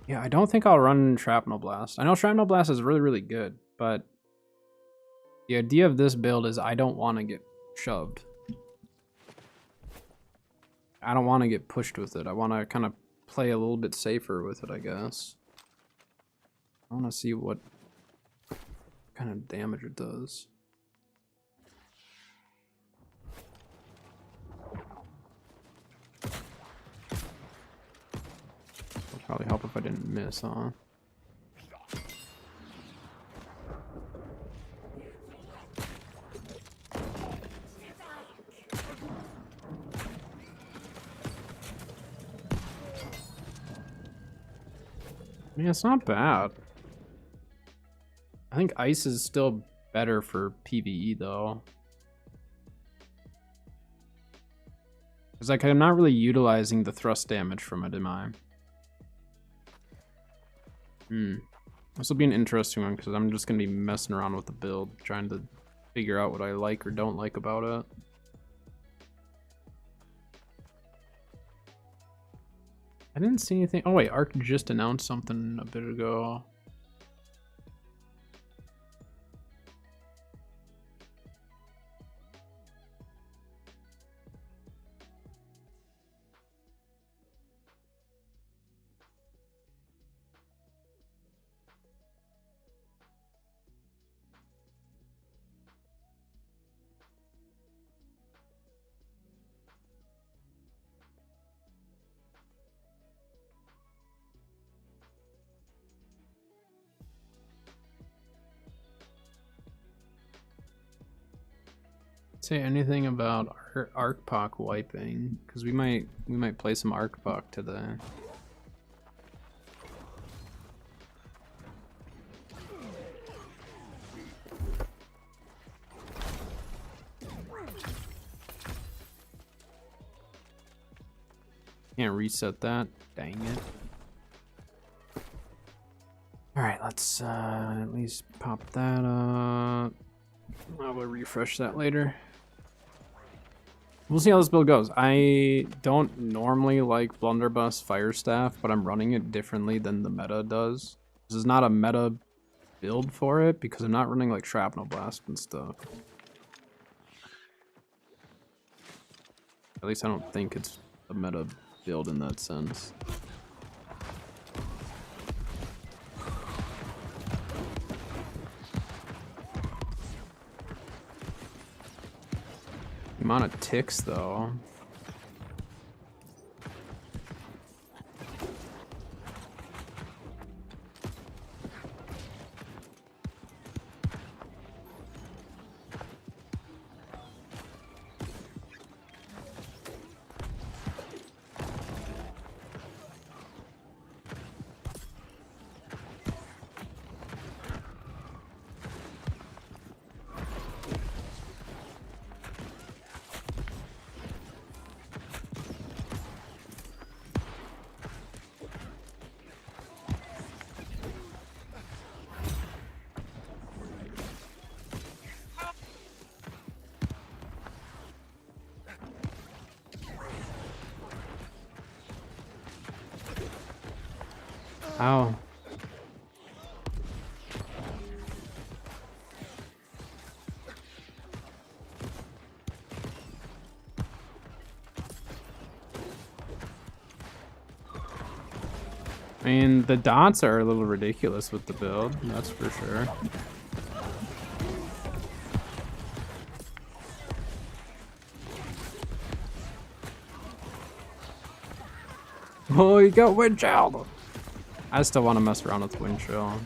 Yeah, I don't think I'll run Shrapnel Blast. I know Shrapnel Blast is really, really good, but the idea of this build is I don't want to get shoved. I don't want to get pushed with it. I want to kind of play a little bit safer with it, I guess. I want to see what kind of damage it does. Would probably help if I didn't miss, huh? Yeah, it's not bad. I think ice is still better for PvE though. Because like I'm not really utilizing the thrust damage from it, am I? This will be an interesting one because I'm just gonna be messing around with the build, trying to figure out what I like or don't like about it. I didn't see anything. Oh wait, Arc just announced something a bit ago. Say anything about Arcpok wiping, because we might play some Arcpok today. Can't reset that, dang it. Alright, let's at least pop that up. I will refresh that later. We'll see how this build goes. I don't normally like Blunderbuss Firestaff, but I'm running it differently than the meta does. This is not a meta build for it because I'm not running like Shrapnel Blast and stuff. At least I don't think it's a meta build in that sense. The amount of ticks though. Ow. I mean, the dots are a little ridiculous with the build, that's for sure. Oh, you got Windchill! I still want to mess around with Windchill.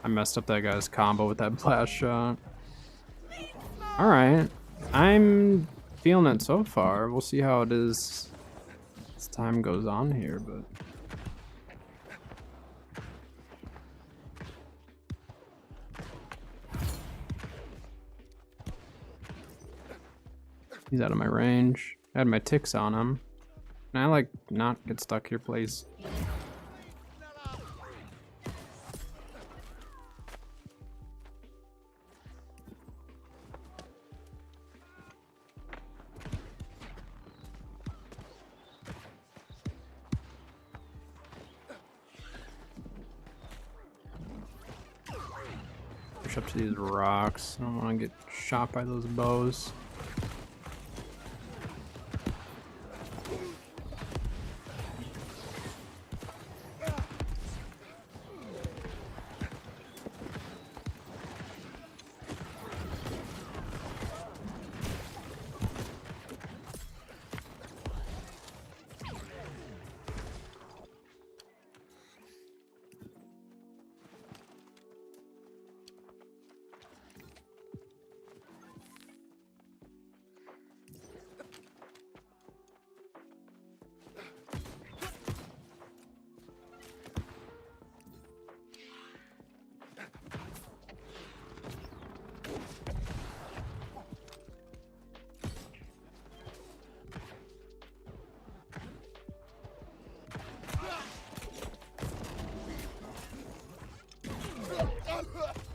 I messed up that guy's combo with that blast shot. Alright. I'm feeling it so far. We'll see how it is as time goes on here, but he's out of my range. I had my ticks on him. Can I like not get stuck here, please? Push up to these rocks. I don't want to get shot by those bows.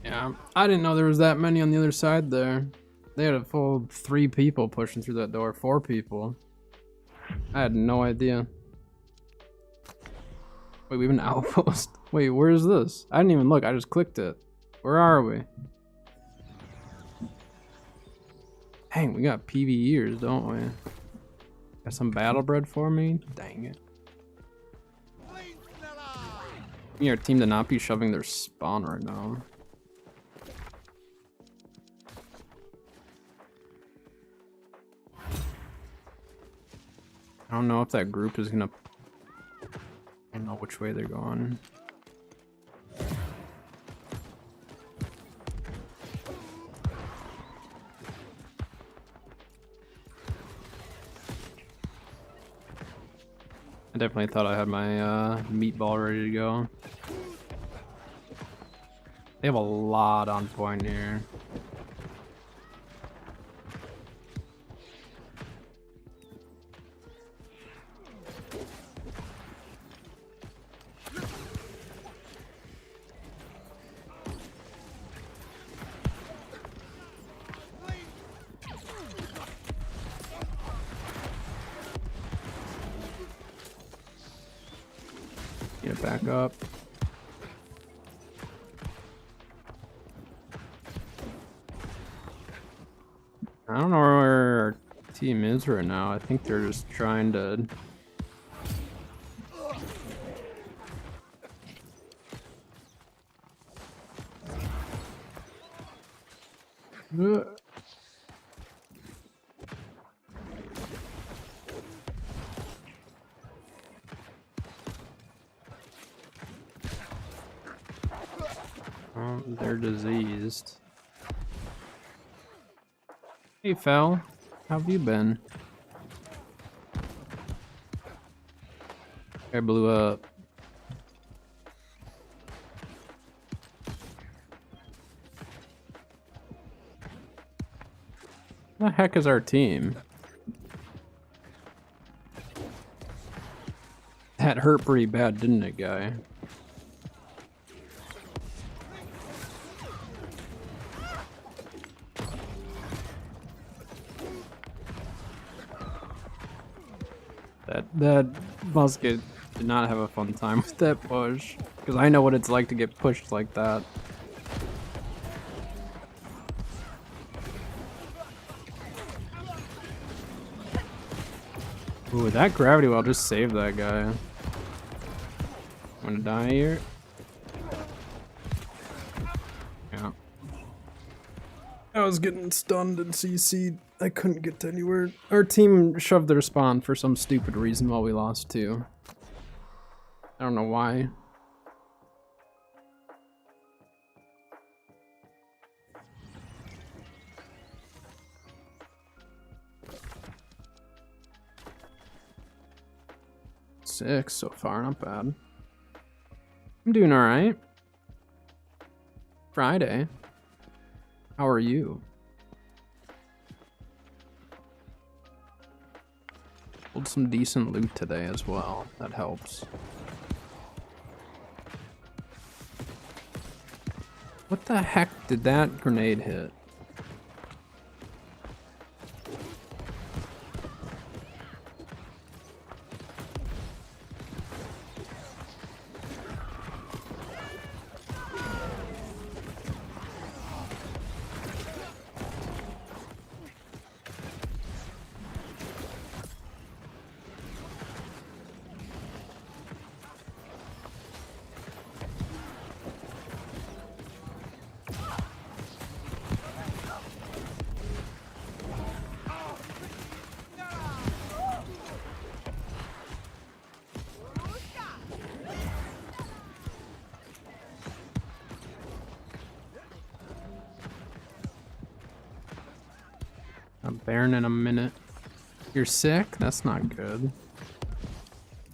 Yeah, I didn't know there was that many on the other side there. They had a full 3 people pushing through that door, 4 people. I had no idea. Wait, we have an outpost. Wait, where is this? I didn't even look, I just clicked it. Where are we? Dang, we got PvEers, don't we? Got some battle bread for me? Dang it. We need our team to not be shoving their spawn right now. I don't know if that group is gonna... I don't know which way they're going. I definitely thought I had my meatball ready to go. They have a lot on point here. Get back up. I don't know where our team is right now. I think they're just trying to... They're diseased. Hey, Fel. How have you been? I blew up. What the heck is our team? That hurt pretty bad, didn't it, guy? That musket did not have a fun time with that push, because I know what it's like to get pushed like that. Ooh, that gravity well just saved that guy. I'm gonna die here. Yeah. I was getting stunned and CC'd. I couldn't get to anywhere. Our team shoved their spawn for some stupid reason while we lost too. I don't know why. 26 so far, not bad. I'm doing alright. Friday. How are you? Pulled some decent loot today as well. That helps. What the heck did that grenade hit? A Baron in a minute. You're sick? That's not good.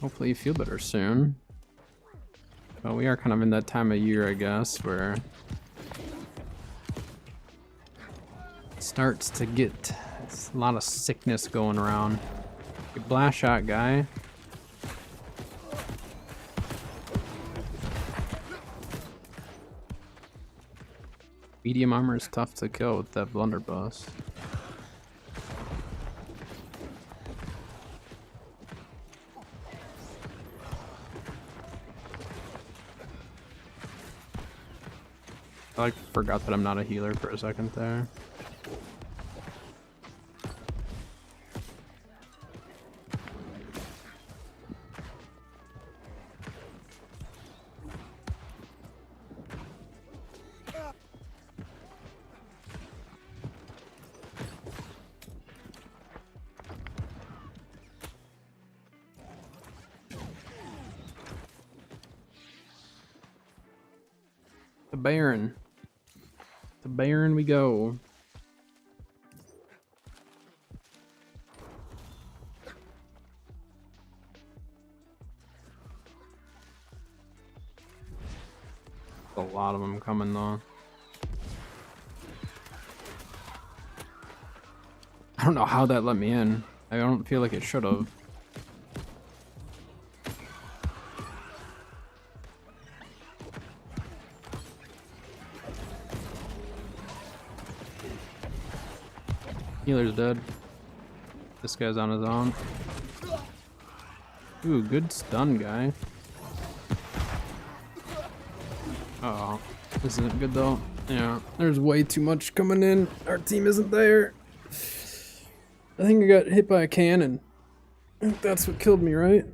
Hopefully you feel better soon. But we are kind of in that time of year, I guess, where it starts to get a lot of sickness going around. Good blast shot, guy. Medium armor is tough to kill with that blunderbuss. I forgot that I'm not a healer for a second there. The Baron. The Baron we go. A lot of them coming though. I don't know how that let me in. I don't feel like it should have. Healer's dead. This guy's on his own. Ooh, good stun, guy. Oh, this isn't good though. Yeah, there's way too much coming in. Our team isn't there. I think I got hit by a cannon. I think that's what killed me, right?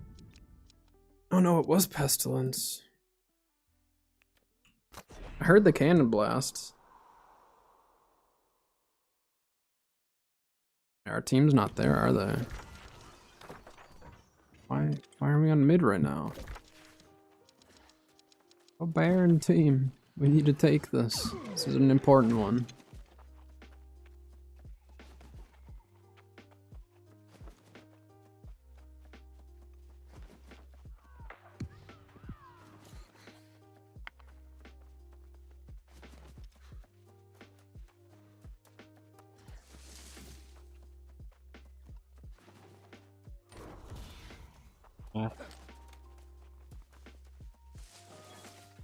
Oh no, it was Pestilence. I heard the cannon blast. Our team's not there, are they? Why are we on mid right now? Oh, Baron team. We need to take this. This is an important one.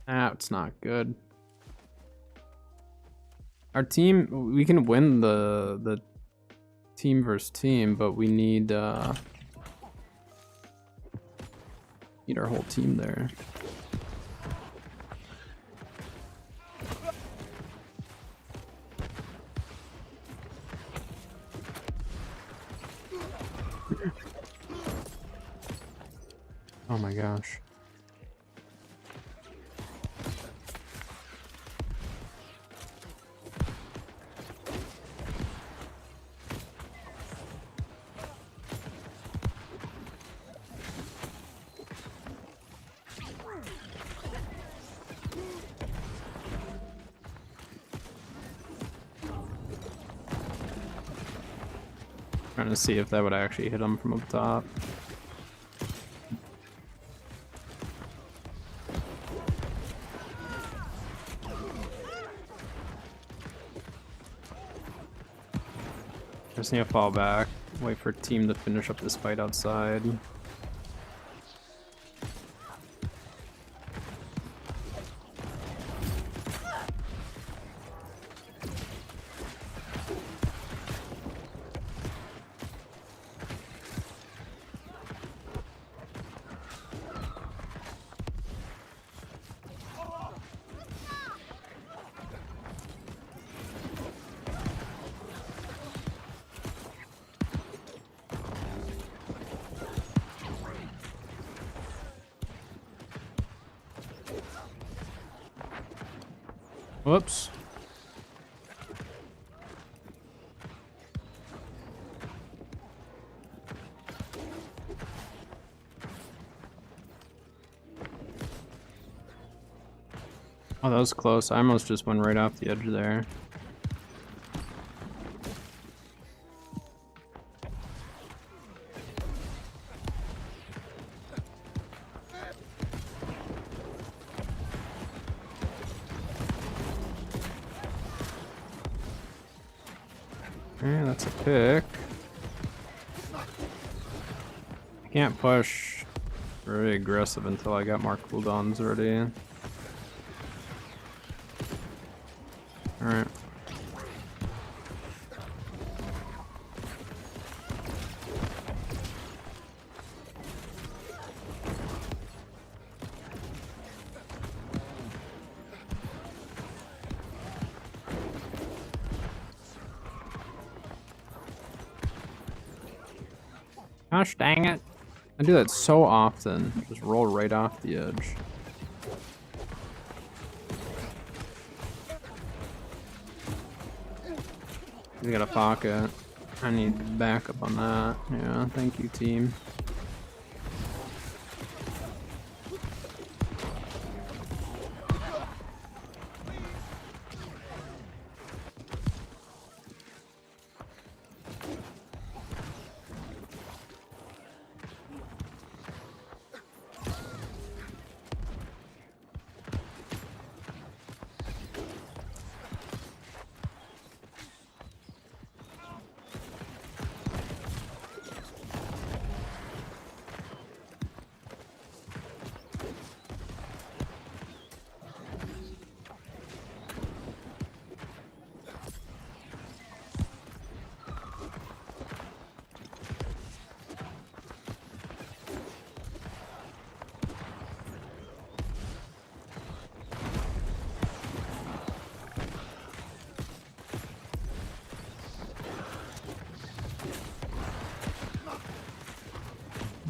That's not good. Our team, we can win the team versus team, but we need our whole team there. Oh my gosh. Trying to see if that would actually hit him from up top. just need to fall back. Wait for team to finish up this fight outside. Whoops. Oh, that was close. I almost just went right off the edge there. Yeah, that's a pick. I can't push very aggressive until I got more cooldowns already. Alright. Gosh dang it. I do that so often. Just roll right off the edge. We got a pocket. I need backup on that. Yeah, thank you, team.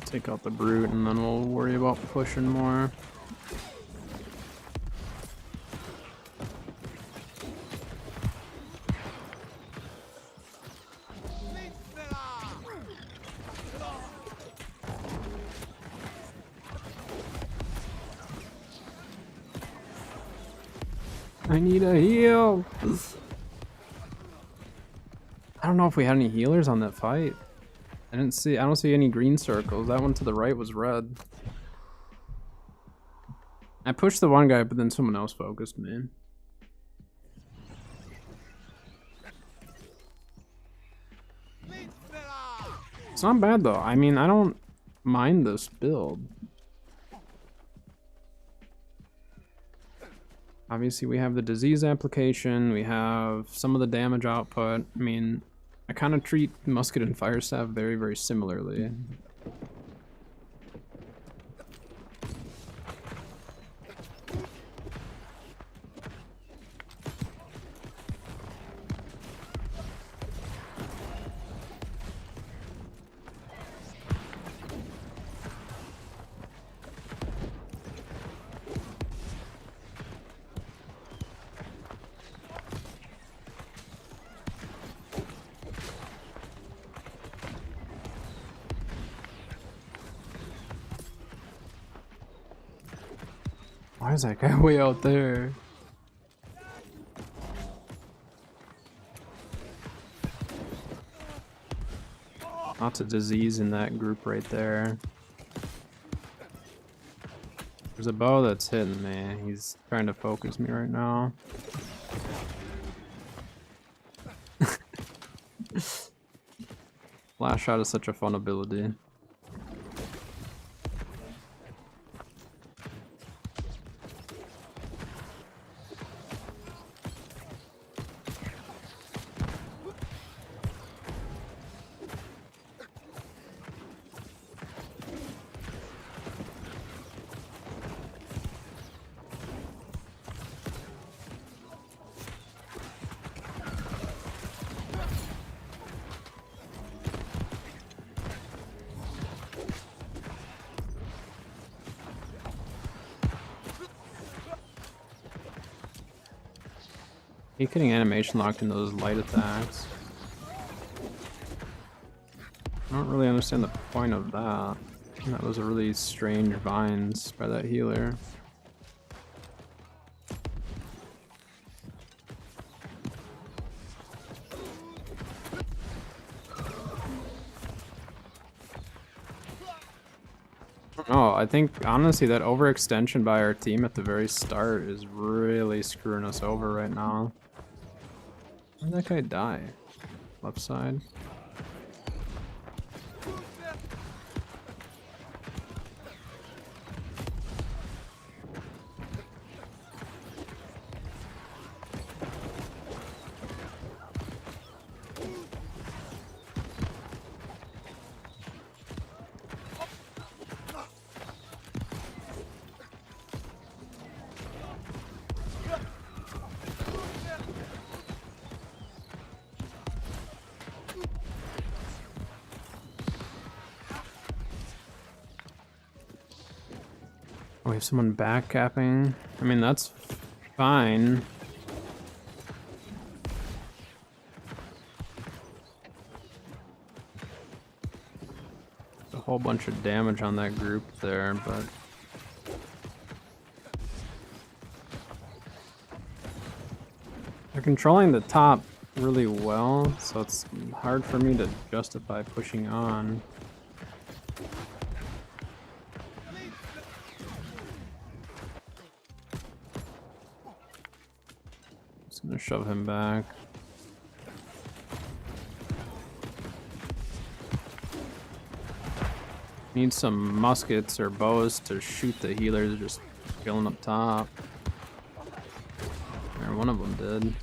Take out the brute and then we'll worry about pushing more. I need a heal. I don't know if we had any healers on that fight. I don't see any green circles. That one to the right was red. I pushed the one guy, but then someone else focused me. It's not bad though. I mean, I don't mind this build. Obviously we have the disease application, we have some of the damage output. I mean, I kind of treat Musket and Fire Staff very, very similarly. Why is that guy way out there? Lots of disease in that group right there. There's a bow that's hitting me. He's trying to focus me right now. Flash shot is such a fun ability. Keep getting animation locked into those light attacks. I don't really understand the point of that. That was a really strange vines by that healer. Oh, I think honestly that overextension by our team at the very start is really screwing us over right now. Where'd that guy die? Left side. Oh, we have someone back capping. I mean, that's fine. A whole bunch of damage on that group there, but they're controlling the top really well, so it's hard for me to justify pushing on. Just gonna shove him back. Need some muskets or bows to shoot the healers just killing up top. Or one of them did.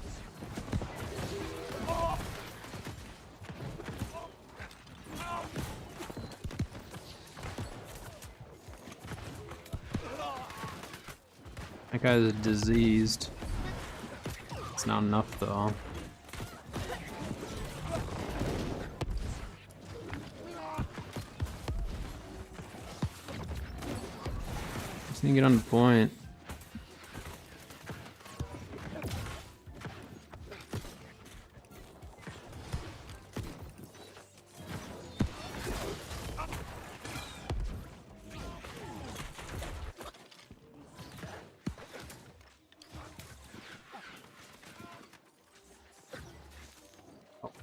That guy's diseased. It's not enough though. Just need to get on the point.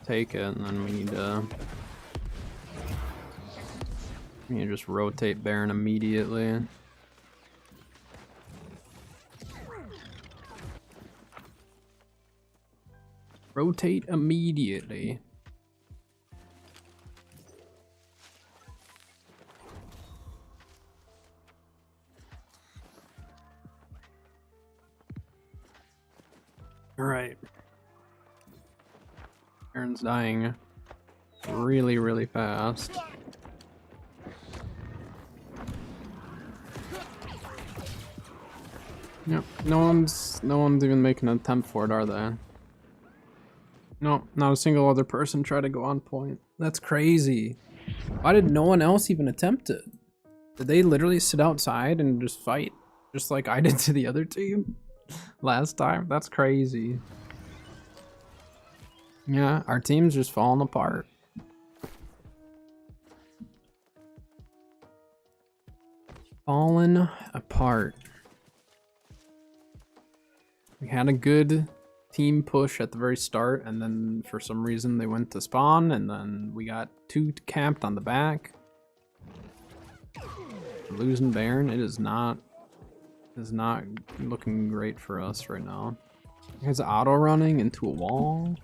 Take it, and then we need to just rotate Baron immediately. Rotate immediately. All right. Baron's dying really, really fast. Yep, no one's even making an attempt for it, are they? No, not a single other person tried to go on point. That's crazy. Why did no one else even attempt it? Did they literally sit outside and just fight? Just like I did to the other team last time? That's crazy. Yeah, our team's just falling apart. Falling apart. We had a good team push at the very start, and then for some reason they went to spawn, and then we got two camped on the back. Losing Baron, it is not looking great for us right now. He's auto running into a wall.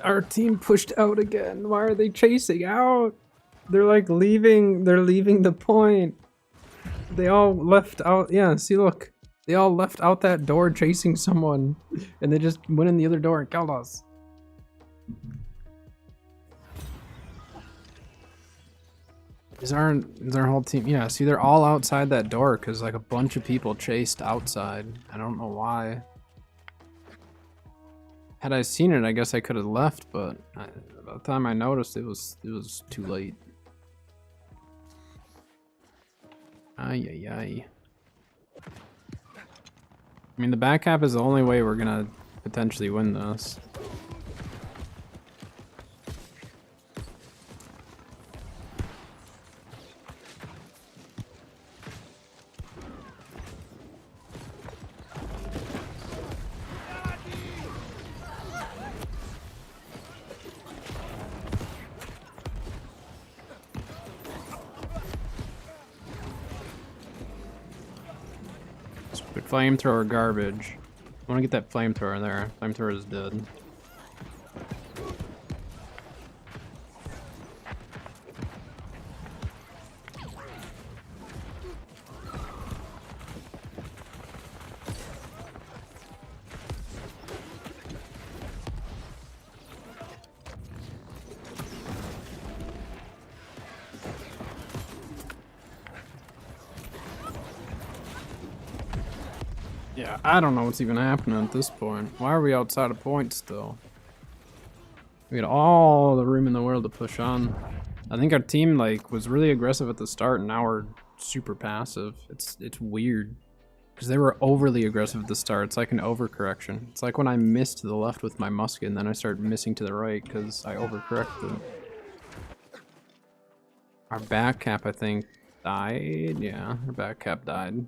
Our team pushed out again. Why are they chasing out? They're like leaving. They're leaving the point. They all left out. Yeah, see, look. They all left out that door chasing someone. And they just went in the other door and killed us. Is our whole team? Yeah, see, they're all outside that door because like a bunch of people chased outside. I don't know why. Had I seen it, I guess I could have left, but by the time I noticed, it was too late. Ay ay ay. I mean, the back half is the only way we're gonna potentially win this. Stupid flamethrower garbage. I want to get that flamethrower there. Flamethrower is dead. Yeah, I don't know what's even happening at this point. Why are we outside of point still? We had all the room in the world to push on. I think our team like was really aggressive at the start, and now we're super passive. It's weird because they were overly aggressive at the start. It's like an overcorrection. It's like when I missed to the left with my musket, and then I started missing to the right because I overcorrected. Our back cap, I think, died. Yeah, our back cap died.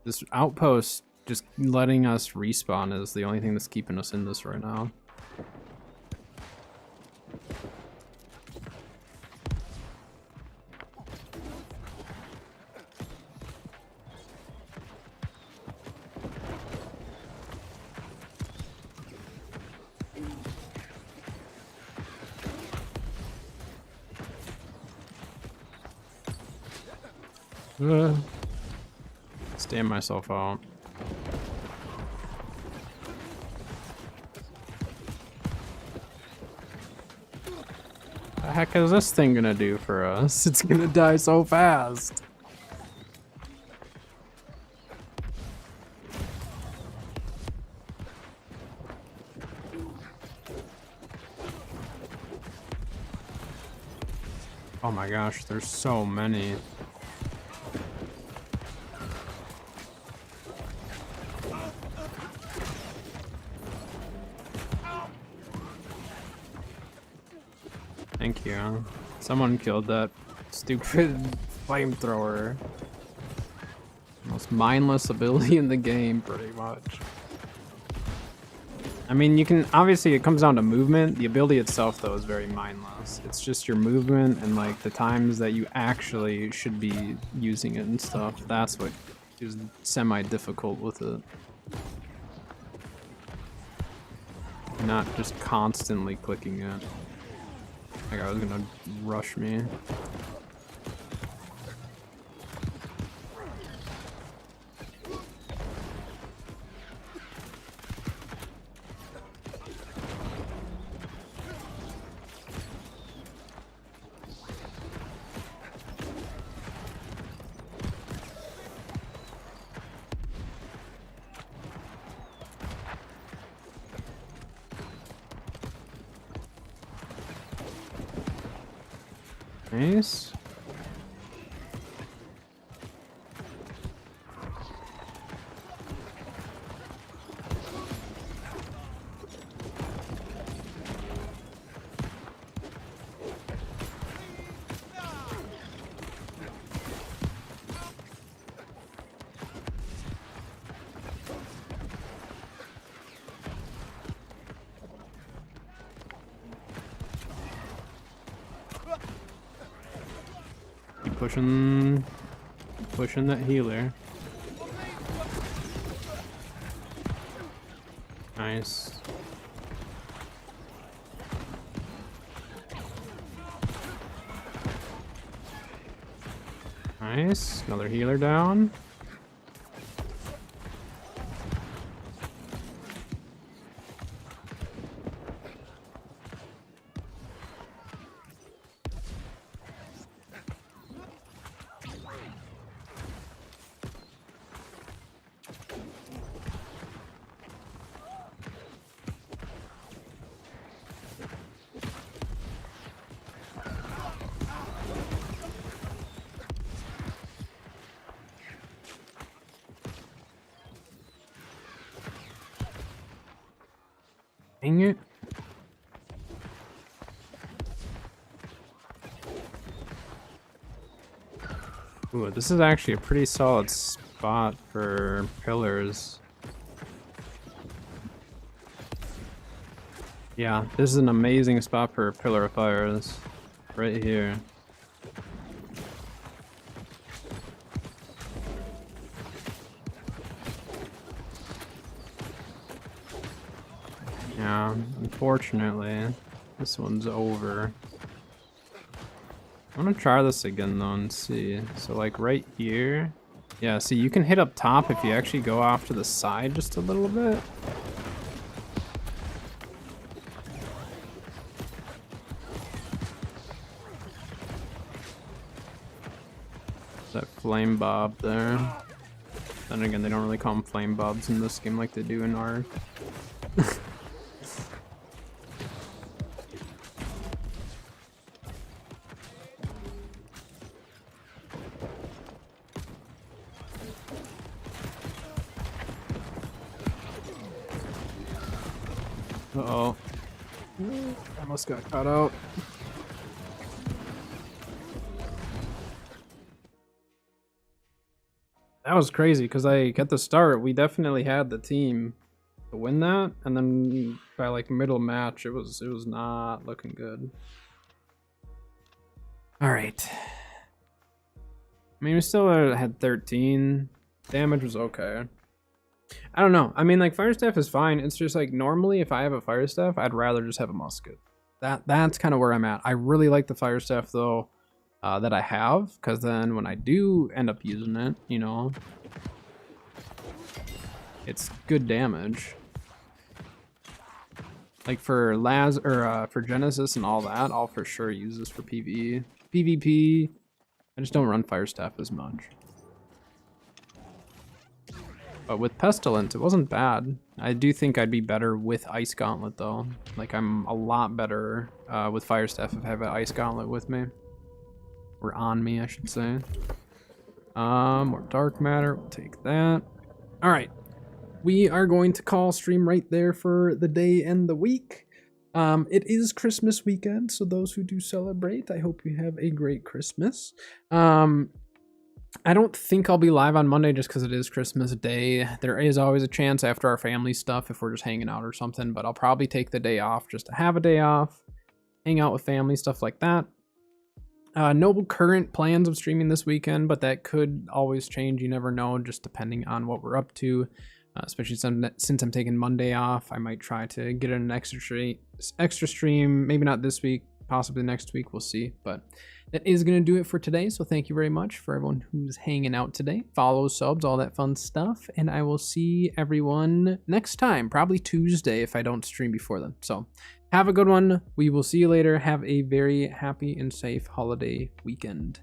This outpost just letting us respawn is the only thing that's keeping us in this right now. Stand myself out. The heck is this thing gonna do for us? It's gonna die so fast. Oh my gosh, there's so many. Thank you. Someone killed that stupid flamethrower. Most mindless ability in the game, pretty much. I mean, you can, obviously it comes down to movement. The ability itself, though, is very mindless. It's just your movement and, like, the times that you actually should be using it and stuff. That's what is semi-difficult with it. Not just constantly clicking it. That guy was gonna rush me. Nice. Pushing that healer. Nice. Nice. Another healer down. Dang it. Ooh, this is actually a pretty solid spot for pillars. Yeah, this is an amazing spot for Pillar of Fires. Right here. Yeah, unfortunately, this one's over. I'm gonna try this again though and see. So like right here. Yeah, see you can hit up top if you actually go off to the side just a little bit. That flame bob there. Then again, they don't really call them flame bobs in this game like they do in Ark. Uh-oh. I almost got caught out. That was crazy because at the start we definitely had the team to win that, and then by like middle match it was not looking good. All right. I mean, we still had 13. Damage was okay. I don't know. I mean, like fire staff is fine. It's just like normally if I have a fire staff, I'd rather just have a musket. That's kind of where I'm at. I really like the fire staff though. That I have, because then when I do end up using it, you know, it's good damage. Like for Laz or for Genesis and all that, I'll for sure use this for PvE. PvP, I just don't run fire staff as much. But with Pestilence, it wasn't bad. I do think I'd be better with Ice Gauntlet though. Like I'm a lot better with fire staff if I have an Ice Gauntlet with me. Or on me, I should say. More dark matter, we'll take that. All right, we are going to call stream right there for the day and the week. It is Christmas weekend, so those who do celebrate, I hope you have a great Christmas. I don't think I'll be live on Monday just because it is Christmas Day. There is always a chance after our family stuff if we're just hanging out or something, but I'll probably take the day off just to have a day off, hang out with family, stuff like that. No current plans of streaming this weekend, but that could always change. You never know, just depending on what we're up to. Especially since I'm taking Monday off, I might try to get in an extra stream. Maybe not this week, possibly next week. We'll see. But that is going to do it for today. So thank you very much for everyone who's hanging out today. Follow, subs, all that fun stuff. And I will see everyone next time, probably Tuesday if I don't stream before then. So have a good one. We will see you later. Have a very happy and safe holiday weekend.